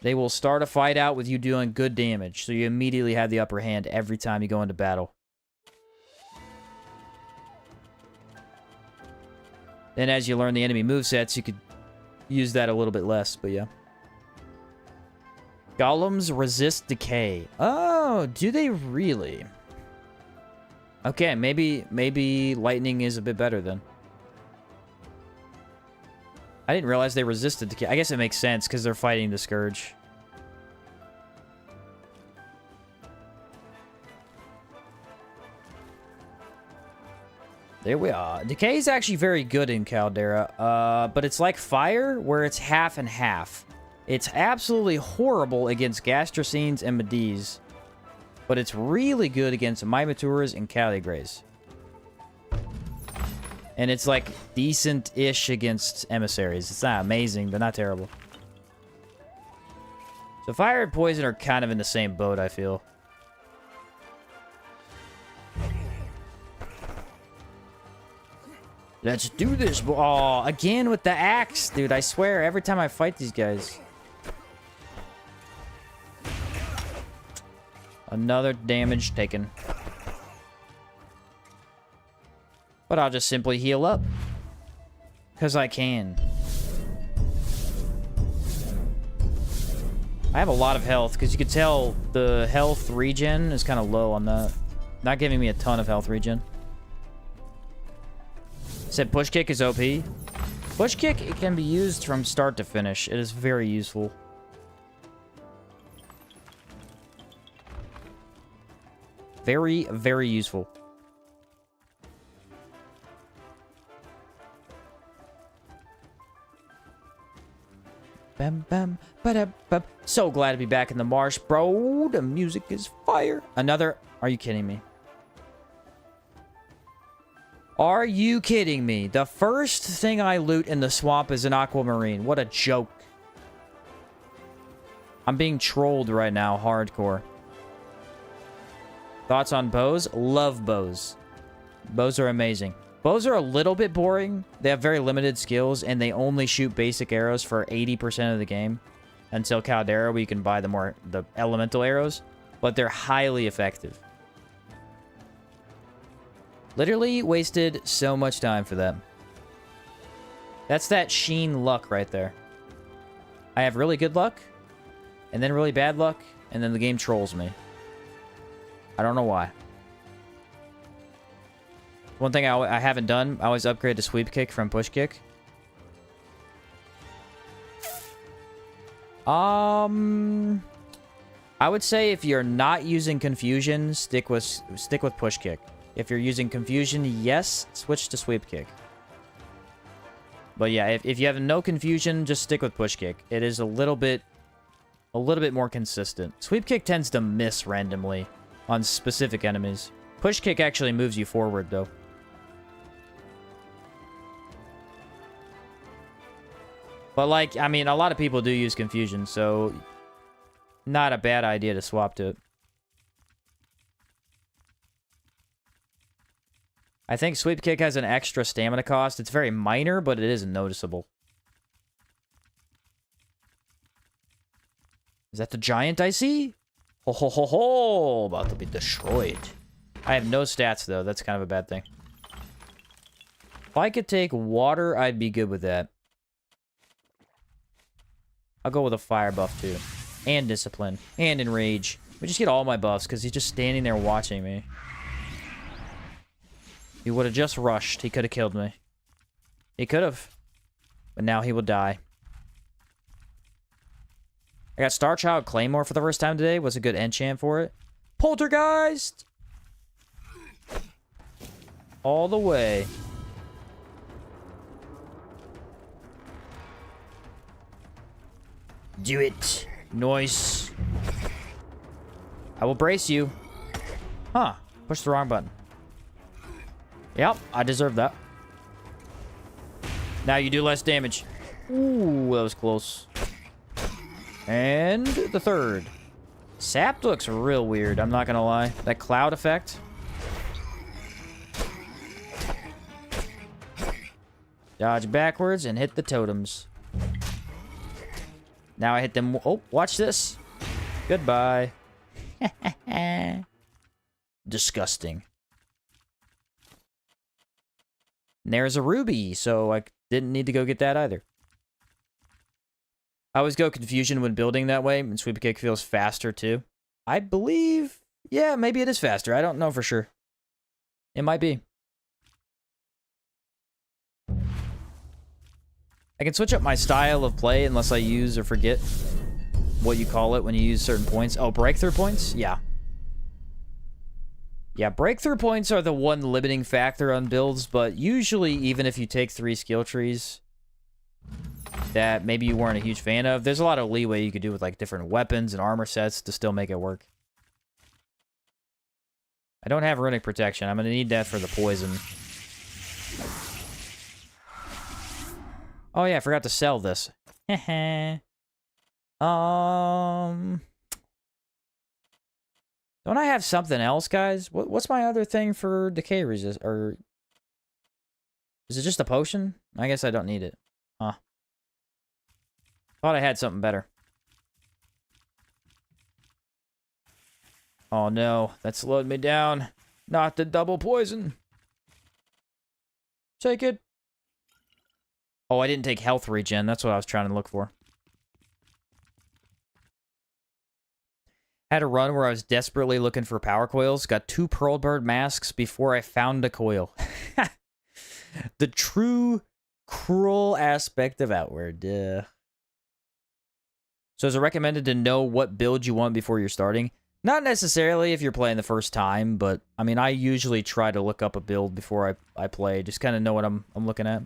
They will start a fight out with you doing good damage, so you immediately have the upper hand every time you go into battle. Then as you learn the enemy movesets, you could use that a little bit less, but yeah. Golems resist decay. Oh, do they really? Okay, maybe lightning is a bit better then. I didn't realize they resisted decay. I guess it makes sense because they're fighting the Scourge. There we are. Decay is actually very good in Caldera, but it's like fire, where it's half and half. It's absolutely horrible against Gastrocines and Medis, but it's really good against Mimaturas and Caligrays. And it's like decent-ish against emissaries. It's not amazing, but not terrible. So fire and poison are kind of in the same boat, I feel. Let's do this. Oh, again with the axe, dude. I swear, every time I fight these guys. Another damage taken. But I'll just simply heal up. Because I can. I have a lot of health, because you can tell the health regen is kind of low on that. Not giving me a ton of health regen. Said push kick is OP. Push kick, it can be used from start to finish. It is very useful. Very, very useful. Bam, bam, ba-da, bam. So glad to be back in the marsh, bro. The music is fire. Another... Are you kidding me? Are you kidding me? The first thing I loot in the swamp is an aquamarine. What a joke. I'm being trolled right now, hardcore. Thoughts on bows? Love bows. Bows are amazing. Bows are a little bit boring. They have very limited skills, and they only shoot basic arrows for 80% of the game. Until Caldera, where you can buy the elemental arrows. But they're highly effective. Literally wasted so much time for them. That's that Sheen luck right there. I have really good luck, and then really bad luck, and then the game trolls me. I don't know why. One thing I haven't done, I always upgrade to sweep kick from push kick. I would say if you're not using confusion, stick with push kick. If you're using confusion, yes, switch to sweep kick. But yeah, if you have no confusion, just stick with push kick. It is a little bit more consistent. Sweep kick tends to miss randomly on specific enemies. Push kick actually moves you forward though. But like, I mean, a lot of people do use confusion, so not a bad idea to swap to it. I think sweep kick has an extra stamina cost. It's very minor, but it is noticeable. Is that the giant I see? Ho ho ho ho! About to be destroyed. I have no stats though. That's kind of a bad thing. If I could take water, I'd be good with that. I'll go with a fire buff too. And discipline. And enrage. We just get all my buffs because he's just standing there watching me. He would have just rushed. He could have killed me. He could have. But now he will die. I got Star Child Claymore for the first time today. Was a good enchant for it. Poltergeist! All the way. Do it. Nice. I will brace you. Huh. Push the wrong button. Yep, I deserve that. Now you do less damage. Ooh, that was close. And the third. Sap looks real weird, I'm not gonna lie. That cloud effect. Dodge backwards and hit the totems. Now I hit them. Oh, watch this. Goodbye. Disgusting. And there's a ruby, so I didn't need to go get that either. I always go confusion when building that way, and sweep kick feels faster too. I believe, yeah, maybe it is faster. I don't know for sure. It might be. I can switch up my style of play unless I use or forget what you call it when you use certain points. Oh, breakthrough points? Yeah. Yeah, breakthrough points are the one limiting factor on builds, but usually even if you take 3 skill trees that maybe you weren't a huge fan of, there's a lot of leeway you could do with like different weapons and armor sets to still make it work. I don't have runic protection. I'm going to need that for the poison. Oh yeah, I forgot to sell this. Don't I have something else, guys? What's my other thing for decay resist? Or is it just a potion? I guess I don't need it. Huh. Thought I had something better. Oh no, that slowed me down. Not the double poison. Take it. Oh, I didn't take health regen. That's what I was trying to look for. Had a run where I was desperately looking for power coils. Got 2 Pearl Bird masks before I found a coil. The true cruel aspect of Outward. So is it recommended to know what build you want before you're starting? Not necessarily if you're playing the first time, but I mean, I usually try to look up a build before I play. Just kind of know what I'm looking at.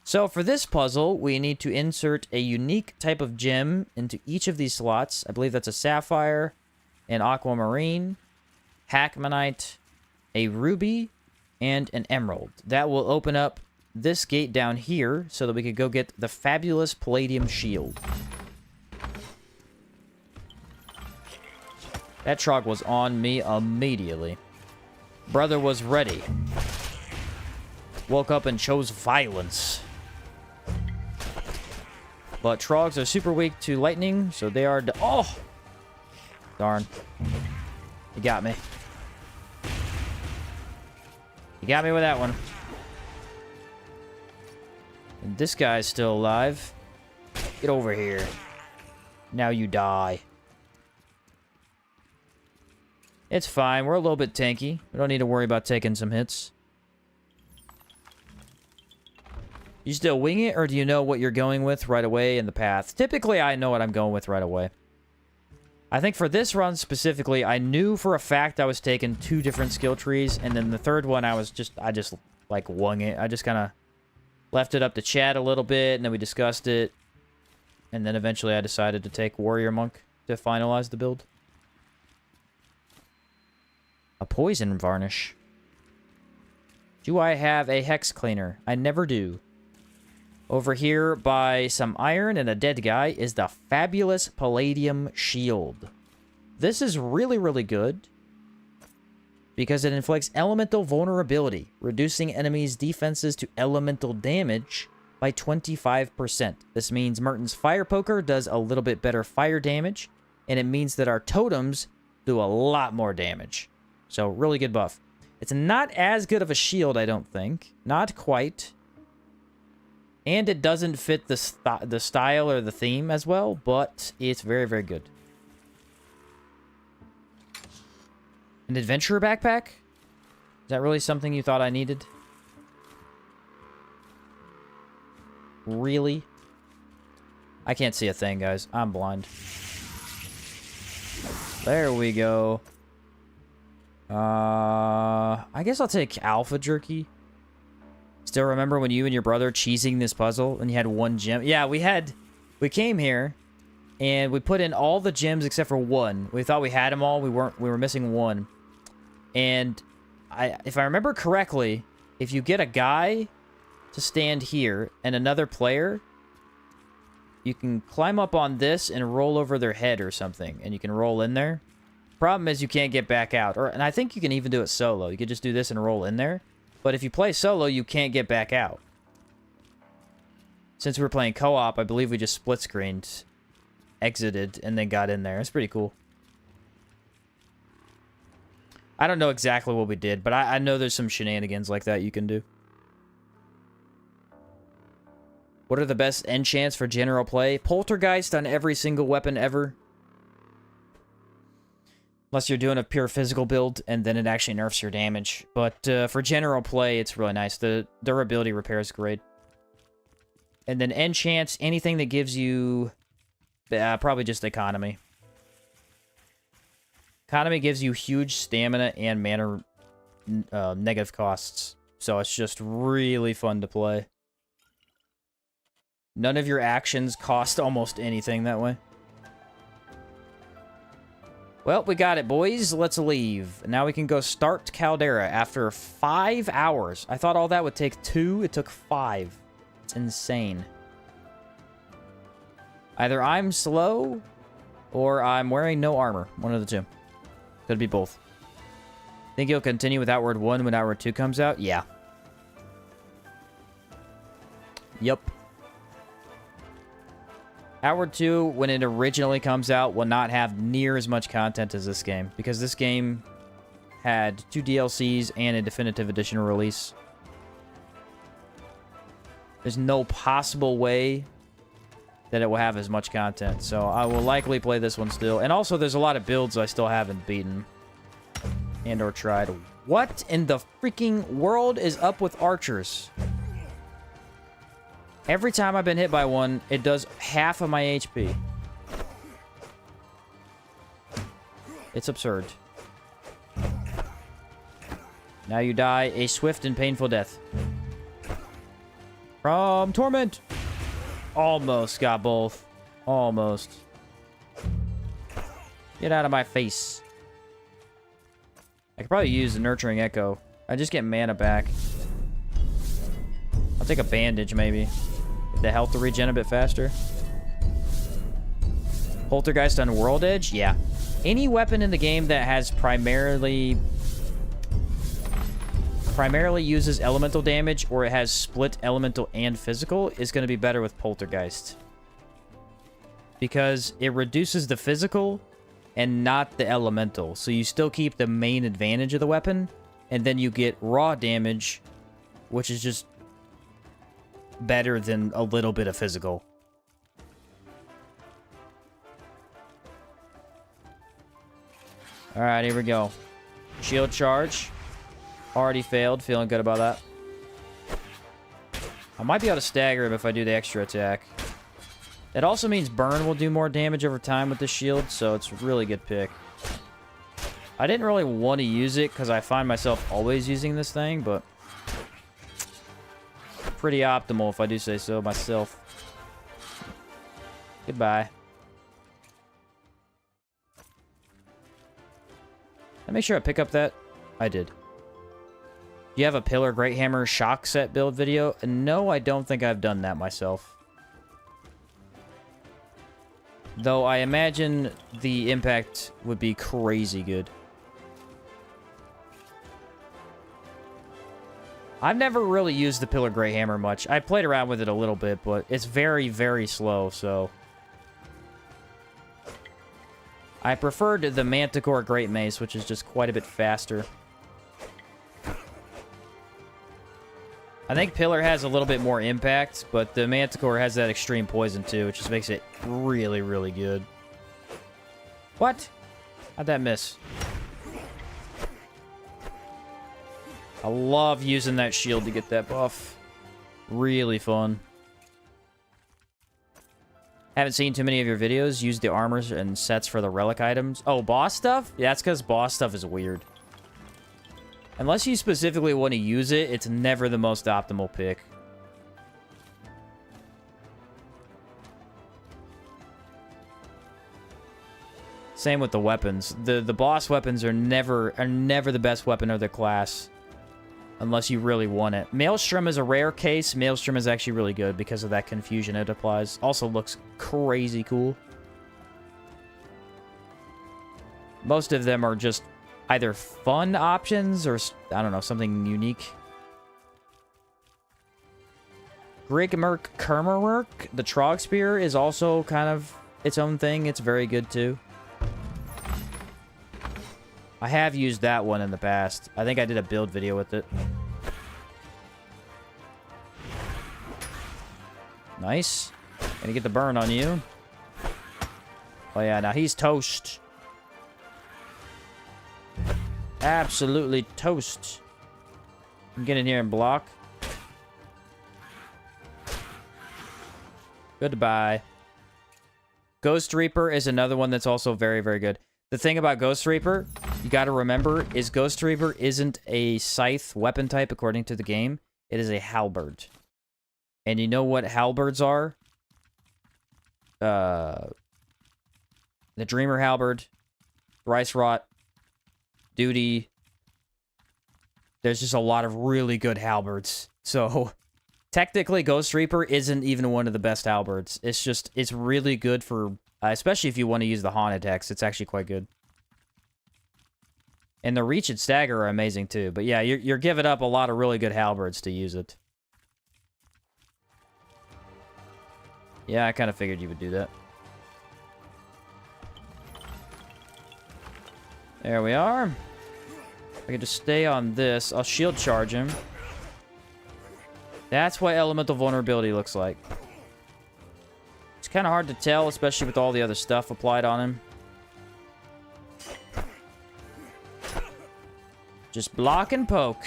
So for this puzzle, we need to insert a unique type of gem into each of these slots. I believe that's a sapphire, an aquamarine, hackmanite, a ruby, and an emerald. That will open up this gate down here so that we could go get the fabulous palladium shield. That trog was on me immediately. Brother was ready. Woke up and chose violence. But trogs are super weak to lightning, so they are... Oh! Darn. You got me. You got me with that one. And this guy's still alive. Get over here. Now you die. It's fine. We're a little bit tanky. We don't need to worry about taking some hits. You still wing it, or do you know what you're going with right away in the path? Typically, I know what I'm going with right away. I think for this run specifically, I knew for a fact I was taking 2 different skill trees, and then the third one, I just like wung it. I just kind of left it up to chat a little bit, and then we discussed it, and then eventually I decided to take Warrior Monk to finalize the build. A poison varnish. Do I have a hex cleaner? I never do. Over here by some iron and a dead guy is the fabulous Palladium Shield. This is really, really good because it inflicts elemental vulnerability, reducing enemies' defenses to elemental damage by 25%. This means Merton's Fire Poker does a little bit better fire damage, and it means that our totems do a lot more damage. So, really good buff. It's not as good of a shield, I don't think. Not quite. And it doesn't fit the style or the theme as well, but it's very, very good. An adventurer backpack? Is that really something you thought I needed? Really? I can't see a thing, guys. I'm blind. There we go. I guess I'll take Alpha Jerky. Still remember when you and your brother cheesing this puzzle and you had 1 gem? Yeah, we came here and we put in all the gems except for 1. We thought we had them all. We were missing 1. And if I remember correctly, if you get a guy to stand here and another player, you can climb up on this and roll over their head or something, and you can roll in there. Problem is you can't get back out. And I think you can even do it solo. You could just do this and roll in there. But if you play solo, you can't get back out. Since we were playing co-op, I believe we just split-screened, exited, and then got in there. It's pretty cool. I don't know exactly what we did, but I know there's some shenanigans like that you can do. What are the best enchants for general play? Poltergeist on every single weapon ever. Unless you're doing a pure physical build, and then it actually nerfs your damage. But for general play, it's really nice. The durability repair is great. And then enchants, anything that gives you... probably just economy. Economy gives you huge stamina and mana negative costs. So it's just really fun to play. None of your actions cost almost anything that way. Well, we got it, boys. Let's leave. Now we can go start Caldera after 5 hours. I thought all that would take 2. It took 5. It's insane. Either I'm slow or I'm wearing no armor. One of the two. Could be both. Think you'll continue with Outhard 1 when Outhard 2 comes out? Yeah. Yep. Outhard 2, when it originally comes out, will not have near as much content as this game. Because this game had 2 DLCs and a definitive edition release. There's no possible way that it will have as much content. So I will likely play this one still. And also, there's a lot of builds I still haven't beaten. And or tried. What in the freaking world is up with archers? Every time I've been hit by one, it does half of my HP. It's absurd. Now you die a swift and painful death. From Torment! Almost got both. Almost. Get out of my face. I could probably use the Nurturing Echo. I just get mana back. I'll take a bandage, maybe. Get the health to regen a bit faster. Poltergeist on World Edge? Yeah. Any weapon in the game that has primarily uses elemental damage, or it has split elemental and physical, is going to be better with Poltergeist. Because it reduces the physical and not the elemental. So you still keep the main advantage of the weapon, and then you get raw damage, which is just better than a little bit of physical. Alright, here we go. Shield charge. Already failed. Feeling good about that. I might be able to stagger him if I do the extra attack. It also means burn will do more damage over time with the shield, so it's a really good pick. I didn't really want to use it because I find myself always using this thing, but pretty optimal if I do say so myself. Goodbye. Did I make sure I pick up that? I did. Do you have a Pillar Great Hammer shock set build video? No, I don't think I've done that myself. Though I imagine the impact would be crazy good. I've never really used the Pillar Great Hammer much. I played around with it a little bit, but it's very, very slow, so... I preferred the Manticore Great Mace, which is just quite a bit faster. I think Pillar has a little bit more impact, but the Manticore has that extreme poison too, which just makes it really, really good. What? How'd that miss? I love using that shield to get that buff. Really fun. Haven't seen too many of your videos. Use the armors and sets for the relic items. Oh, boss stuff? Yeah, that's because boss stuff is weird. Unless you specifically want to use it, it's never the most optimal pick. Same with the weapons. The boss weapons are never the best weapon of their class. Unless you really want it. Maelstrom is a rare case. Maelstrom is actually really good because of that confusion it applies. Also looks crazy cool. Most of them are just either fun options or, I don't know, something unique. Enmerkar, the Trog Spear, is also kind of its own thing. It's very good too. I have used that one in the past. I think I did a build video with it. Nice. Gonna get the burn on you. Oh yeah, now he's toast. Absolutely toast. Get in here and block. Goodbye. Ghost Reaper is another one that's also very, very good. The thing about Ghost Reaper, you gotta remember, is Ghost Reaper isn't a scythe weapon type according to the game. It is a halberd. And you know what halberds are? The Dreamer Halberd, Rice Rot, Duty. There's just a lot of really good halberds. So, technically, Ghost Reaper isn't even one of the best halberds. It's just, it's really good for, especially if you want to use the haunted hex. It's actually quite good. And the reach and stagger are amazing too. But yeah, you're giving up a lot of really good halberds to use it. Yeah, I kind of figured you would do that. There we are. I can just stay on this. I'll shield charge him. That's what elemental vulnerability looks like. It's kind of hard to tell, especially with all the other stuff applied on him. Just block and poke.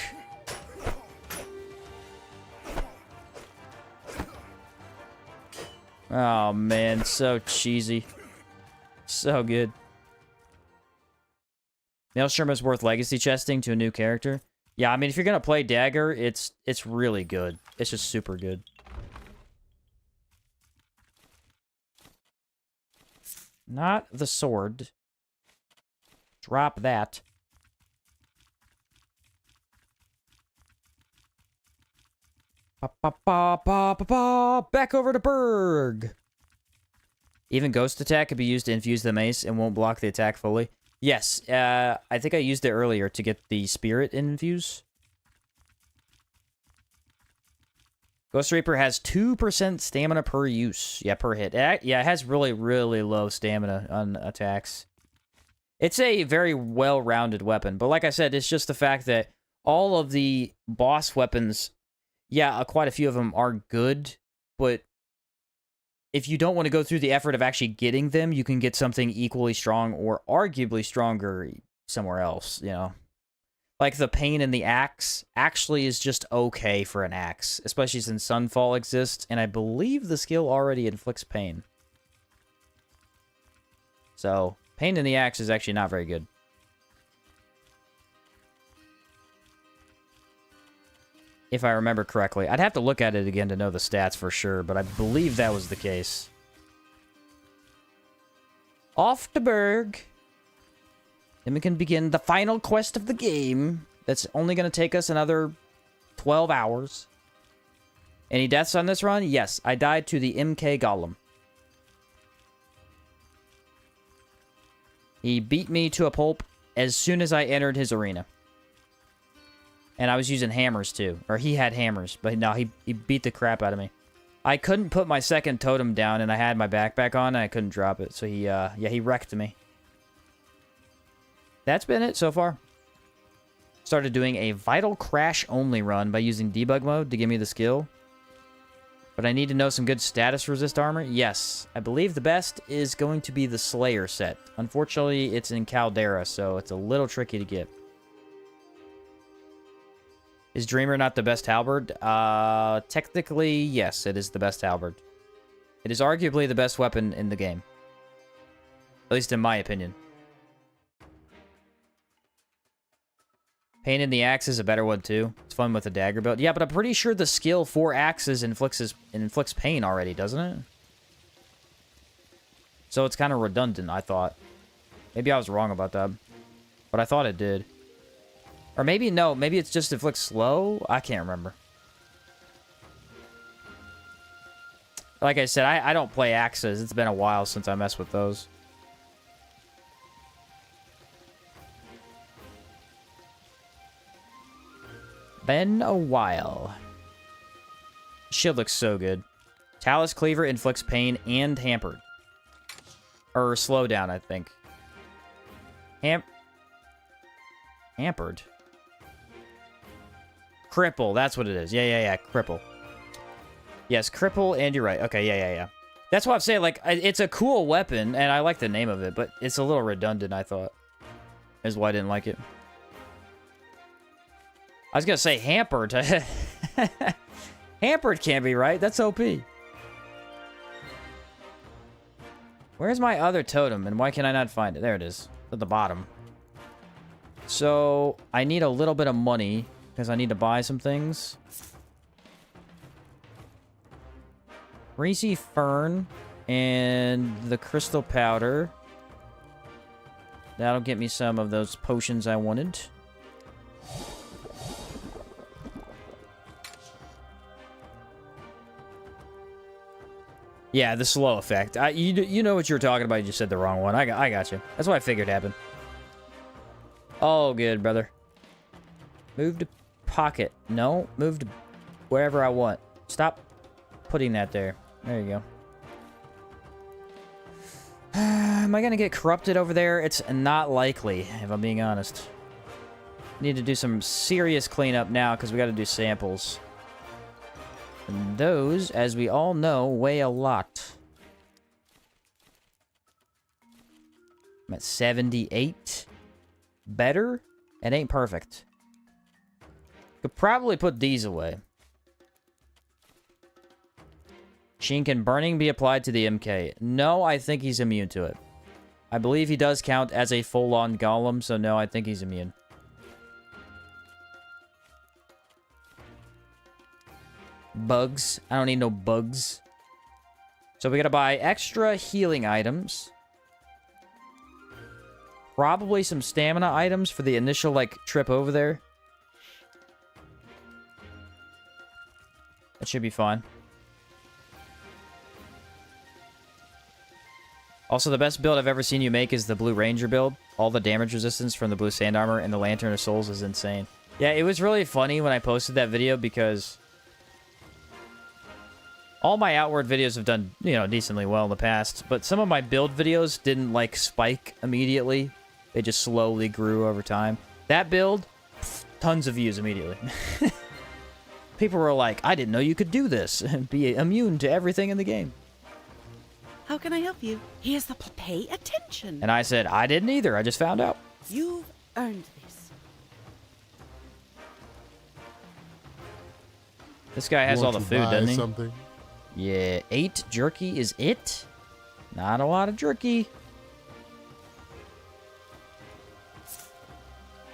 Oh, man. So cheesy. So good. Maelstrom is worth legacy chesting to a new character. Yeah, I mean, if you're going to play Dagger, it's really good. It's just super good. Not the sword. Drop that. Back over to Berg. Even Ghost Attack could be used to infuse the mace and won't block the attack fully. Yes, I think I used it earlier to get the Spirit infuse. Ghost Reaper has 2% stamina per use. Yeah, per hit. Yeah, it has really, really low stamina on attacks. It's a very well-rounded weapon, but like I said, it's just the fact that all of the boss weapons, yeah, quite a few of them are good, but if you don't want to go through the effort of actually getting them, you can get something equally strong or arguably stronger somewhere else, you know. Like, the pain in the axe actually is just okay for an axe, especially since Sunfall exists, and I believe the skill already inflicts pain. So, pain in the axe is actually not very good. If I remember correctly. I'd have to look at it again to know the stats for sure, but I believe that was the case. Off to Berg. Then we can begin the final quest of the game. That's only going to take us another 12 hours. Any deaths on this run? Yes, I died to the MK Golem. He beat me to a pulp as soon as I entered his arena. And I was using hammers too. Or he had hammers, but no, he beat the crap out of me. I couldn't put my second totem down, and I had my backpack on, and I couldn't drop it. So he wrecked me. That's been it so far. Started doing a Vital Crash only run by using debug mode to give me the skill. But I need to know some good status resist armor. Yes, I believe the best is going to be the Slayer set. Unfortunately, it's in Caldera, so it's a little tricky to get. Is Dreamer not the best halberd? Technically, yes, it is the best halberd. It is arguably the best weapon in the game. At least in my opinion. Pain in the axe is a better one, too. It's fun with a dagger build. Yeah, but I'm pretty sure the skill for axes inflicts pain already, doesn't it? So it's kind of redundant, I thought. Maybe I was wrong about that. But I thought it did. Or maybe, no, maybe it's just inflicts slow? I can't remember. Like I said, I don't play axes. It's been a while since I messed with those. Been a while. Shield looks so good. Talus Cleaver inflicts pain and hampered. Or slowdown, I think. Hampered. Cripple, that's what it is. Yeah, cripple. Yes, cripple, and you're right. Okay, yeah. That's why I'm saying, like, it's a cool weapon, and I like the name of it, but it's a little redundant, I thought. Is why I didn't like it. I was gonna say hampered. Hampered can't be right. That's OP. Where's my other totem, and why can I not find it? There it is. At the bottom. So, I need a little bit of money, because I need to buy some things. Greasy Fern and the Crystal Powder. That'll get me some of those potions I wanted. Yeah, the slow effect. You know what you're talking about. You just said the wrong one. I got you. That's what I figured happened. Oh, good, brother. Move to pocket. No, move to wherever I want. Stop putting that there. There you go. Am I going to get corrupted over there? It's not likely, if I'm being honest. Need to do some serious cleanup now, because we got to do samples. And those, as we all know, weigh a lot. I'm at 78. Better? It ain't perfect. Could probably put these away. Sheen, can burning be applied to the MK? No, I think he's immune to it. I believe he does count as a full-on golem, so no, I think he's immune. Bugs. I don't need no bugs. So we gotta buy extra healing items. Probably some stamina items for the initial, like, trip over there. That should be fine. Also, the best build I've ever seen you make is the Blue Ranger build. All the damage resistance from the Blue Sand Armor and the Lantern of Souls is insane. Yeah, it was really funny when I posted that video because all my Outward videos have done, you know, decently well in the past, but some of my build videos didn't, like, spike immediately. They just slowly grew over time. That build, tons of views immediately. People were like, I didn't know you could do this and be immune to everything in the game. How can I help you? Here's the pay attention. And I said, I didn't either. I just found out. You've earned this. This guy has all Want the to food, buy doesn't he? something? Yeah, 8 jerky is it? Not a lot of jerky.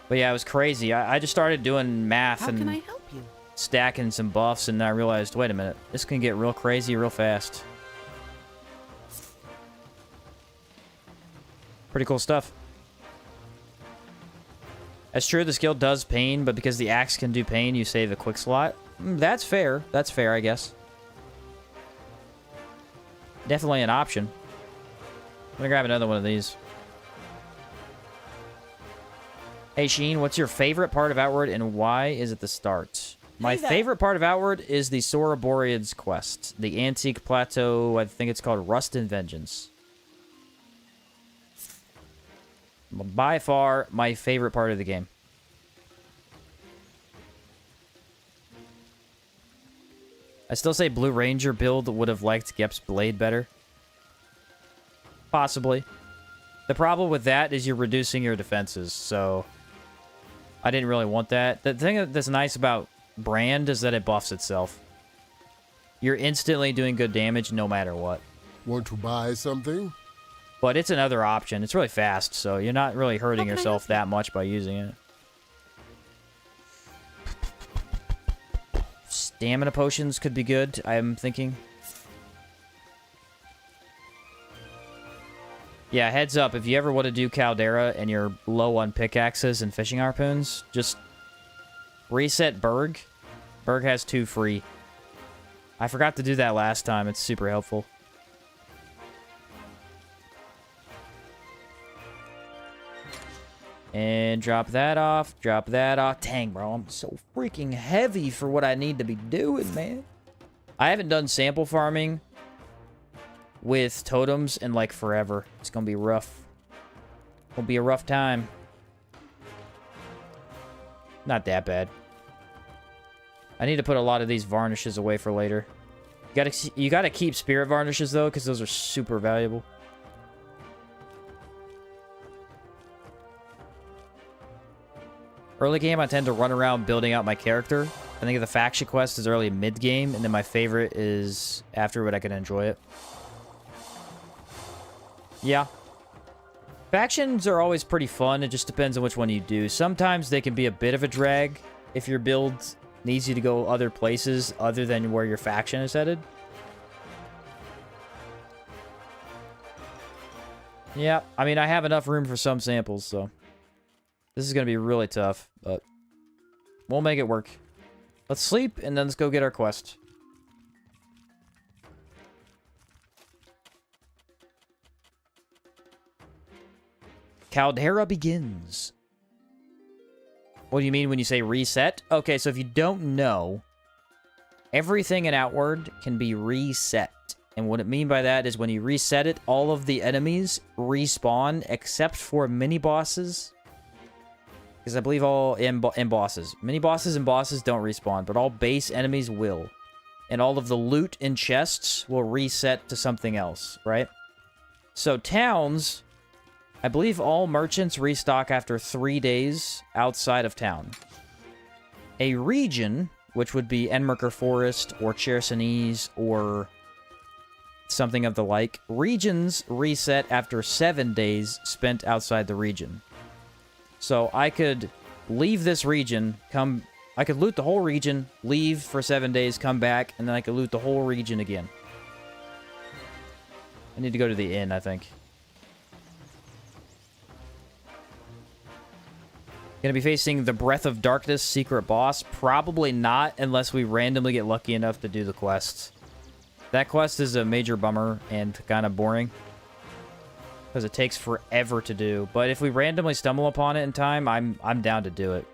But yeah, it was crazy. I just started doing math How can and I help you? stacking some buffs, and I realized, wait a minute, this can get real crazy real fast. Pretty cool stuff. That's true, the skill does pain, but because the axe can do pain, you save a quick slot. That's fair. That's fair, I guess. Definitely an option. I'm gonna grab another one of these. Hey Sheen, what's your favorite part of Outward and why is it the start? My favorite part of Outward is the Soroboriad's quest. The Antique Plateau, I think it's called Rust and Vengeance. By far, my favorite part of the game. I still say Blue Ranger build would have liked Gep's Blade better. Possibly. The problem with that is you're reducing your defenses, so I didn't really want that. The thing that's nice about Brand is that it buffs itself. You're instantly doing good damage no matter what. Want to buy something? But it's another option. It's really fast, so you're not really hurting yourself that much by using it. Stamina potions could be good, I'm thinking. Yeah, heads up, if you ever want to do Caldera and you're low on pickaxes and fishing harpoons, just reset Berg. Berg has 2 free. I forgot to do that last time. It's super helpful. And drop that off. Drop that off. Dang, bro. I'm so freaking heavy for what I need to be doing, man. I haven't done sample farming with totems in, like, forever. It's gonna be rough. It'll be a rough time. Not that bad. I need to put a lot of these varnishes away for later. You gotta keep spirit varnishes, though, because those are super valuable. Early game, I tend to run around building out my character. I think the faction quest is early mid-game, and then my favorite is after when I can enjoy it. Yeah. Factions are always pretty fun. It just depends on which one you do. Sometimes they can be a bit of a drag if your build needs you to go other places other than where your faction is headed. Yeah, I mean, I have enough room for some samples, so this is going to be really tough, but we'll make it work. Let's sleep, and then let's go get our quest. Caldera begins. What do you mean when you say reset? Okay, so if you don't know, everything in Outward can be reset. And what I mean by that is when you reset it, all of the enemies respawn except for mini-bosses. Because I believe all in bosses. Mini-bosses and bosses don't respawn, but all base enemies will. And all of the loot in chests will reset to something else, right? So towns, I believe all merchants restock after 3 days outside of town. A region, which would be Enmerkar Forest or Chersonese or something of the like, regions reset after 7 days spent outside the region. So I could leave this region, I could loot the whole region, leave for 7 days, come back, and then I could loot the whole region again. I need to go to the inn, I think. Gonna be facing the Breath of Darkness secret boss? Probably not, unless we randomly get lucky enough to do the quests. That quest is a major bummer and kind of boring, because it takes forever to do. But if we randomly stumble upon it in time, I'm down to do it.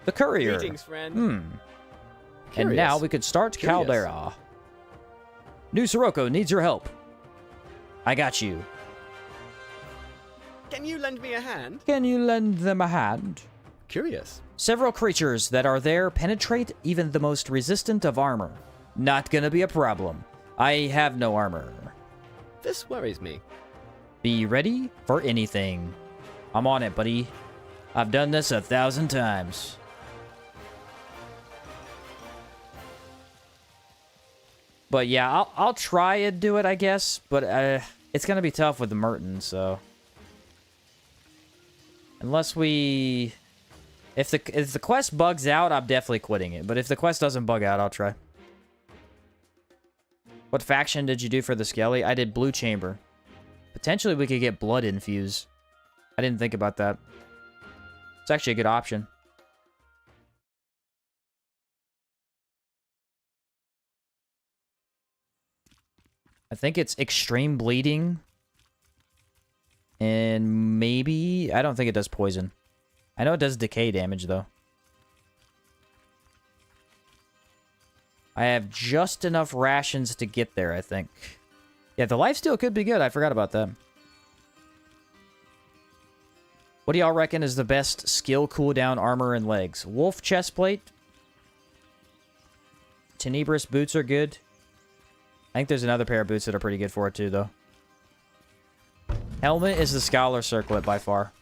The courier. Greetings, friend. And Curious. now we could start Caldera. New Sirocco needs your help. I got you. Can you lend me a hand? Can you lend them a hand? Curious. Several creatures that are there penetrate even the most resistant of armor. Not gonna be a problem. I have no armor. This worries me. Be ready for anything. I'm on it, buddy. I've done this 1,000 times. But yeah, I'll try and do it, I guess. But it's gonna be tough with the Merton, so unless we, if the quest bugs out, I'm definitely quitting it. But if the quest doesn't bug out, I'll try. What faction did you do for the Skelly? I did Blue Chamber. Potentially, we could get Blood Infuse. I didn't think about that. It's actually a good option. I think it's Extreme Bleeding. And maybe... I don't think it does poison. I know it does decay damage, though. I have just enough rations to get there, I think. Yeah, the lifesteal could be good. I forgot about that. What do y'all reckon is the best skill cooldown armor and legs? Wolf chestplate. Tenebrous boots are good. I think there's another pair of boots that are pretty good for it too, though. Helmet is the Scholar Circlet by far.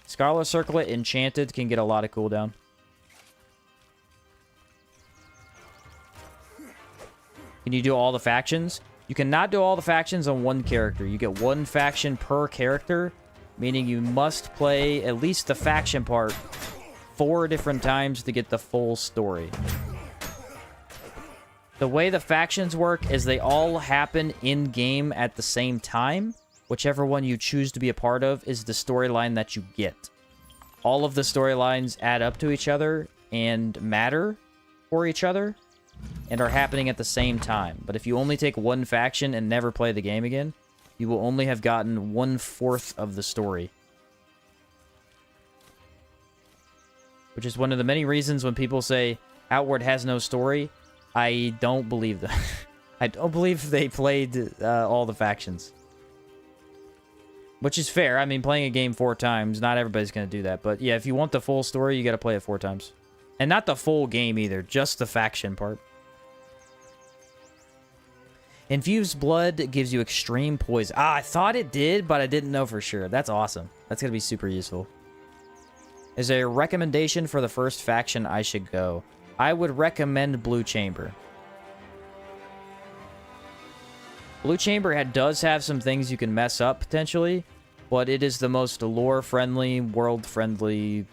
Scholar Circlet Enchanted can get a lot of cooldown. Can you do all the factions? You cannot do all the factions on one character. You get one faction per character, meaning you must play at least the faction part 4 different times to get the full story. The way the factions work is they all happen in-game at the same time. Whichever one you choose to be a part of is the storyline that you get. All of the storylines add up to each other and matter for each other and are happening at the same time. But if you only take one faction and never play the game again, you will only have gotten 1/4 of the story. Which is one of the many reasons when people say Outward has no story, I don't believe them. I don't believe they played all the factions. Which is fair. I mean, playing a game 4 times, not everybody's going to do that. But yeah, if you want the full story, you got to play it 4 times. And not the full game either, just the faction part. Infused blood gives you extreme poison. Ah, I thought it did, but I didn't know for sure. That's awesome. That's going to be super useful. Is there a recommendation for the first faction I should go? I would recommend Blue Chamber. Blue Chamber does have some things you can mess up, potentially. But it is the most lore-friendly, world-friendly,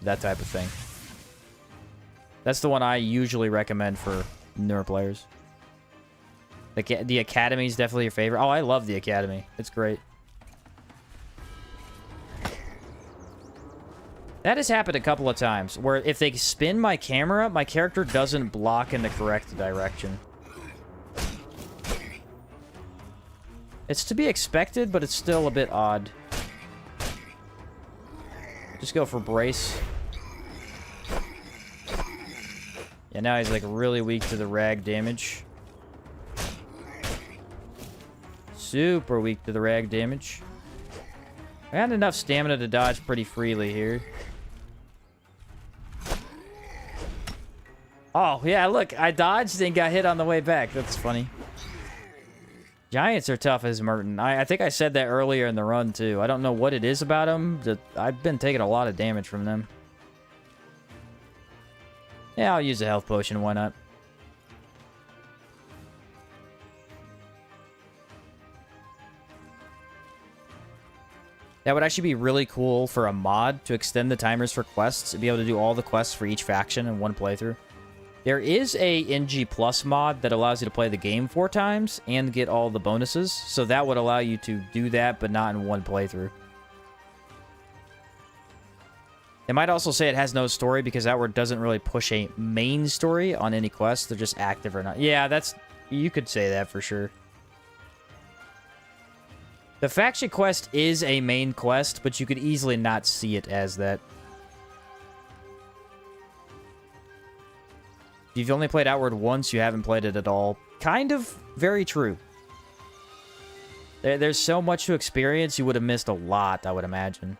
that type of thing. That's the one I usually recommend for newer players. The Academy is definitely your favorite. Oh, I love the Academy. It's great. That has happened a couple of times, where if they spin my camera, my character doesn't block in the correct direction. It's to be expected, but it's still a bit odd. Just go for Brace. Yeah, now he's like really weak to the rag damage. Super weak to the rag damage. I had enough stamina to dodge pretty freely here. Oh, yeah, look. I dodged and got hit on the way back. That's funny. Giants are tough as Merton. I think I said that earlier in the run, too. I don't know what it is about them. I've been taking a lot of damage from them. Yeah, I'll use a health potion. Why not? That would actually be really cool for a mod to extend the timers for quests and be able to do all the quests for each faction in one playthrough. There is a NG Plus mod that allows you to play the game 4 times and get all the bonuses, so that would allow you to do that, but not in one playthrough. They might also say it has no story because Outward doesn't really push a main story on any quest. They're just active or not. Yeah, that's... you could say that for sure. The faction quest is a main quest, but you could easily not see it as that. If you've only played Outward once, you haven't played it at all. Kind of very true. There's so much to experience, you would have missed a lot, I would imagine.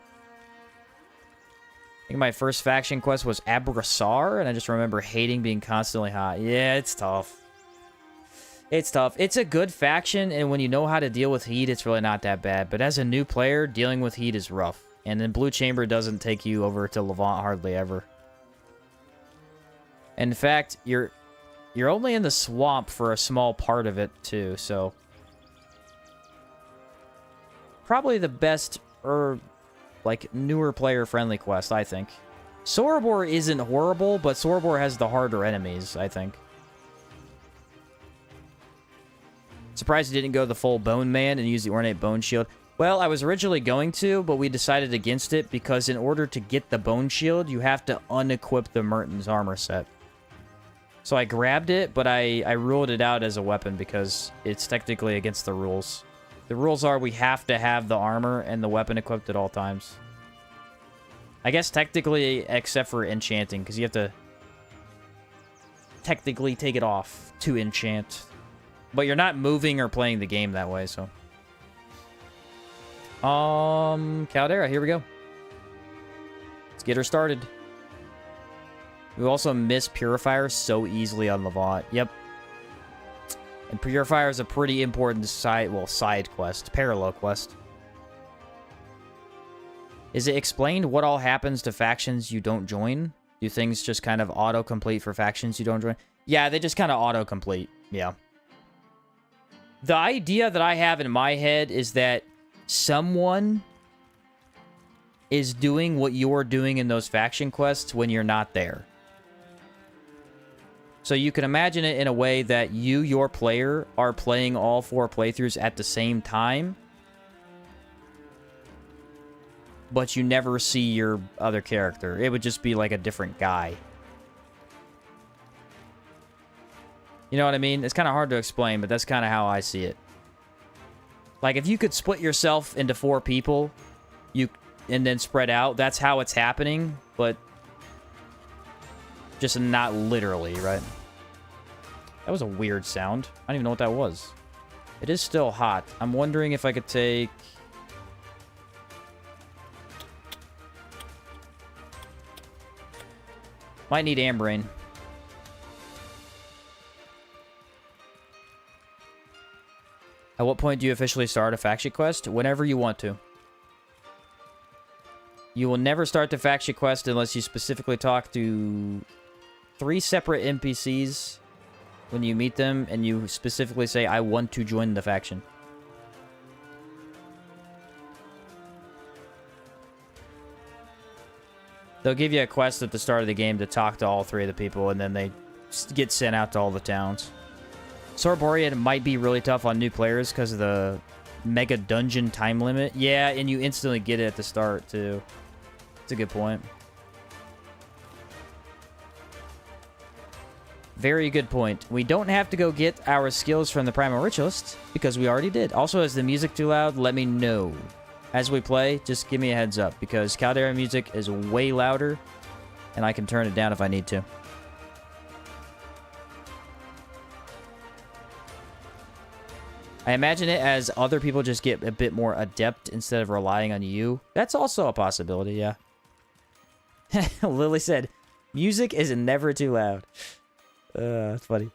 I think my first faction quest was Abrassar, and I just remember hating being constantly hot. Yeah, it's tough. It's tough. It's a good faction, and when you know how to deal with heat, it's really not that bad. But as a new player, dealing with heat is rough. And then Blue Chamber doesn't take you over to Levant hardly ever. In fact, you're only in the swamp for a small part of it, too, so... Probably the best, like, newer player-friendly quest, I think. Sorobor isn't horrible, but Sorobor has the harder enemies, I think. Surprised he didn't go the full Bone Man and use the Ornate Bone Shield. Well, I was originally going to, but we decided against it because in order to get the Bone Shield, you have to unequip the Merton's armor set. So I grabbed it, but I ruled it out as a weapon because it's technically against the rules. The rules are we have to have the armor and the weapon equipped at all times. I guess technically, except for enchanting, because you have to technically take it off to enchant. But you're not moving or playing the game that way, so. Caldera, here we go. Let's get her started. We also miss Purifier so easily on Levant. Yep. And Purifier is a pretty important side quest, parallel quest. Is it explained what all happens to factions you don't join? Do things just kind of auto-complete for factions you don't join? Yeah, they just kind of auto-complete. Yeah. The idea that I have in my head is that someone is doing what you're doing in those faction quests when you're not there. So you can imagine it in a way that you, your player, are playing all 4 playthroughs at the same time, but you never see your other character. It would just be like a different guy. You know what I mean? It's kind of hard to explain, but that's kind of how I see it. Like, if you could split yourself into 4 people, and then spread out, that's how it's happening, but just not literally, right? That was a weird sound. I don't even know what that was. It is still hot. I'm wondering if I could take... Might need Ambrain. At what point do you officially start a faction quest? Whenever you want to. You will never start the faction quest unless you specifically talk to 3 separate NPCs when you meet them, and you specifically say, I want to join the faction. They'll give you a quest at the start of the game to talk to all 3 of the people, and then they get sent out to all the towns. Sorborian might be really tough on new players because of the mega dungeon time limit. Yeah, and you instantly get it at the start, too. That's a good point. Very good point. We don't have to go get our skills from the Primal Ritualist, because we already did. Also, is the music too loud? Let me know. As we play, just give me a heads up, because Caldera music is way louder, and I can turn it down if I need to. I imagine it as other people just get a bit more adept instead of relying on you. That's also a possibility, yeah. Lily said, music is never too loud. That's funny.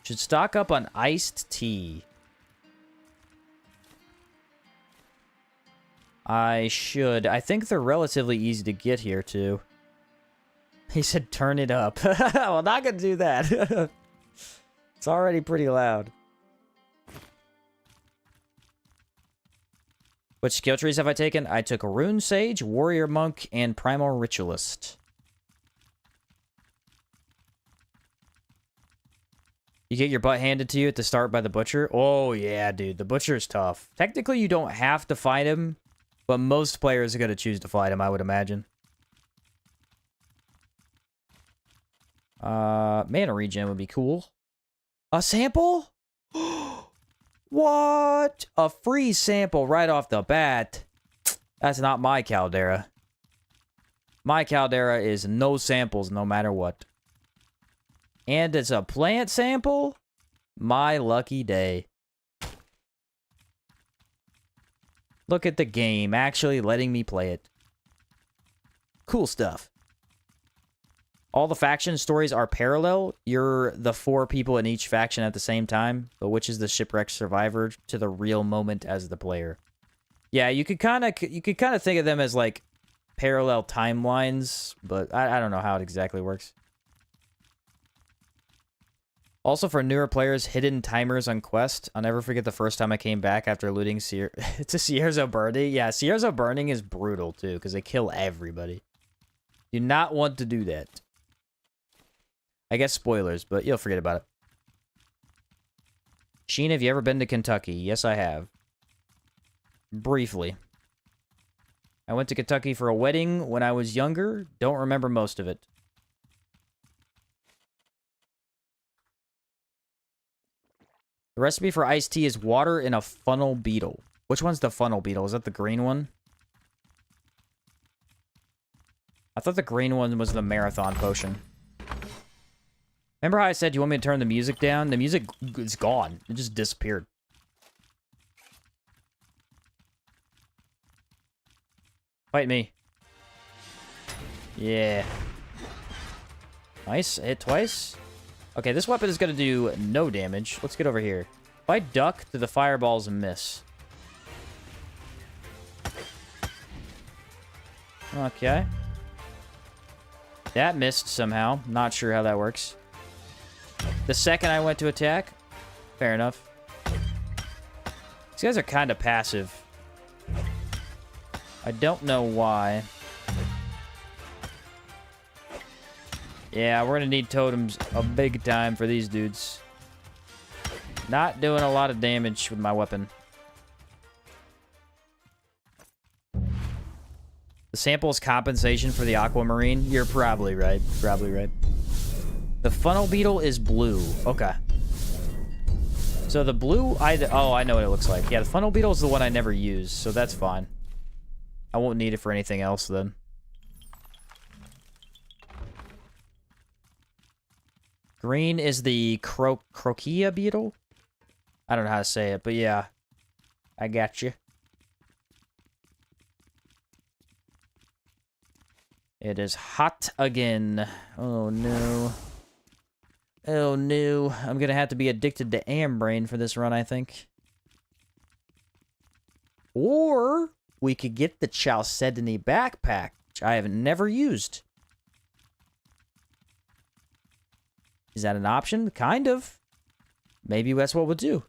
Should stock up on iced tea. I should. I think they're relatively easy to get here, too. He said turn it up. Well, not gonna do that. It's already pretty loud. Which skill trees have I taken? I took a Rune Sage, Warrior Monk, and Primal Ritualist. You get your butt handed to you at the start by the Butcher? Oh, yeah, dude. The Butcher's tough. Technically, you don't have to fight him, but most players are going to choose to fight him, I would imagine. Mana regen would be cool. A sample? What? A free sample right off the bat. That's not my Caldera. My Caldera is no samples no matter what. And it's a plant sample? My lucky day. Look at the game actually letting me play it. Cool stuff. All the faction stories are parallel. You're the 4 people in each faction at the same time, but which is the shipwrecked survivor to the real moment as the player. Yeah, you could kind of think of them as like parallel timelines, but I don't know how it exactly works. Also, for newer players, hidden timers on quest. I'll never forget the first time I came back after looting to Cierzo Burning. Yeah, Cierzo Burning is brutal, too, because they kill everybody. Do not want to do that. I guess spoilers, but you'll forget about it. Sheen, have you ever been to Kentucky? Yes, I have. Briefly. I went to Kentucky for a wedding when I was younger. Don't remember most of it. The recipe for iced tea is water in a funnel beetle. Which one's the funnel beetle? Is that the green one? I thought the green one was the marathon potion. Remember how I said you want me to turn the music down? The music is gone. It just disappeared. Fight me. Yeah. Nice. Hit twice. Okay, this weapon is going to do no damage. Let's get over here. If I duck, do the fireballs miss? Okay. That missed somehow. Not sure how that works. The second I went to attack. Fair enough. These guys are kind of passive. I don't know why. Yeah, we're gonna need totems a big time for these dudes. Not doing a lot of damage with my weapon. The sample is compensation for the aquamarine. You're probably right. Probably right. The funnel beetle is blue. Okay. So the blue... Oh, I know what it looks like. Yeah, the funnel beetle is the one I never use, so that's fine. I won't need it for anything else, then. Green is the Croquia beetle? I don't know how to say it, but yeah. I got you. It is hot again. Oh, no. Oh, no. I'm gonna have to be addicted to Ambrain for this run, I think. Or we could get the Chalcedony backpack, which I have never used. Is that an option? Kind of. Maybe that's what we'll do.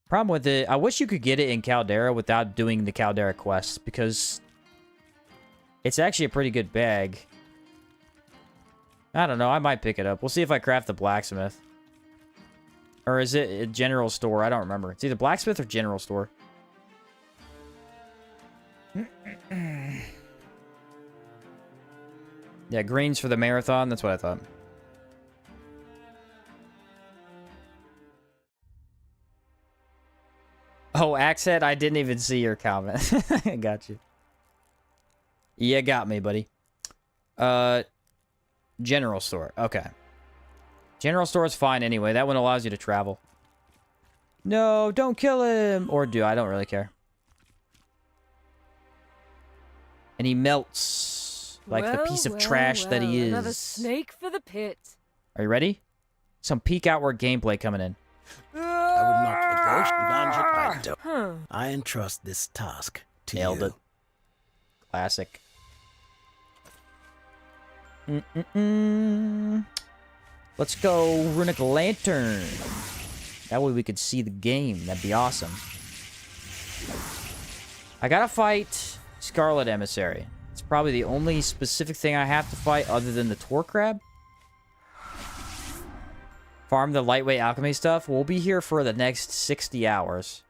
Problem with it, I wish you could get it in Caldera without doing the Caldera quests, because it's actually a pretty good bag. I don't know, I might pick it up. We'll see if I craft the blacksmith. Or is it a general store? I don't remember. It's either blacksmith or general store. Yeah, greens for the marathon. That's what I thought. Oh, Axehead, I didn't even see your comment. I got you. You got me, buddy. General store. Okay. General store is fine anyway. That one allows you to travel. No, don't kill him. Or do. I don't really care. And he melts like the piece of trash that he is. Another snake for the pit. Are you ready? Some peek outward gameplay coming in. I would not negotiate Banjo. I entrust this task to Nailed you. it. Classic. Let's go Runic Lantern. That way we could see the game. That'd be awesome. I gotta fight Scarlet Emissary. It's probably the only specific thing I have to fight other than the Tor Crab. Farm the lightweight alchemy stuff. We'll be here for the next 60 hours.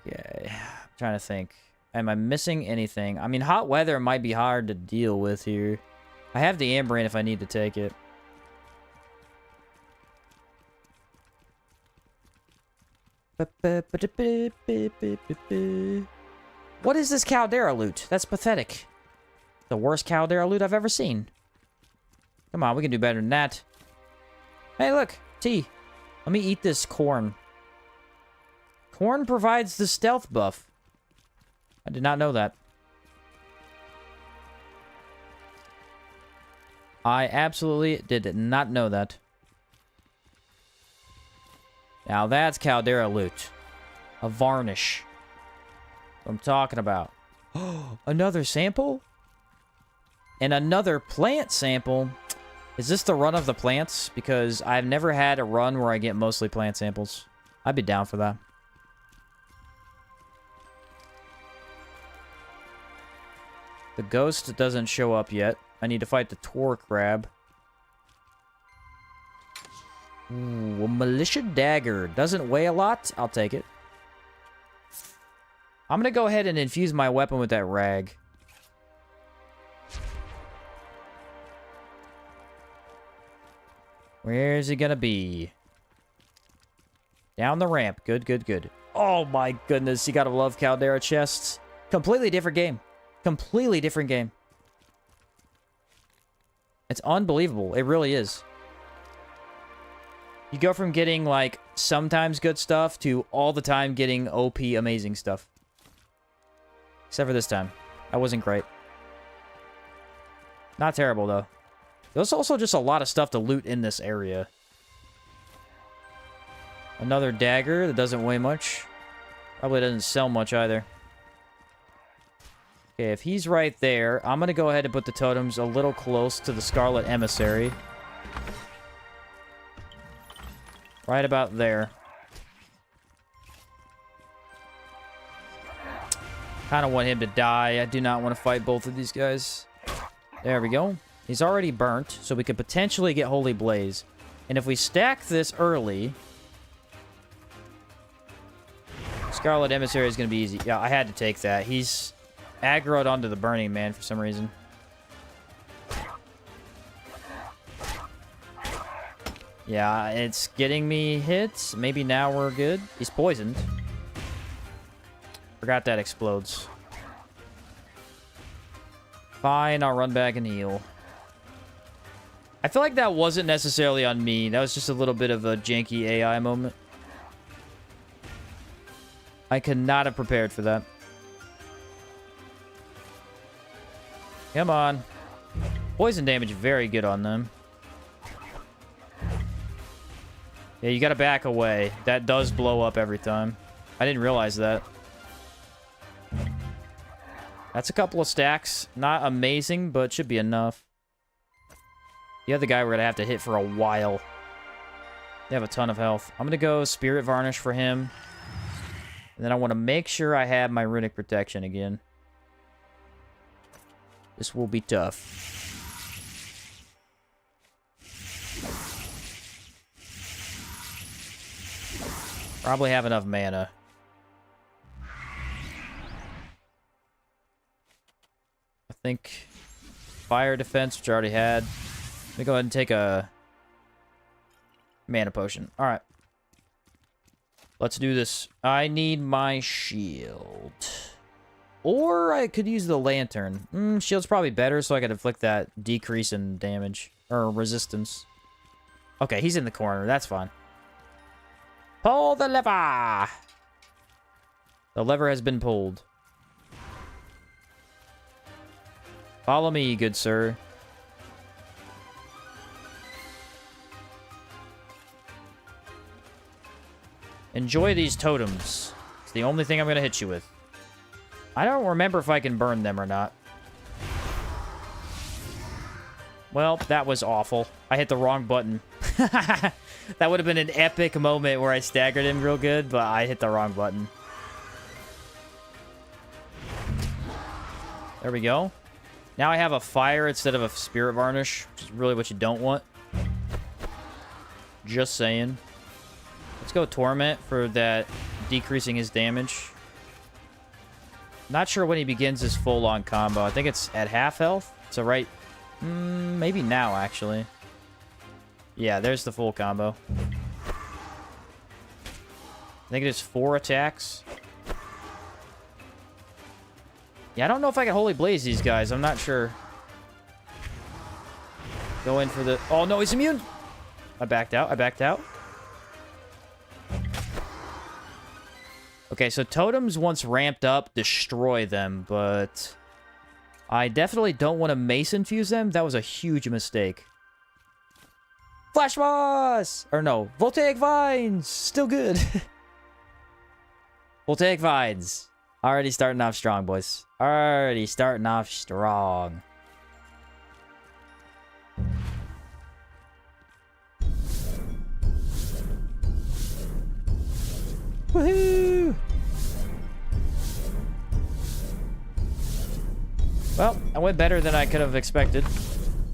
Okay. I'm trying to think. Am I missing anything? I mean, hot weather might be hard to deal with here. I have the Ambrain if I need to take it. What is this Caldera loot? That's pathetic. The worst Caldera loot I've ever seen. Come on, we can do better than that. Hey, look. Tea. Let me eat this corn. Corn provides the stealth buff. I did not know that. I absolutely did not know that. Now that's Caldera loot. A varnish. What I'm talking about. Another sample? And another plant sample. Is this the run of the plants? Because I've never had a run where I get mostly plant samples. I'd be down for that. The ghost doesn't show up yet. I need to fight the Tor crab. Ooh, a militia dagger. Doesn't weigh a lot. I'll take it. I'm going to go ahead and infuse my weapon with that rag. Where is he going to be? Down the ramp. Good, good, good. Oh my goodness. You got to love Caldera chests. Completely different game. Completely different game. It's unbelievable. It really is. You go from getting, like, sometimes good stuff to all the time getting OP amazing stuff. Except for this time. That wasn't great. Not terrible, though. There's also just a lot of stuff to loot in this area. Another dagger that doesn't weigh much. Probably doesn't sell much either. Okay, if he's right there, I'm going to go ahead and put the totems a little close to the Scarlet Emissary. Right about there. Kind of want him to die. I do not want to fight both of these guys. There we go. He's already burnt, so we could potentially get Holy Blaze. And if we stack this early... Scarlet Emissary is going to be easy. Yeah, I had to take that. He's aggroed onto the Burning Man for some reason. Yeah, it's getting me hits. Maybe now we're good. He's poisoned. Forgot that explodes. Fine, I'll run back and heal. I feel like that wasn't necessarily on me. That was just a little bit of a janky AI moment. I could not have prepared for that. Come on. Poison damage, very good on them. Yeah, you gotta back away. That does blow up every time. I didn't realize that. That's a couple of stacks. Not amazing, but should be enough. The other guy we're gonna have to hit for a while. They have a ton of health. I'm gonna go Spirit Varnish for him. And then I want to make sure I have my Runic Protection again. This will be tough. Probably have enough mana. I think Fire Defense, which I already had. Let me go ahead and take a mana potion. Alright. Let's do this. I need my shield. Or I could use the lantern. Shield's probably better, so I can inflict that decrease in damage. Or resistance. Okay, he's in the corner. That's fine. Pull the lever! The lever has been pulled. Follow me, good sir. Enjoy these totems. It's the only thing I'm going to hit you with. I don't remember if I can burn them or not. Well, that was awful. I hit the wrong button. That would have been an epic moment where I staggered him real good, but I hit the wrong button. There we go. Now I have a fire instead of a Spirit Varnish, which is really what you don't want. Just saying. Let's go Torment for that decreasing his damage. Not sure when he begins his full-on combo. I think it's at half health. So right... maybe now, actually. Yeah, there's the full combo. I think it is 4 attacks. Yeah, I don't know if I can Holy Blaze these guys. I'm not sure. Go in for the... Oh, no, he's immune! I backed out. I backed out. Okay, so totems, once ramped up, destroy them, but... I definitely don't want to Mace infuse them. That was a huge mistake. Flash Moss! Or no, Voltaic Vines! Still good. Voltaic Vines. Already starting off strong, boys. Already starting off strong. Woohoo! Well, I went better than I could have expected.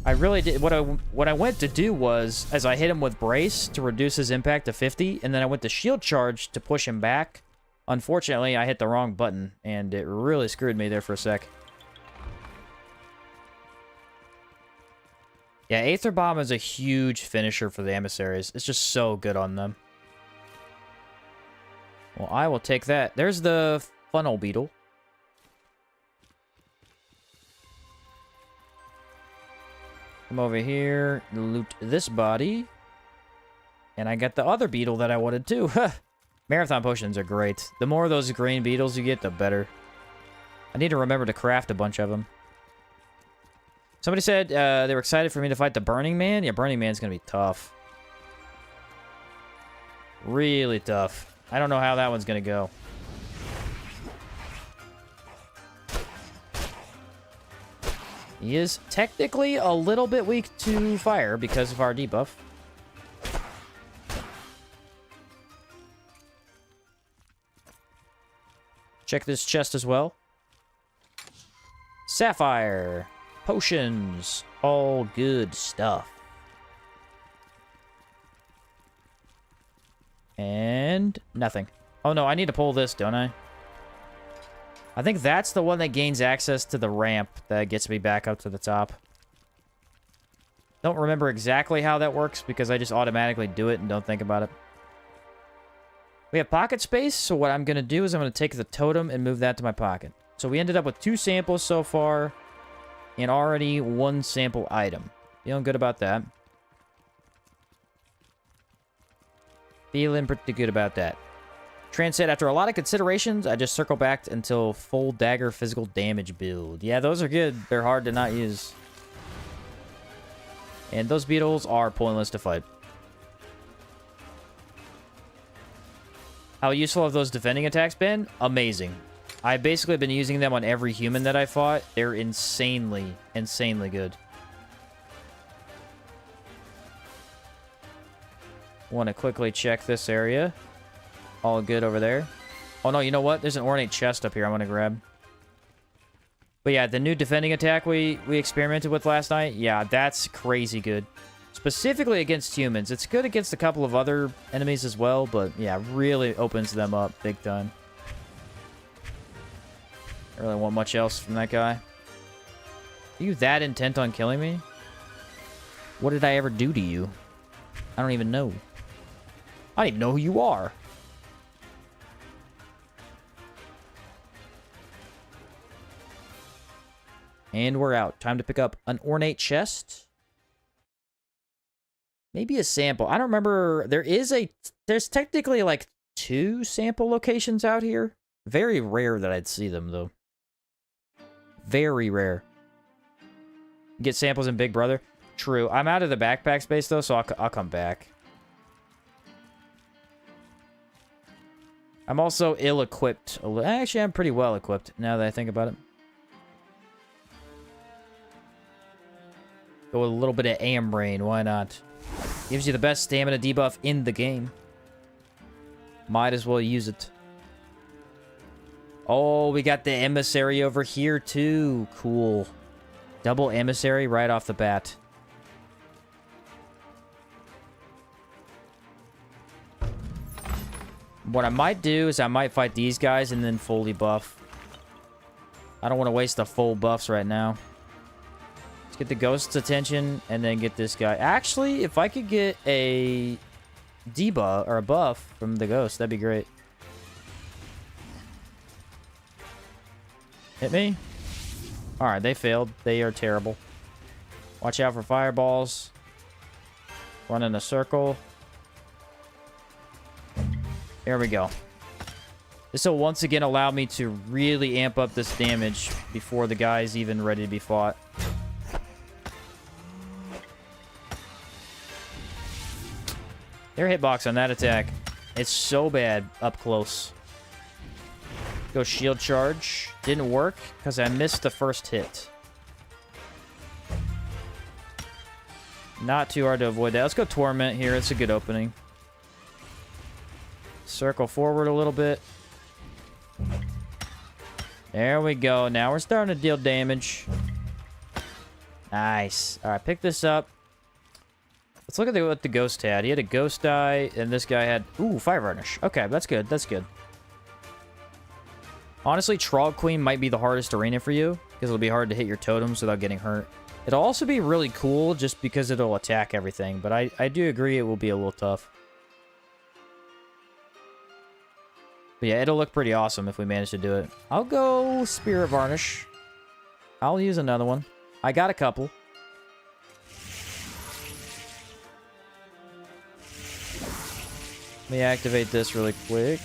I really did. What I went to do was, as I hit him with Brace to reduce his impact to 50, and then I went to Shield Charge to push him back. Unfortunately, I hit the wrong button, and it really screwed me there for a sec. Yeah, Aether Bomb is a huge finisher for the emissaries. It's just so good on them. Well, I will take that. There's the Funnel Beetle. Come over here, loot this body. And I got the other beetle that I wanted too. Marathon potions are great. The more of those green beetles you get, the better. I need to remember to craft a bunch of them. Somebody said they were excited for me to fight the Burning Man. Yeah, Burning Man's going to be tough. Really tough. I don't know how that one's going to go. He is technically a little bit weak to fire because of our debuff. Check this chest as well. Sapphire. Potions. All good stuff. And nothing. Oh no, I need to pull this, don't I? I think that's the one that gains access to the ramp that gets me back up to the top. Don't remember exactly how that works because I just automatically do it and don't think about it. We have pocket space, so what I'm going to do is I'm going to take the totem and move that to my pocket. So we ended up with 2 samples so far and already 1 sample item. Feeling good about that. Feeling pretty good about that. Tran said, after a lot of considerations, I just circle back until full dagger physical damage build. Yeah, those are good. They're hard to not use. And those beetles are pointless to fight. How useful have those defending attacks been? Amazing. I've basically been using them on every human that I fought. They're insanely, insanely good. Want to quickly check this area. All good over there. Oh no, you know what? There's an ornate chest up here I want to grab. But yeah, the new defending attack we experimented with last night, yeah, that's crazy good. Specifically against humans. It's good against a couple of other enemies as well, but yeah, really opens them up big time. I don't really want much else from that guy. Are you that intent on killing me? What did I ever do to you? I don't even know. I don't even know who you are. And we're out. Time to pick up an ornate chest. Maybe a sample. I don't remember. There's technically like 2 sample locations out here. Very rare that I'd see them, though. Very rare. Get samples in Big Brother. True. I'm out of the backpack space, though, so I'll come back. I'm also ill-equipped. Actually, I'm pretty well-equipped, now that I think about it. Go with a little bit of Ambrain, why not? Gives you the best stamina debuff in the game. Might as well use it. Oh, we got the emissary over here too. Cool. Double emissary right off the bat. What I might do is I might fight these guys and then fully buff. I don't want to waste the full buffs right now. Get the ghost's attention and then get this guy. Actually, if I could get a debuff or a buff from the ghost, that'd be great. Hit me. All right, they failed. They are terrible. Watch out for fireballs. Run in a circle. There we go. This will once again allow me to really amp up this damage before the guy's even ready to be fought. Their hitbox on that attack, it's so bad up close. Go shield charge. Didn't work because I missed the first hit. Not too hard to avoid that. Let's go Torment here. It's a good opening. Circle forward a little bit. There we go. Now we're starting to deal damage. Nice. All right, pick this up. Let's look at what the ghost had. He had a ghost die, and this guy had... Ooh, Fire Varnish. Okay, that's good. That's good. Honestly, Troll Queen might be the hardest arena for you, because it'll be hard to hit your totems without getting hurt. It'll also be really cool just because it'll attack everything, but I do agree it will be a little tough. But yeah, it'll look pretty awesome if we manage to do it. I'll go Spirit Varnish. I'll use another one. I got a couple. Let me activate this really quick.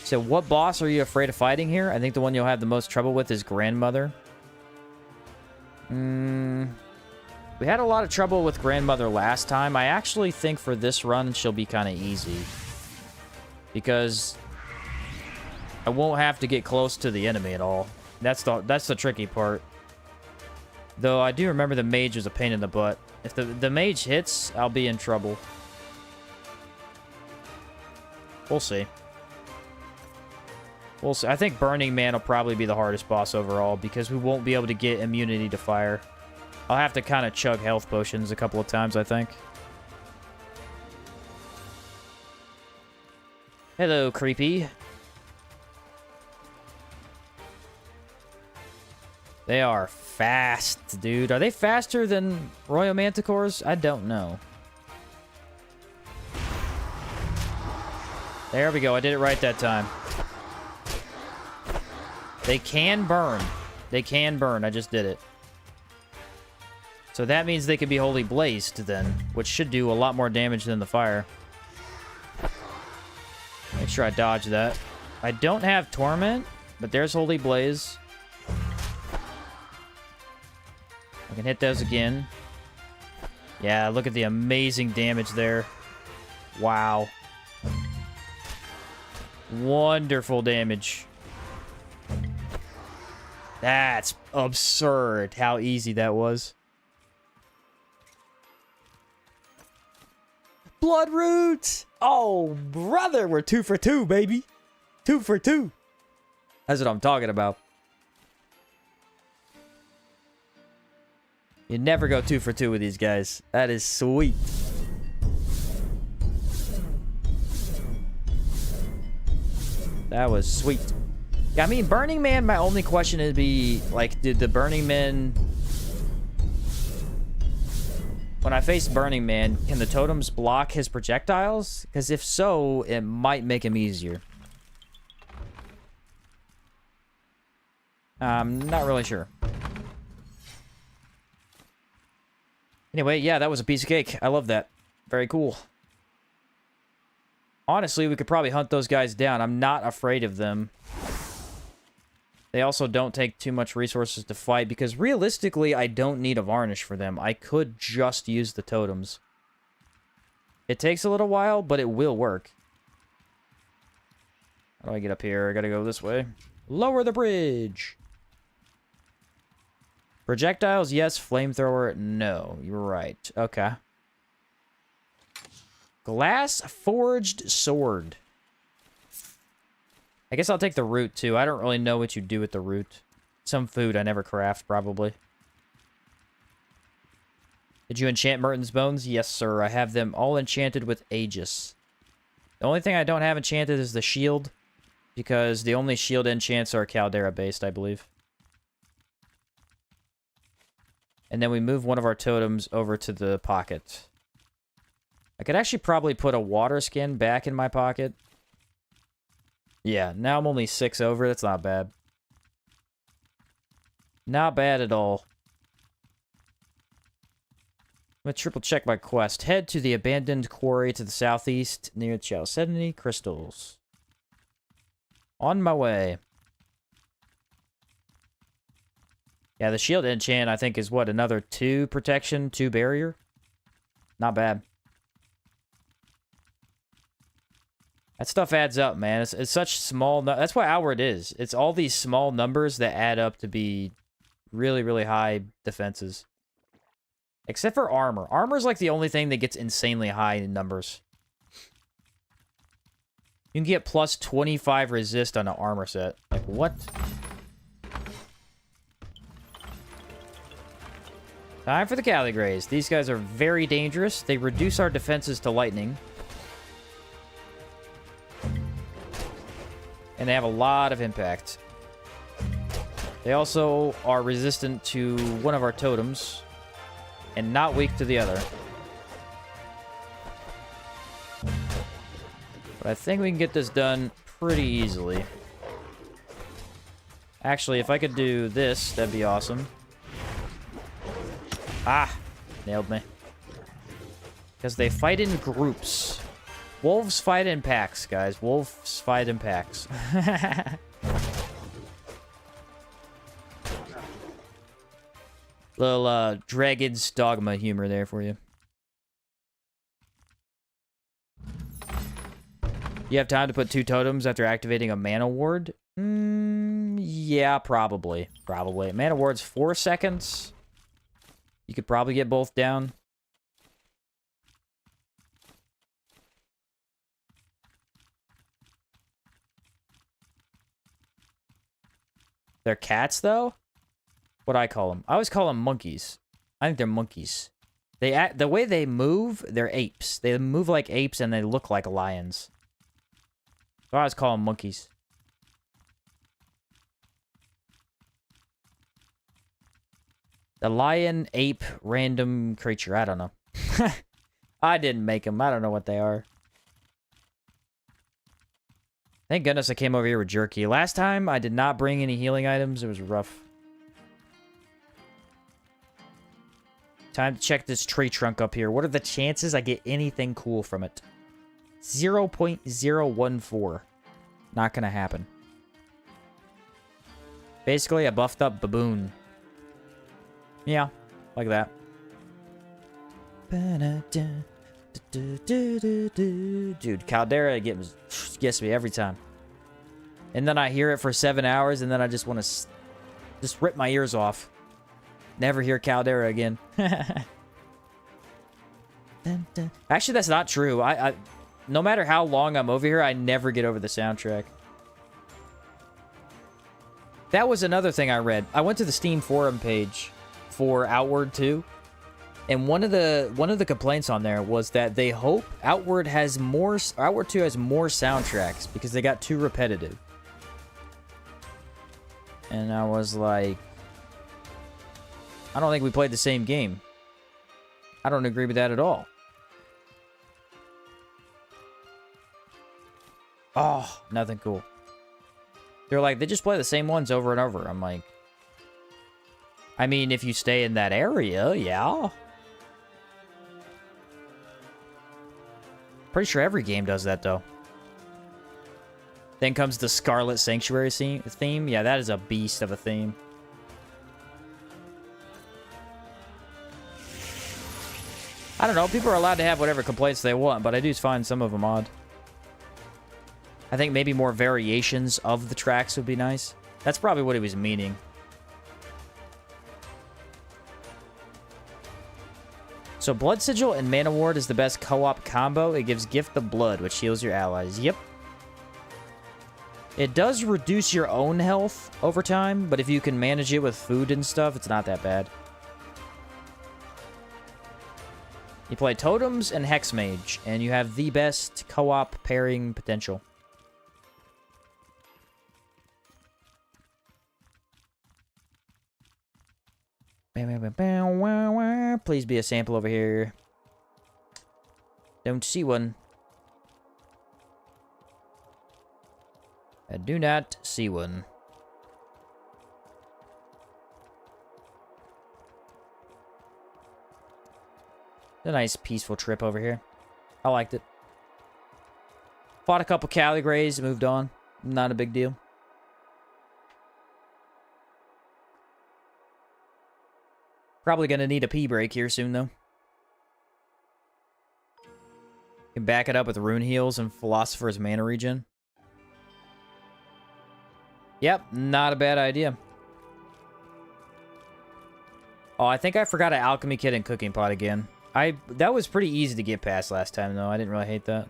So what boss are you afraid of fighting here? I think the one you'll have the most trouble with is Grandmother. We had a lot of trouble with Grandmother last time. I actually think for this run, she'll be kind of easy. Because I won't have to get close to the enemy at all. That's the tricky part. Though I do remember the mage was a pain in the butt. If the mage hits, I'll be in trouble. We'll see. We'll see. I think Burning Man will probably be the hardest boss overall because we won't be able to get immunity to fire. I'll have to kind of chug health potions a couple of times, I think. Hello, creepy. They are fast, dude. Are they faster than Royal Manticores? I don't know. There we go. I did it right that time. They can burn. They can burn. I just did it. So that means they could be Holy Blazed then, which should do a lot more damage than the fire. Make sure I dodge that. I don't have Torment, but there's Holy Blaze. I can hit those again. Yeah, look at the amazing damage there. Wow. Wonderful damage. That's absurd how easy that was. Bloodroot! Oh, brother, we're 2 for 2, baby. 2 for 2. That's what I'm talking about. You never go 2 for 2 with these guys. That is sweet. That was sweet. Yeah, I mean, Burning Man, my only question would be, like, did the Burning Man... When I face Burning Man, can the totems block his projectiles? Because if so, it might make him easier. I'm not really sure. Anyway, yeah, that was a piece of cake. I love that. Very cool. Honestly, we could probably hunt those guys down. I'm not afraid of them. They also don't take too much resources to fight, because realistically, I don't need a Varnish for them. I could just use the totems. It takes a little while, but it will work. How do I get up here? I gotta go this way. Lower the bridge! Projectiles, yes. Flamethrower, no. You're right. Okay. Glass Forged Sword. I guess I'll take the root, too. I don't really know what you do with the root. Some food I never craft, probably. Did you enchant Merton's Bones? Yes, sir. I have them all enchanted with Aegis. The only thing I don't have enchanted is the shield, because the only shield enchants are Caldera-based, I believe. And then we move one of our totems over to the pocket. I could actually probably put a water skin back in my pocket. Yeah, now I'm only 6 over. That's not bad. Not bad at all. I'm going to triple check my quest. Head to the abandoned quarry to the southeast near Chalcedony Crystals. On my way. Yeah, the shield enchant, I think, is what? Another 2 protection, 2 barrier? Not bad. That stuff adds up, man. It's such small... That's what Outward is. It's all these small numbers that add up to be really, really high defenses. Except for armor. Armor's like the only thing that gets insanely high in numbers. You can get plus 25 resist on an armor set. Like, what? Time for the Caligrays. These guys are very dangerous. They reduce our defenses to lightning. And they have a lot of impact. They also are resistant to one of our totems. And not weak to the other. But I think we can get this done pretty easily. Actually, if I could do this, that'd be awesome. Ah! Nailed me. Because they fight in groups. Wolves fight in packs, guys. Wolves fight in packs. Little, Dragon's Dogma humor there for you. You have time to put 2 totems after activating a mana ward? Yeah, probably. Probably. Mana ward's 4 seconds. You could probably get both down. They're cats, though? What do I call them? I always call them monkeys. I think they're monkeys. They act, the way they move, they're apes. They move like apes and they look like lions. So I always call them monkeys. The lion, ape, random creature. I don't know. I didn't make them. I don't know what they are. Thank goodness I came over here with jerky. Last time, I did not bring any healing items. It was rough. Time to check this tree trunk up here. What are the chances I get anything cool from it? 0.014. Not gonna happen. Basically, a buffed up baboon. Yeah, like that. Dude, Caldera gets me every time. And then I hear it for 7 hours, and then I just want to just rip my ears off. Never hear Caldera again. Actually, that's not true. I no matter how long I'm over here, I never get over the soundtrack. That was another thing I read. I went to the Steam forum page for Outward 2, and one of the complaints on there was that they hope Outward 2 has more soundtracks because they got too repetitive. And I was like, I don't think we played the same game. I don't agree with that at all. Oh, nothing cool. They're like, they just play the same ones over and over. I'm like, I mean, if you stay in that area, yeah. Pretty sure every game does that, though. Then comes the Scarlet Sanctuary theme. Yeah, that is a beast of a theme. I don't know. People are allowed to have whatever complaints they want, but I do find some of them odd. I think maybe more variations of the tracks would be nice. That's probably what he was meaning. So Blood Sigil and Mana Ward is the best co-op combo. It gives Gift the Blood, which heals your allies. Yep. It does reduce your own health over time, but if you can manage it with food and stuff, it's not that bad. You play Totems and Hexmage, and you have the best co-op pairing potential. Please be a sample over here. Don't see one. I do not see one. A nice peaceful trip over here. I liked it. Fought a couple Caligrays, moved on. Not a big deal. Probably gonna need a pee break here soon, though. Can back it up with rune heals and philosopher's mana regen. Yep, not a bad idea. Oh, I think I forgot an alchemy kit and cooking pot again. That was pretty easy to get past last time, though. I didn't really hate that.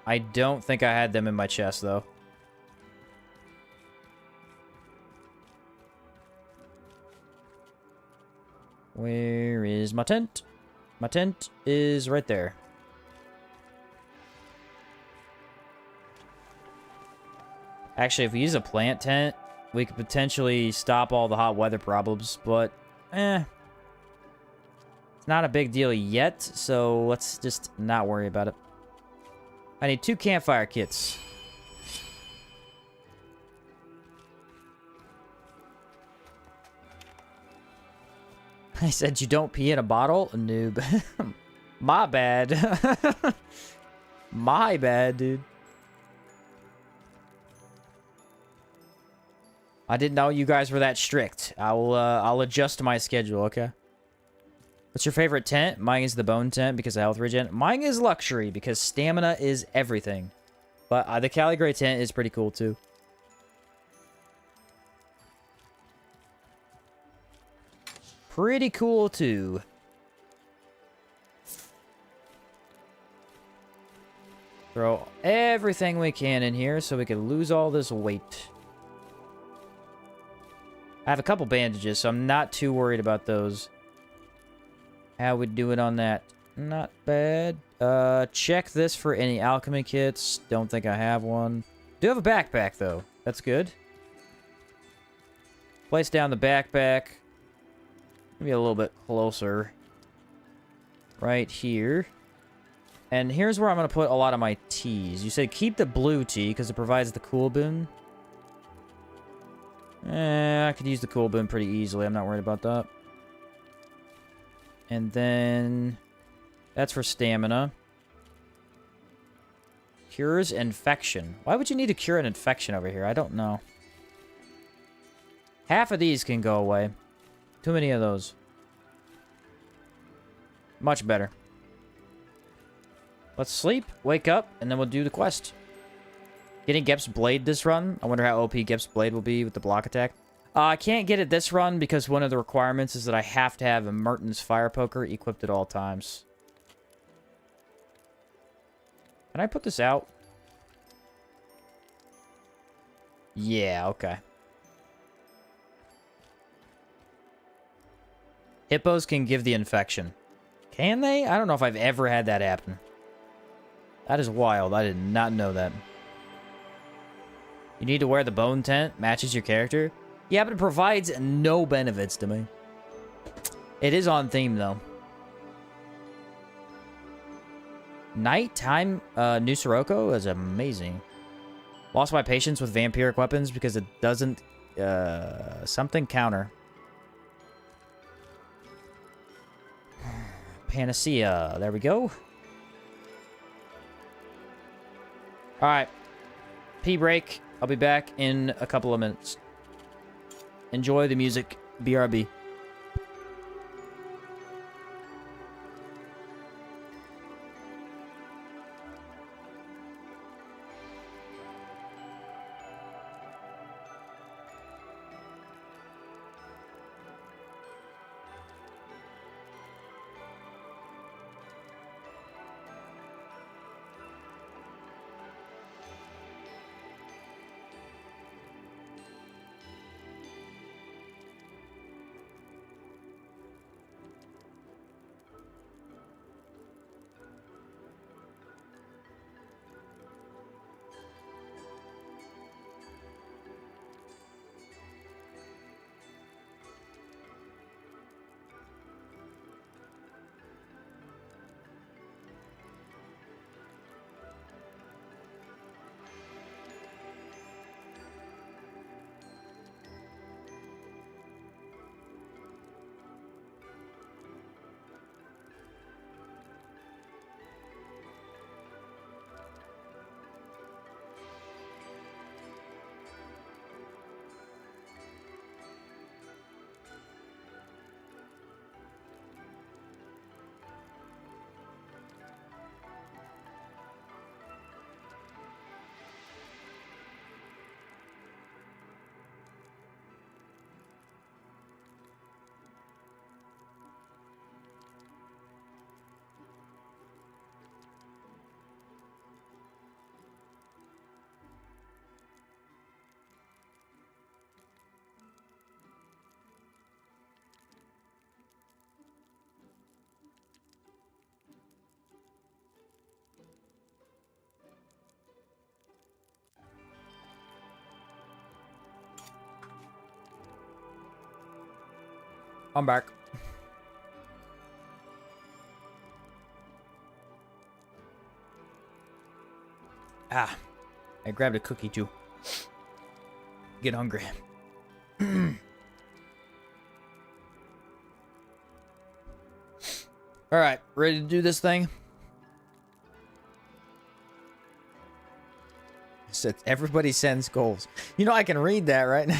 I don't think I had them in my chest, though. Where is my tent? My tent is right there. Actually, if we use a plant tent, we could potentially stop all the hot weather problems, but it's not a big deal yet, so let's just not worry about it. I need 2 campfire kits. I said you don't pee in a bottle? Noob. My bad. My bad, dude. I didn't know you guys were that strict. I'll adjust my schedule, okay? What's your favorite tent? Mine is the bone tent because of health regen. Mine is luxury because stamina is everything. But the Caligray tent is pretty cool too. Pretty cool too. Throw everything we can in here so we can lose all this weight. I have a couple bandages, so I'm not too worried about those. How we doing on that? Not bad. Check this for any alchemy kits. Don't think I have one. Do have a backpack, though. That's good. Place down the backpack. Maybe a little bit closer. Right here. And here's where I'm going to put a lot of my teas. You said keep the blue tea because it provides the cool boon. I could use the cool boon pretty easily. I'm not worried about that. And then that's for stamina. Cures infection. Why would you need to cure an infection over here? I don't know. Half of these can go away. Too many of those. Much better. Let's sleep, wake up, and then we'll do the quest. Getting Gep's Blade this run. I wonder how OP Gep's Blade will be with the block attack. I can't get it this run because one of the requirements is that I have to have a Merton's Fire Poker equipped at all times. Can I put this out? Yeah, okay. Hippos can give the infection. Can they? I don't know if I've ever had that happen. That is wild. I did not know that. You need to wear the bone tent. Matches your character. Yeah, but it provides no benefits to me. It is on theme, though. Nighttime New Sirocco is amazing. Lost my patience with vampiric weapons because it doesn't... something counter. Panacea. There we go. Alright. Pee break. I'll be back in a couple of minutes. Enjoy the music. BRB. I'm back. Ah, I grabbed a cookie too. Get hungry. All right, ready to do this thing? Said everybody sends goals. You know I can read that, right?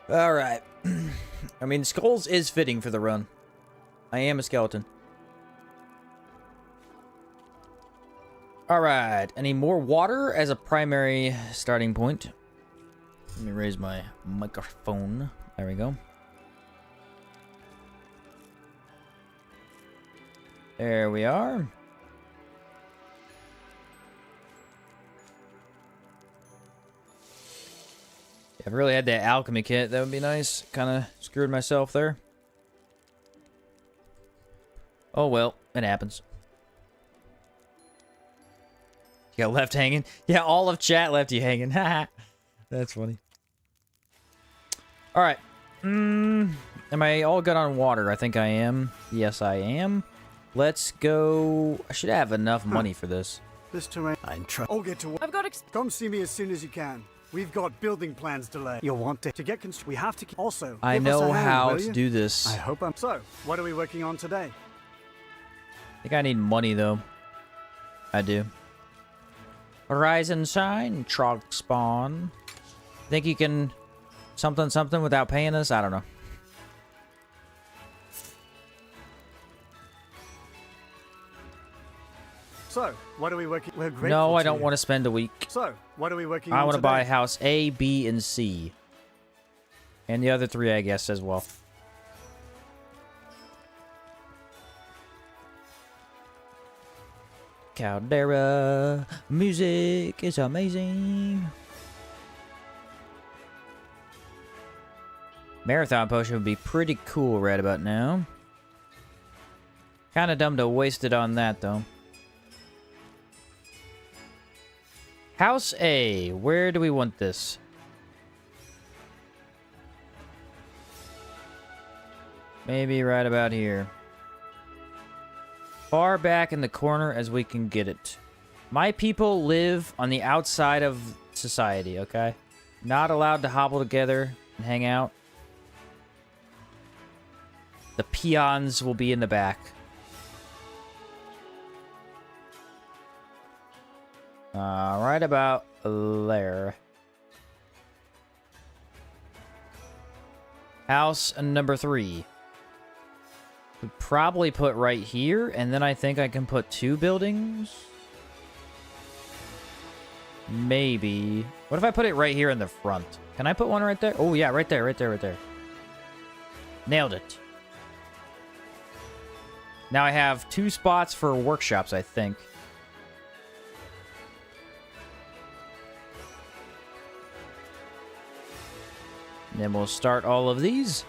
All right. I mean, skulls is fitting for the run. I am a skeleton. All right. I need more water as a primary starting point. Let me raise my microphone. There we go. There we are. If I really had that alchemy kit, that would be nice. Kind of screwed myself there. Oh well, it happens. You got left hanging? Yeah, all of chat left you hanging. That's funny. Alright. Am I all good on water? I think I am. Yes, I am. Let's go. I should have enough money for this. This terrain. I entrust. I'll get to work. I've got Come see me as soon as you can. We've got building plans to lay. You'll want to get we have to also. I give us know a hand, how will to you? do this. I hope I'm. So, what are we working on today? I think I need money, though. I do. Horizon sign, trog spawn. Think you can something without paying us? I don't know. So, what are we working? We're grateful. No, I to don't you. want to spend a week. So, what are we working on? I want to today? buy house A, B, and C. And the other three, I guess, as well. Caldera. Music is amazing. Marathon potion would be pretty cool right about now. Kind of dumb to waste it on that, though. House A. Where do we want this? Maybe right about here. Far back in the corner as we can get it. My people live on the outside of society, okay? Not allowed to hobble together and hang out. The peons will be in the back. Right about there. House number 3. Could probably put right here, and then I think I can put 2 buildings. Maybe. What if I put it right here in the front? Can I put one right there? Oh, yeah, right there, right there, right there. Nailed it. Now I have 2 spots for workshops, I think. And then we'll start all of these.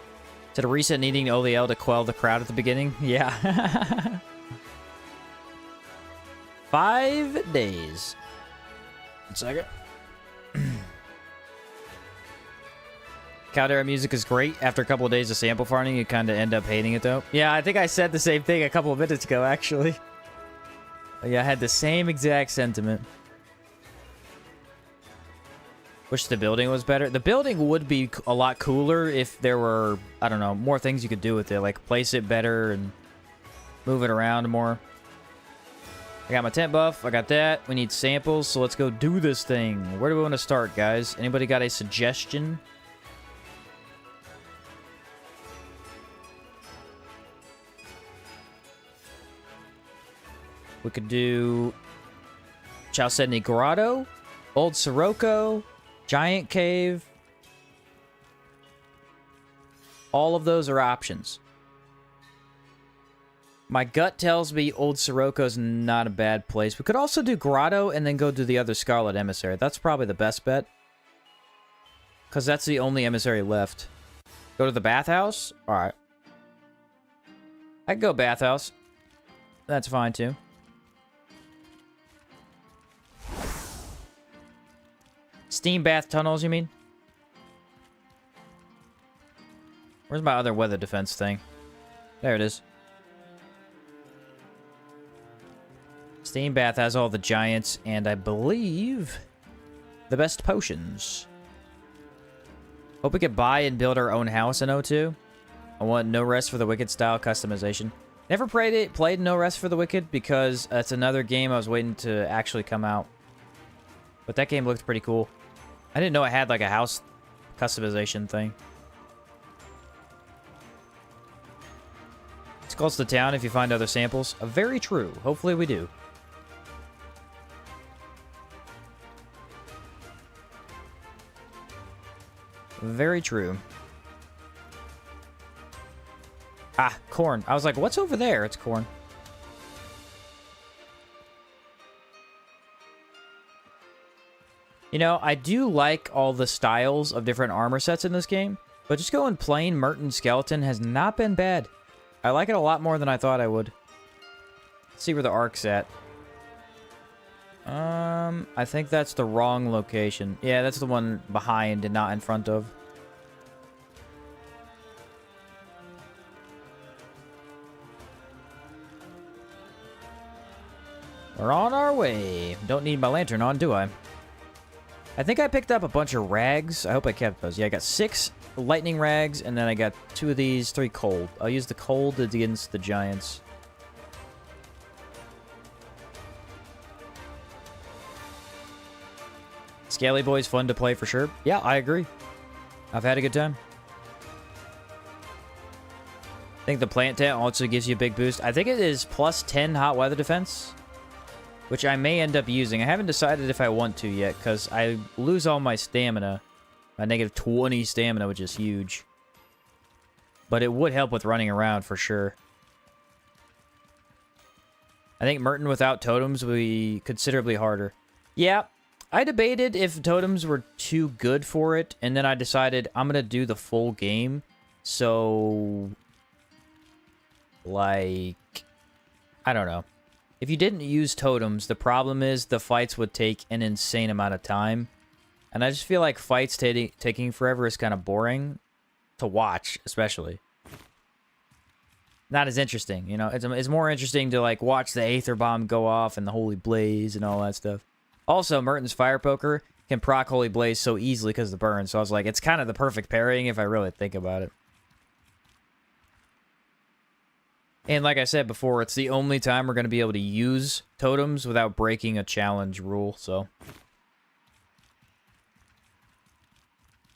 Instead of reset needing OLL to quell the crowd at the beginning. Yeah. 5 days. 1 second. Caldera music is great. After a couple of days of sample farming, you kind of end up hating it, though. Yeah, I think I said the same thing a couple of minutes ago, actually. Yeah, I had the same exact sentiment. Wish the building was better. The building would be a lot cooler if there were, I don't know, more things you could do with it. Like place it better and move it around more. I got my tent buff. I got that. We need samples, so let's go do this thing. Where do we want to start, guys? Anybody got a suggestion? We could do Chalcedony Grotto, Old Sirocco, Giant Cave. All of those are options. My gut tells me Old Sirocco's not a bad place. We could also do Grotto and then go to the other Scarlet Emissary. That's probably the best bet. Because that's the only emissary left. Go to the bathhouse? Alright. I could go bathhouse. That's fine too. Steam bath tunnels, you mean? Where's my other weather defense thing? There it is. Steam Bath has all the giants, and I believe the best potions. Hope we could buy and build our own house in O2. I want No Rest for the Wicked style customization. Never played No Rest for the Wicked because it's another game I was waiting to actually come out. But that game looked pretty cool. I didn't know it had like a house customization thing. It's close to town if you find other samples. Very true. Hopefully we do. Very true. Ah, corn. I was like, what's over there? It's corn. You know, I do like all the styles of different armor sets in this game, but just going plain Merton skeleton has not been bad. I like it a lot more than I thought I would. Let's see where the ark's at. I think that's the wrong location. Yeah, that's the one behind and not in front of. We're on our way. Don't need my lantern on, do I? I think I picked up a bunch of rags. I hope I kept those. Yeah, I got 6 lightning rags, and then I got 2 of these, 3 cold. I'll use the cold against the giants. Scaly Boy's fun to play for sure. Yeah, I agree. I've had a good time. I think the plant tent also gives you a big boost. I think it is plus 10 hot weather defense, which I may end up using. I haven't decided if I want to yet, because I lose all my stamina. My negative 20 stamina, which is huge. But it would help with running around for sure. I think Merton without totems would be considerably harder. Yeah, I debated if totems were too good for it, and then I decided I'm going to do the full game. So, like, I don't know. If you didn't use totems, the problem is the fights would take an insane amount of time. And I just feel like fights taking forever is kind of boring to watch, especially. Not as interesting, you know? It's more interesting to, like, watch the Aether Bomb go off and the Holy Blaze and all that stuff. Also, Merton's Fire Poker can proc Holy Blaze so easily because of the burn. So I was like, it's kind of the perfect pairing if I really think about it. And like I said before, it's the only time we're going to be able to use totems without breaking a challenge rule, so.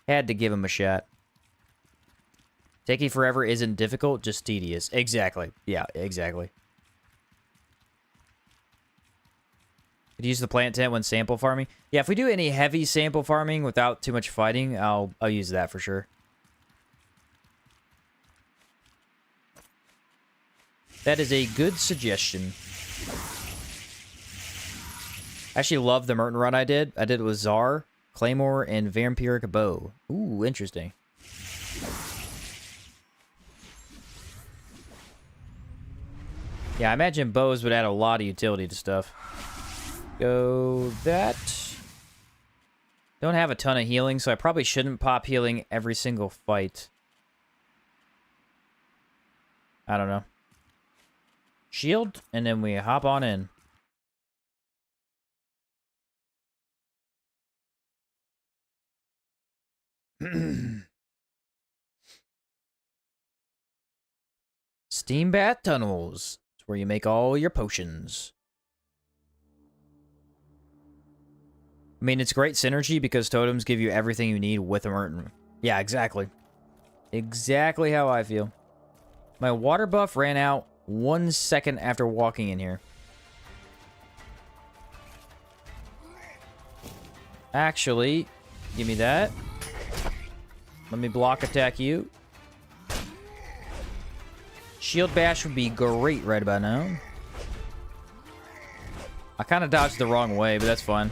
Had to give him a shot. Taking forever isn't difficult, just tedious. Exactly. Yeah, exactly. Could use the plant tent when sample farming. Yeah, if we do any heavy sample farming without too much fighting, I'll use that for sure. That is a good suggestion. I actually love the Merton run I did. I did it with Czar, Claymore, and Vampiric Bow. Ooh, interesting. Yeah, I imagine bows would add a lot of utility to stuff. Go that. Don't have a ton of healing, so I probably shouldn't pop healing every single fight. I don't know. Shield, and then we hop on in. Steam Bath Tunnels. It's where you make all your potions. I mean, it's great synergy because totems give you everything you need with a Merton. Yeah, exactly. Exactly how I feel. My water buff ran out 1 second after walking in here. Actually, give me that. Let me block attack you. Shield bash would be great right about now. I kind of dodged the wrong way, but that's fine.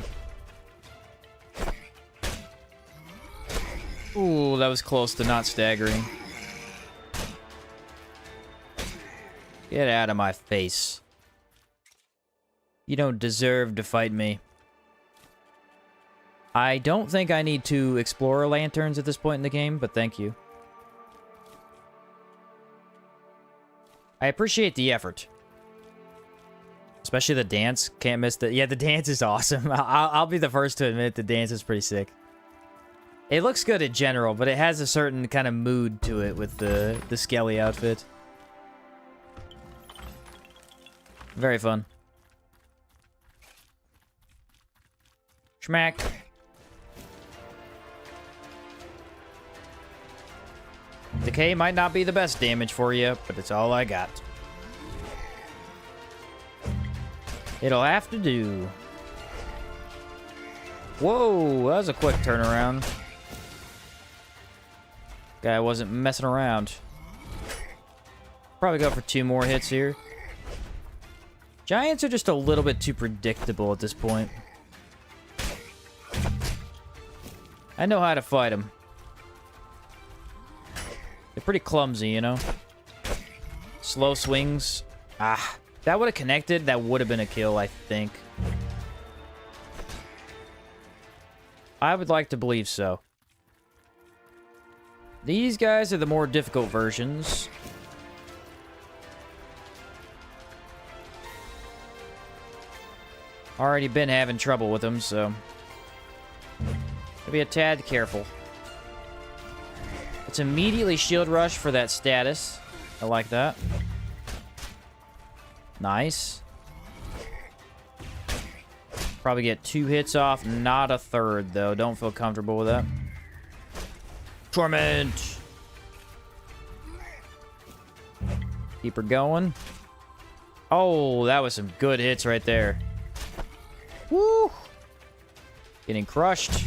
Ooh, that was close to not staggering. Get out of my face. You don't deserve to fight me. I don't think I need to explore lanterns at this point in the game, but thank you. I appreciate the effort. Especially the dance. Can't miss the... Yeah, the dance is awesome. I'll be the first to admit the dance is pretty sick. It looks good in general, but it has a certain kind of mood to it with the Skelly outfit. Very fun. Schmack. Decay might not be the best damage for you, but it's all I got. It'll have to do. Whoa, that was a quick turnaround. Guy wasn't messing around. Probably go for 2 more hits here. Giants are just a little bit too predictable at this point. I know how to fight them. They're pretty clumsy, you know? Slow swings. Ah, that would have connected. That would have been a kill, I think. I would like to believe so. These guys are the more difficult versions. Already been having trouble with them, so... be a tad careful. Let's immediately shield rush for that status. I like that. Nice. Probably get 2 hits off, not a third, though. Don't feel comfortable with that. Torment! Keep her going. Oh, that was some good hits right there. Woo! Getting crushed.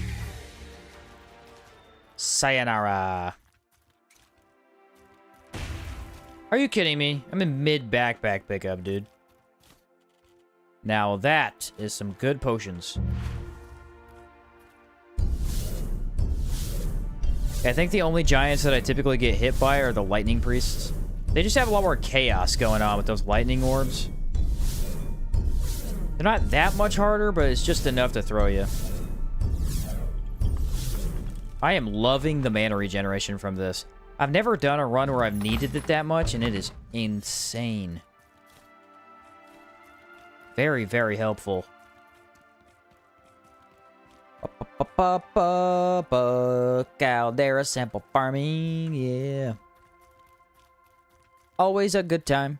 Sayonara. Are you kidding me? I'm in mid-backpack pickup, dude. Now that is some good potions. I think the only giants that I typically get hit by are the lightning priests. They just have a lot more chaos going on with those lightning orbs. They're not that much harder, but it's just enough to throw you. I am loving the mana regeneration from this. I've never done a run where I've needed it that much, and it is insane. Very, very helpful. Caldera sample farming, yeah. Always a good time.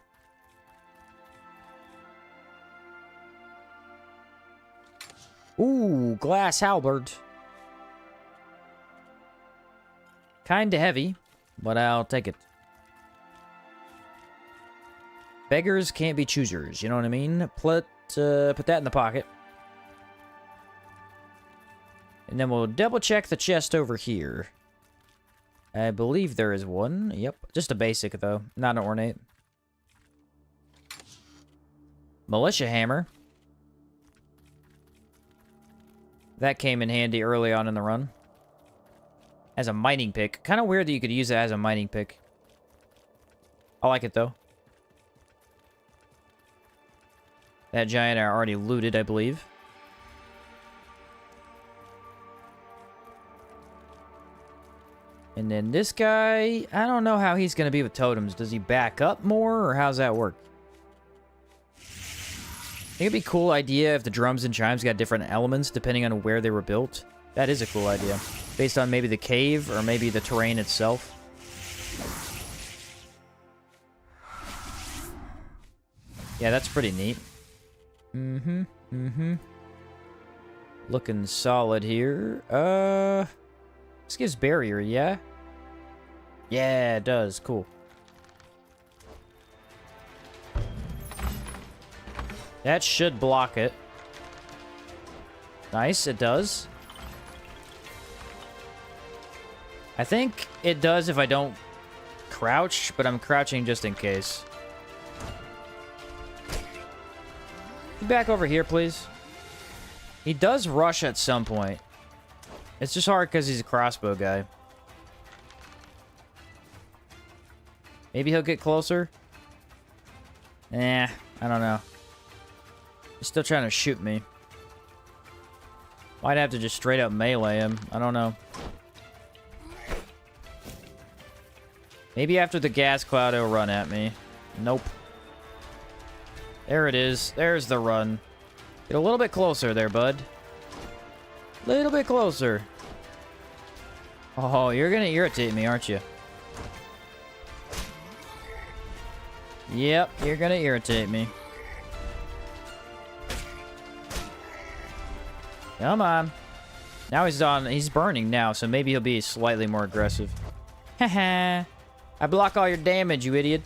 Ooh, glass halberd. Kinda heavy, but I'll take it. Beggars can't be choosers, you know what I mean? Put that in the pocket. And then we'll double check the chest over here. I believe there is one. Yep, just a basic though, not an ornate. Militia hammer. That came in handy early on in the run. As a mining pick. Kind of weird that you could use it as a mining pick. I like it, though. That giant I already looted, I believe. And then this guy, I don't know how he's going to be with totems. Does he back up more, or how's that work? I think it'd be a cool idea if the drums and chimes got different elements depending on where they were built. That is a cool idea. Based on maybe the cave or maybe the terrain itself. Yeah, that's pretty neat. Looking solid here. This gives barrier, yeah? Yeah, it does. Cool. That should block it. Nice, it does. I think it does if I don't crouch, but I'm crouching just in case. Get back over here, please. He does rush at some point. It's just hard because he's a crossbow guy. Maybe he'll get closer? I don't know. He's still trying to shoot me. Might have to just straight up melee him. I don't know. Maybe after the gas cloud, he'll run at me. Nope. There it is. There's the run. Get a little bit closer there, bud. Little bit closer. Oh, you're gonna irritate me, aren't you? Yep, you're gonna irritate me. Come on. Now he's burning now, so maybe he'll be slightly more aggressive. Haha. I block all your damage, you idiot.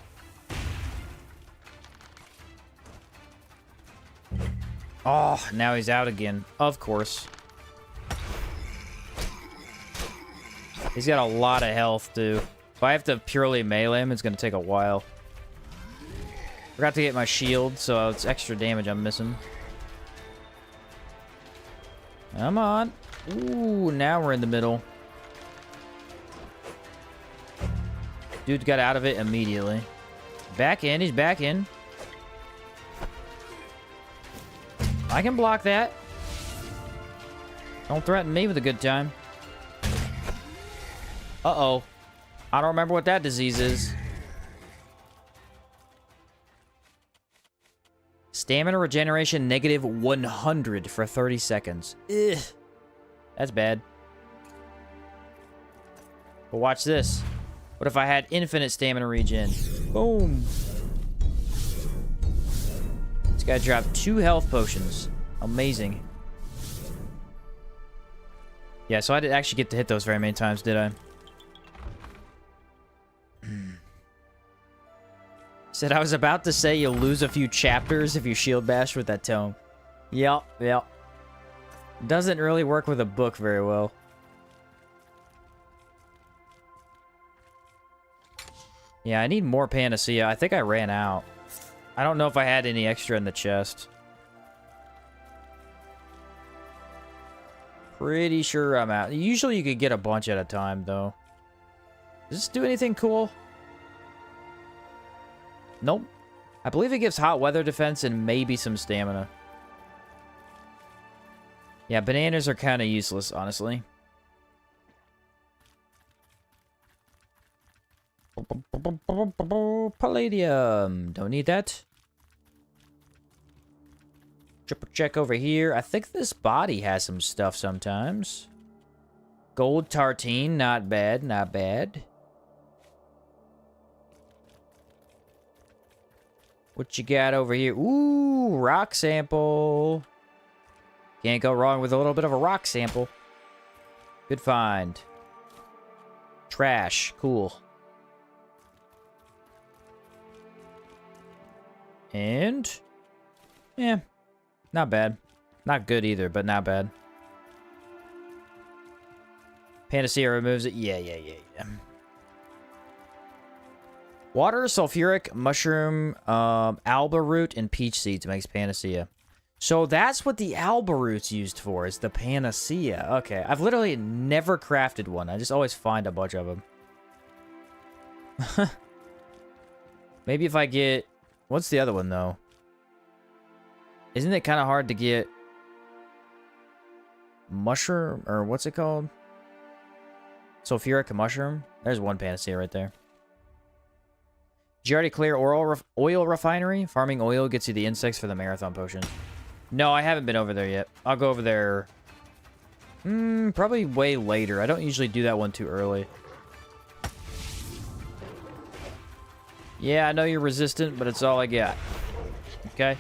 Oh, now he's out again. Of course. He's got a lot of health, too. If I have to purely melee him, it's going to take a while. Forgot to get my shield, so it's extra damage I'm missing. Come on. Ooh, now we're in the middle. Dude got out of it immediately. Back in. He's back in. I can block that. Don't threaten me with a good time. Uh-oh. I don't remember what that disease is. Stamina regeneration negative 100 for 30 seconds. Ugh. That's bad. But watch this. What if I had infinite stamina regen? Boom. This guy dropped 2 health potions. Amazing. Yeah, so I didn't actually get to hit those very many times, did I? Said I was about to say you'll lose a few chapters if you shield bash with that tome. Yep. Doesn't really work with a book very well. Yeah, I need more Panacea. I think I ran out. I don't know if I had any extra in the chest. Pretty sure I'm out. Usually you could get a bunch at a time, though. Does this do anything cool? Nope. I believe it gives hot weather defense and maybe some stamina. Yeah, bananas are kind of useless, honestly. Palladium. Don't need that. Triple check over here. I think this body has some stuff sometimes. Gold tartine. Not bad, not bad. What you got over here? Ooh, rock sample. Can't go wrong with a little bit of a rock sample. Good find. Trash. Cool. And... yeah. Not bad. Not good either, but not bad. Panacea removes it. Yeah. Water, sulfuric, mushroom, alba root, and peach seeds makes Panacea. So that's what the alba root's used for, is the Panacea. Okay, I've literally never crafted one. I just always find a bunch of them. Maybe if I get... what's the other one, though? Isn't it kind of hard to get... mushroom? Or what's it called? Sulfuric mushroom? There's one Panacea right there. Did you already clear oil refinery? Farming oil gets you the insects for the marathon potion. No, I haven't been over there yet. I'll go over there... probably way later. I don't usually do that one too early. Yeah, I know you're resistant, but it's all I got. Okay?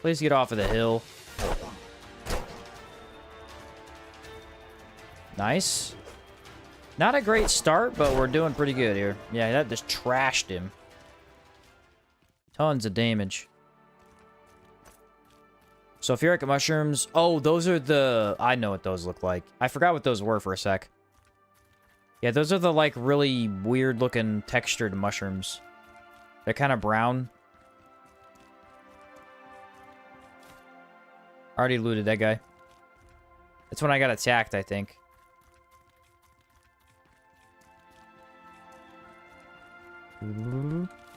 Please get off of the hill. Nice. Not a great start, but we're doing pretty good here. Yeah, that just trashed him. Tons of damage. Sulfuric mushrooms. Oh, those are the... I know what those look like. I forgot what those were for a sec. Yeah, those are the, like, really weird-looking textured mushrooms. They're kind of brown. Already looted that guy. That's when I got attacked, I think.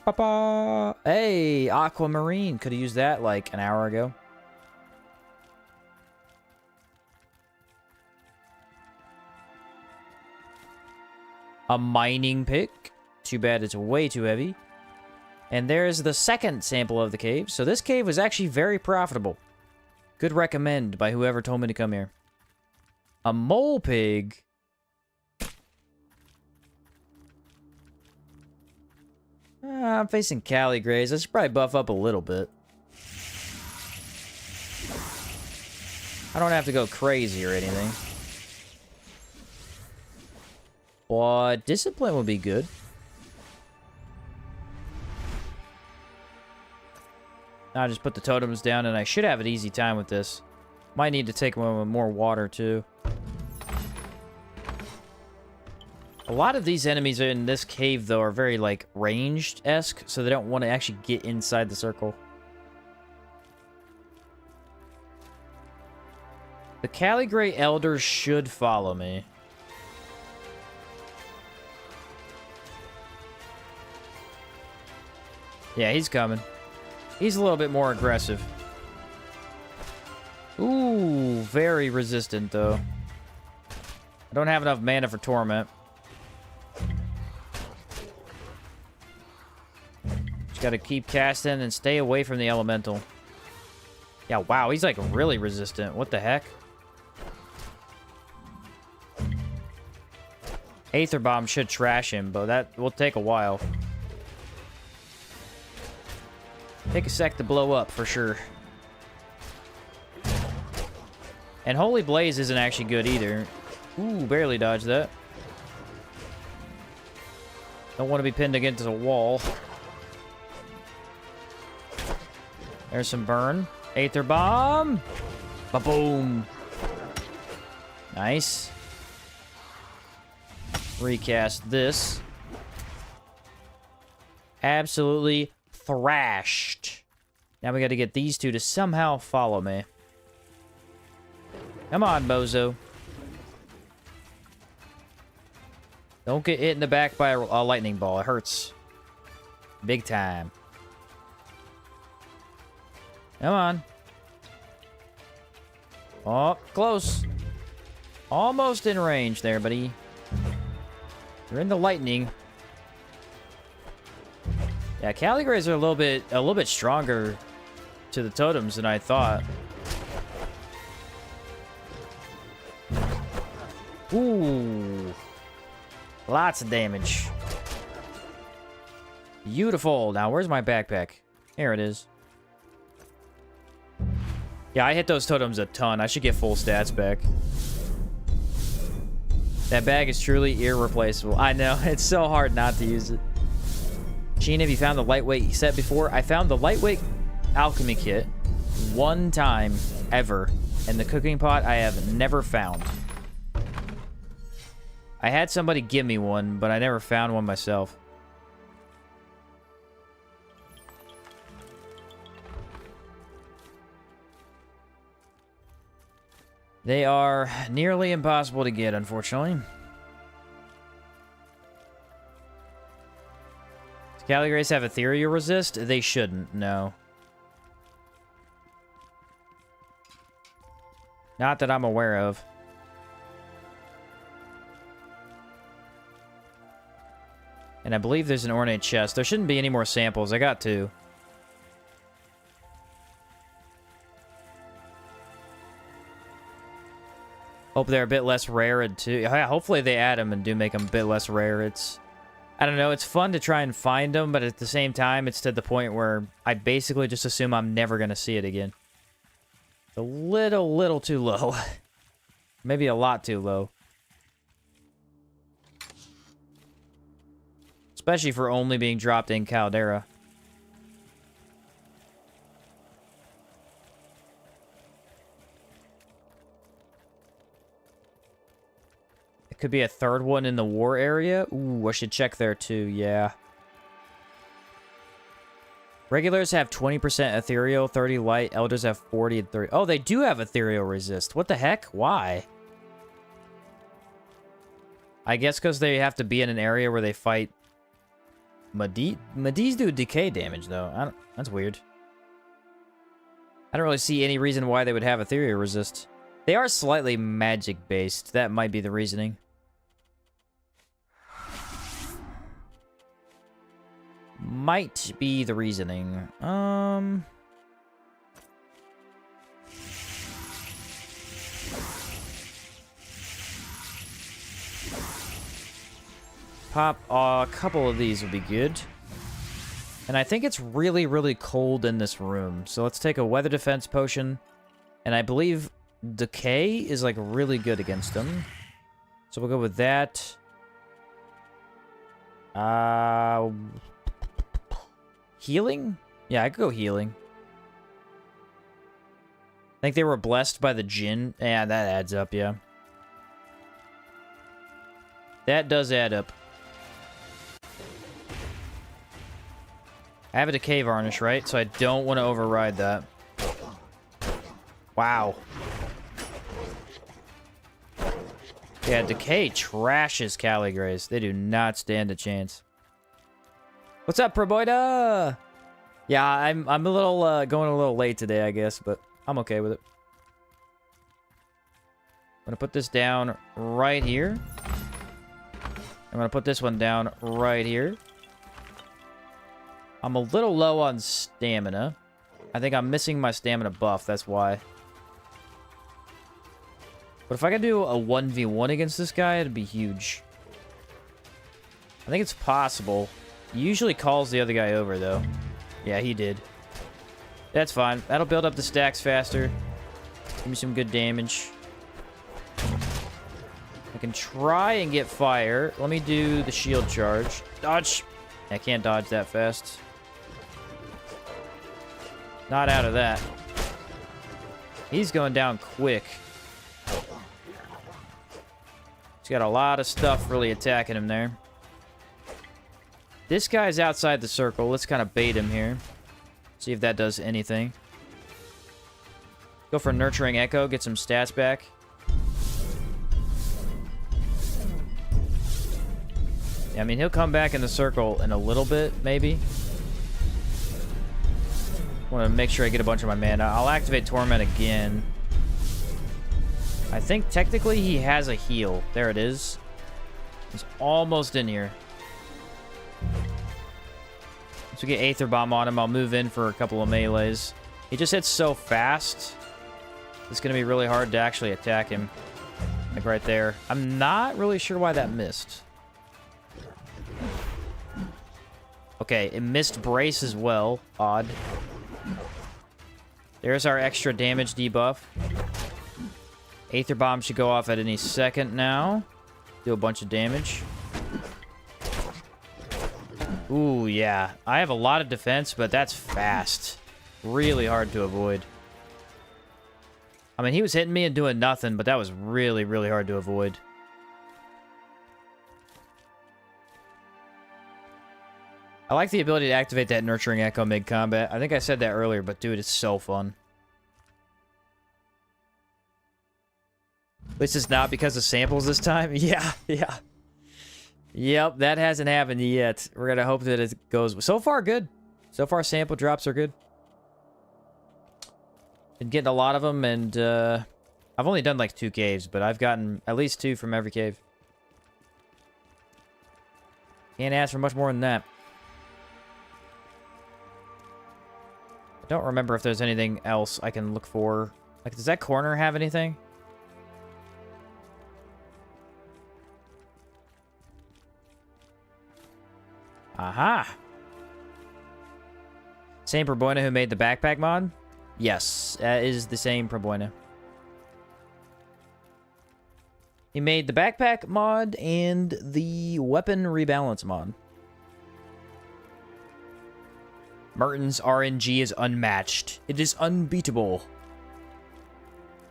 Papa! Hey, aquamarine. Could have used that like an hour ago. A mining pick. Too bad it's way too heavy. And there's the second sample of the cave. So this cave was actually very profitable. Good recommend by whoever told me to come here. A mole pig. I'm facing Cali Grays. I should probably buff up a little bit. I don't have to go crazy or anything. But discipline would be good. Now I just put the totems down, and I should have an easy time with this. Might need to take one with more water, too. A lot of these enemies in this cave, though, are very, like, ranged-esque, so they don't want to actually get inside the circle. The Caligray Elders should follow me. Yeah, he's coming. He's a little bit more aggressive. Ooh, very resistant, though. I don't have enough mana for Torment. Just gotta keep casting and stay away from the Elemental. Yeah, wow, he's like really resistant. What the heck? Aether Bomb should trash him, but that will take a while. Take a sec to blow up, for sure. And Holy Blaze isn't actually good either. Ooh, barely dodged that. Don't want to be pinned against a wall. There's some burn. Aether Bomb! Ba-boom! Nice. Recast this. Absolutely thrashed. Now we got to get these two to somehow follow me. Come on, bozo. Don't get hit in the back by a lightning ball. It hurts. Big time. Come on. Oh, close. Almost in range there, buddy. You're in the lightning. Yeah, Caligrays are a little bit stronger to the totems than I thought. Ooh. Lots of damage. Beautiful. Now, where's my backpack? Here it is. Yeah, I hit those totems a ton. I should get full stats back. That bag is truly irreplaceable. I know. It's so hard not to use it. Sheen, have you found the lightweight set before? I found the lightweight alchemy kit one time ever. And the cooking pot I have never found. I had somebody give me one, but I never found one myself. They are nearly impossible to get, unfortunately. Does Caligrays have Ethereal Resist? They shouldn't, no. Not that I'm aware of. And I believe there's an ornate chest. There shouldn't be any more samples. I got 2. Hope they're a bit less rare too. Yeah, hopefully they add them and do make them a bit less rare. I don't know, it's fun to try and find them, but at the same time, it's to the point where I basically just assume I'm never going to see it again. A little too low. Maybe a lot too low. Especially for only being dropped in Caldera. It could be a third one in the war area. Ooh, I should check there too, yeah. Regulars have 20% ethereal, 30 light. Elders have 40 and 30. Oh, they do have ethereal resist. What the heck? Why? I guess because they have to be in an area where they fight. Madis do decay damage, though. That's weird. I don't really see any reason why they would have ethereal resist. They are slightly magic-based. That might be the reasoning. might be the reasoning. Pop a couple of these would be good. And I think it's really, really cold in this room. So let's take a weather defense potion. And I believe decay is like really good against them. So we'll go with that. Healing? Yeah, I could go healing. I think they were blessed by the djinn. Yeah, that adds up, yeah. That does add up. I have a decay varnish, right? So I don't want to override that. Wow. Yeah, decay trashes Caligrays. They do not stand a chance. What's up, Proboida? Yeah, I'm a little going a little late today, I guess, but I'm okay with it. I'm gonna put this down right here. I'm gonna put this one down right here. I'm a little low on stamina. I think I'm missing my stamina buff, that's why. But if I could do a 1v1 against this guy, it'd be huge. I think it's possible. He usually calls the other guy over, though. Yeah, he did. That's fine. That'll build up the stacks faster. Give me some good damage. I can try and get fire. Let me do the shield charge. Dodge! I can't dodge that fast. Not out of that. He's going down quick. He's got a lot of stuff really attacking him there. This guy's outside the circle. Let's kind of bait him here. See if that does anything. Go for Nurturing Echo. Get some stats back. Yeah, I mean, he'll come back in the circle in a little bit, maybe. Want to make sure I get a bunch of my mana. I'll activate Torment again. I think technically he has a heal. There it is. He's almost in here. Once we get Aether Bomb on him, I'll move in for a couple of melees. He just hits so fast. It's going to be really hard to actually attack him. Like right there. I'm not really sure why that missed. Okay, it missed Brace as well. Odd. There's our extra damage debuff. Aether Bomb should go off at any second now. Do a bunch of damage. Ooh, yeah. I have a lot of defense, but that's fast. Really hard to avoid. I mean, he was hitting me and doing nothing, but that was really, really hard to avoid. I like the ability to activate that Nurturing Echo mid-combat. I think I said that earlier, but dude, it's so fun. At least it's not because of samples this time. Yeah, yeah. Yep, that hasn't happened yet. We're going to hope that it goes... So far, good. So far, sample drops are good. Been getting a lot of them, and I've only done like 2 caves, but I've gotten at least 2 from every cave. Can't ask for much more than that. I don't remember if there's anything else I can look for. Like, does that corner have anything? Aha! Same Proboina who made the backpack mod? Yes, that is the same Proboina. He made the backpack mod and the weapon rebalance mod. Merton's RNG is unmatched. It is unbeatable.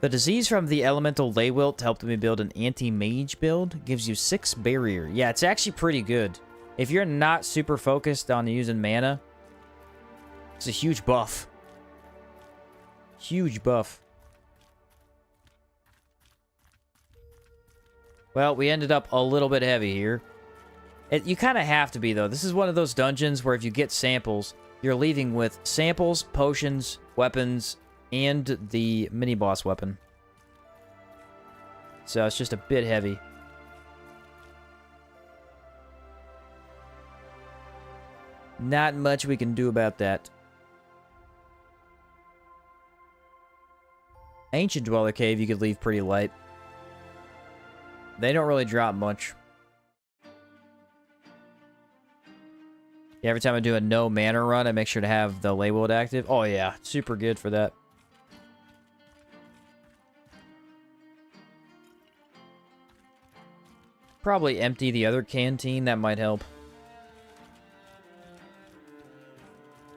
The disease from the elemental Leywilt helped me build an anti-mage build. Gives you 6 barrier. Yeah, it's actually pretty good. If you're not super focused on using mana, it's a huge buff. Huge buff. Well, we ended up a little bit heavy here. You kind of have to be, though. This is one of those dungeons where if you get samples, you're leaving with samples, potions, weapons, and the mini-boss weapon. So it's just a bit heavy. Not much we can do about that. Ancient Dweller Cave you could leave pretty light. They don't really drop much. Yeah, every time I do a no mana run, I make sure to have the Ley Wield active. Oh yeah, super good for that. Probably empty the other canteen, that might help.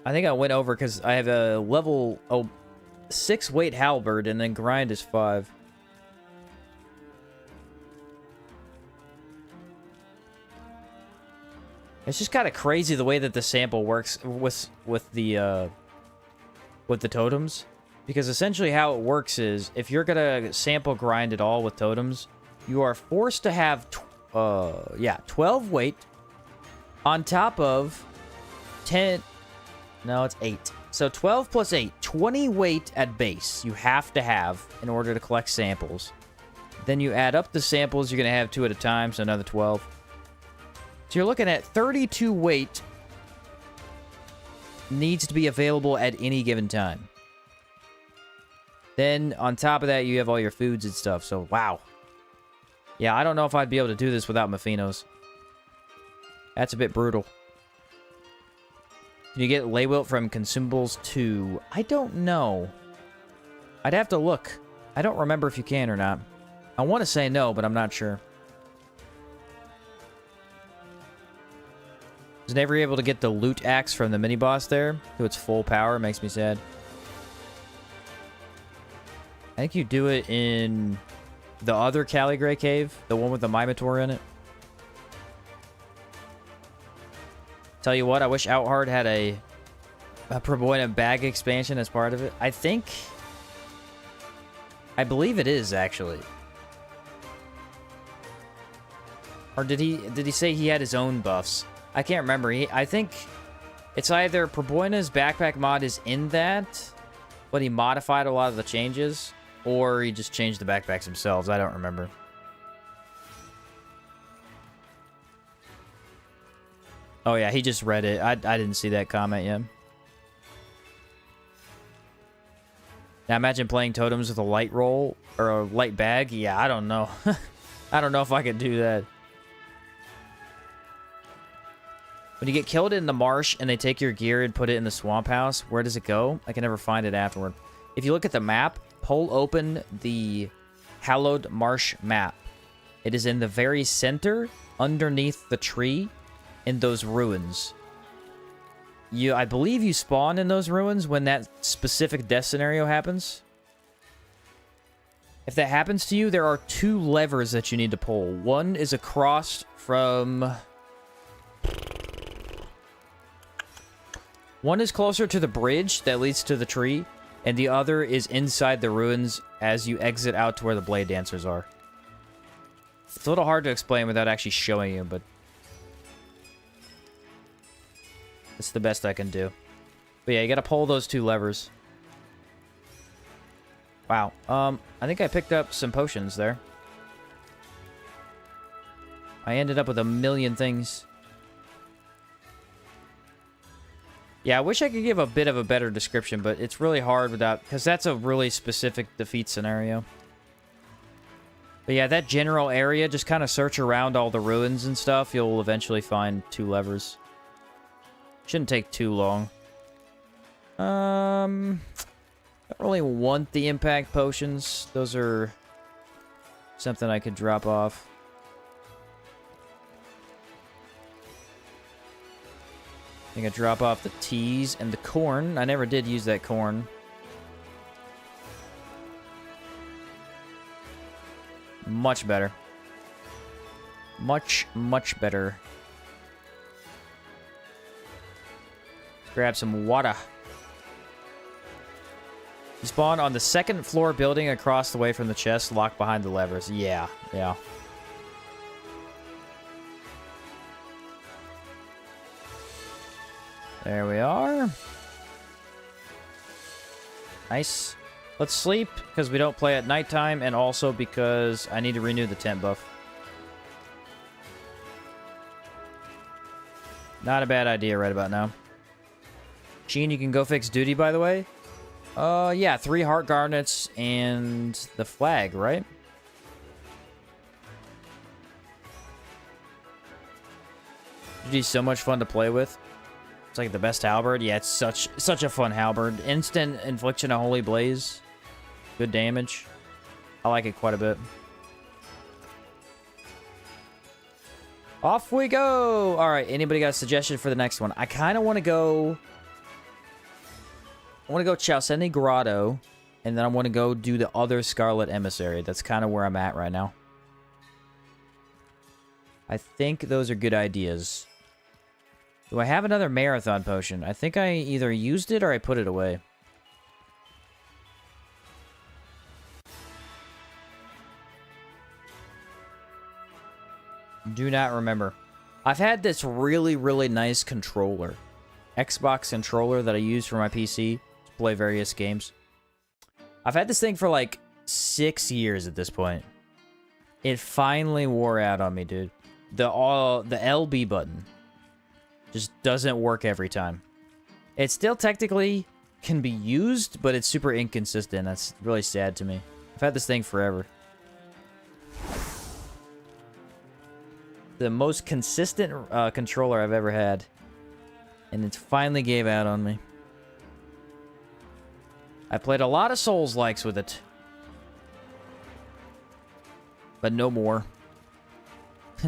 I think I went over because I have a level 6 weight halberd and then grind is 5. It's just kind of crazy the way that the sample works with the totems, because essentially how it works is if you're gonna sample grind at all with totems, you are forced to have 12 weight on top of 10. No, it's 8. So 12 plus 8, 20 weight at base you have to have in order to collect samples. Then you add up the samples, you're gonna have 2 at a time, so another 12. So you're looking at 32 weight needs to be available at any given time. Then, on top of that, you have all your foods and stuff, so wow. Yeah, I don't know if I'd be able to do this without Mephinos. That's a bit brutal. Can you get Ley Wilt from consumables too? I don't know. I'd have to look. I don't remember if you can or not. I want to say no, but I'm not sure. I was never able to get the loot axe from the mini-boss there to its full power. Makes me sad. I think you do it in the other Caligray cave, the one with the Minotaur in it. Tell you what, I wish Outhard had a Proboina bag expansion as part of it. I believe it is, actually. Or did he say he had his own buffs? I can't remember. I think it's either Proboina's backpack mod is in that, but he modified a lot of the changes, or he just changed the backpacks themselves. I don't remember. Oh yeah, he just read it. I didn't see that comment yet. Now imagine playing totems with a light roll or a light bag. Yeah, I don't know. I don't know if I could do that. When you get killed in the marsh and they take your gear and put it in the swamp house, where does it go? I can never find it afterward. If you look at the map, pull open the Hallowed Marsh map. It is in the very center, underneath the tree, in those ruins. I believe you spawn in those ruins when that specific death scenario happens. If that happens to you, there are 2 levers that you need to pull. One is across from... One is closer to the bridge that leads to the tree, and the other is inside the ruins as you exit out to where the Blade Dancers are. It's a little hard to explain without actually showing you, but it's the best I can do. But yeah, you gotta pull those 2 levers. Wow. I think I picked up some potions there. I ended up with a million things. Yeah, I wish I could give a bit of a better description, but it's really hard without... Because that's a really specific defeat scenario. But yeah, that general area, just kind of search around all the ruins and stuff. You'll eventually find 2 levers. Shouldn't take too long. I don't really want the impact potions. Those are something I could drop off. I think I drop off the teas and the corn. I never did use that corn. Much better. Much, much better. Grab some water. You spawn on the 2nd floor building across the way from the chest, locked behind the levers. Yeah, yeah. There we are. Nice. Let's sleep, because we don't play at nighttime, and also because I need to renew the tent buff. Not a bad idea right about now. Sheen, you can go fix duty, by the way. Yeah, 3 heart garnets and the flag, right? Duty's so much fun to play with. It's like the best halberd. Yeah, it's such a fun halberd. Instant infliction of Holy Blaze. Good damage. I like it quite a bit. Off we go! Alright, anybody got a suggestion for the next one? I kind of want to go... I want to go Chalcedony Grotto, and then I want to go do the other Scarlet Emissary. That's kind of where I'm at right now. I think those are good ideas. Do I have another Marathon Potion? I think I either used it or I put it away. Do not remember. I've had this really, really nice controller. Xbox controller that I use for my PC. Play various games. I've had this thing for like 6 years at this point. It finally wore out on me, dude. The LB button just doesn't work every time. It still technically can be used, but it's super inconsistent. That's really sad to me. I've had this thing forever. The most consistent controller I've ever had. And it finally gave out on me. I played a lot of Souls-likes with it. But no more.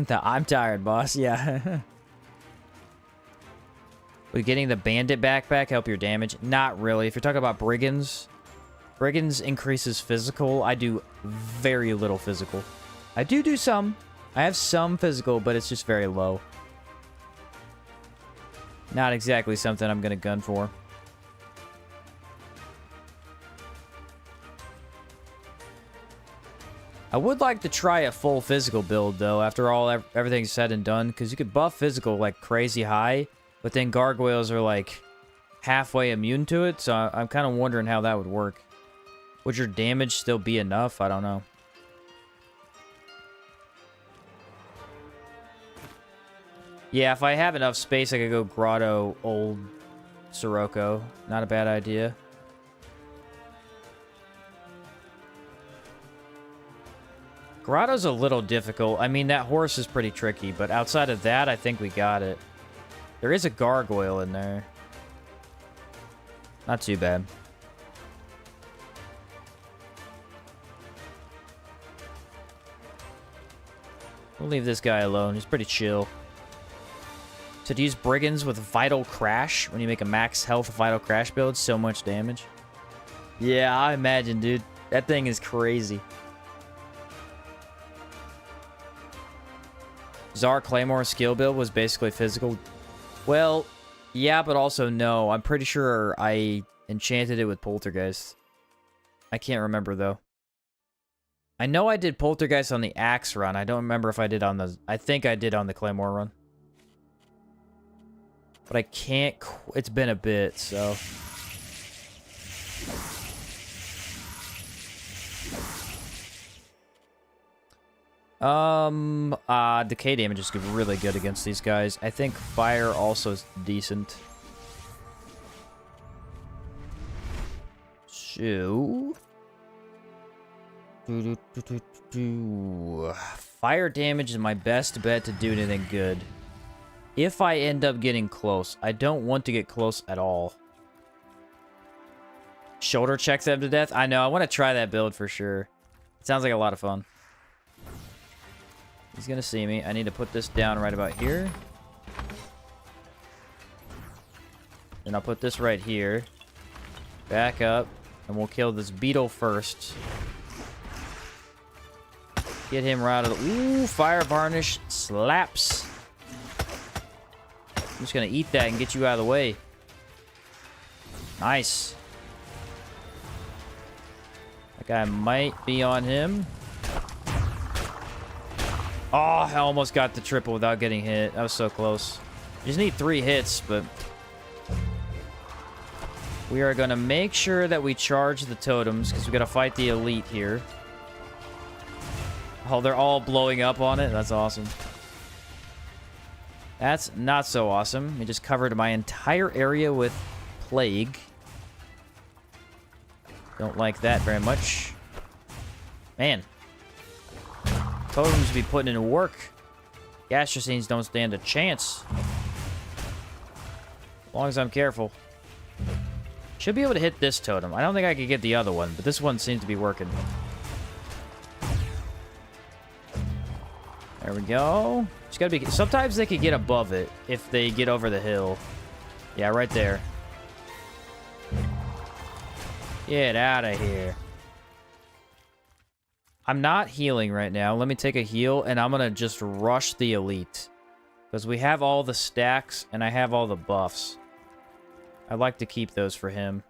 I'm tired, boss. Yeah. Would getting the bandit backpack help your damage? Not really. If you're talking about brigands, brigands increases physical. I do very little physical. I do some. I have some physical, but it's just very low. Not exactly something I'm going to gun for. I would like to try a full physical build, though, after all everything's said and done, because you could buff physical, like, crazy high, but then gargoyles are, like, halfway immune to it, so I'm kind of wondering how that would work. Would your damage still be enough? I don't know. Yeah, if I have enough space, I could go Grotto Old Sirocco. Not a bad idea. Grotto's a little difficult. I mean, that horse is pretty tricky, but outside of that, I think we got it. There is a gargoyle in there. Not too bad. We'll leave this guy alone. He's pretty chill. So to use brigands with Vital Crash, when you make a max health Vital Crash build, so much damage. Yeah, I imagine, dude. That thing is crazy. Czar Claymore skill build was basically physical. Well, yeah, but also no. I'm pretty sure I enchanted it with Poltergeist. I can't remember, though. I know I did Poltergeist on the Axe run. I don't remember if I did on the... I think I did on the Claymore run. But I can't... It's been a bit, so... Decay damage is really good against these guys. I think fire also is decent. So... Fire damage is my best bet to do anything good. If I end up getting close. I don't want to get close at all. Shoulder check them to death? I know, I want to try that build for sure. It sounds like a lot of fun. He's gonna see me. I need to put this down right about here. Then I'll put this right here. Back up. And we'll kill this beetle first. Get him right out of the... Ooh, fire varnish slaps. I'm just gonna eat that and get you out of the way. Nice. That guy might be on him. Oh, I almost got the triple without getting hit. That was so close. You just need 3 hits, but... We are gonna make sure that we charge the totems, because we gotta fight the elite here. Oh, they're all blowing up on it? That's awesome. That's not so awesome. It just covered my entire area with plague. Don't like that very much. Man. Totems be putting in work. Gastrocines don't stand a chance. As long as I'm careful. Should be able to hit this totem. I don't think I could get the other one, but this one seems to be working. There we go. Just gotta be... Sometimes they could get above it if they get over the hill. Yeah, right there. Get out of here. I'm not healing right now. Let me take a heal, and I'm gonna just rush the elite. Because we have all the stacks, and I have all the buffs. I'd like to keep those for him.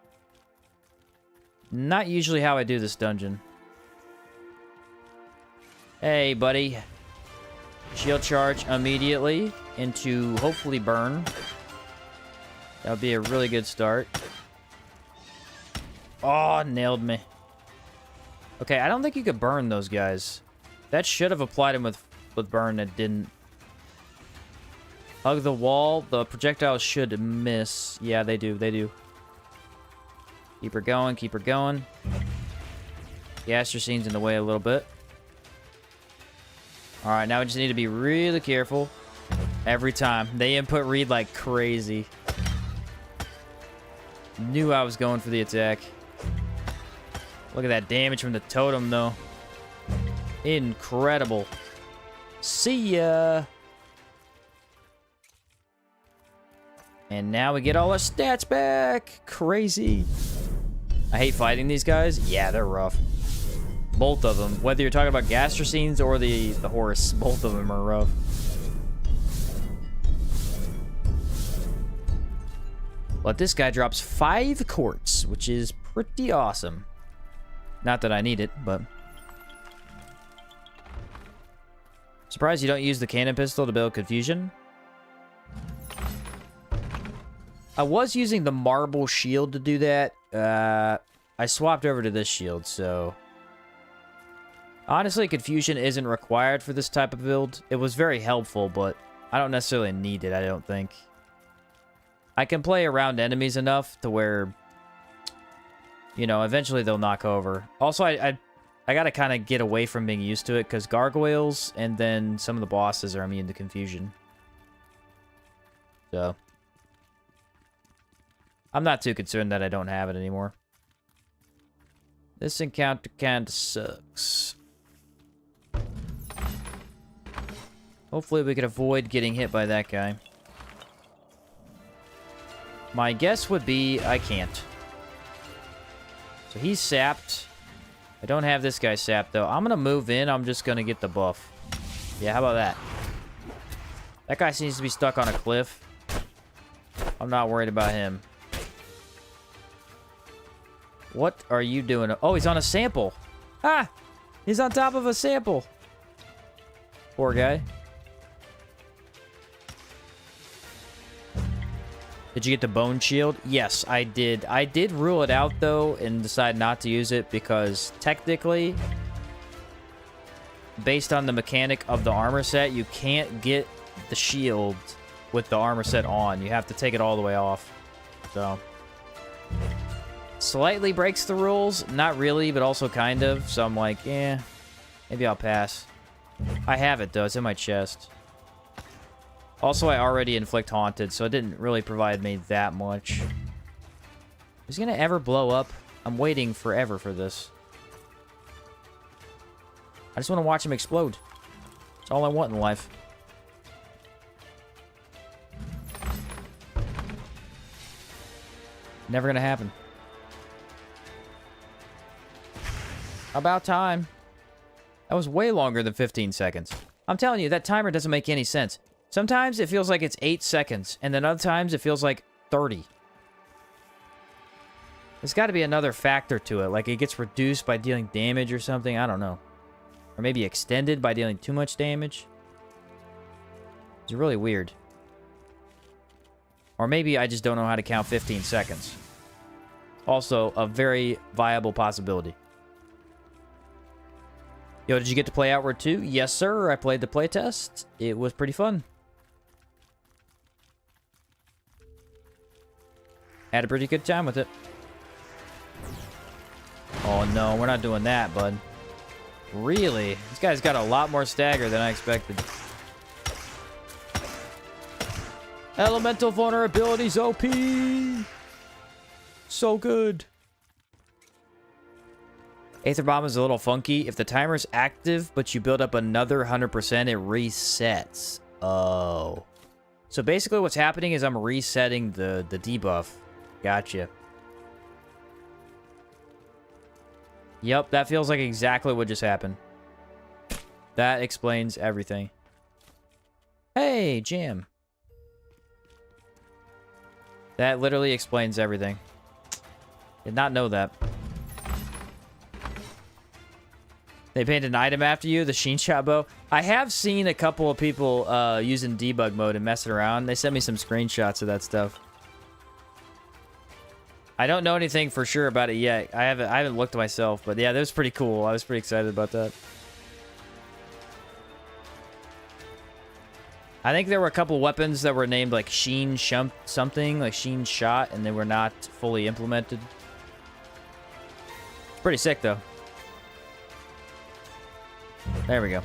Not usually how I do this dungeon. Hey, buddy. Shield charge immediately into, hopefully, burn. That would be a really good start. Oh, nailed me. Okay, I don't think you could burn those guys. That should have applied him with burn. It didn't. Hug the wall. The projectiles should miss. Yeah, they do. They do. Keep her going. Keep her going. The Astrocine's in the way a little bit. Alright, now we just need to be really careful. Every time. They input read like crazy. Knew I was going for the attack. Look at that damage from the totem, though. Incredible. See ya! And now we get all our stats back! Crazy. I hate fighting these guys. Yeah, they're rough. Both of them. Whether you're talking about Gastrocines or the horse, both of them are rough. But this guy drops 5 quartz, which is pretty awesome. Not that I need it, but... Surprised you don't use the cannon pistol to build confusion. I was using the marble shield to do that. I swapped over to this shield, so... Honestly, confusion isn't required for this type of build. It was very helpful, but I don't necessarily need it, I don't think. I can play around enemies enough to where, you know, eventually they'll knock over. Also, I gotta kind of get away from being used to it, because gargoyles and then some of the bosses are immune to confusion. So, I'm not too concerned that I don't have it anymore. This encounter kind of sucks. Hopefully we can avoid getting hit by that guy. My guess would be I can't. So he's sapped. I don't have this guy sapped, though. I'm going to move in. I'm just going to get the buff. Yeah, how about that? That guy seems to be stuck on a cliff. I'm not worried about him. What are you doing? Oh, he's on a sample. Ah! He's on top of a sample. Poor guy. Did you get the bone shield? Yes, I did. I did rule it out, though, and decide not to use it because technically, based on the mechanic of the armor set, you can't get the shield with the armor set on. You have to take it all the way off. So, slightly breaks the rules. Not really, but also kind of. So I'm like, eh, maybe I'll pass. I have it, though. It's in my chest. Also, I already inflict haunted, so it didn't really provide me that much. Is he gonna ever blow up? I'm waiting forever for this. I just want to watch him explode. That's all I want in life. Never gonna happen. About time. That was way longer than 15 seconds. I'm telling you, that timer doesn't make any sense. Sometimes it feels like it's 8 seconds, and then other times it feels like 30. There's got to be another factor to it, like it gets reduced by dealing damage or something, I don't know. Or maybe extended by dealing too much damage. It's really weird. Or maybe I just don't know how to count 15 seconds. Also, a very viable possibility. Yo, did you get to play Outward 2? Yes, sir. I played the playtest. It was pretty fun. Had a pretty good time with it. Oh no, we're not doing that, bud. Really? This guy's got a lot more stagger than I expected. Elemental vulnerability's OP. So good. Aether Bomb is a little funky. If the timer's active, but you build up another 100%, it resets. Oh. So basically what's happening is I'm resetting the debuff. Gotcha. Yep, that feels like exactly what just happened. That explains everything. Hey, Jam. That literally explains everything. Did not know that. They painted an item after you, the Sheen Shot Bow. I have seen a couple of people using debug mode and messing around. They sent me some screenshots of that stuff. I don't know anything for sure about it yet. I haven't looked myself, but yeah, that was pretty cool. I was pretty excited about that. I think there were a couple weapons that were named like Sheen something, like Sheen Shot, and they were not fully implemented. Pretty sick though. There we go.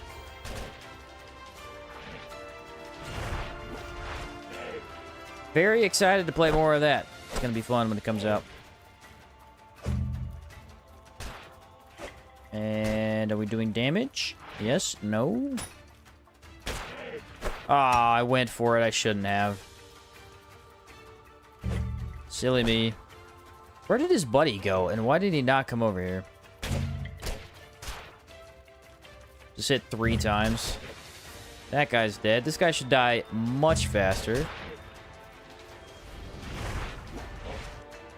Very excited to play more of that. It's gonna be fun when it comes out. And are we doing damage? Yes? No? Ah, I went for it. I shouldn't have. Silly me. Where did his buddy go? And why did he not come over here? Just hit 3 times. That guy's dead. This guy should die much faster.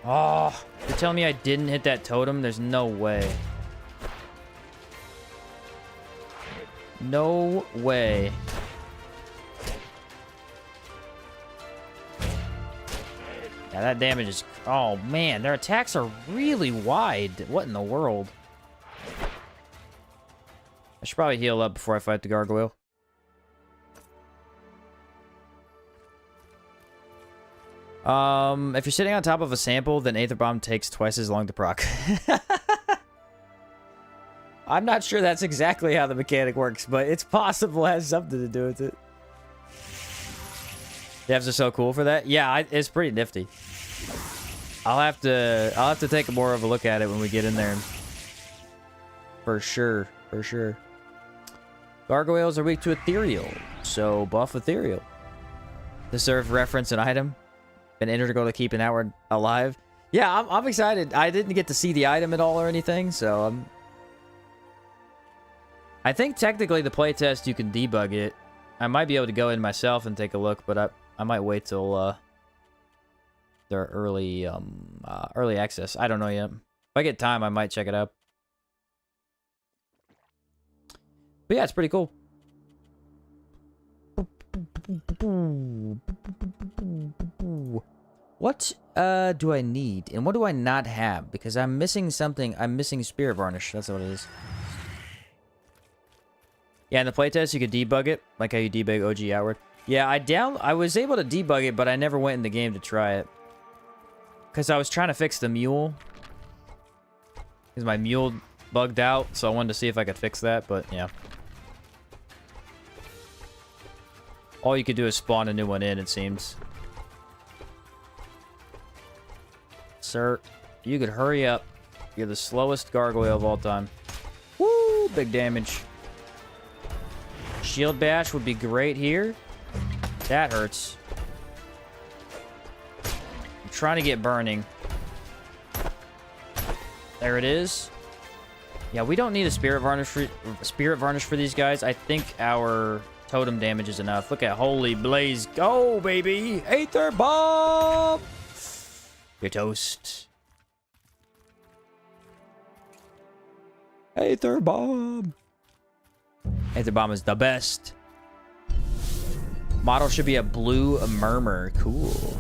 Oh, you're telling me I didn't hit that totem? There's no way. No way. Yeah, that damage is... Oh, man. Their attacks are really wide. What in the world? I should probably heal up before I fight the gargoyle. If you're sitting on top of a sample, then Aether Bomb takes twice as long to proc. I'm not sure that's exactly how the mechanic works, but it's possible it has something to do with it. Devs are so cool for that. Yeah, it's pretty nifty. I'll have to take more of a look at it when we get in there. For sure, for sure. Gargoyles are weak to ethereal, so buff ethereal. Deserve reference an item. Been integral to keeping Outward alive. Yeah, I'm excited. I didn't get to see the item at all or anything, so I think technically the playtest you can debug it. I might be able to go in myself and take a look, but I might wait till their early access. I don't know yet. If I get time, I might check it out. But yeah, it's pretty cool. What do I need? And what do I not have? Because I'm missing something. I'm missing Spirit Varnish. That's what it is. Yeah, in the playtest, you could debug it. Like how you debug OG Outward. Yeah, I was able to debug it, but I never went in the game to try it. Because I was trying to fix the mule. Because my mule bugged out, so I wanted to see if I could fix that, but yeah. All you could do is spawn a new one in, it seems. Sir, you could hurry up. You're the slowest gargoyle of all time. Woo! Big damage. Shield bash would be great here. That hurts. I'm trying to get burning. There it is. Yeah, we don't need a spirit varnish for these guys. I think our totem damage is enough. Look at Holy Blaze. Go, baby! Aether Bomb! You're toast. Aether Bomb! Aether Bomb is the best. Model should be a blue murmur. Cool.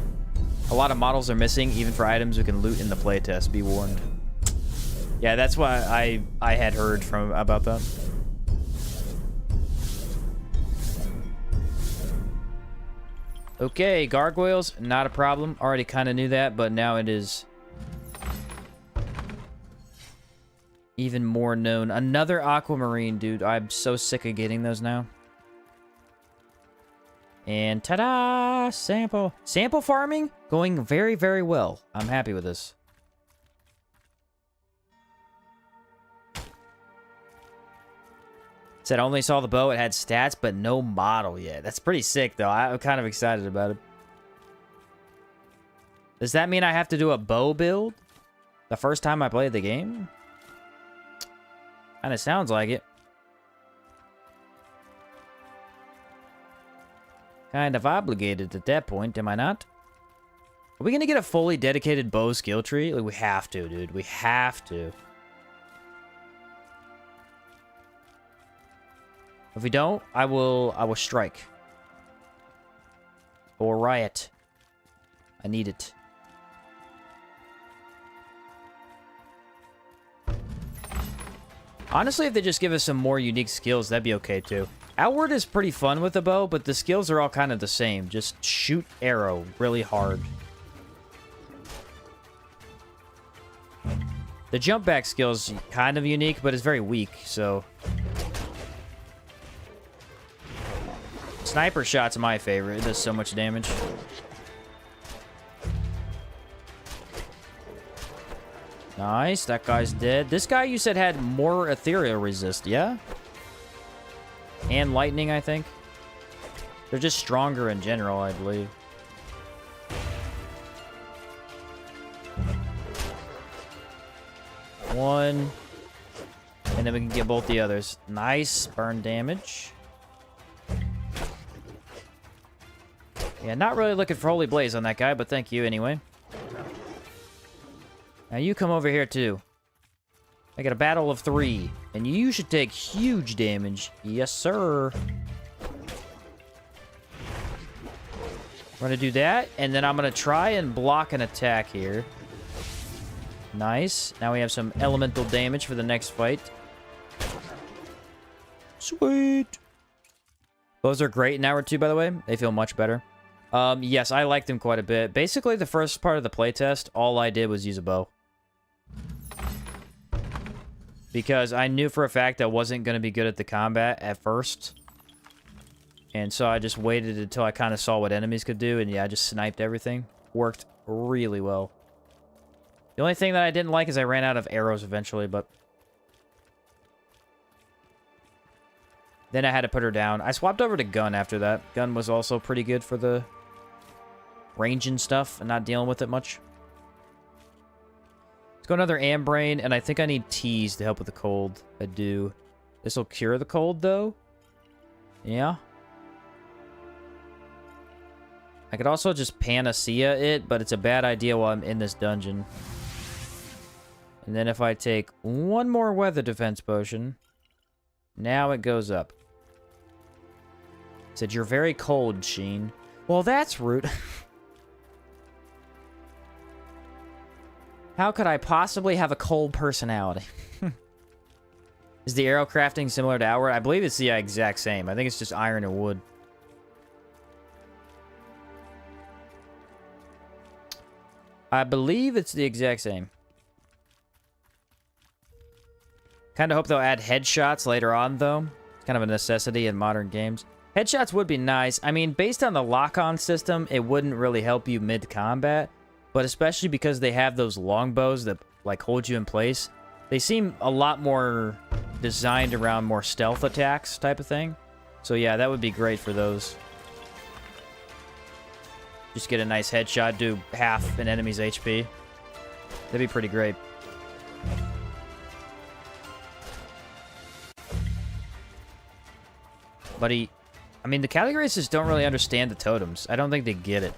A lot of models are missing, even for items we can loot in the playtest. Be warned. Yeah, that's why I had heard about that. Okay, gargoyles, not a problem. Already kind of knew that, but now it is even more known. Another aquamarine, dude. I'm so sick of getting those now. And ta-da! Sample. Sample farming going very, very well. I'm happy with this. Said only saw the bow. It had stats, but no model yet. That's pretty sick, though. I'm kind of excited about it. Does that mean I have to do a bow build the first time I play the game? Kind of sounds like it. Kind of obligated at that point, am I not? Are we going to get a fully dedicated bow skill tree? Like, we have to, dude. We have to. If we don't, I will strike. Or riot. I need it. Honestly, if they just give us some more unique skills, that'd be okay too. Outward is pretty fun with the bow, but the skills are all kind of the same. Just shoot arrow really hard. The jump back skill is kind of unique, but it's very weak, so... Sniper shot's my favorite. It does so much damage. Nice. That guy's dead. This guy you said had more ethereal resist, yeah? And lightning, I think. They're just stronger in general, I believe. One. And then we can get both the others. Nice. Burn damage. Yeah, not really looking for Holy Blaze on that guy, but thank you anyway. Now you come over here too. I got a battle of 3, and you should take huge damage. Yes, sir. We're gonna do that, and then I'm gonna try and block an attack here. Nice. Now we have some elemental damage for the next fight. Sweet. Those are great in hour 2, by the way. They feel much better. Yes, I liked them quite a bit. Basically, the first part of the playtest, all I did was use a bow. Because I knew for a fact I wasn't going to be good at the combat at first. And so I just waited until I kind of saw what enemies could do, and yeah, I just sniped everything. Worked really well. The only thing that I didn't like is I ran out of arrows eventually, but... Then I had to put her down. I swapped over to gun after that. Gun was also pretty good for the range and stuff, and not dealing with it much. Let's go another Ambrain, and I think I need teas to help with the cold. I do. This will cure the cold, though. Yeah. I could also just panacea it, but it's a bad idea while I'm in this dungeon. And then if I take one more weather defense potion, now it goes up. It said, you're very cold, Sheen. Well, that's rude. How could I possibly have a cold personality? Is the arrow crafting similar to Outward? I believe it's the exact same. I think it's just iron and wood. I believe it's the exact same. Kind of hope they'll add headshots later on, though. It's kind of a necessity in modern games. Headshots would be nice. I mean, based on the lock-on system, it wouldn't really help you mid-combat. But especially because they have those longbows that, like, hold you in place. They seem a lot more designed around more stealth attacks type of thing. So yeah, that would be great for those. Just get a nice headshot, do half an enemy's HP. That'd be pretty great. But I mean, the category races don't really understand the totems. I don't think they get it.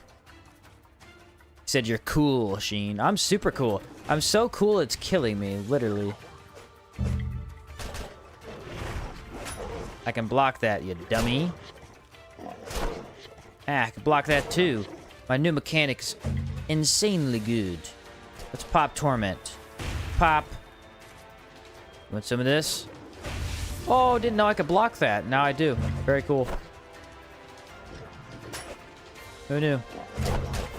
He said, you're cool, Sheen. I'm super cool. I'm so cool, it's killing me, literally. I can block that, you dummy. Ah, I can block that too. My new mechanic's insanely good. Let's pop Torment. Pop. Want some of this? Oh, didn't know I could block that. Now I do. Very cool. Who knew?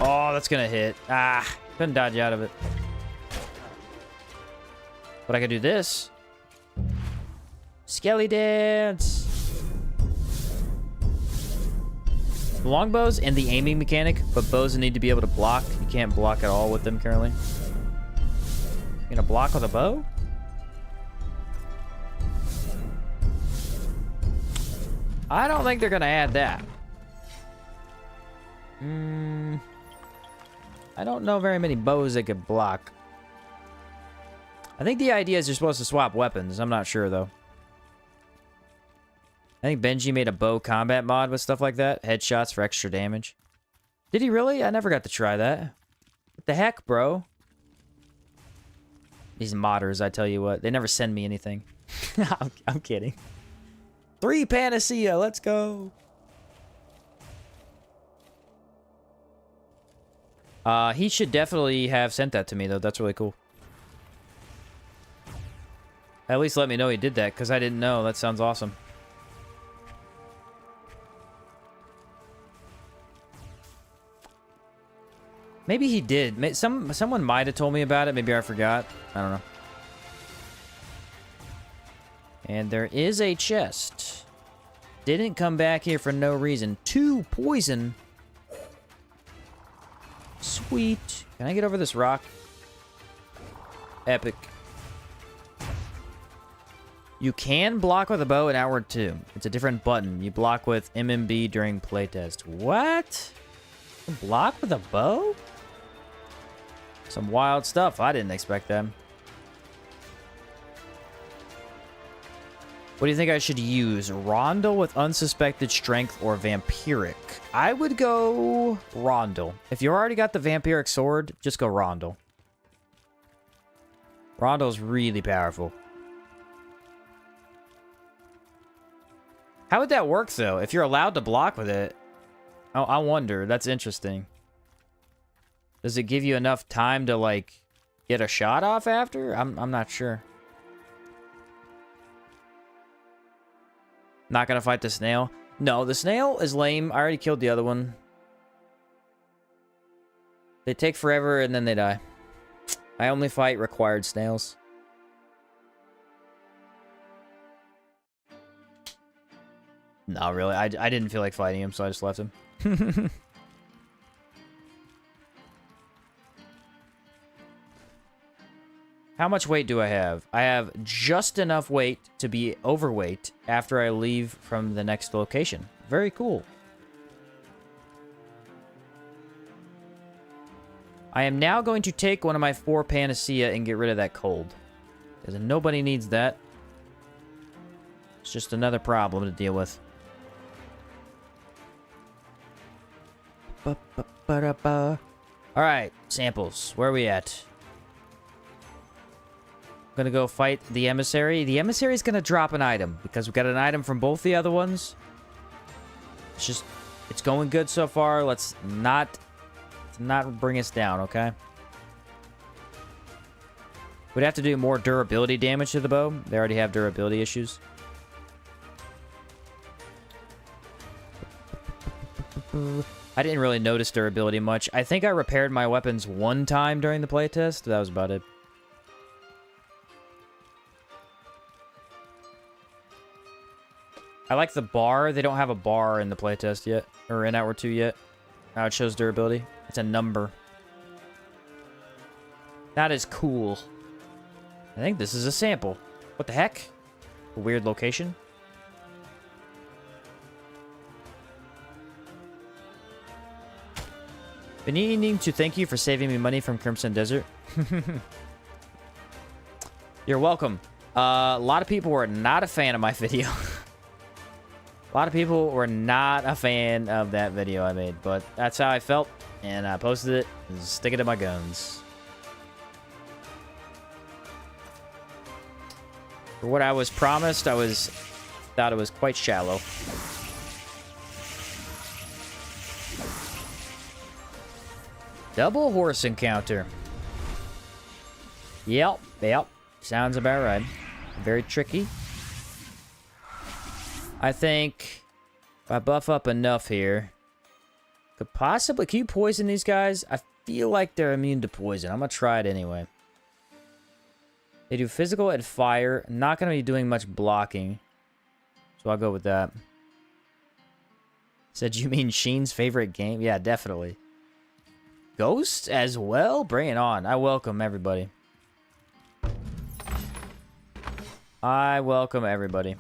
Oh, that's gonna hit. Ah, couldn't dodge out of it. But I could do this. Skelly dance. Longbows and the aiming mechanic, but bows need to be able to block. You can't block at all with them currently. You gonna block with a bow? I don't think they're gonna add that. I don't know very many bows that could block. I think the idea is you're supposed to swap weapons. I'm not sure, though. I think Benji made a bow combat mod with stuff like that. Headshots for extra damage. Did he really? I never got to try that. What the heck, bro? These modders, I tell you what. They never send me anything. I'm kidding. 3 Panacea, let's go. He should definitely have sent that to me, though. That's really cool. At least let me know he did that, because I didn't know. That sounds awesome. Maybe he did. Someone might have told me about it. Maybe I forgot. I don't know. And there is a chest. Didn't come back here for no reason. 2 poison. Sweet. Can I get over this rock? Epic. You can block with a bow and outward too. It's a different button. You block with MMB during playtest. What? You can block with a bow? Some wild stuff. I didn't expect that. What do you think I should use? Rondel with unsuspected strength or vampiric? I would go Rondel. If you already got the vampiric sword, just go Rondel. Rondel's really powerful. How would that work, though? If you're allowed to block with it? Oh, I wonder. That's interesting. Does it give you enough time to, like, get a shot off after? I'm not sure. Not gonna fight the snail? No, the snail is lame. I already killed the other one. They take forever and then they die. I only fight required snails. No, really. I didn't feel like fighting him, so I just left him. How much weight do I have? I have just enough weight to be overweight after I leave from the next location. Very cool. I am now going to take one of my 4 Panacea and get rid of that cold. Because nobody needs that. It's just another problem to deal with. Alright, samples. Where are we at? Gonna go fight the emissary. The emissary is gonna drop an item because we got an item from both the other ones. It's going good so far. Let's not bring us down, okay? We'd have to do more durability damage to the bow. They already have durability issues. I didn't really notice durability much. I think I repaired my weapons 1 time during the playtest. That was about it. I like the bar. They don't have a bar in the playtest yet. Or in Outward 2 yet. Now it shows durability. It's a number. That is cool. I think this is a sample. What the heck? A weird location. Been needing to thank you for saving me money from Crimson Desert. You're welcome. A lot of people were not a fan of my video. A lot of people were not a fan of that video I made, but that's how I felt, and I posted it and stick it to my guns. For what I was promised, thought it was quite shallow. Double horse encounter. Yep. Sounds about right. Very tricky. I think if I buff up enough here, Could possibly... Can you poison these guys? I feel like they're immune to poison. I'm gonna try it anyway. They do physical and fire. Not gonna be doing much blocking. So I'll go with that. Said you mean Sheen's favorite game? Yeah, definitely. Ghosts as well? Bring it on. I welcome everybody. I welcome everybody.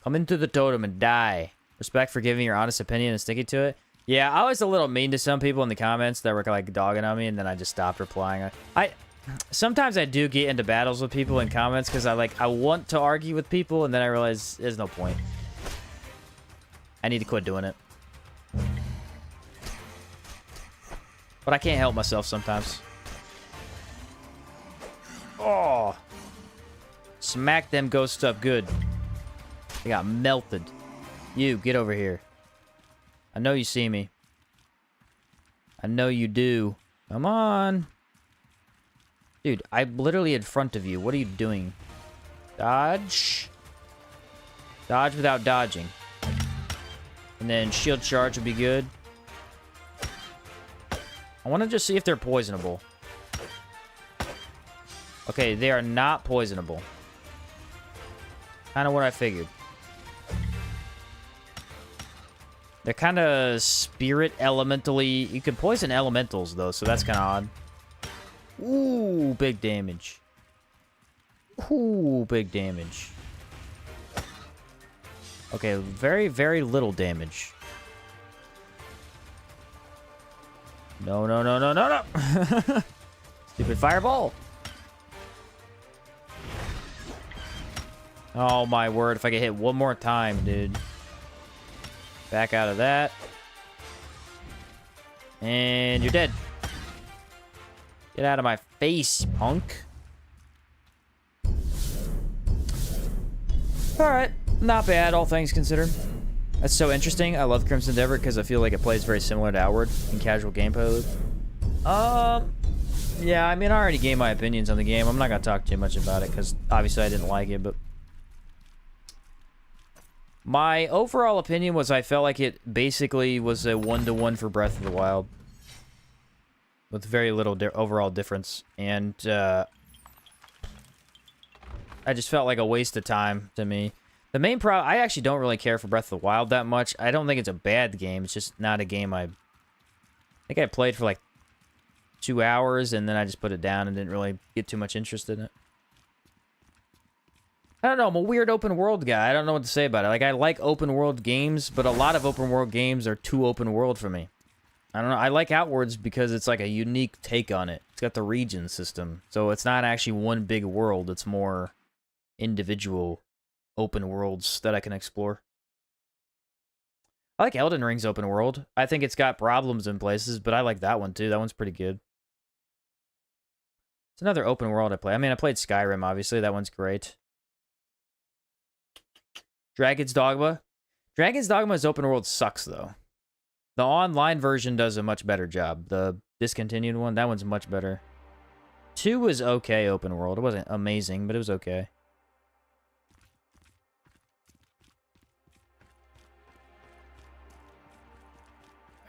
Come into the totem and die. Respect for giving your honest opinion and sticking to it. Yeah, I was a little mean to some people in the comments that were like dogging on me, and then I just stopped replying. Sometimes I do get into battles with people in comments because I want to argue with people, and then I realize there's no point. I need to quit doing it. But I can't help myself sometimes. Oh. Smack them ghosts up good. They got melted. You, get over here. I know you see me. I know you do. Come on. Dude, I'm literally in front of you. What are you doing? Dodge. Dodge without dodging. And then shield charge would be good. I want to just see if they're poisonable. Okay, they are not poisonable. Kind of what I figured. They're kind of spirit elementally. You can poison elementals, though, so that's kind of odd. Ooh, big damage. Ooh, big damage. Okay, very, very little damage. No, no, no, no, no, no! Stupid fireball! Oh, my word. If I get hit one more time, dude. Back out of that. And you're dead. Get out of my face, punk. Alright. Not bad, all things considered. That's so interesting. I love Crimson Endeavor because I feel like it plays very similar to Outward in casual gameplay loop. Yeah, I mean, I already gave my opinions on the game. I'm not going to talk too much about it because obviously I didn't like it, but... My overall opinion was I felt like it basically was a one-to-one for Breath of the Wild. With very little overall difference. And, I just felt like a waste of time to me. The main problem... I actually don't really care for Breath of the Wild that much. I don't think it's a bad game. It's just not a game I think I played for like 2 hours, and then I just put it down and didn't really get too much interest in it. I don't know, I'm a weird open world guy. I don't know what to say about it. Like, I like open world games, but a lot of open world games are too open world for me. I don't know, I like Outwards because it's like a unique take on it. It's got the region system, so it's not actually one big world. It's more individual open worlds that I can explore. I like Elden Ring's open world. I think it's got problems in places, but I like that one too. That one's pretty good. It's another open world I play. I mean, I played Skyrim, obviously. That one's great. Dragon's Dogma. Dragon's Dogma's open world sucks, though. The online version does a much better job. The discontinued one, that one's much better. 2 was okay open world. It wasn't amazing, but it was okay.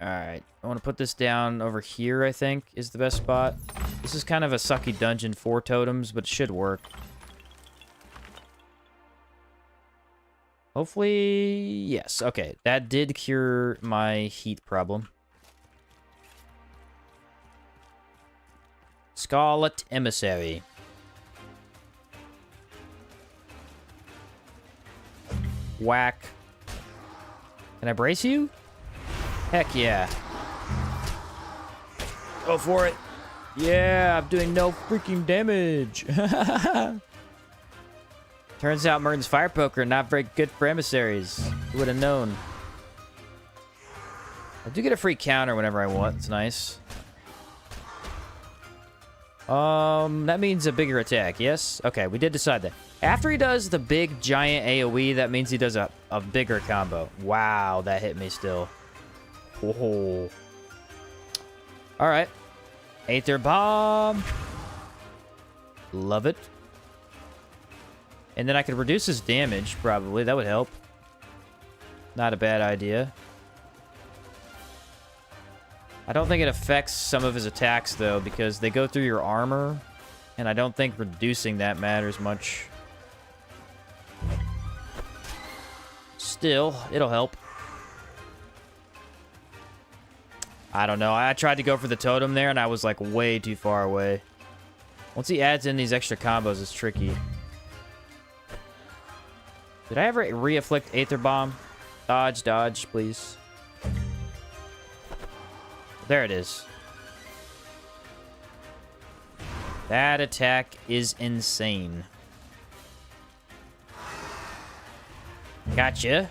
Alright, I want to put this down over here, I think, is the best spot. This is kind of a sucky dungeon for totems, but it should work. Hopefully, yes. Okay, that did cure my heat problem. Scarlet Emissary. Whack. Can I brace you? Heck yeah. Go for it. Yeah, I'm doing no freaking damage. Turns out Merton's Fire Poker not very good for emissaries. Who would have known? I do get a free counter whenever I want. It's nice. That means a bigger attack, yes? Okay, we did decide that. After he does the big giant AoE, that means he does a bigger combo. Wow, that hit me still. Whoa. Alright. Aether Bomb. Love it. And then I could reduce his damage, probably. That would help. Not a bad idea. I don't think it affects some of his attacks, though, because they go through your armor, and I don't think reducing that matters much. Still, it'll help. I don't know. I tried to go for the totem there, and I was, like, way too far away. Once he adds in these extra combos, it's tricky. Did I ever re-afflict Aether Bomb? Dodge, dodge, please. There it is. That attack is insane. Gotcha.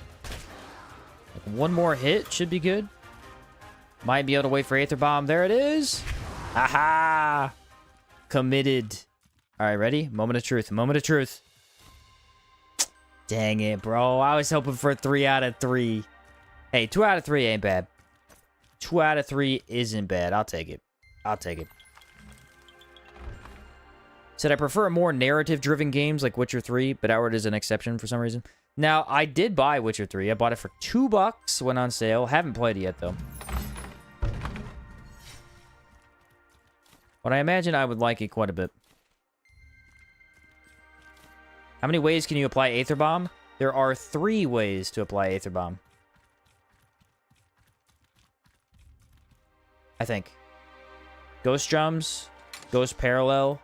Like one more hit should be good. Might be able to wait for Aether Bomb. There it is. Aha! Committed. All right, ready? Moment of truth. Moment of truth. Dang it, bro. I was hoping for 3 out of 3. Hey, 2 out of 3 ain't bad. 2 out of 3 isn't bad. I'll take it. I'll take it. Said I prefer more narrative-driven games like Witcher 3, but Outhard is an exception for some reason. Now, I did buy Witcher 3. I bought it for $2 when on sale. Haven't played it yet, though. But I imagine I would like it quite a bit. How many ways can you apply Aether Bomb? There are 3 ways to apply Aether Bomb. I think. Ghost Drums, Ghost Parallel,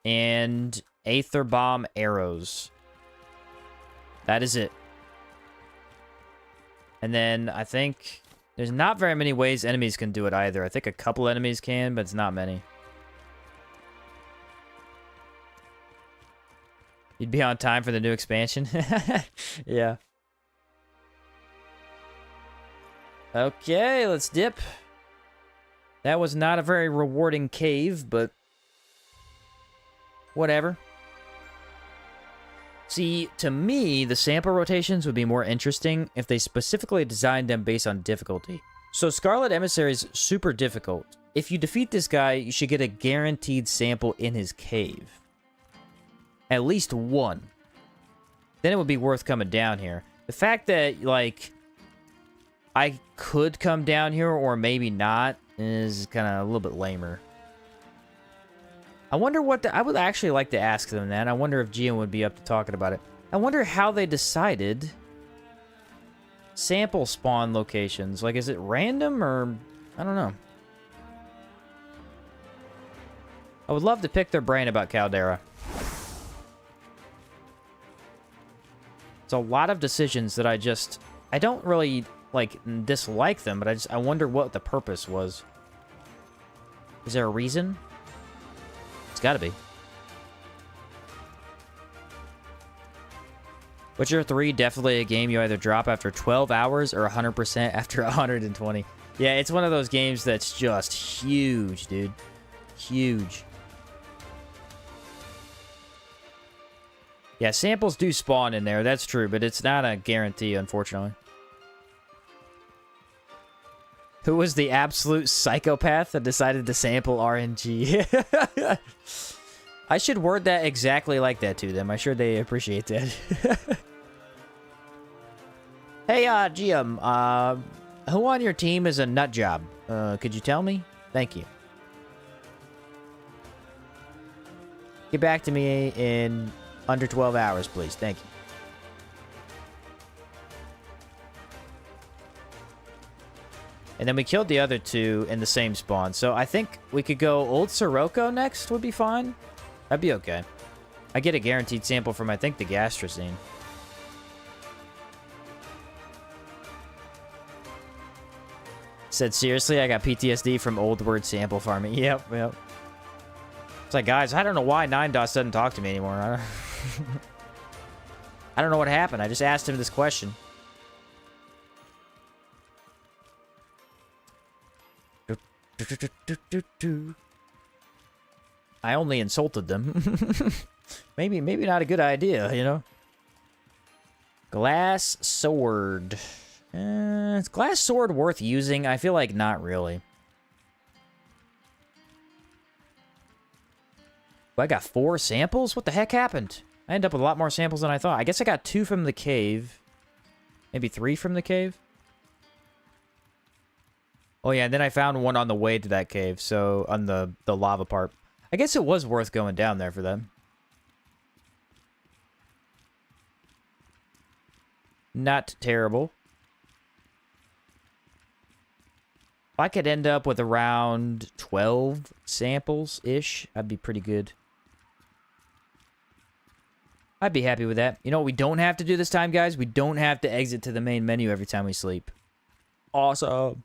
and Aether Bomb Arrows. That is it. And then I think there's not very many ways enemies can do it either. I think a couple enemies can, but it's not many. You'd be on time for the new expansion. Yeah. Okay, let's dip. That was not a very rewarding cave, but whatever. See, to me, the sample rotations would be more interesting if they specifically designed them based on difficulty. So Scarlet Emissary is super difficult. If you defeat this guy, you should get a guaranteed sample in his cave. At least one. Then it would be worth coming down here. The fact that, like, I could come down here or maybe not is kind of a little bit lamer. I wonder what I would actually like to ask them that. I wonder if Gian would be up to talking about it. I wonder how they decided sample spawn locations. Like, is it random or... I don't know. I would love to pick their brain about Caldera. It's a lot of decisions that I don't really, like, dislike them, but I wonder what the purpose was. Is there a reason? It's gotta be. Witcher 3, definitely a game you either drop after 12 hours or 100% after 120. Yeah, it's one of those games that's just huge, dude. Huge. Yeah, samples do spawn in there, that's true, but it's not a guarantee, unfortunately. Who was the absolute psychopath that decided to sample RNG? I should word that exactly like that to them. I'm sure they appreciate that. Hey, GM, who on your team is a nut job? Could you tell me? Thank you. Get back to me in under 12 hours, please. Thank you. And then we killed the other 2 in the same spawn. So I think we could go Old Sirocco next would be fine. That'd be okay. I get a guaranteed sample from, I think, the Gastrosine. Said, seriously, I got PTSD from old word sample farming. Yep. It's like, guys, I don't know why 9DOS doesn't talk to me anymore. I don't know what happened. I just asked him this question. I only insulted them. maybe not a good idea, you know? Glass sword. Is glass sword worth using? I feel like not really. I got 4 samples? What the heck happened? I ended up with a lot more samples than I thought. I guess I got 2 from the cave. Maybe 3 from the cave? Oh yeah, and then I found one on the way to that cave, so on the lava part. I guess it was worth going down there for them. Not terrible. If I could end up with around 12 samples-ish, I'd be pretty good. I'd be happy with that. You know what we don't have to do this time, guys? We don't have to exit to the main menu every time we sleep. Awesome.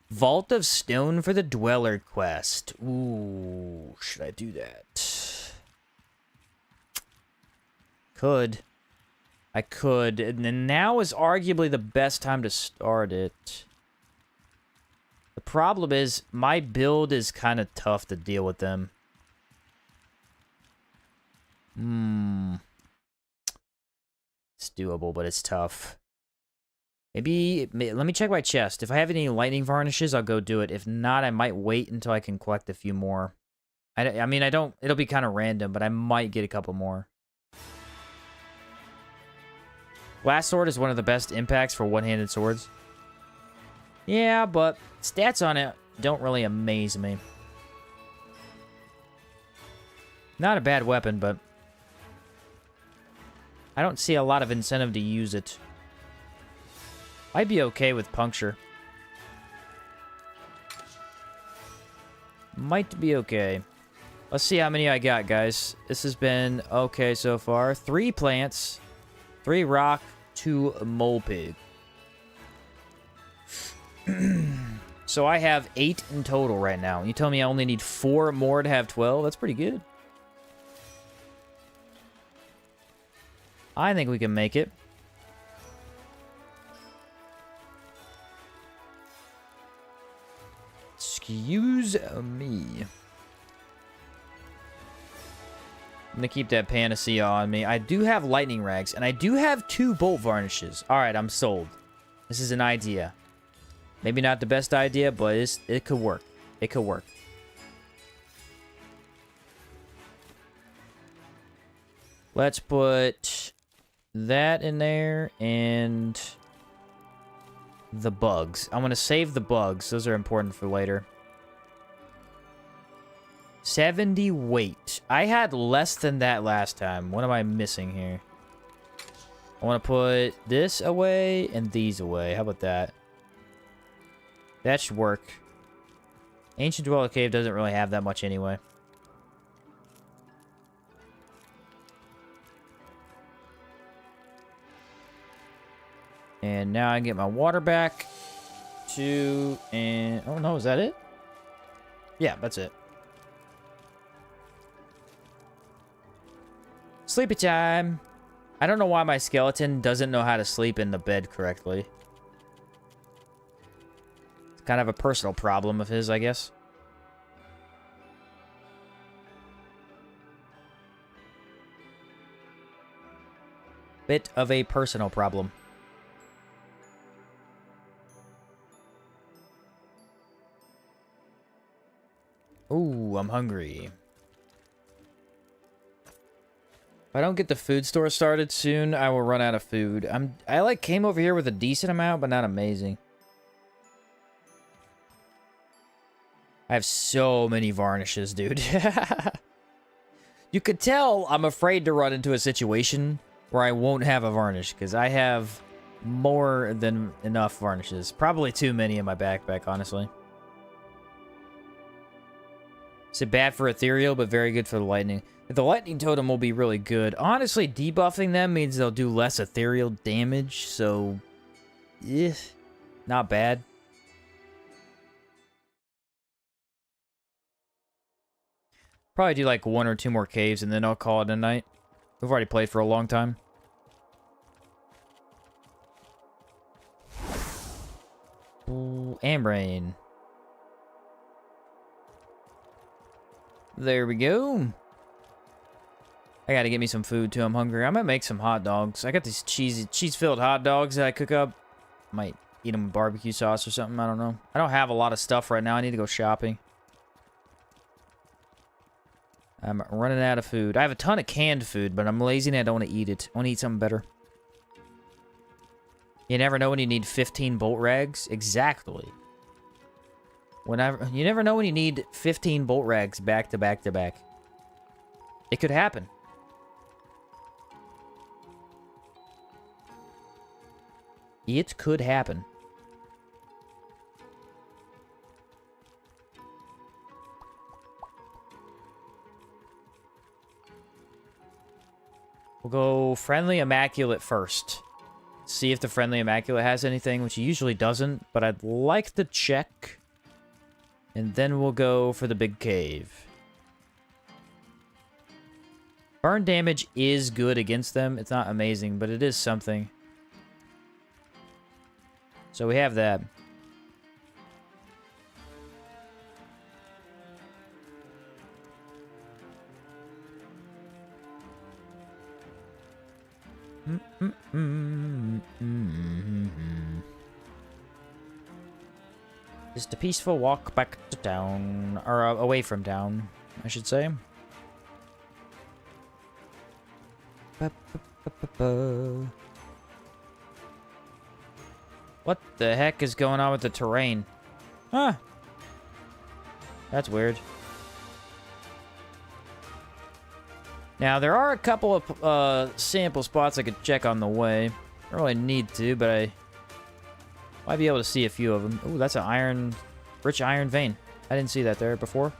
Vault of Stone for the Dweller quest. Ooh, should I do that? Could. I could. And then now is arguably the best time to start it. The problem is, my build is kind of tough to deal with them. It's doable, but it's tough. Maybe, let me check my chest. If I have any lightning varnishes, I'll go do it. If not, I might wait until I can collect a few more. I mean, I don't, it'll be kind of random, but I might get a couple more. Glass sword is one of the best impacts for one-handed swords. Yeah, but stats on it don't really amaze me. Not a bad weapon, but I don't see a lot of incentive to use it. I'd be okay with puncture. Might be okay. Let's see how many I got, guys. This has been okay so far. 3 plants, 3 rock, 2 mole pig. So I have 8 in total right now. You tell me I only need 4 more to have 12? That's pretty good. I think we can make it. Excuse me. I'm gonna keep that panacea on me. I do have lightning rags, and I do have 2 bolt varnishes. Alright, I'm sold. This is an idea. Maybe not the best idea, but it could work. It could work. Let's put that in there, and the bugs. I'm going to save the bugs. Those are important for later. 70 weight. I had less than that last time. What am I missing here? I want to put this away and these away. How about that? That should work. Ancient Dweller Cave doesn't really have that much anyway. And now I can get my water back. 2 and... oh no, is that it? Yeah, that's it. Sleepy time. I don't know why my skeleton doesn't know how to sleep in the bed correctly. It's kind of a personal problem of his, I guess. Bit of a personal problem. Ooh, I'm hungry. If I don't get the food store started soon, I will run out of food. I like came over here with a decent amount, but not amazing. I have so many varnishes, dude. You could tell I'm afraid to run into a situation where I won't have a varnish, because I have more than enough varnishes. Probably too many in my backpack, honestly. Is it bad for ethereal, but very good for the lightning? The lightning totem will be really good. Honestly, debuffing them means they'll do less ethereal damage, so... not bad. Probably do like 1 or 2 more caves, and then I'll call it a night. We've already played for a long time. Ooh, Ambrain. There we go. I gotta get me some food too. I'm hungry. I might make some hot dogs. I got these cheese-filled hot dogs that I cook up. Might eat them with barbecue sauce or something. I don't know. I don't have a lot of stuff right now. I need to go shopping. I'm running out of food. I have a ton of canned food, but I'm lazy and I don't want to eat it. I want to eat something better. You never know when you need 15 bolt rags. Exactly. Whenever you never know when you need 15 bolt rags back to back to back. It could happen. It could happen. We'll go Friendly Immaculate first. See if the Friendly Immaculate has anything, which he usually doesn't, but I'd like to check. And then we'll go for the big cave. Burn damage is good against them. It's not amazing, but it is something. So we have that. Just a peaceful walk back to town, or away from town, I should say. What the heck is going on with the terrain? Huh. That's weird. Now, there are a couple of sample spots I could check on the way. I don't really need to, but I might be able to see a few of them. Ooh, that's an rich iron vein. I didn't see that there before.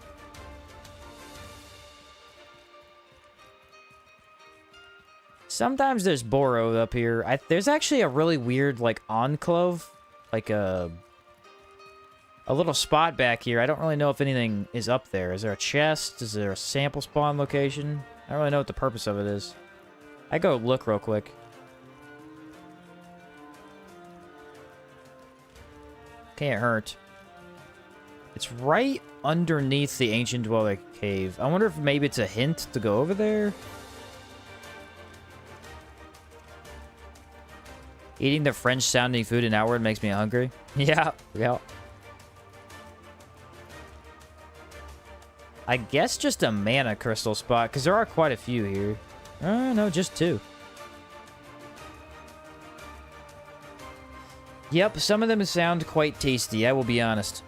Sometimes there's Boro up here. There's actually a really weird, like, enclave. Like, a little spot back here. I don't really know if anything is up there. Is there a chest? Is there a sample spawn location? I don't really know what the purpose of it is. I go look real quick. Can't hurt. It's right underneath the Ancient Dweller Cave. I wonder if maybe it's a hint to go over there? Eating the French-sounding food in Outward makes me hungry. Yeah, yeah. I guess just a mana crystal spot, because there are quite a few here. No, just 2. Yep, some of them sound quite tasty, I will be honest.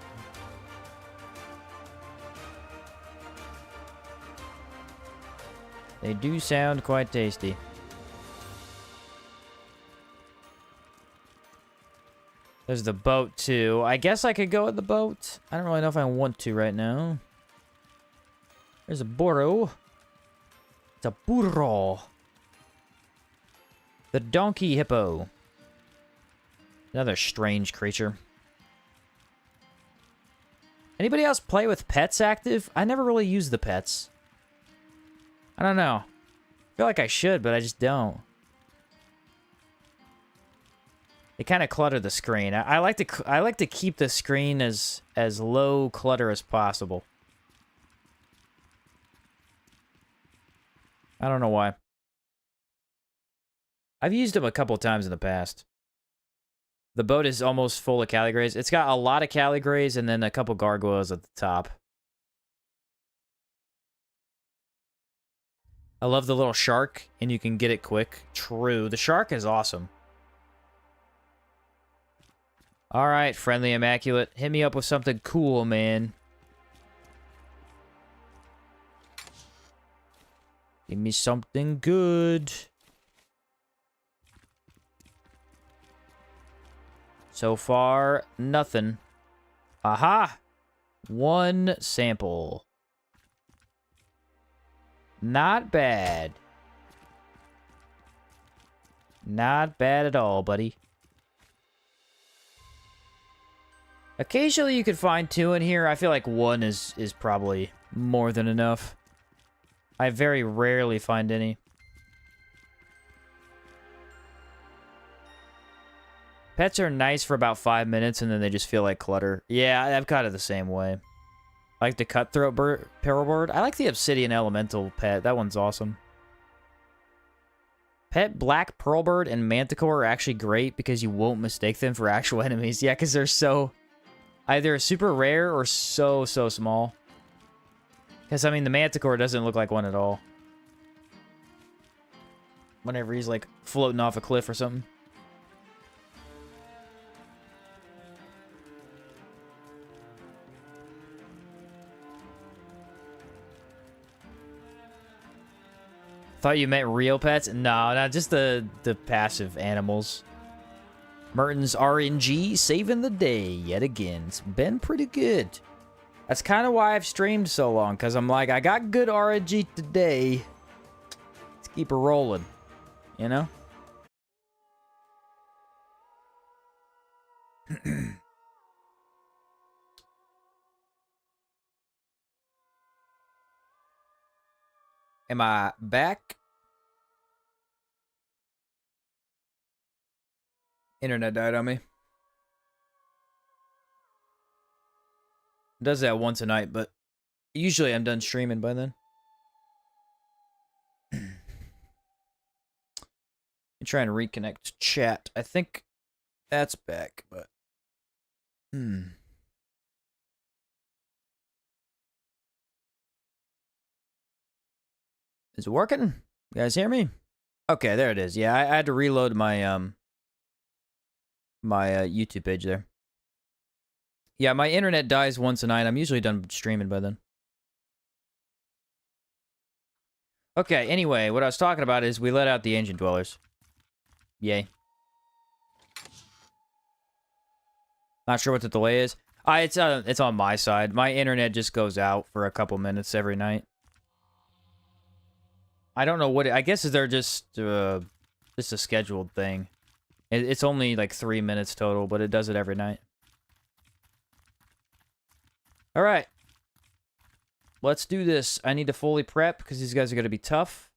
They do sound quite tasty. There's the boat, too. I guess I could go with the boat. I don't really know if I want to right now. There's a burro. It's a burro. The donkey hippo. Another strange creature. Anybody else play with pets active? I never really use the pets. I don't know. I feel like I should, but I just don't. They kind of clutter the screen. I like to keep the screen as low clutter as possible. I don't know why. I've used them a couple times in the past. The boat is almost full of Caligrays. It's got a lot of Caligrays and then a couple gargoyles at the top. I love the little shark, and you can get it quick. True. The shark is awesome. Alright, Friendly Immaculate. Hit me up with something cool, man. Give me something good. So far, nothing. Aha! 1 sample. Not bad. Not bad at all, buddy. Occasionally you could find 2 in here. I feel like 1 is probably more than enough. I very rarely find any. Pets are nice for about 5 minutes, and then they just feel like clutter. Yeah, I'm kind of the same way. I like the cutthroat pearl bird. I like the obsidian elemental pet. That one's awesome. Pet black pearl bird and manticore are actually great because you won't mistake them for actual enemies. Yeah, because they're so either super rare or so small. Because, I mean, the manticore doesn't look like one at all. Whenever he's, like, floating off a cliff or something. Thought you meant real pets? No, not just the passive animals. Merton's RNG saving the day yet again. It's been pretty good. That's kind of why I've streamed so long, because I'm like, I got good RNG today. Let's keep her rolling, you know? Am I back? Internet died on me. It does that once a night, but usually I'm done streaming by then. I'm trying to reconnect to chat. I think that's back, but... Is it working? You guys hear me? Okay, there it is. Yeah, I had to reload my YouTube page there. Yeah, my internet dies once a night. I'm usually done streaming by then. Okay, anyway, what I was talking about is we let out the ancient dwellers. Yay. Not sure what the delay is. It's on my side. My internet just goes out for a couple minutes every night. I don't know what I guess they're just a scheduled thing. It's only like 3 minutes total, but it does it every night. All right. Let's do this. I need to fully prep because these guys are going to be tough.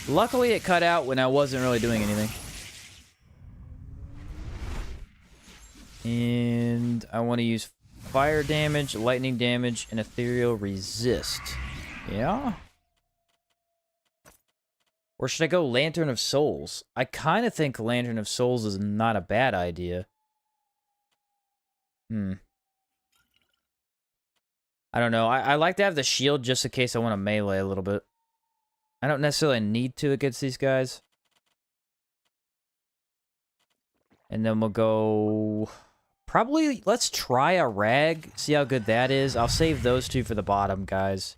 Luckily, it cut out when I wasn't really doing anything. And I want to use fire damage, lightning damage, and ethereal resist. Yeah? Or should I go Lantern of Souls? I kind of think Lantern of Souls is not a bad idea. I don't know. I like to have the shield just in case I want to melee a little bit. I don't necessarily need to against these guys. And then we'll go... Probably, let's try a rag. See how good that is. I'll save those two for the bottom, guys.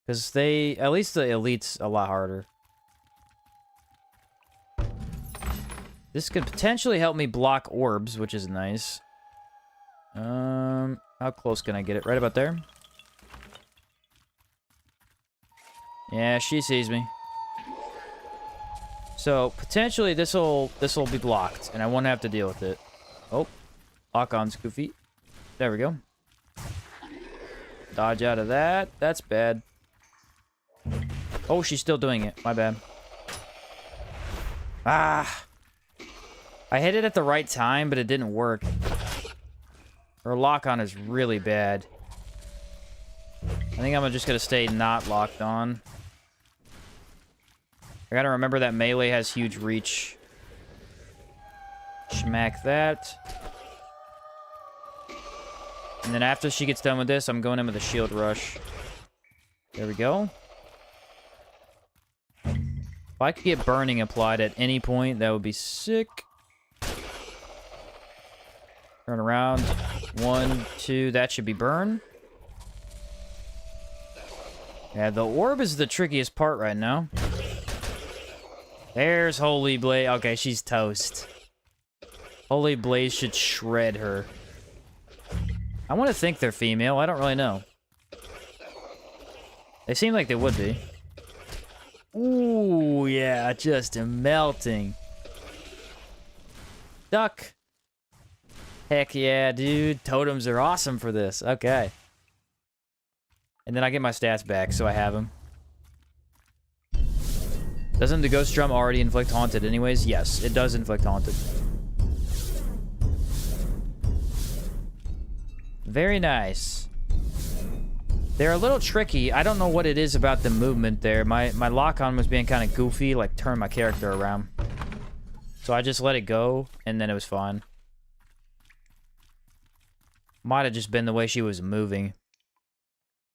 Because they... At least the elite's a lot harder. This could potentially help me block orbs, which is nice. How close can I get it? Right about there? Yeah, she sees me. So, potentially this'll be blocked, and I won't have to deal with it. Oh. Lock on's goofy. There we go. Dodge out of that. That's bad. Oh, she's still doing it. My bad. Ah. I hit it at the right time, but it didn't work. Her lock-on is really bad. I think I'm just going to stay not locked on. I got to remember that melee has huge reach. Smack that. And then after she gets done with this, I'm going in with a shield rush. There we go. If I could get burning applied at any point, that would be sick. Turn around. 1, 2, that should be burn. Yeah, the orb is the trickiest part right now. There's Holy Blaze. Okay, she's toast. Holy Blaze should shred her. I want to think they're female. I don't really know. They seem like they would be. Ooh, yeah, just melting. Duck. Heck yeah, dude. Totems are awesome for this. Okay. And then I get my stats back, so I have them. Doesn't the Ghost Drum already inflict Haunted anyways? Yes, it does inflict Haunted. Very nice. They're a little tricky. I don't know what it is about the movement there. My lock-on was being kind of goofy, like turn my character around. So I just let it go, and then it was fine. Might have just been the way she was moving.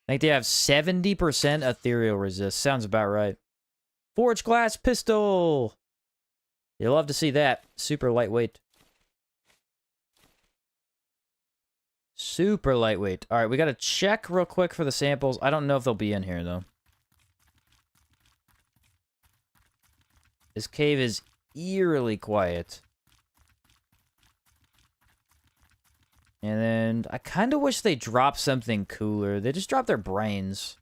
I think they have 70% ethereal resist. Sounds about right. Forged glass pistol! You'll love to see that. Super lightweight. Super lightweight. All right, we got to check real quick for the samples. I don't know if they'll be in here, though. This cave is eerily quiet. And then I kind of wish they dropped something cooler. They just dropped their brains.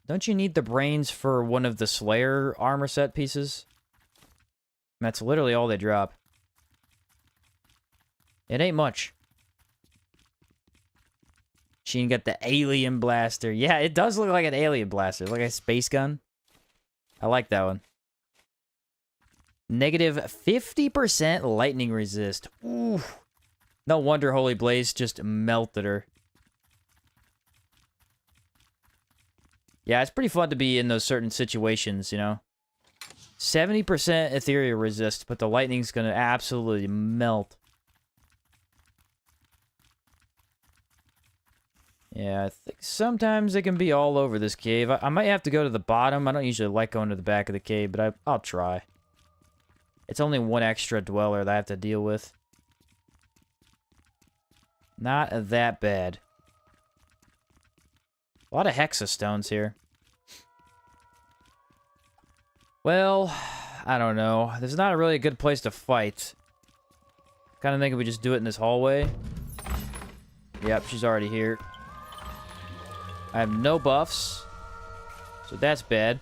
Don't you need the brains for one of the Slayer armor set pieces? That's literally all they drop. It ain't much. Sheen got the alien blaster. Yeah, it does look like an alien blaster. Like a space gun. I like that one. Negative 50% lightning resist. Ooh. No wonder Holy Blaze just melted her. Yeah, it's pretty fun to be in those certain situations, you know. 70% ethereal resist, but the lightning's gonna absolutely melt. Yeah, I think sometimes it can be all over this cave. I might have to go to the bottom. I don't usually like going to the back of the cave, but I'll try. It's only one extra dweller that I have to deal with. Not that bad. A lot of hexastones here. Well, I don't know. There's not really a good place to fight. Kind of think we just do it in this hallway. Yep, she's already here. I have no buffs, so that's bad.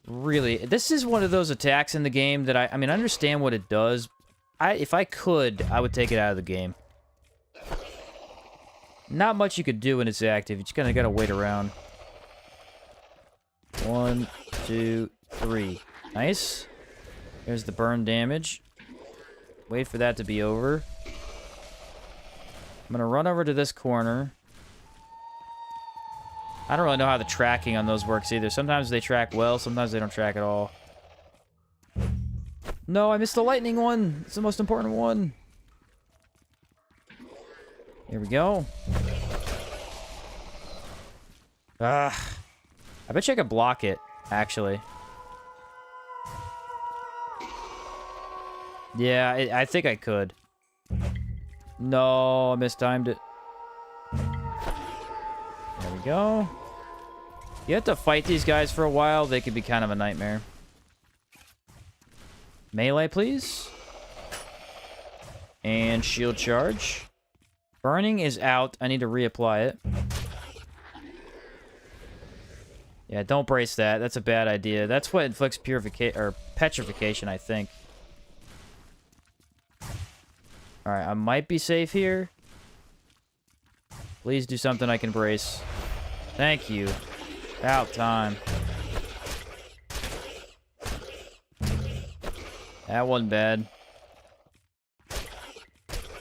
Really, this is one of those attacks in the game that I mean, I understand what it does. If I could, I would take it out of the game. Not much you could do when it's active. You just kind of gotta wait around. 1, 2, 3. Nice. There's the burn damage. Wait for that to be over. I'm gonna run over to this corner. I don't really know how the tracking on those works either. Sometimes they track well, sometimes they don't track at all. No, I missed the lightning one. It's the most important one. Here we go. I bet you I could block it, actually. Yeah, I think I could. No, I mistimed it. There we go. You have to fight these guys for a while. They could be kind of a nightmare. Melee, please. And shield charge. Burning is out. I need to reapply it. Yeah, don't brace that. That's a bad idea. That's what inflicts purification or petrification, I think. Alright, I might be safe here. Please do something I can brace. Thank you. About time. That wasn't bad.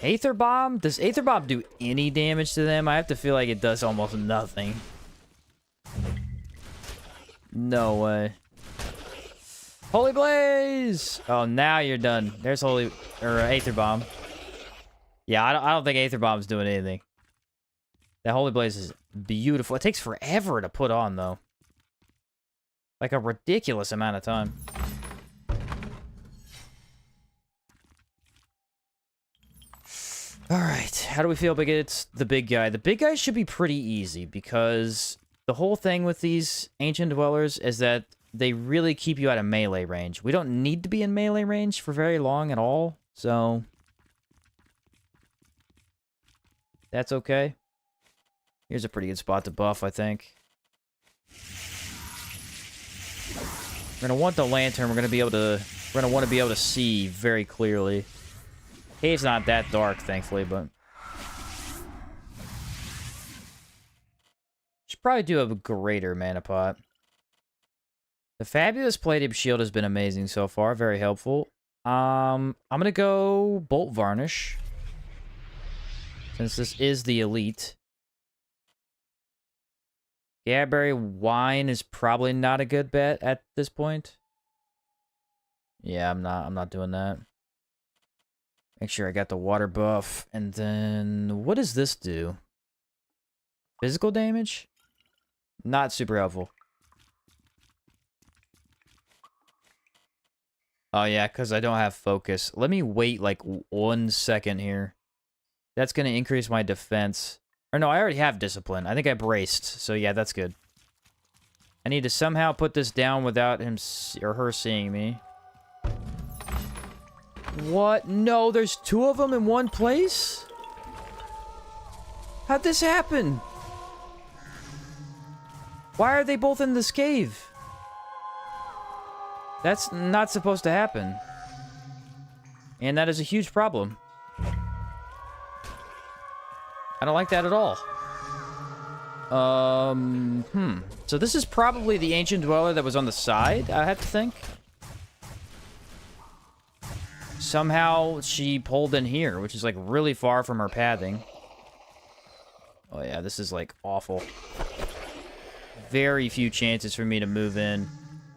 Aether Bomb? Does Aether Bomb do any damage to them? I have to feel like it does almost nothing. No way. Holy Blaze! Oh, now you're done. There's Aether Bomb. Yeah, I don't think Aether Bomb's doing anything. That Holy Blaze is beautiful. It takes forever to put on, though. Like a ridiculous amount of time. Alright, how do we feel against the big guy? The big guy should be pretty easy, because the whole thing with these ancient dwellers is that they really keep you out of melee range. We don't need to be in melee range for very long at all, so that's okay. Here's a pretty good spot to buff, I think. We're gonna want the lantern. We're gonna want to be able to see very clearly. Cave's not that dark, thankfully, but should probably do a greater mana pot. The fabulous plated shield has been amazing so far, very helpful. I'm gonna go bolt varnish since this is the elite. Gadberry wine is probably not a good bet at this point. Yeah, I'm not doing that. Make sure I got the water buff. And then, what does this do? Physical damage? Not super helpful. Oh, yeah, because I don't have focus. Let me wait, like, 1 second here. That's going to increase my defense. Or no, I already have discipline. I think I braced. So, yeah, that's good. I need to somehow put this down without him or her seeing me. What? No, there's 2 of them in one place? How'd this happen? Why are they both in this cave? That's not supposed to happen. And that is a huge problem. I don't like that at all. So this is probably the ancient dweller that was on the side, I have to think. Somehow she pulled in here, which is like really far from her pathing. Oh yeah, this is like awful. Very few chances for me to move in.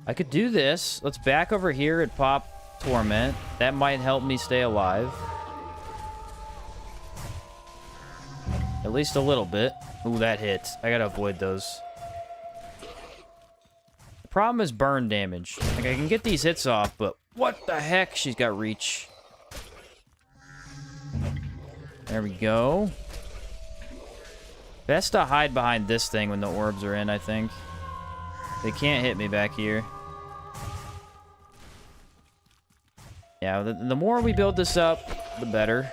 I could do this. Let's back over here and pop Torment. That might help me stay alive. At least a little bit. Ooh, that hit. I gotta avoid those. The problem is burn damage. Like, I can get these hits off, but what the heck? She's got reach. There we go. Best to hide behind this thing when the orbs are in, I think. They can't hit me back here. Yeah, the more we build this up, the better.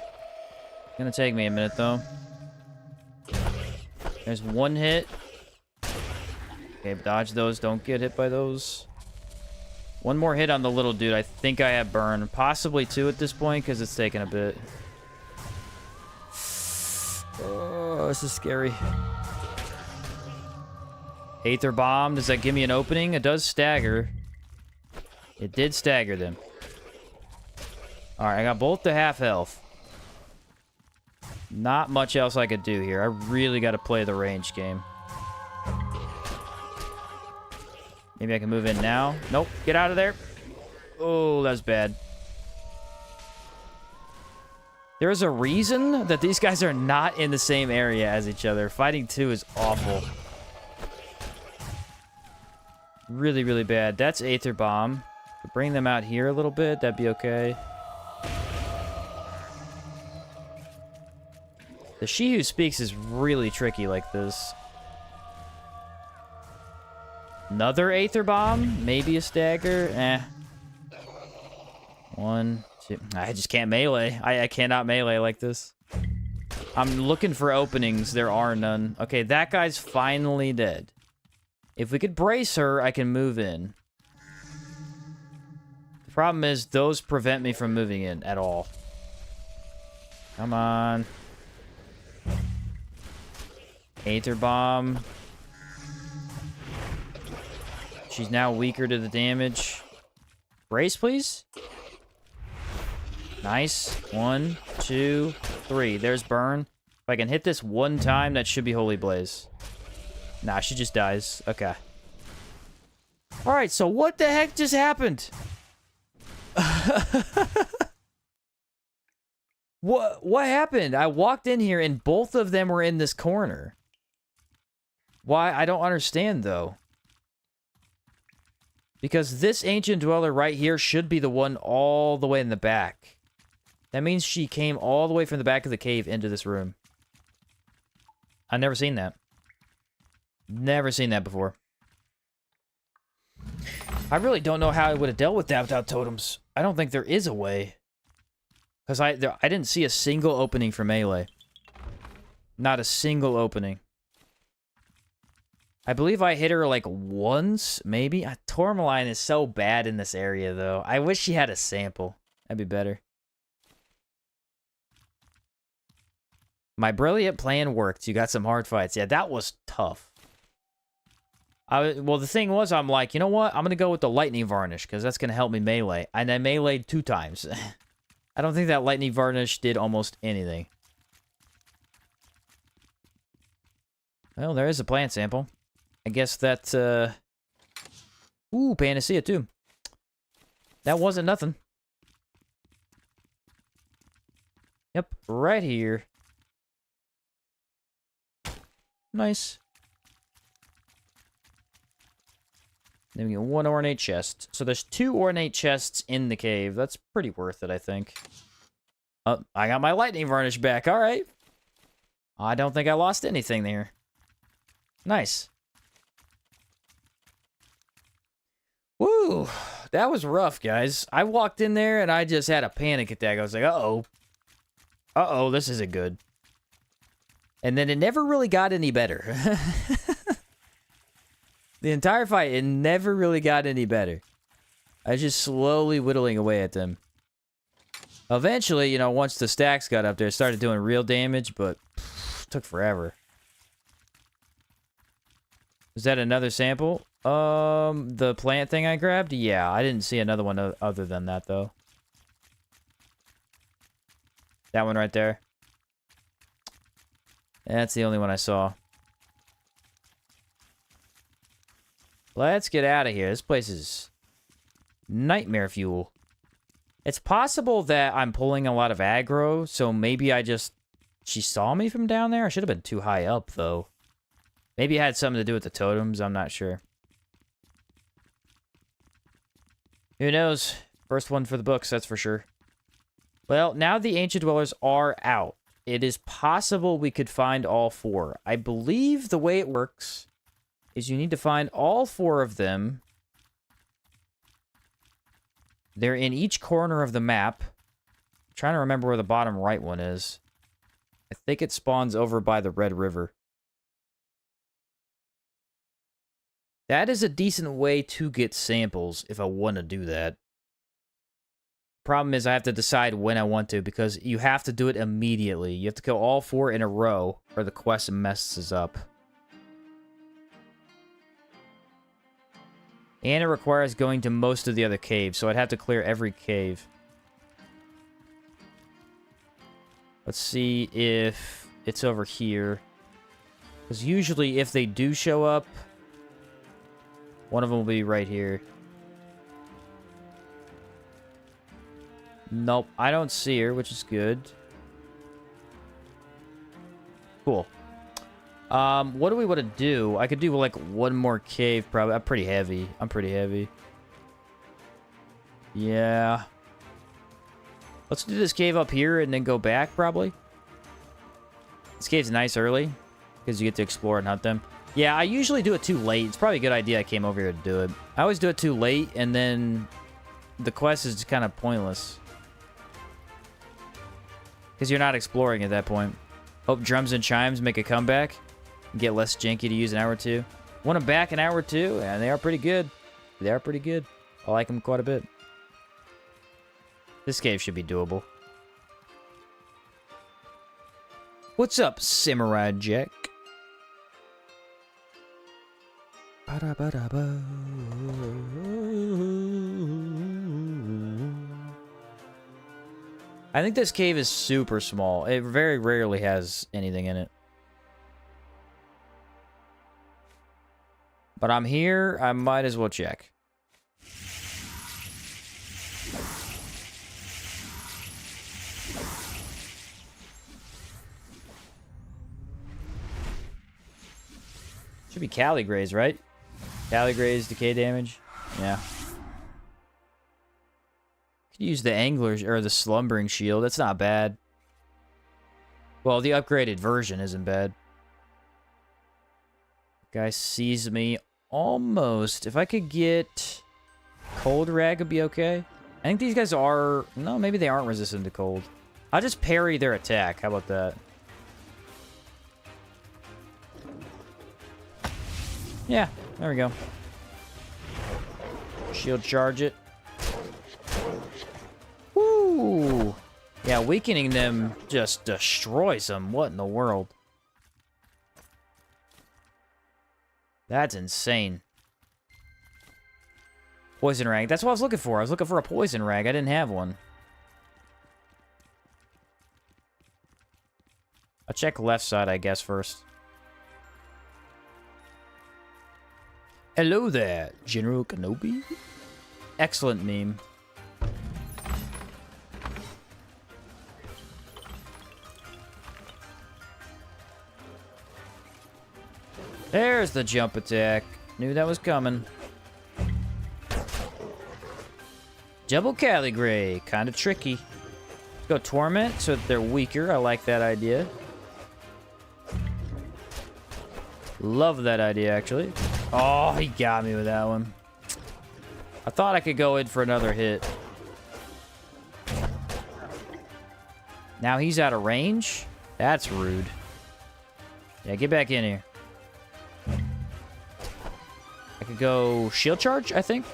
It's gonna take me a minute, though. There's 1 hit. Okay, dodge those. Don't get hit by those. 1 more hit on the little dude. I think I have burn. Possibly 2 at this point, because it's taking a bit. Oh, this is scary. Aether Bomb. Does that give me an opening? It does stagger. It did stagger them. Alright, I got both to half health. Not much else I could do here. I really got to play the range game. Maybe I can move in now. Nope. Get out of there. Oh, that's bad. There's a reason that these guys are not in the same area as each other. Fighting 2 is awful. Really, really bad. That's Aether Bomb. Bring them out here a little bit. That'd be okay. The She Who Speaks is really tricky like this. Another Aether Bomb? Maybe a stagger? Eh. 1, 2... I just can't melee. I cannot melee like this. I'm looking for openings. There are none. Okay, that guy's finally dead. If we could brace her, I can move in. The problem is, those prevent me from moving in at all. Come on. Aether Bomb. She's now weaker to the damage. Brace, please. Nice. 1, 2, 3. There's burn. If I can hit this 1 time, that should be Holy Blaze. Nah, she just dies. Okay. Alright, so what the heck just happened? What happened? I walked in here and both of them were in this corner. Why? I don't understand, though. Because this ancient dweller right here should be the one all the way in the back. That means she came all the way from the back of the cave into this room. I've never seen that. Never seen that before. I really don't know how I would have dealt with that without totems. I don't think there is a way. Because I didn't see a single opening for melee. Not a single opening. I believe I hit her like once, maybe. Tourmaline is so bad in this area, though. I wish she had a sample. That'd be better. My brilliant plan worked. You got some hard fights. Yeah, that was tough. Well, the thing was, I'm like, you know what? I'm going to go with the lightning varnish, because that's going to help me melee. And I meleeed 2 times. I don't think that lightning varnish did almost anything. Well, there is a plant sample. I guess that, ooh, Panacea, too. That wasn't nothing. Yep, right here. Nice. Then we get 1 ornate chest. So there's 2 ornate chests in the cave. That's pretty worth it, I think. Oh, I got my lightning varnish back. All right. I don't think I lost anything there. Nice. Woo. That was rough, guys. I walked in there and I just had a panic attack. I was like, uh-oh. Uh-oh, this isn't good. And then it never really got any better. The entire fight, it never really got any better. I was just slowly whittling away at them. Eventually, you know, once the stacks got up there, it started doing real damage, but took forever. Is that another sample? The plant thing I grabbed? Yeah, I didn't see another one other than that, though. That one right there. That's the only one I saw. Let's get out of here. This place is nightmare fuel. It's possible that I'm pulling a lot of aggro, so maybe she saw me from down there? I should have been too high up, though. Maybe it had something to do with the totems. I'm not sure. Who knows? First one for the books, that's for sure. Well, now the ancient dwellers are out. It is possible we could find all 4. I believe the way it works is you need to find all 4 of them. They're in each corner of the map. I'm trying to remember where the bottom right one is. I think it spawns over by the Red River. That is a decent way to get samples if I want to do that. Problem is I have to decide when I want to, because you have to do it immediately. You have to kill all 4 in a row or the quest messes up. And it requires going to most of the other caves, so I'd have to clear every cave. Let's see if it's over here. Because usually if they do show up, one of them will be right here. Nope, I don't see her, which is good. Cool. What do we want to do? I could do, like, one more cave, probably. I'm pretty heavy. Yeah. Let's do this cave up here and then go back, probably. This cave's nice early, because you get to explore and hunt them. Yeah, I usually do it too late. It's probably a good idea I came over here to do it. I always do it too late, and then the quest is just kind of pointless. Because you're not exploring at that point. Hope drums and chimes make a comeback. Get less janky to use an hour or two. Want them back an hour or two? And they are pretty good. They are pretty good. I like them quite a bit. This cave should be doable. What's up, Samurai Jack? Ba-da-ba-da-ba. I think this cave is super small. It very rarely has anything in it. But I'm here, I might as well check. Should be Cali Graze, right? Cali Graze, decay damage. Yeah. Could use the Angler's, or the Slumbering Shield. That's not bad. Well, the upgraded version isn't bad. Guy sees me almost. If I could get Cold Rag, would be okay. I think these guys are... No, maybe they aren't resistant to cold. I'll just parry their attack. How about that? Yeah, there we go. Shield charge it. Woo! Yeah, weakening them just destroys them. What in the world? That's insane. Poison rag. That's what I was looking for. I was looking for a poison rag. I didn't have one. I'll check left side, I guess, first. Hello there, General Kenobi. Excellent meme. There's the jump attack. Knew that was coming. Double Caligray, kind of tricky. Let's go Torment so that they're weaker. I like that idea. Love that idea, actually. Oh, he got me with that one. I thought I could go in for another hit. Now he's out of range? That's rude. Yeah, get back in here. I could go shield charge, I think.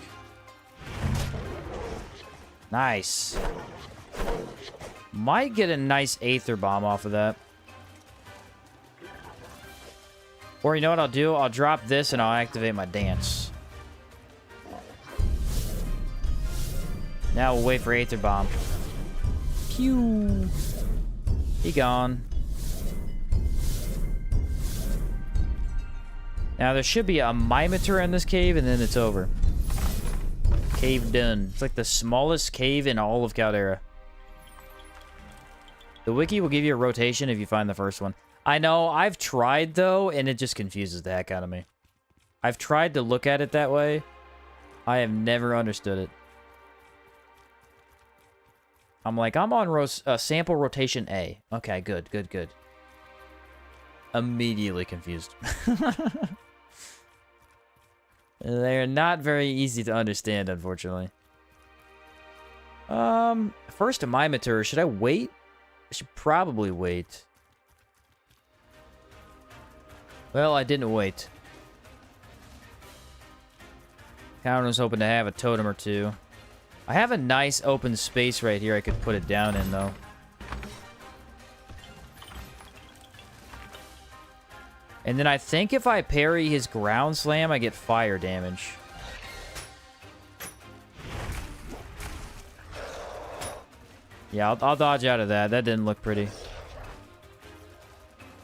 Nice. Might get a nice Aether Bomb off of that. Or you know what I'll do? I'll drop this and I'll activate my dance. Now we'll wait for Aether Bomb. Pew. He gone. Now there should be a Mimitor in this cave and then it's over. Cave done. It's like the smallest cave in all of Caldera. The wiki will give you a rotation if you find the first one. I know, I've tried though, and it just confuses the heck out of me. I've tried to look at it that way. I have never understood it. I'm like, I'm on sample rotation A. Okay, good, good, good. Immediately confused. They're not very easy to understand, unfortunately. First a Mimitor. Should I wait? I should probably wait. Well, I didn't wait. Kind of was hoping to have a totem or two. I have a nice open space right here I could put it down in, though. And then I think if I parry his ground slam, I get fire damage. Yeah, I'll dodge out of that. That didn't look pretty.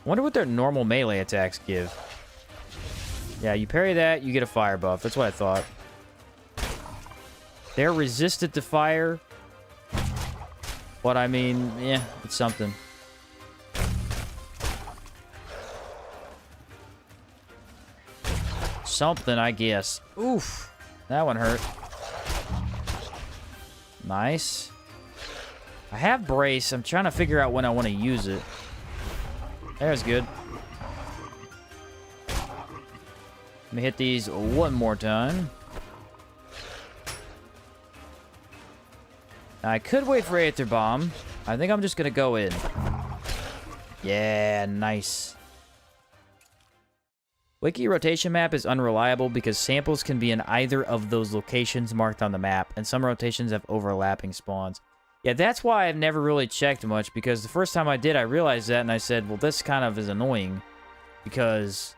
Wonder what their normal melee attacks give. Yeah, you parry that, you get a fire buff. That's what I thought. They're resistant to fire. But I mean, yeah, it's something. Something, I guess. Oof. That one hurt. Nice. I have brace. I'm trying to figure out when I want to use it. There's good. Let me hit these one more time. I could wait for Aether Bomb. I think I'm just going to go in. Yeah, nice. Wiki rotation map is unreliable because samples can be in either of those locations marked on the map, and some rotations have overlapping spawns. Yeah, that's why I've never really checked much, because the first time I did, I realized that, and I said, well, this kind of is annoying, because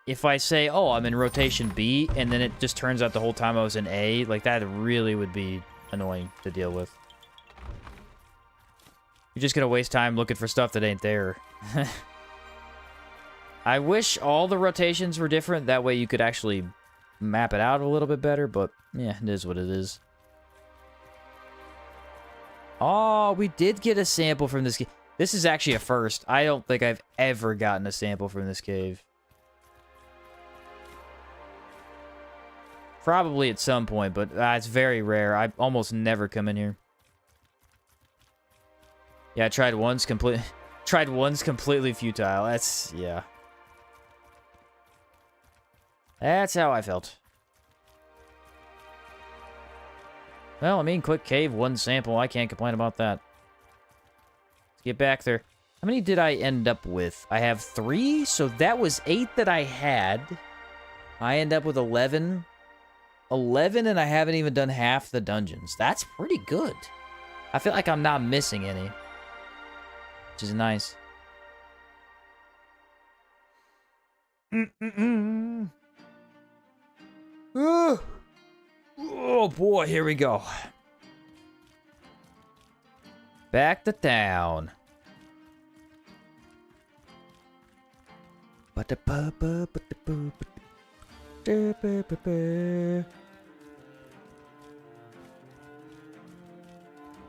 if I say, oh, I'm in rotation B, and then it just turns out the whole time I was in A, like, that really would be annoying to deal with. You're just gonna waste time looking for stuff that ain't there. I wish all the rotations were different. That way you could actually map it out a little bit better. But, yeah, it is what it is. Oh, we did get a sample from this cave. This is actually a first. I don't think I've ever gotten a sample from this cave. Probably at some point, but it's very rare. I almost never come in here. Yeah, I tried once. Tried once completely futile. That's, yeah. That's how I felt. Well, I mean, quick cave, one sample. I can't complain about that. Let's get back there. How many did I end up with? I have 3, so that was 8 that I had. I end up with 11. 11, and I haven't even done half the dungeons. That's pretty good. I feel like I'm not missing any. Which is nice. Oh boy, here we go. Back to town.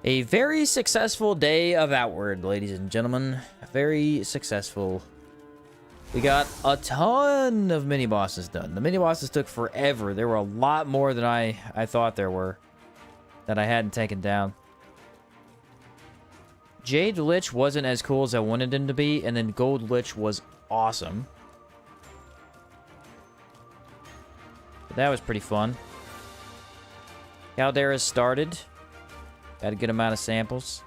A very successful day of Outward, ladies and gentlemen. Very successful. We got a ton of mini-bosses done. The mini-bosses took forever. There were a lot more than I thought there were that I hadn't taken down. Jade Lich wasn't as cool as I wanted him to be, and then Gold Lich was awesome. But that was pretty fun. Caldera started. Got a good amount of samples.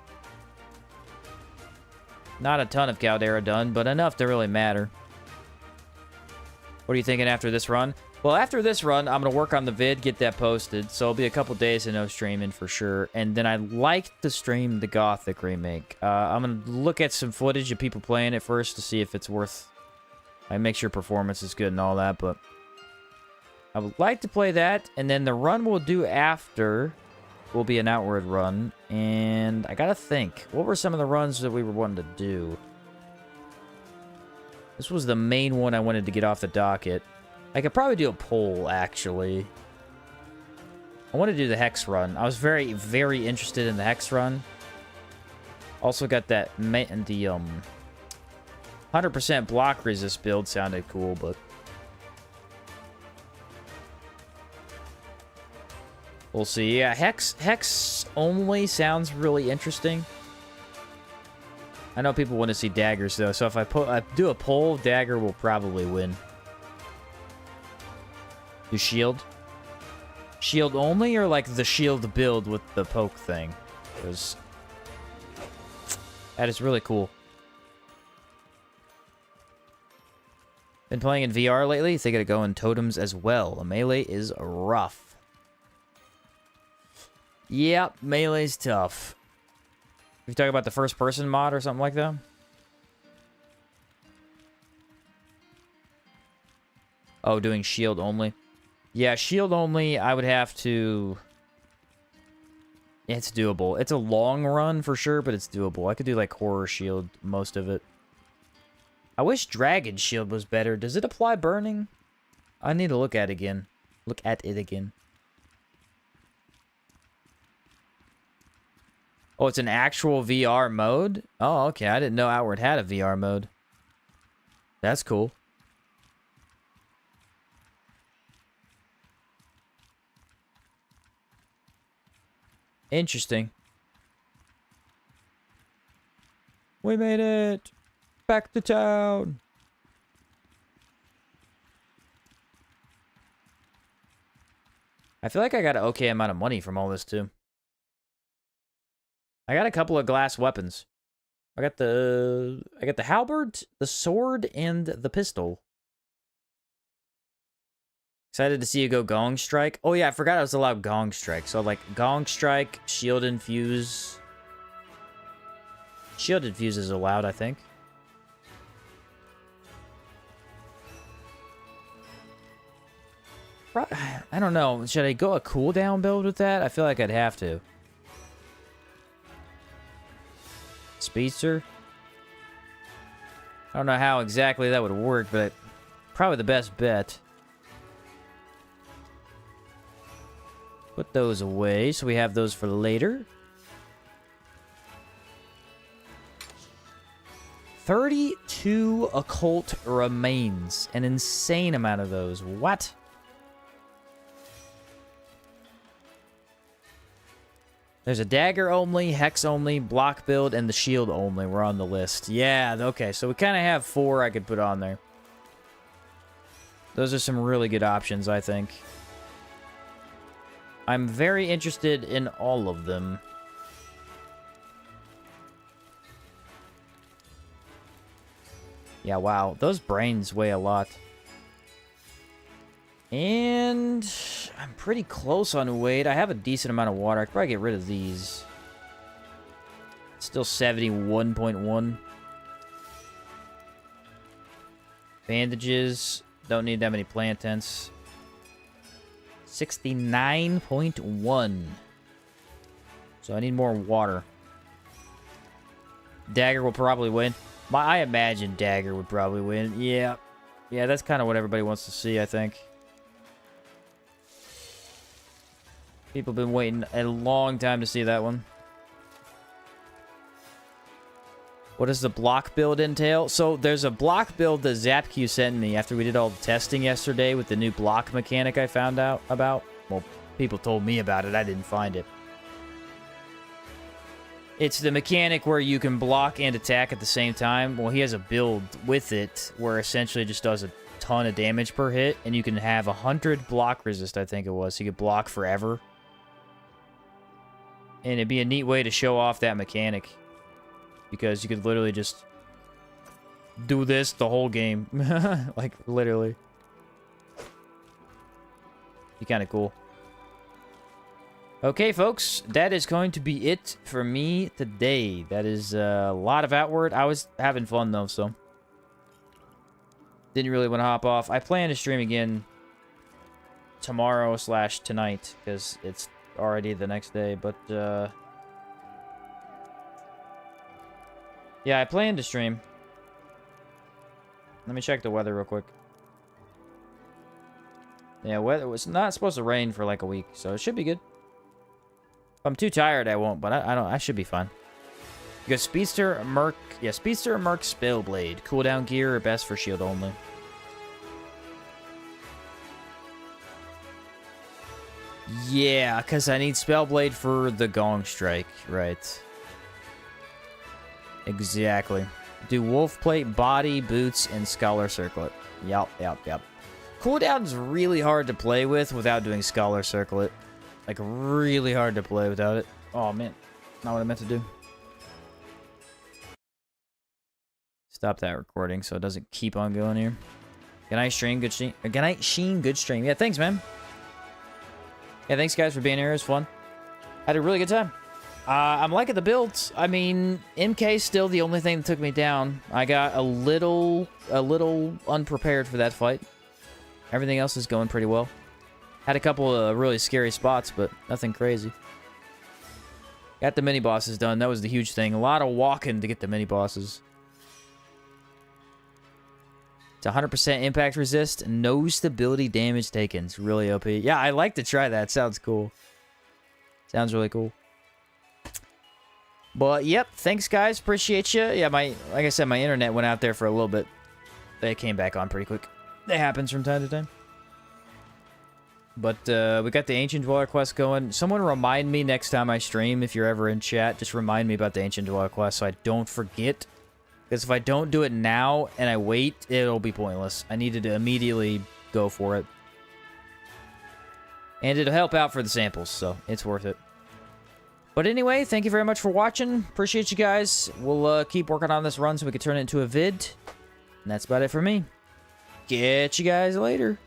Not a ton of Caldera done, but enough to really matter. What are you thinking after this run? Well, after this run, I'm going to work on the vid, get that posted. So it'll be a couple days of no streaming for sure. And then I'd like to stream the Gothic remake. I'm going to look at some footage of people playing it first to see if it's worth... I make sure performance is good and all that, but... I would like to play that. And then the run we'll do after will be an Outward run. And I got to think. What were some of the runs that we were wanting to do? This was the main one I wanted to get off the docket. I could probably do a poll, actually. I want to do the Hex run. I was very, very interested in the Hex run. Also got that... The 100% block resist build sounded cool, but... We'll see. Yeah, Hex only sounds really interesting. I know people want to see daggers, though, so if I do a poll, dagger will probably win. Do shield? Shield only, or like the shield build with the poke thing? Because that is really cool. Been playing in VR lately? Thinking of going Totems as well. A melee is rough. Yep, melee's tough. We talk about the first-person mod or something like that? Oh, doing shield only. Yeah, shield only, I would have to... It's doable. It's a long run for sure, but it's doable. I could do, like, horror shield, most of it. I wish dragon shield was better. Does it apply burning? I need to look at it again. Look at it again. Oh, it's an actual VR mode? Oh, okay. I didn't know Outward had a VR mode. That's cool. Interesting. We made it! Back to town! I feel like I got an okay amount of money from all this, too. I got a couple of glass weapons. I got the halberd, the sword, and the pistol. Excited to see you go Gong Strike. Oh yeah, I forgot I was allowed Gong Strike. So like Gong Strike, Shield Infuse. Shield Infuse is allowed, I think. I don't know. Should I go a cooldown build with that? I feel like I'd have to. Speedster. I don't know how exactly that would work, but probably the best bet. Put those away, so we have those for later. 32 occult remains. An insane amount of those. What? There's a dagger only, hex only, block build, and the shield only. We're on the list. Yeah, okay, so we kind of have 4 I could put on there. Those are some really good options, I think. I'm very interested in all of them. Yeah, wow. Those brains weigh a lot. And I'm pretty close on weight. I have a decent amount of water. I could probably get rid of these. Still 71.1. Bandages. Don't need that many plant tents. 69.1. So I need more water. Dagger will probably win. I imagine Dagger would probably win. Yeah. Yeah, that's kind of what everybody wants to see, I think. People have been waiting a long time to see that one. What does the block build entail? So there's a block build that ZapQ sent me after we did all the testing yesterday with the new block mechanic I found out about. Well, people told me about it. I didn't find it. It's the mechanic where you can block and attack at the same time. Well, he has a build with it where essentially it just does a ton of damage per hit, and you can have 100 block resist, I think it was. So you could block forever. And it'd be a neat way to show off that mechanic. Because you could literally just do this the whole game. Like, literally. Be kind of cool. Okay, folks. That is going to be it for me today. That is a lot of Outward. I was having fun, though, so. Didn't really want to hop off. I plan to stream again tomorrow/tonight. Because it's already the next day. But, yeah, I plan to stream. Let me check the weather real quick. Yeah, weather was not supposed to rain for like a week, so it should be good. If I'm too tired, I won't, but I should be fine. You got Speedster, Merc, yeah, Speedster, Merc, Spellblade. Cooldown gear or best for shield only? Yeah, because I need Spellblade for the Gong Strike, right. Exactly. Do Wolf Plate, Body, Boots, and Scholar Circlet. Yup. Cooldown's really hard to play with without doing Scholar Circlet. Like, really hard to play without it. Oh, man. Not what I meant to do. Stop that recording so it doesn't keep on going here. Good night, stream. Good stream. Good night, Sheen. Good stream. Yeah, thanks, man. Yeah, thanks, guys, for being here. It was fun. Had a really good time. I'm liking the builds. I mean, MK's still the only thing that took me down. I got a little unprepared for that fight. Everything else is going pretty well. Had a couple of really scary spots, but nothing crazy. Got the mini-bosses done. That was the huge thing. A lot of walking to get the mini-bosses. It's 100% impact resist. No stability damage taken. It's really OP. Yeah, I like to try that. Sounds cool. Sounds really cool. But, yep. Thanks, guys. Appreciate you. Yeah, like I said, my internet went out there for a little bit. It came back on pretty quick. That happens from time to time. But we got the Ancient Dweller quest going. Someone remind me next time I stream, if you're ever in chat, just remind me about the Ancient Dweller quest so I don't forget. Because if I don't do it now and I wait, it'll be pointless. I needed to immediately go for it. And it'll help out for the samples, so it's worth it. But anyway, thank you very much for watching. Appreciate you guys. We'll keep working on this run so we can turn it into a vid. And that's about it for me. Catch you guys later.